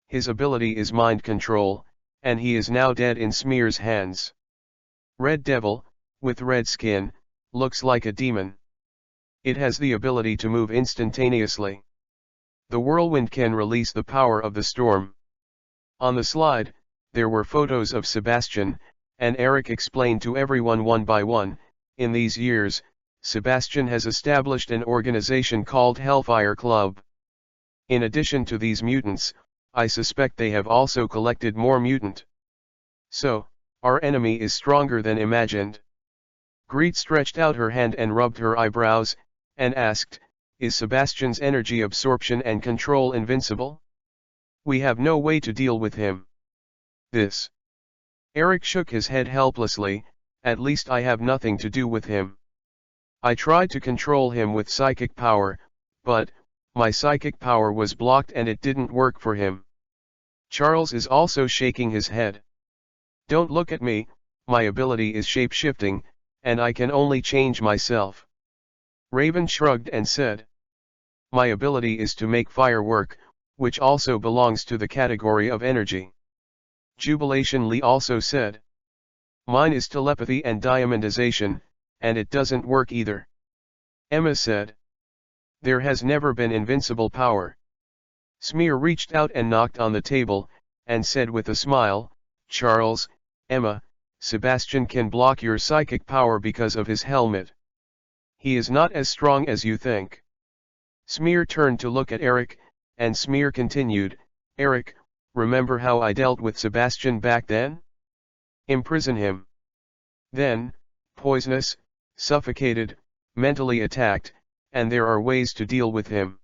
His ability is mind control, and he is now dead in Smear's hands. Red Devil, with red skin, looks like a demon. It has the ability to move instantaneously. The whirlwind can release the power of the storm. On the slide, there were photos of Sebastian, and Eric explained to everyone one by one, in these years, Sebastian has established an organization called Hellfire Club. In addition to these mutants, I suspect they have also collected more mutant. So, our enemy is stronger than imagined. Greet stretched out her hand and rubbed her eyebrows, and asked, is Sebastian's energy absorption and control invincible? We have no way to deal with him. This. Eric shook his head helplessly, at least I have nothing to do with him. I tried to control him with psychic power, but, my psychic power was blocked and it didn't work for him. Charles is also shaking his head. Don't look at me, my ability is shape-shifting, and I can only change myself. Raven shrugged and said, my ability is to make fire work, which also belongs to the category of energy. Jubilation Lee also said, mine is telepathy and diamondization, and it doesn't work either. Emma said, there has never been invincible power. Smear reached out and knocked on the table, and said with a smile, Charles, Emma, Sebastian can block your psychic power because of his helmet. He is not as strong as you think. Smear turned to look at Eric, and Smear continued, Eric, remember how I dealt with Sebastian back then? Imprison him. Then, poisonous, suffocated, mentally attacked, and there are ways to deal with him.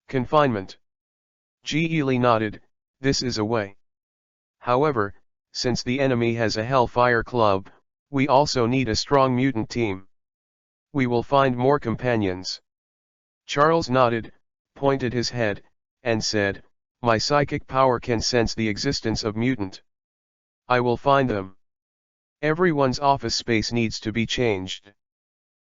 Confinement. Lee nodded, this is a way. However, since the enemy has a Hellfire Club, we also need a strong mutant team. We will find more companions. Charles nodded, pointed his head, and said, my psychic power can sense the existence of mutant. I will find them. Everyone's office space needs to be changed.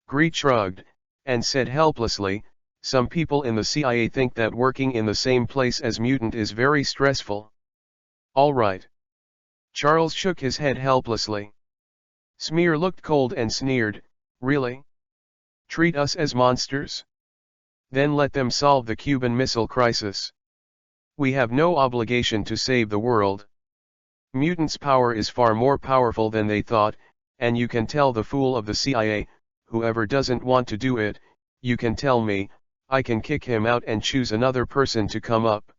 Greet shrugged, and said helplessly, some people in the CIA think that working in the same place as mutant is very stressful. All right. Charles shook his head helplessly. Smear looked cold and sneered, really? Treat us as monsters? Then let them solve the Cuban Missile Crisis. We have no obligation to save the world. Mutants' power is far more powerful than they thought, and you can tell the fool of the CIA, whoever doesn't want to do it, you can tell me, I can kick him out and choose another person to come up.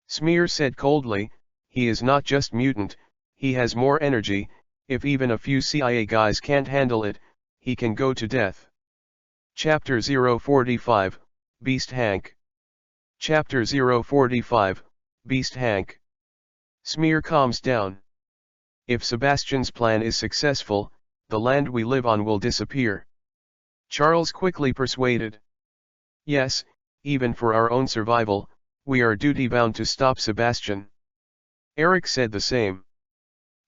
Smear said coldly, he is not just mutant, he has more energy, if even a few CIA guys can't handle it, he can go to death. Chapter 045, Beast Hank. Chapter 045, Beast Hank. Smear calms down. If Sebastian's plan is successful, the land we live on will disappear. Charles quickly persuaded. Yes, even for our own survival, we are duty-bound to stop Sebastian. Eric said the same.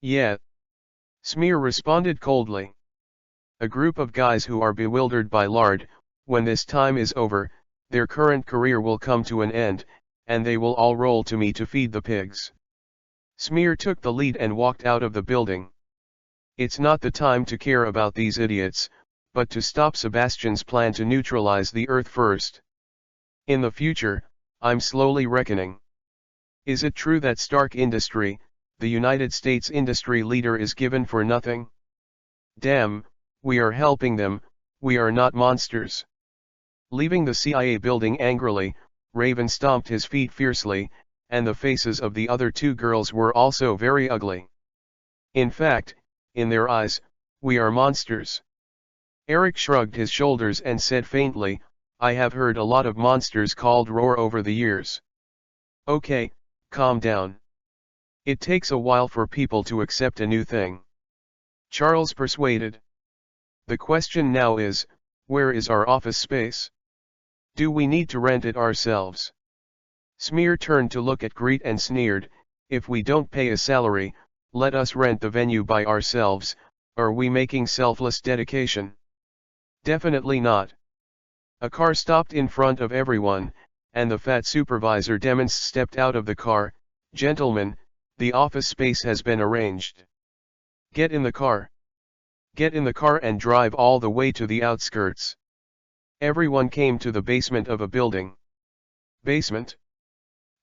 Yeah. Smear responded coldly. A group of guys who are bewildered by lard, when this time is over, their current career will come to an end, and they will all roll to me to feed the pigs. Smear took the lead and walked out of the building. It's not the time to care about these idiots, but to stop Sebastian's plan to neutralize the Earth first. In the future, I'm slowly reckoning. Is it true that Stark Industry, the United States industry leader, is given for nothing? Damn, we are helping them, we are not monsters. Leaving the CIA building angrily, Raven stomped his feet fiercely, and the faces of the other two girls were also very ugly. In fact, in their eyes, we are monsters. Eric shrugged his shoulders and said faintly, I have heard a lot of monsters called roar over the years. Okay, calm down. It takes a while for people to accept a new thing. Charles persuaded. The question now is, where is our office space? Do we need to rent it ourselves? Smear turned to look at Greet and sneered, if we don't pay a salary, let us rent the venue by ourselves, are we making selfless dedication? Definitely not. A car stopped in front of everyone, and the fat supervisor stepped out of the car. Gentlemen, the office space has been arranged. Get in the car. Get in the car and drive all the way to the outskirts. Everyone came to the basement of a building. Basement?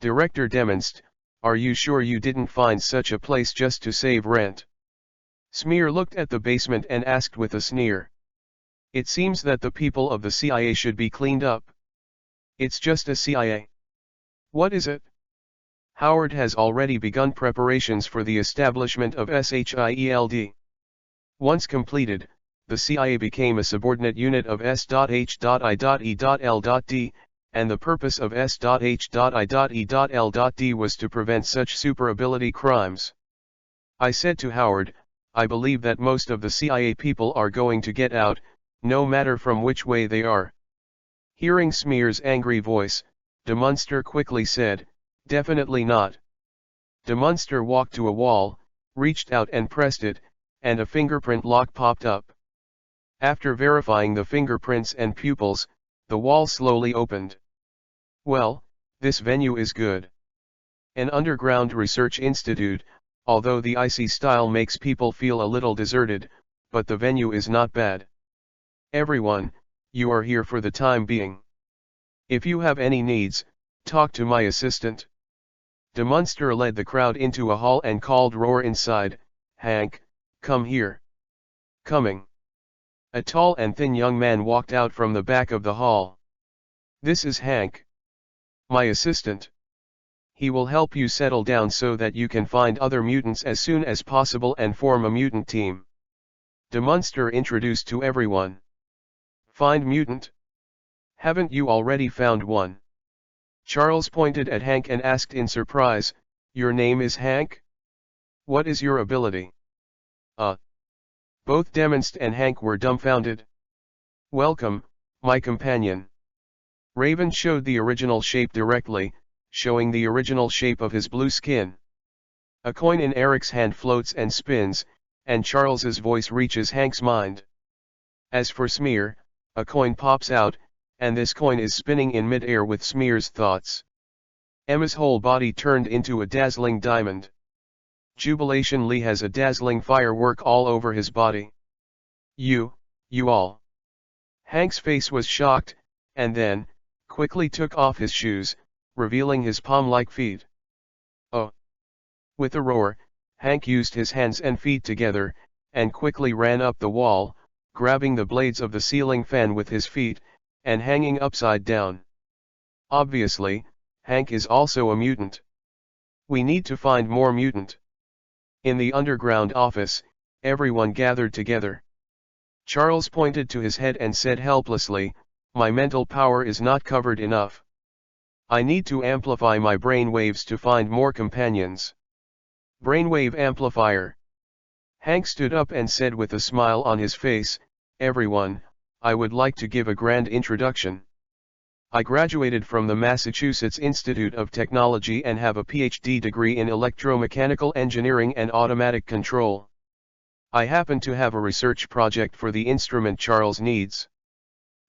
Director Demonst, are you sure you didn't find such a place just to save rent? Smear looked at the basement and asked with a sneer. It seems that the people of the CIA should be cleaned up. It's just a CIA. What is it? Howard has already begun preparations for the establishment of SHIELD. Once completed, the CIA became a subordinate unit of S.H.I.E.L.D, and the purpose of S.H.I.E.L.D was to prevent such super ability crimes. I said to Howard, I believe that most of the CIA people are going to get out, no matter from which way they are. Hearing Smear's angry voice, de Munster quickly said, definitely not. De Munster walked to a wall, reached out and pressed it, and a fingerprint lock popped up. After verifying the fingerprints and pupils, the wall slowly opened. Well, this venue is good. An underground research institute, although the icy style makes people feel a little deserted, but the venue is not bad. Everyone, you are here for the time being. If you have any needs, talk to my assistant. De Munster led the crowd into a hall and called Roar inside, Hank, come here. Coming. A tall and thin young man walked out from the back of the hall. This is Hank. My assistant. He will help you settle down so that you can find other mutants as soon as possible and form a mutant team. De Munster introduced to everyone. Find mutant? Haven't you already found one? Charles pointed at Hank and asked in surprise, your name is Hank? What is your ability? Both Demonst and Hank were dumbfounded. Welcome, my companion. Raven showed the original shape directly, showing the original shape of his blue skin. A coin in Eric's hand floats and spins, and Charles's voice reaches Hank's mind. As for Smear, a coin pops out, and this coin is spinning in mid-air with Smear's thoughts. Emma's whole body turned into a dazzling diamond. Jubilation Lee has a dazzling firework all over his body. You all. Hank's face was shocked, and then, quickly took off his shoes, revealing his palm-like feet. Oh! With a roar, Hank used his hands and feet together, and quickly ran up the wall, grabbing the blades of the ceiling fan with his feet, and hanging upside down. Obviously, Hank is also a mutant. We need to find more mutant. In the underground office, everyone gathered together. Charles pointed to his head and said helplessly, my mental power is not covered enough. I need to amplify my brain waves to find more companions. Brainwave amplifier. Hank stood up and said with a smile on his face, everyone, I would like to give a grand introduction. I graduated from the Massachusetts Institute of Technology and have a PhD degree in electromechanical engineering and automatic control. I happen to have a research project for the instrument Charles needs.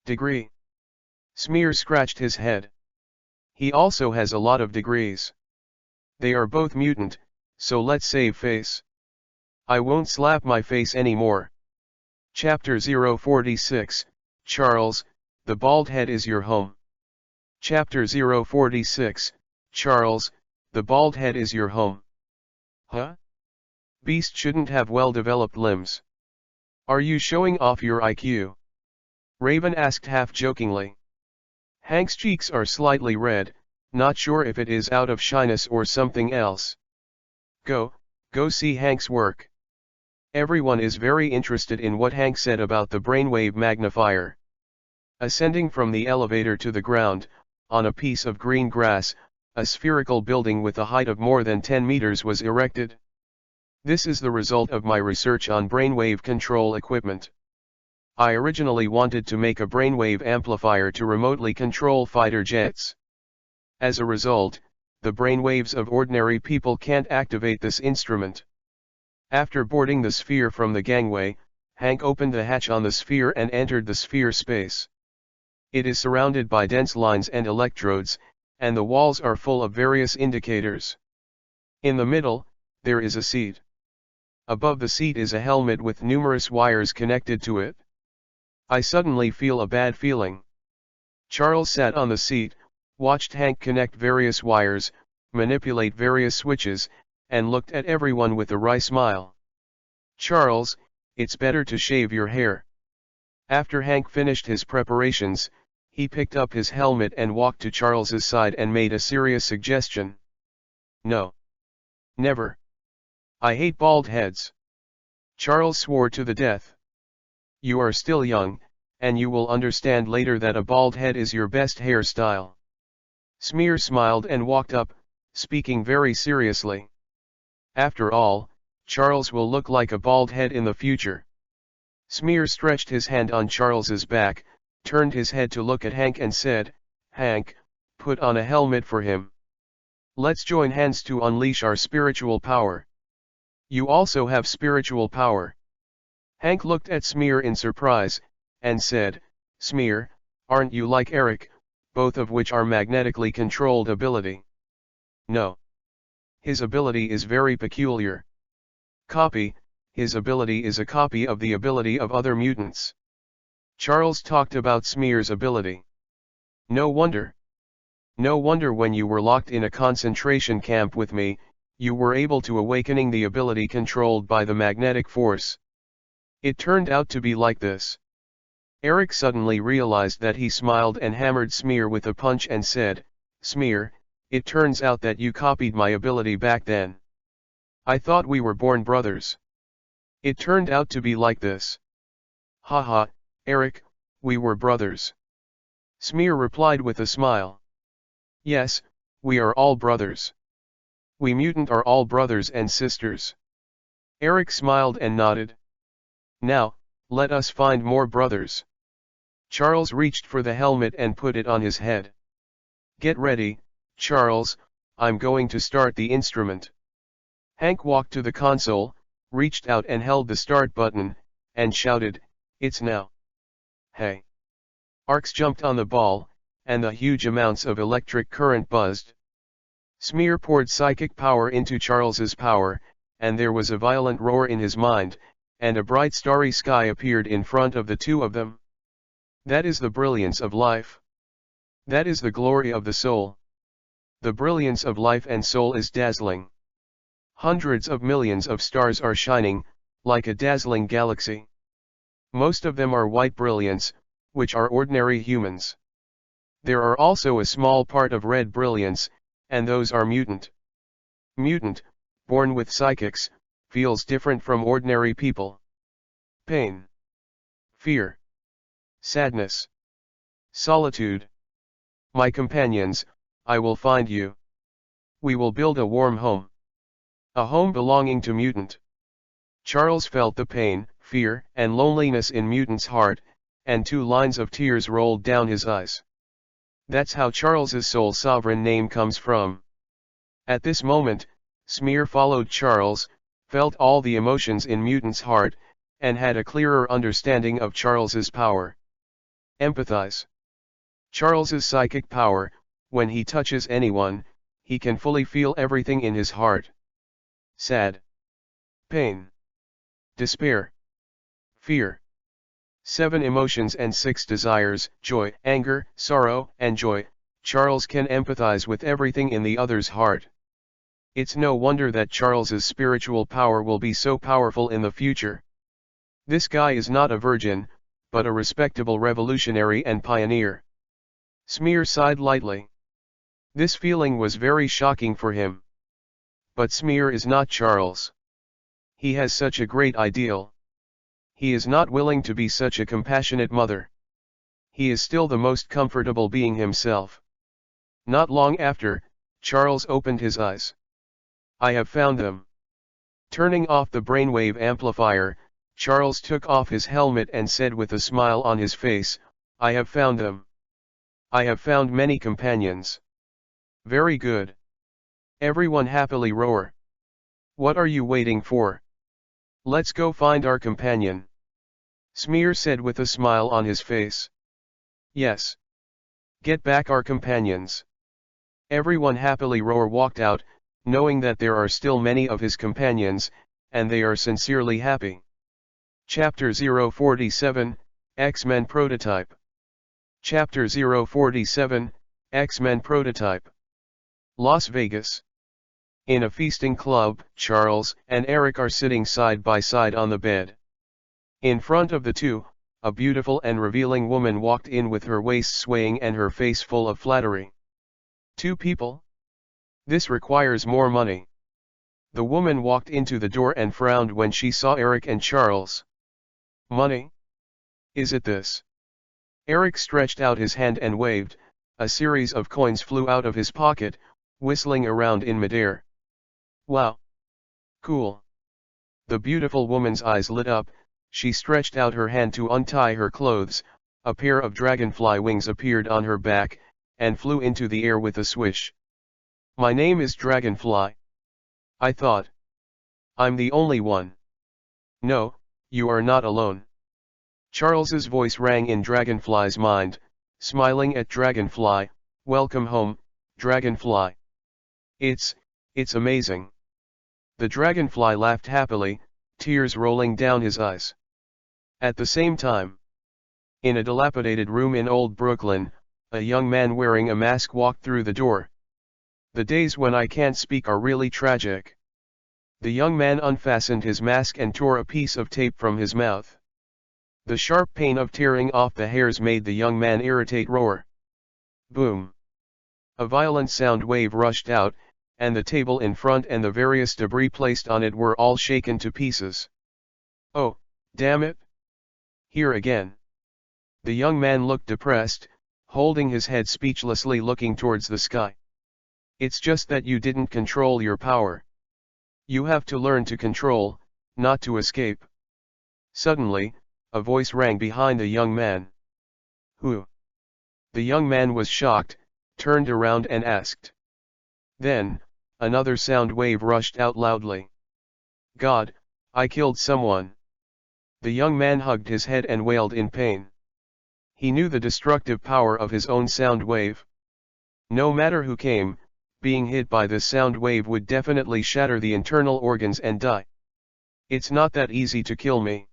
Degree. Smear scratched his head. He also has a lot of degrees. They are both mutant, so let's save face. I won't slap my face anymore. Chapter 046, Charles, the bald head is your home. Chapter 046, Charles, the bald head is your home. Huh? Beast shouldn't have well-developed limbs. Are you showing off your IQ? Raven asked half-jokingly. Hank's cheeks are slightly red, not sure if it is out of shyness or something else. Go see Hank's work. Everyone is very interested in what Hank said about the brainwave magnifier. Ascending from the elevator to the ground, on a piece of green grass, a spherical building with a height of more than 10 meters was erected. This is the result of my research on brainwave control equipment. I originally wanted to make a brainwave amplifier to remotely control fighter jets. As a result, the brainwaves of ordinary people can't activate this instrument. After boarding the sphere from the gangway, Hank opened the hatch on the sphere and entered the sphere space. It is surrounded by dense lines and electrodes, and the walls are full of various indicators. In the middle, there is a seat. Above the seat is a helmet with numerous wires connected to it. I suddenly feel a bad feeling. Charles sat on the seat, watched Hank connect various wires, manipulate various switches, and looked at everyone with a wry smile. Charles, it's better to shave your hair. After Hank finished his preparations, he picked up his helmet and walked to Charles's side and made a serious suggestion. No. Never. I hate bald heads. Charles swore to the death. You are still young, and you will understand later that a bald head is your best hairstyle. Smear smiled and walked up, speaking very seriously. After all, Charles will look like a bald head in the future. Smear stretched his hand on Charles's back, turned his head to look at Hank and said, Hank, put on a helmet for him. Let's join hands to unleash our spiritual power. You also have spiritual power. Hank looked at Smear in surprise, and said, Smear, aren't you like Eric, both of which are magnetically controlled ability? No. His ability is very peculiar. Copy, his ability is a copy of the ability of other mutants. Charles talked about Smear's ability. No wonder. No wonder when you were locked in a concentration camp with me, you were able to awakening the ability controlled by the magnetic force. It turned out to be like this. Eric suddenly realized that he smiled and hammered Smear with a punch and said, Smear, it turns out that you copied my ability back then. I thought we were born brothers. It turned out to be like this. Haha, Eric, we were brothers. Smear replied with a smile. Yes, we are all brothers. We mutant are all brothers and sisters. Eric smiled and nodded. Now, let us find more brothers. Charles reached for the helmet and put it on his head. Get ready, Charles, I'm going to start the instrument. Hank walked to the console, reached out and held the start button, and shouted, It's now. Hey. Arcs jumped on the ball, and the huge amounts of electric current buzzed. Smear poured psychic power into Charles's power, and there was a violent roar in his mind, and a bright starry sky appeared in front of the two of them. That is the brilliance of life. That is the glory of the soul. The brilliance of life and soul is dazzling. Hundreds of millions of stars are shining, like a dazzling galaxy. Most of them are white brilliance, which are ordinary humans. There are also a small part of red brilliance, and those are mutant. Mutant, born with psychics, feels different from ordinary people. Pain. Fear. Sadness. Solitude. My companions, I will find you. We will build a warm home. A home belonging to mutant. Charles felt the pain, fear, and loneliness in Mutant's heart, and 2 lines of tears rolled down his eyes. That's how Charles's soul sovereign name comes from. At this moment, Smear followed Charles, felt all the emotions in Mutant's heart, and had a clearer understanding of Charles's power. Empathize. Charles's psychic power, when he touches anyone, he can fully feel everything in his heart. Sad. Pain. Despair. Fear. 7 emotions and 6 desires, joy, anger, sorrow, and joy. Charles can empathize with everything in the other's heart. It's no wonder that Charles's spiritual power will be so powerful in the future. This guy is not a virgin, but a respectable revolutionary and pioneer. Smear sighed lightly. This feeling was very shocking for him. But Smear is not Charles. He has such a great ideal. He is not willing to be such a compassionate mother. He is still the most comfortable being himself. Not long after, Charles opened his eyes. I have found them. Turning off the brainwave amplifier, Charles took off his helmet and said with a smile on his face, I have found them. I have found many companions. Very good. Everyone happily roar. What are you waiting for? Let's go find our companion. Smear said with a smile on his face. Yes. Get back our companions. Everyone happily roar walked out, knowing that there are still many of his companions, and they are sincerely happy. Chapter 047, X-Men Prototype. Chapter 047, X-Men Prototype. Las Vegas. In a feasting club, Charles and Eric are sitting side by side on the bed. In front of the two, a beautiful and revealing woman walked in with her waist swaying and her face full of flattery. Two people? This requires more money. The woman walked into the door and frowned when she saw Eric and Charles. Money? Is it this? Eric stretched out his hand and waved. A series of coins flew out of his pocket, whistling around in midair. Wow! Cool! The beautiful woman's eyes lit up. She stretched out her hand to untie her clothes. A pair of dragonfly wings appeared on her back, and flew into the air with a swish. My name is Dragonfly. I thought. I'm the only one. No, you are not alone. Charles's voice rang in Dragonfly's mind, smiling at Dragonfly. Welcome home, Dragonfly. It's amazing. The Dragonfly laughed happily, tears rolling down his eyes. At the same time, in a dilapidated room in Old Brooklyn, a young man wearing a mask walked through the door. The days when I can't speak are really tragic. The young man unfastened his mask and tore a piece of tape from his mouth. The sharp pain of tearing off the hairs made the young man irritate roar. Boom! A violent sound wave rushed out, and the table in front and the various debris placed on it were all shaken to pieces. Oh, damn it! Here again. The young man looked depressed, holding his head speechlessly looking towards the sky. It's just that you didn't control your power. You have to learn to control, not to escape. Suddenly, a voice rang behind the young man. Who? The young man was shocked, turned around and asked. Then, another sound wave rushed out loudly. God, I killed someone. The young man hugged his head and wailed in pain. He knew the destructive power of his own sound wave. No matter who came, being hit by this sound wave would definitely shatter the internal organs and die. It's not that easy to kill me.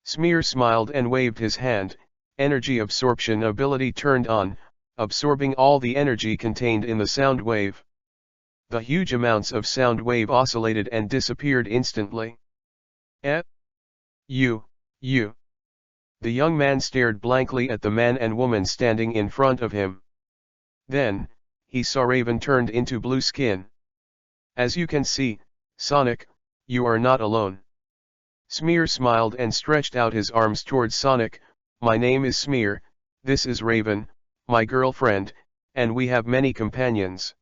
Smear smiled and waved his hand. Energy absorption ability turned on, absorbing all the energy contained in the sound wave. The huge amounts of sound wave oscillated and disappeared instantly. You. The young man stared blankly at the man and woman standing in front of him. Then, he saw Raven turned into blue skin. As you can see, Sonic, you are not alone. Smear smiled and stretched out his arms towards Sonic. My name is Smear, this is Raven, my girlfriend, and we have many companions.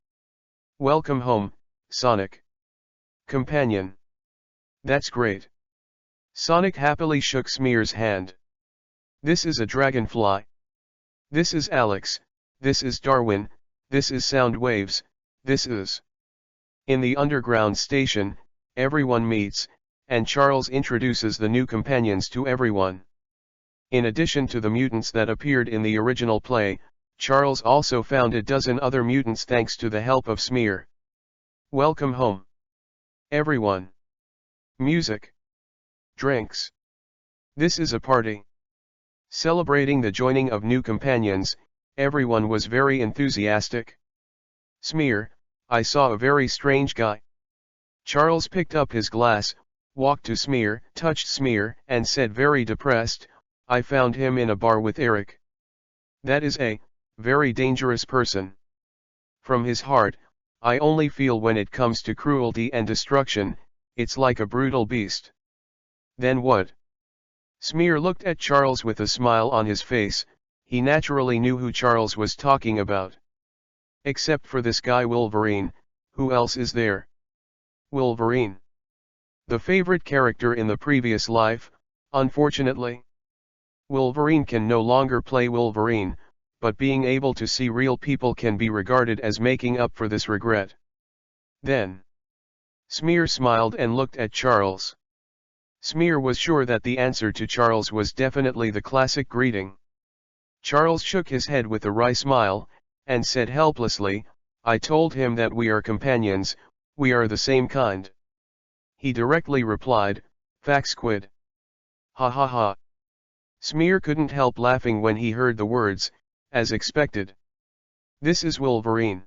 Welcome home, Sonic. Companion. That's great. Sonic happily shook Smear's hand. This is a dragonfly. This is Alex, this is Darwin, this is Soundwaves, this is... In the underground station, everyone meets, and Charles introduces the new companions to everyone. In addition to the mutants that appeared in the original play, Charles also found a dozen other mutants thanks to the help of Smear. Welcome home, everyone. Music. Drinks. This is a party. Celebrating the joining of new companions, everyone was very enthusiastic. Smear, I saw a very strange guy. Charles picked up his glass, walked to Smear, touched Smear, and said very depressed, I found him in a bar with Eric. That is a very dangerous person. From his heart, I only feel when it comes to cruelty and destruction, it's like a brutal beast. Then what? Smear looked at Charles with a smile on his face. He naturally knew who Charles was talking about. Except for this guy Wolverine, who else is there? Wolverine. The favorite character in the previous life, unfortunately. Wolverine can no longer play Wolverine, but being able to see real people can be regarded as making up for this regret. Then, Smear smiled and looked at Charles. Smear was sure that the answer to Charles was definitely the classic greeting. Charles shook his head with a wry smile, and said helplessly, I told him that we are companions, we are the same kind. He directly replied, Fax squid. Ha ha ha. Smear couldn't help laughing when he heard the words, as expected. This is Wolverine.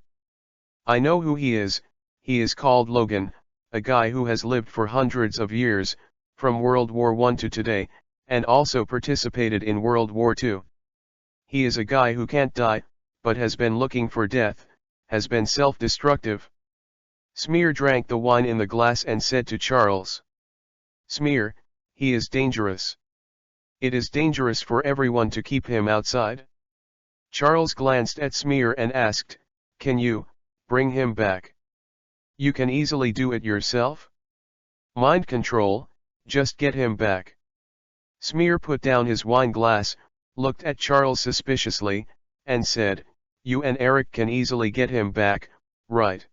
I know who he is called Logan, a guy who has lived for hundreds of years, from World War I to today, and also participated in World War II. He is a guy who can't die, but has been looking for death, has been self-destructive. Smear drank the wine in the glass and said to Charles. Smear, he is dangerous. It is dangerous for everyone to keep him outside. Charles glanced at Smear and asked, Can you bring him back? You can easily do it yourself? Mind control, just get him back. Smear put down his wine glass, looked at Charles suspiciously, and said, You and Eric can easily get him back, right?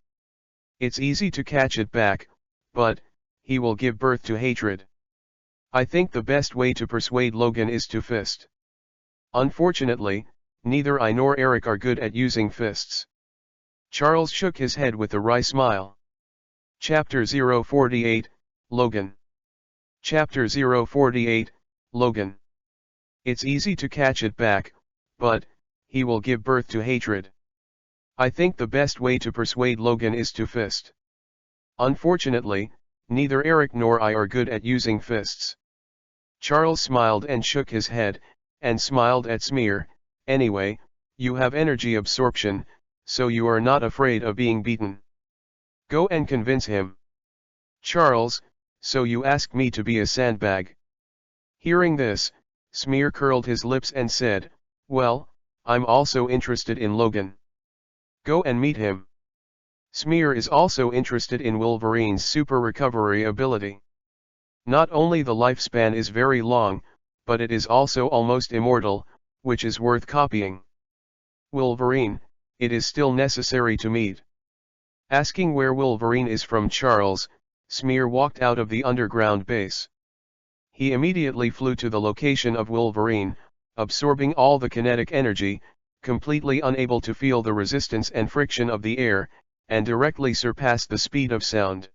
It's easy to catch it back, but he will give birth to hatred. I think the best way to persuade Logan is to fist. Unfortunately, neither I nor Eric are good at using fists. Charles shook his head with a wry smile. Chapter 048, Logan. Chapter 048, Logan. It's easy to catch it back, but he will give birth to hatred. I think the best way to persuade Logan is to fist. Unfortunately, neither Eric nor I are good at using fists. Charles smiled and shook his head, and smiled at Smear. Anyway, you have energy absorption, so you are not afraid of being beaten. Go and convince him. Charles, so you ask me to be a sandbag. Hearing this, Smear curled his lips and said, Well, I'm also interested in Logan. Go and meet him. Smear is also interested in Wolverine's super recovery ability. Not only the lifespan is very long, but it is also almost immortal, which is worth copying. Wolverine, it is still necessary to meet. Asking where Wolverine is from Charles, Smear walked out of the underground base. He immediately flew to the location of Wolverine, absorbing all the kinetic energy, completely unable to feel the resistance and friction of the air, and directly surpassed the speed of sound.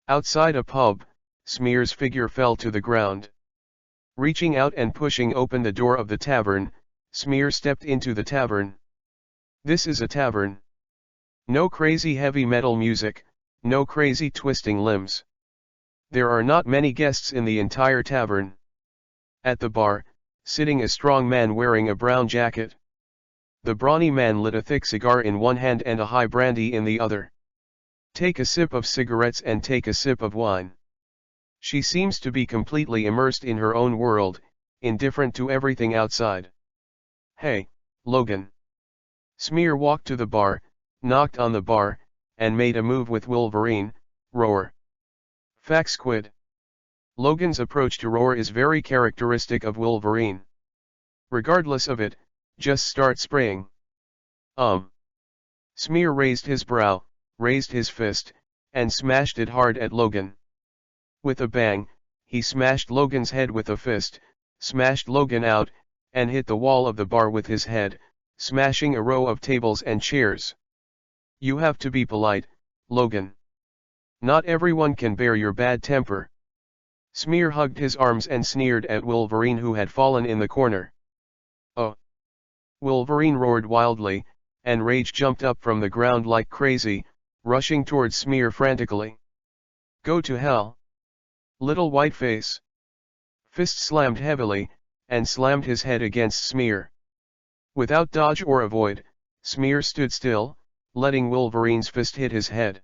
Outside a pub, Smear's figure fell to the ground. Reaching out and pushing open the door of the tavern, Smear stepped into the tavern. This is a tavern. No crazy heavy metal music, no crazy twisting limbs. There are not many guests in the entire tavern. At the bar, sitting a strong man wearing a brown jacket. The brawny man lit a thick cigar in one hand and a high brandy in the other. Take a sip of cigarettes and take a sip of wine. She seems to be completely immersed in her own world, indifferent to everything outside. Hey, Logan. Smear walked to the bar, knocked on the bar, and made a move with Wolverine. Roar. Fax squid. Logan's approach to roar is very characteristic of Wolverine. Regardless of it, just start spraying. Smear raised his brow, raised his fist, and smashed it hard at Logan. With a bang, he smashed Logan's head with a fist, smashed Logan out, and hit the wall of the bar with his head, smashing a row of tables and chairs. You have to be polite, Logan. Not everyone can bear your bad temper. Smear hugged his arms and sneered at Wolverine, who had fallen in the corner. Oh! Wolverine roared wildly, and rage jumped up from the ground like crazy, rushing towards Smear frantically. Go to hell! Little white face! Fist slammed heavily, and slammed his head against Smear. Without dodge or avoid, Smear stood still, letting Wolverine's fist hit his head.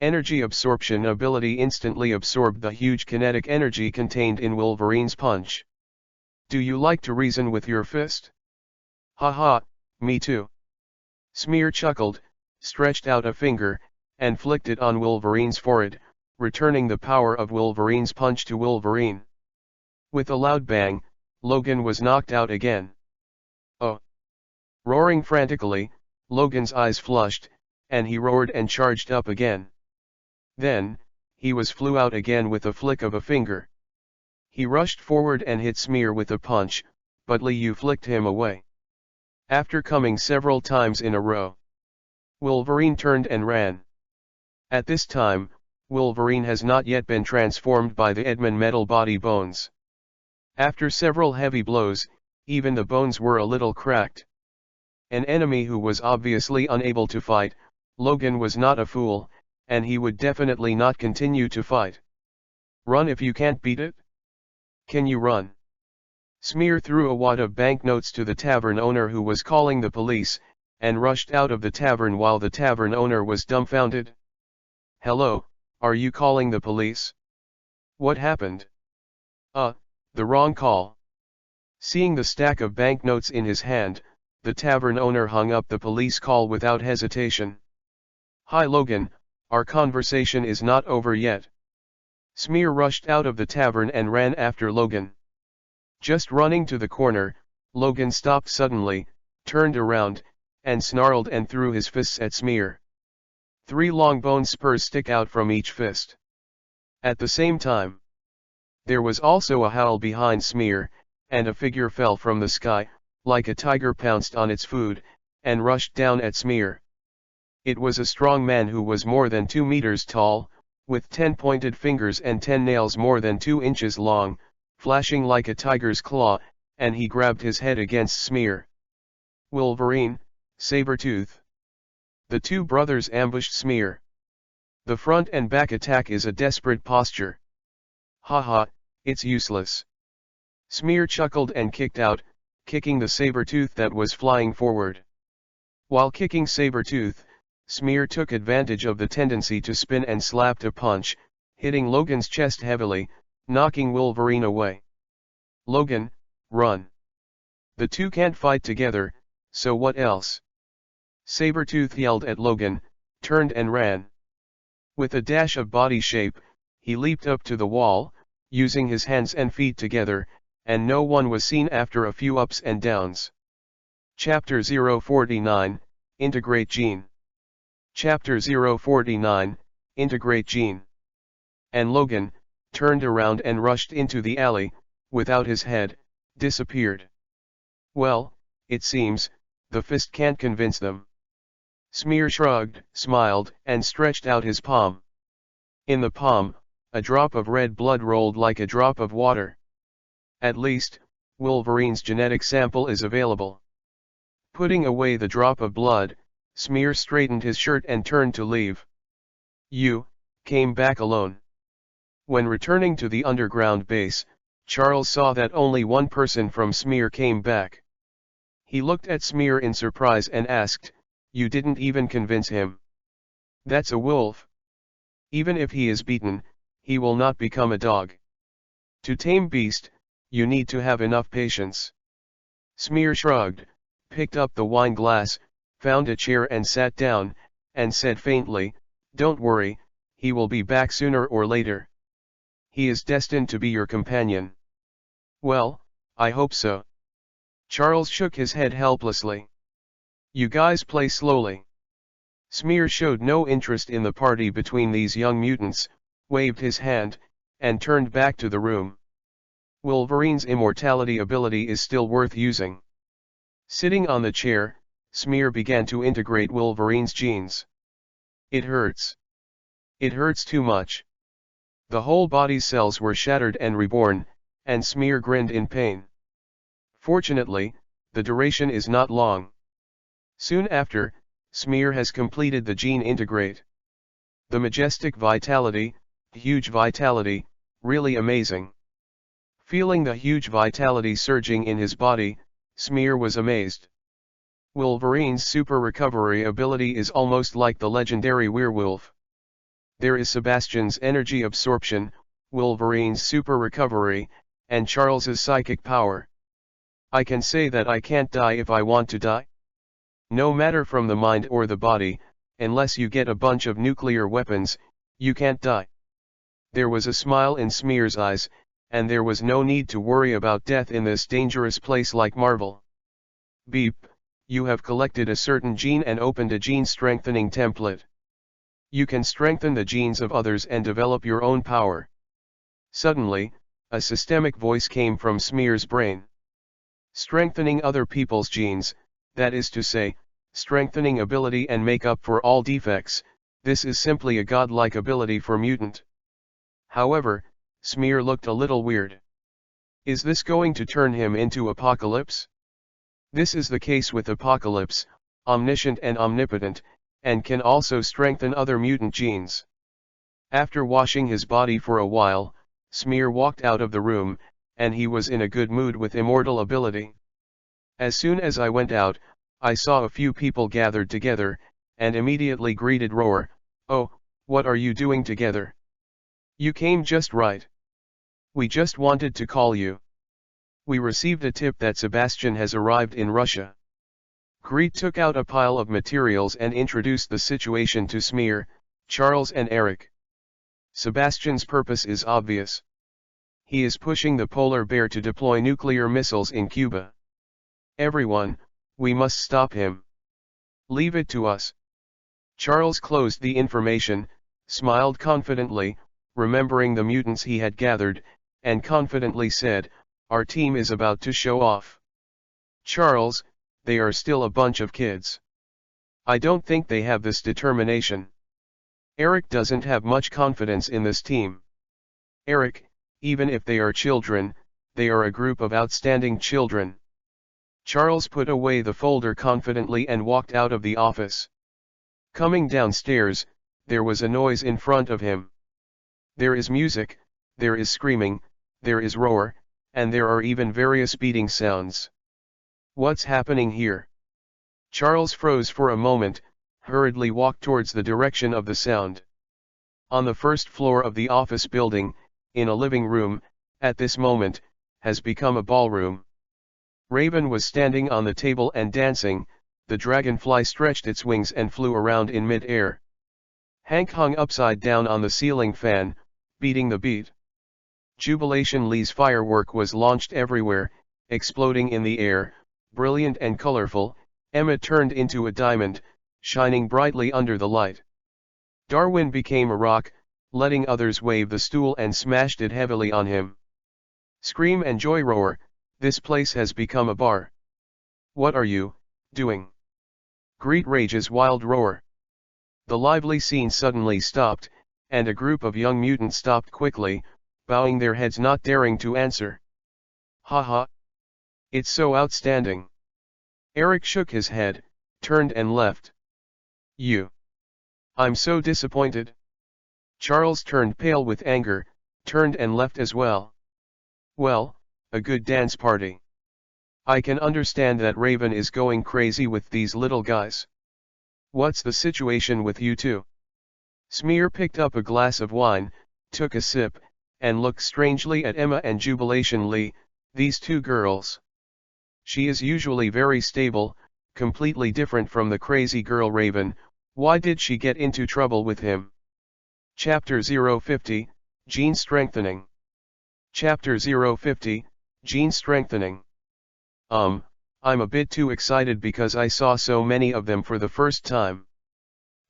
Energy absorption ability instantly absorbed the huge kinetic energy contained in Wolverine's punch. Do you like to reason with your fist? Haha, me too. Smear chuckled, stretched out a finger, and flicked it on Wolverine's forehead, returning the power of Wolverine's punch to Wolverine. With a loud bang, Logan was knocked out again. Oh! Roaring frantically, Logan's eyes flushed, and he roared and charged up again. Then, he flew out again with a flick of a finger. He rushed forward and hit Smear with a punch, but Liu flicked him away. After coming several times in a row, Wolverine turned and ran. At this time, Wolverine has not yet been transformed by the Edmund metal body bones. After several heavy blows, even the bones were a little cracked. An enemy who was obviously unable to fight, Logan was not a fool, and he would definitely not continue to fight. Run if you can't beat it? Can you run? Smear threw a wad of banknotes to the tavern owner who was calling the police, and rushed out of the tavern while the tavern owner was dumbfounded. Hello, are you calling the police? What happened? The wrong call. Seeing the stack of banknotes in his hand, the tavern owner hung up the police call without hesitation. Hi Logan, our conversation is not over yet. Smear rushed out of the tavern and ran after Logan. Just running to the corner, Logan stopped suddenly, turned around, and snarled and threw his fists at Smear. 3 long bone spurs stick out from each fist. At the same time, there was also a howl behind Smear, and a figure fell from the sky, like a tiger pounced on its food, and rushed down at Smear. It was a strong man who was more than 2 meters tall, with 10 pointed fingers and 10 nails more than 2 inches long, flashing like a tiger's claw, and he grabbed his head against Smear. Wolverine, Sabretooth. The 2 brothers ambushed Smear. The front and back attack is a desperate posture. Haha, it's useless. Smear chuckled and kicked out, kicking the Sabretooth that was flying forward. While kicking Sabretooth, Smear took advantage of the tendency to spin and slapped a punch, hitting Logan's chest heavily, knocking Wolverine away. Logan, run. The 2 can't fight together, so what else? Sabretooth yelled at Logan, turned and ran. With a dash of body shape, he leaped up to the wall, using his hands and feet together, and no one was seen after a few ups and downs. Chapter 049, Integrate Gene. Chapter 049, Integrate Gene. And Logan, turned around and rushed into the alley, without his head, disappeared. Well, it seems, the fist can't convince them. Smear shrugged, smiled, and stretched out his palm. In the palm, a drop of red blood rolled like a drop of water. At least, Wolverine's genetic sample is available. Putting away the drop of blood, Smear straightened his shirt and turned to leave. You came back alone. When returning to the underground base, Charles saw that only one person from Smear came back. He looked at Smear in surprise and asked, "You didn't even convince him?" "That's a wolf. Even if he is beaten, he will not become a dog. To tame beast, you need to have enough patience." Smear shrugged, picked up the wine glass, found a chair and sat down, and said faintly, "Don't worry, he will be back sooner or later. He is destined to be your companion." "Well, I hope so." Charles shook his head helplessly. "You guys play slowly." Smear showed no interest in the party between these young mutants, waved his hand, and turned back to the room. Wolverine's immortality ability is still worth using. Sitting on the chair, Smear began to integrate Wolverine's genes. "It hurts. It hurts too much." The whole body's cells were shattered and reborn, and Smear grinned in pain. Fortunately, the duration is not long. Soon after, Smear has completed the gene integrate. The majestic vitality, huge vitality, really amazing. Feeling the huge vitality surging in his body, Smear was amazed. Wolverine's super recovery ability is almost like the legendary werewolf. There is Sebastian's energy absorption, Wolverine's super recovery, and Charles's psychic power. I can say that I can't die if I want to die. No matter from the mind or the body, unless you get a bunch of nuclear weapons, you can't die. There was a smile in Smear's eyes, and there was no need to worry about death in this dangerous place like Marvel. Beep, you have collected a certain gene and opened a gene strengthening template. You can strengthen the genes of others and develop your own power. Suddenly, a systemic voice came from Smear's brain. Strengthening other people's genes, that is to say, strengthening ability and make up for all defects, this is simply a godlike ability for mutant. However, Smear looked a little weird. Is this going to turn him into Apocalypse? This is the case with Apocalypse, omniscient and omnipotent, and can also strengthen other mutant genes. After washing his body for a while, Smear walked out of the room, and he was in a good mood with immortal ability. As soon as I went out, I saw a few people gathered together, and immediately greeted Roar. "Oh, what are you doing together? You came just right. We just wanted to call you. We received a tip that Sebastian has arrived in Russia." Greet took out a pile of materials and introduced the situation to Smear, Charles and Eric. Sebastian's purpose is obvious. He is pushing the polar bear to deploy nuclear missiles in Cuba. Everyone, we must stop him. Leave it to us. Charles closed the information, smiled confidently, remembering the mutants he had gathered, and confidently said, "Our team is about to show off." "Charles, they are still a bunch of kids. I don't think they have this determination." Eric doesn't have much confidence in this team. "Eric, even if they are children, they are a group of outstanding children." Charles put away the folder confidently and walked out of the office. Coming downstairs, there was a noise in front of him. There is music, there is screaming, there is roar, and there are even various beating sounds. What's happening here? Charles froze for a moment, hurriedly walked towards the direction of the sound. On the first floor of the office building, in a living room, at this moment, has become a ballroom. Raven was standing on the table and dancing, the dragonfly stretched its wings and flew around in mid-air. Hank hung upside down on the ceiling fan, beating the beat. Jubilation Lee's firework was launched everywhere, exploding in the air, brilliant and colorful. Emma turned into a diamond, shining brightly under the light. Darwin became a rock, letting others wave the stool and smashed it heavily on him. Scream and joy roar, this place has become a bar. What are you doing? Greet rage's wild roar. The lively scene suddenly stopped, and a group of young mutants stopped quickly, bowing their heads not daring to answer. "Ha ha! It's so outstanding." Eric shook his head, turned and left. "You. I'm so disappointed." Charles turned pale with anger, turned and left as well. "Well, a good dance party. I can understand that Raven is going crazy with these little guys. What's the situation with you two?" Smear picked up a glass of wine, took a sip, and looked strangely at Emma and Jubilation Lee, these two girls. She is usually very stable, completely different from the crazy girl Raven. Why did she get into trouble with him? Chapter 050, Gene Strengthening. Chapter 050, Gene Strengthening. I'm a bit too excited because I saw so many of them for the first time.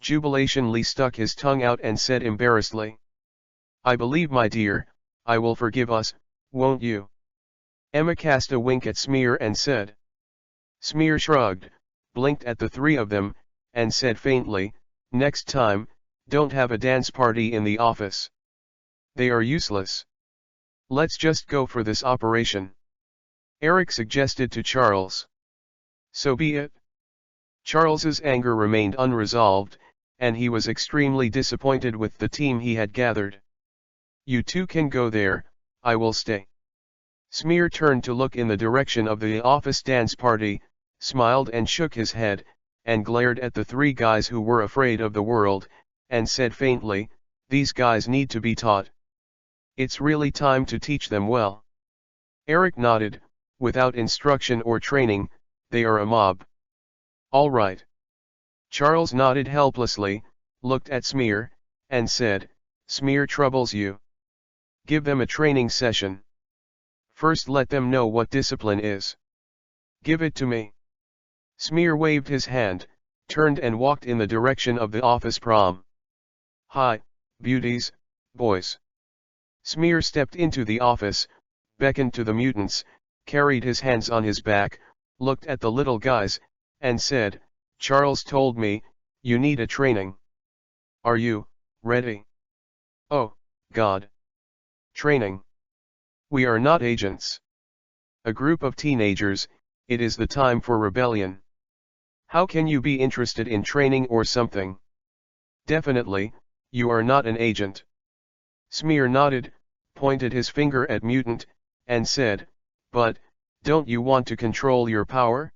Jubilation Lee stuck his tongue out and said embarrassedly. "I believe, my dear, I will forgive us, won't you?" Emma cast a wink at Smear and said. Smear shrugged, blinked at the three of them, and said faintly, "Next time, don't have a dance party in the office. They are useless. Let's just go for this operation." Eric suggested to Charles. "So be it." Charles's anger remained unresolved, and he was extremely disappointed with the team he had gathered. "You two can go there, I will stay." Smear turned to look in the direction of the office dance party, smiled and shook his head, and glared at the three guys who were afraid of the world, and said faintly, "These guys need to be taught. It's really time to teach them well." Eric nodded, "Without instruction or training, they are a mob." "All right." Charles nodded helplessly, looked at Smear, and said, "Smear troubles you. Give them a training session. First let them know what discipline is." "Give it to me." Smear waved his hand, turned and walked in the direction of the office prom. "Hi, beauties, boys." Smear stepped into the office, beckoned to the mutants, carried his hands on his back, looked at the little guys, and said, "Charles told me, you need a training. Are you ready?" "Oh, God. Training. We are not agents. A group of teenagers, it is the time for rebellion. How can you be interested in training or something? Definitely, you are not an agent." Smear nodded, pointed his finger at Mutant, and said, "But, don't you want to control your power?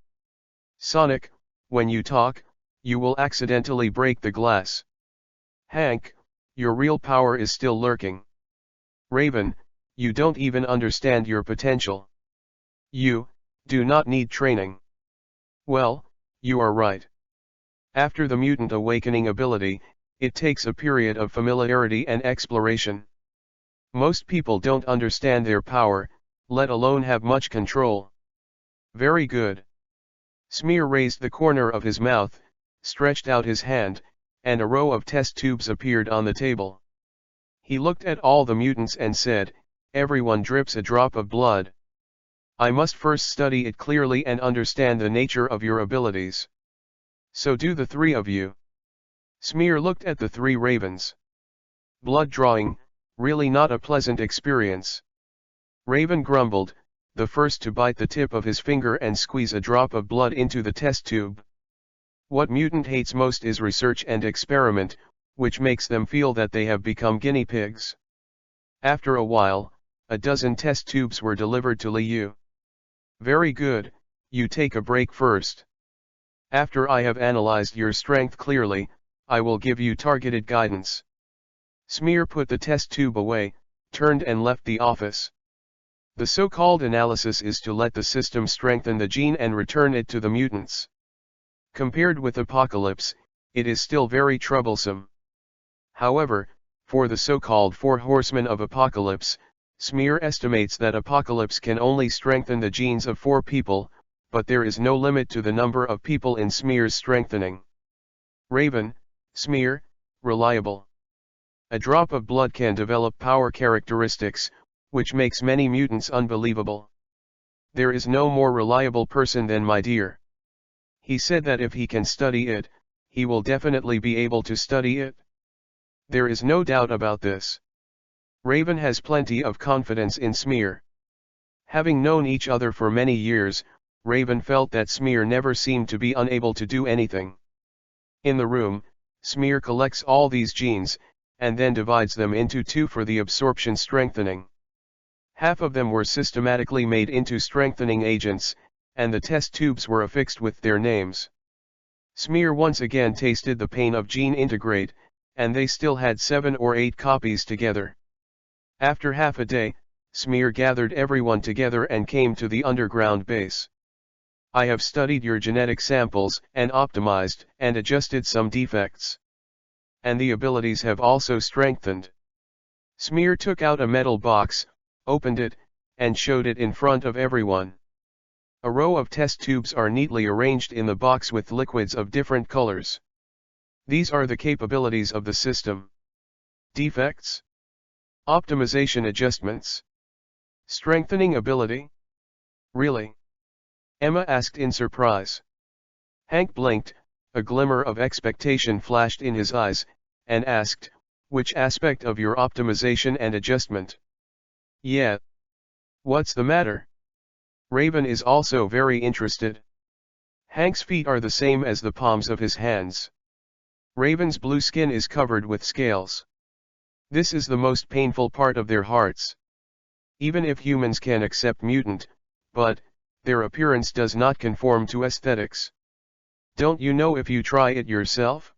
Sonic, when you talk, you will accidentally break the glass. Hank, your real power is still lurking. Raven, you don't even understand your potential. You do not need training." "Well, you are right. After the mutant awakening ability, it takes a period of familiarity and exploration. Most people don't understand their power, let alone have much control." "Very good." Smear raised the corner of his mouth, stretched out his hand, and a row of test tubes appeared on the table. He looked at all the mutants and said, "Everyone drips a drop of blood. I must first study it clearly and understand the nature of your abilities. So do the three of you." Smear looked at the three ravens. "Blood drawing, really not a pleasant experience." Raven grumbled, the first to bite the tip of his finger and squeeze a drop of blood into the test tube. What mutant hates most is research and experiment, which makes them feel that they have become guinea pigs. After a while, a dozen test tubes were delivered to Liu. "Very good, you take a break first. After I have analyzed your strength clearly, I will give you targeted guidance." Smear put the test tube away, turned and left the office. The so-called analysis is to let the system strengthen the gene and return it to the mutants. Compared with Apocalypse, it is still very troublesome. However, for the so-called Four Horsemen of Apocalypse, Smear estimates that Apocalypse can only strengthen the genes of 4 people, but there is no limit to the number of people in Smear's strengthening. Raven, Smear, reliable. A drop of blood can develop power characteristics, which makes many mutants unbelievable. There is no more reliable person than my dear. He said that if he can study it, he will definitely be able to study it. There is no doubt about this. Raven has plenty of confidence in Smear. Having known each other for many years, Raven felt that Smear never seemed to be unable to do anything. In the room, Smear collects all these genes, and then divides them into 2 for the absorption strengthening. Half of them were systematically made into strengthening agents, and the test tubes were affixed with their names. Smear once again tasted the pain of gene integrate, and they still had 7 or 8 copies together. After half a day, Smear gathered everyone together and came to the underground base. "I have studied your genetic samples and optimized and adjusted some defects. And the abilities have also strengthened." Smear took out a metal box, opened it, and showed it in front of everyone. A row of test tubes are neatly arranged in the box with liquids of different colors. These are the capabilities of the system. Defects? Optimization adjustments? Strengthening ability? Really? Emma asked in surprise. Hank blinked, a glimmer of expectation flashed in his eyes, and asked, "Which aspect of your optimization and adjustment?" "Yeah. What's the matter?" Raven is also very interested. Hank's feet are the same as the palms of his hands. Raven's blue skin is covered with scales. This is the most painful part of their hearts. Even if humans can accept mutant, but their appearance does not conform to aesthetics. Don't you know if you try it yourself?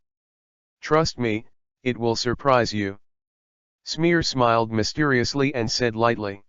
Trust me, it will surprise you. Smear smiled mysteriously and said lightly.